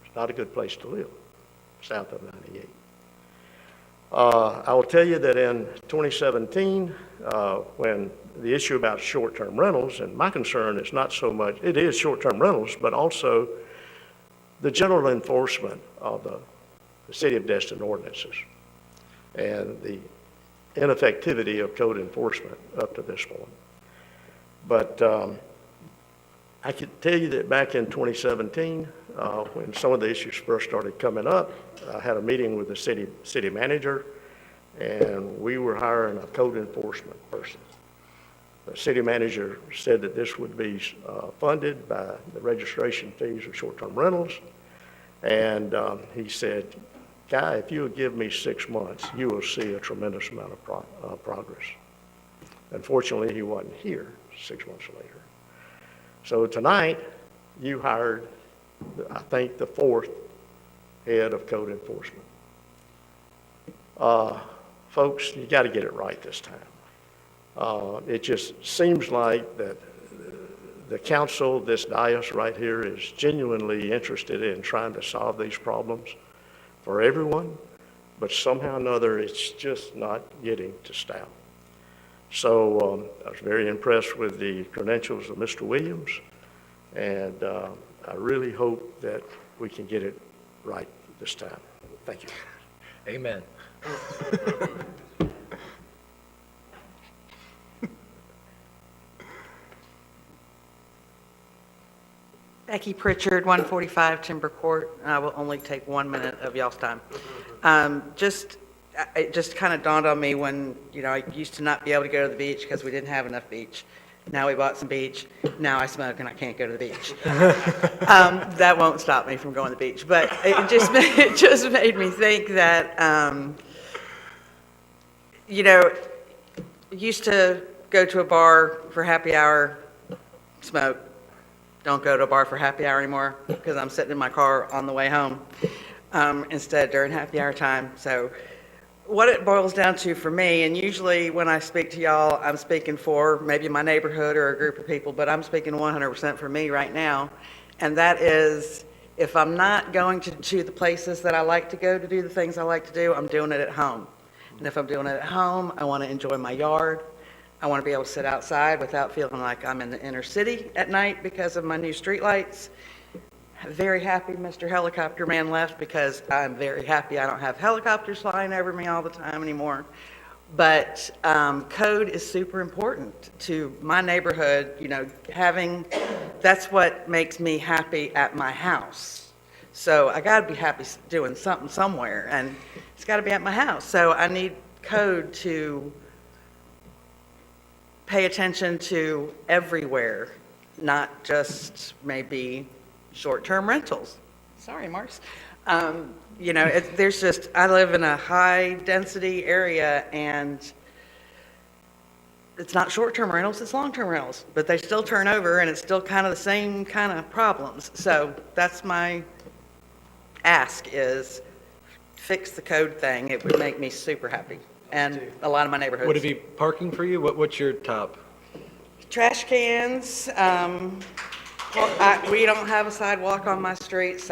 It's not a good place to live, south of 98. I will tell you that in 2017, when the issue about short-term rentals, and my concern is not so much, it is short-term rentals, but also the general enforcement of the City of Destin ordinances and the ineffectivity of code enforcement up to this point. But I can tell you that back in 2017, when some of the issues first started coming up, I had a meeting with the city manager, and we were hiring a code enforcement person. The city manager said that this would be funded by the registration fees of short-term rentals, and he said, Guy, if you would give me 6 months, you will see a tremendous amount of progress. Unfortunately, he wasn't here 6 months later. So tonight, you hired, I think, the 4th head of code enforcement. Folks, you got to get it right this time. It just seems like that the council, this dais right here, is genuinely interested in trying to solve these problems for everyone, but somehow or another, it's just not getting to staff. So I was very impressed with the credentials of Mr. Williams, and I really hope that we can get it right this time. Thank you. Amen. Becky Pritchard, 145 Timber Court. I will only take 1 minute of y'all's time. It just kind of dawned on me when, I used to not be able to go to the beach because we didn't have enough beach. Now we bought some beach. Now I smoke and I can't go to the beach. That won't stop me from going to the beach. But it just made me think that, used to go to a bar for happy hour, smoke. Don't go to a bar for happy hour anymore because I'm sitting in my car on the way home instead during happy hour time. So what it boils down to for me, and usually when I speak to y'all, I'm speaking for maybe my neighborhood or a group of people, but I'm speaking 100% for me right now. And that is, if I'm not going to the places that I like to go to do the things I like to do, I'm doing it at home. And if I'm doing it at home, I want to enjoy my yard. I want to be able to sit outside without feeling like I'm in the inner city at night because of my new streetlights. Very happy Mr. Helicopter Man left because I'm very happy I don't have helicopters flying over me all the time anymore. But code is super important to my neighborhood, that's what makes me happy at my house. So I got to be happy doing something somewhere, and it's got to be at my house. So I need code to pay attention to everywhere, not just maybe short-term rentals. Sorry, Mars. There's just, I live in a high-density area, and it's not short-term rentals, it's long-term rentals, but they still turn over, and it's still kind of the same kind of problems. So that's my ask is fix the code thing. It would make me super happy. And a lot of my neighborhoods. Would it be parking for you? What's your top? Trash cans. We don't have a sidewalk on my street,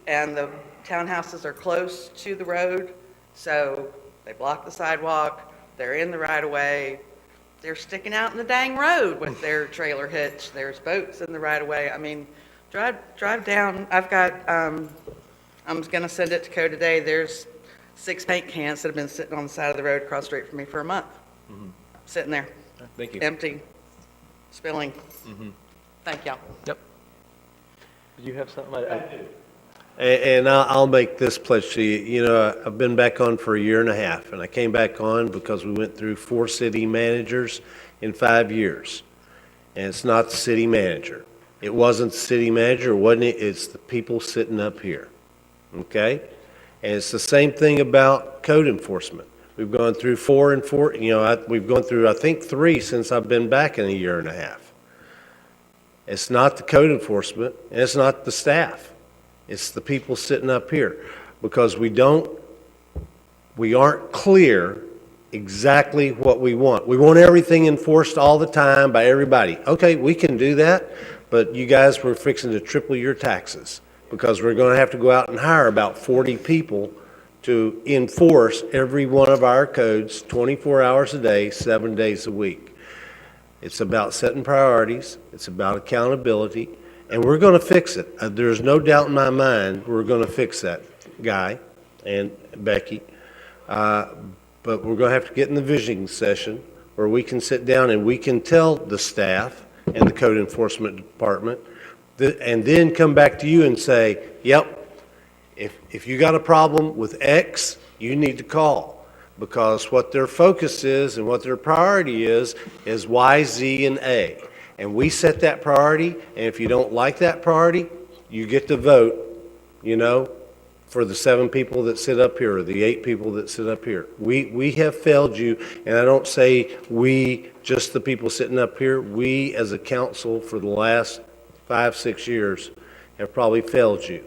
and the townhouses are close to the road, so they block the sidewalk. They're in the right of way. They're sticking out in the dang road with their trailer hitch. There's boats in the right of way. I mean, drive down. I've got, I'm going to send it to code today. There's 6 paint cans that have been sitting on the side of the road across the street from me for a month. Mm-hmm. Sitting there. Thank you. Empty. Spilling. Mm-hmm. Thank y'all. Yep. Do you have something? I do. And I'll make this pledge to you. You know, I've been back on for a year and a half, and I came back on because we went through 4 city managers in 5 years. And it's not the city manager. It wasn't the city manager, wasn't it? It's the people sitting up here, okay? And it's the same thing about code enforcement. We've gone through 4 and 4, you know, we've gone through, I think, 3 since I've been back in a year and a half. It's not the code enforcement, and it's not the staff. It's the people sitting up here, because we aren't clear exactly what we want. We want everything enforced all the time by everybody. Okay, we can do that, but you guys were fixing to triple your taxes, because we're going to have to go out and hire about 40 people to enforce every one of our codes 24 hours a day, 7 days a week. It's about setting priorities. It's about accountability. And we're going to fix it. There's no doubt in my mind we're going to fix that, Guy and Becky. But we're going to have to get in the visioning session where we can sit down and we can tell the staff and the code enforcement department, and then come back to you and say, yep, if you got a problem with X, you need to call. Because what their focus is and what their priority is Y, Z, and A. And we set that priority, and if you don't like that priority, you get to vote, you know, for the 7 people that sit up here or the 8 people that sit up here. We have failed you, and I don't say we, just the people sitting up here. We, as a council, for the last 5, 6 years, have probably failed you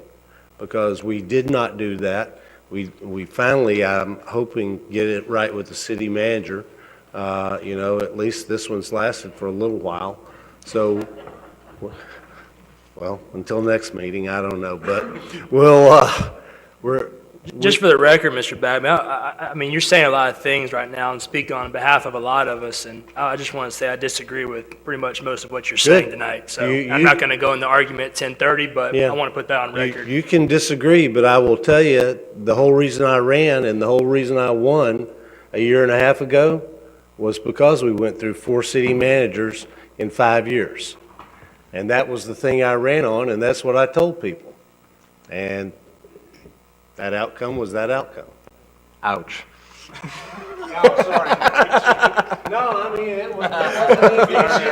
because we did not do that. We finally, I'm hoping, get it right with the city manager. You know, at least this one's lasted for a little while. So, well, until next meeting, I don't know, but we're... Just for the record, Mr. Bagman, I mean, you're saying a lot of things right now and speak on behalf of a lot of us, and I just want to say I disagree with pretty much most of what you're saying tonight. So I'm not going to go into argument at 10:30, but I want to put that on record. You can disagree, but I will tell you, the whole reason I ran and the whole reason I won a year and a half ago was because we went through 4 city managers in 5 years. And that was the thing I ran on, and that's what I told people. And that outcome was that outcome. Ouch. Oh, sorry. No, I mean, it wasn't against you.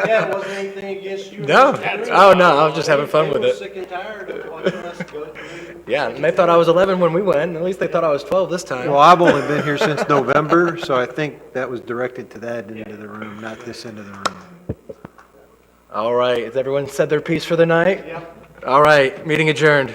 Yeah, it wasn't anything against you. No. Oh, no, I was just having fun with They it. were sick and tired of watching us go through. Yeah, and they thought I was 11 when we went. At least they thought I was 12 this time. Well, I've only been here since November, so I think that was directed to that end of the room, not this end of the room. All right, has everyone said their piece for the night? Yep. All right, meeting adjourned.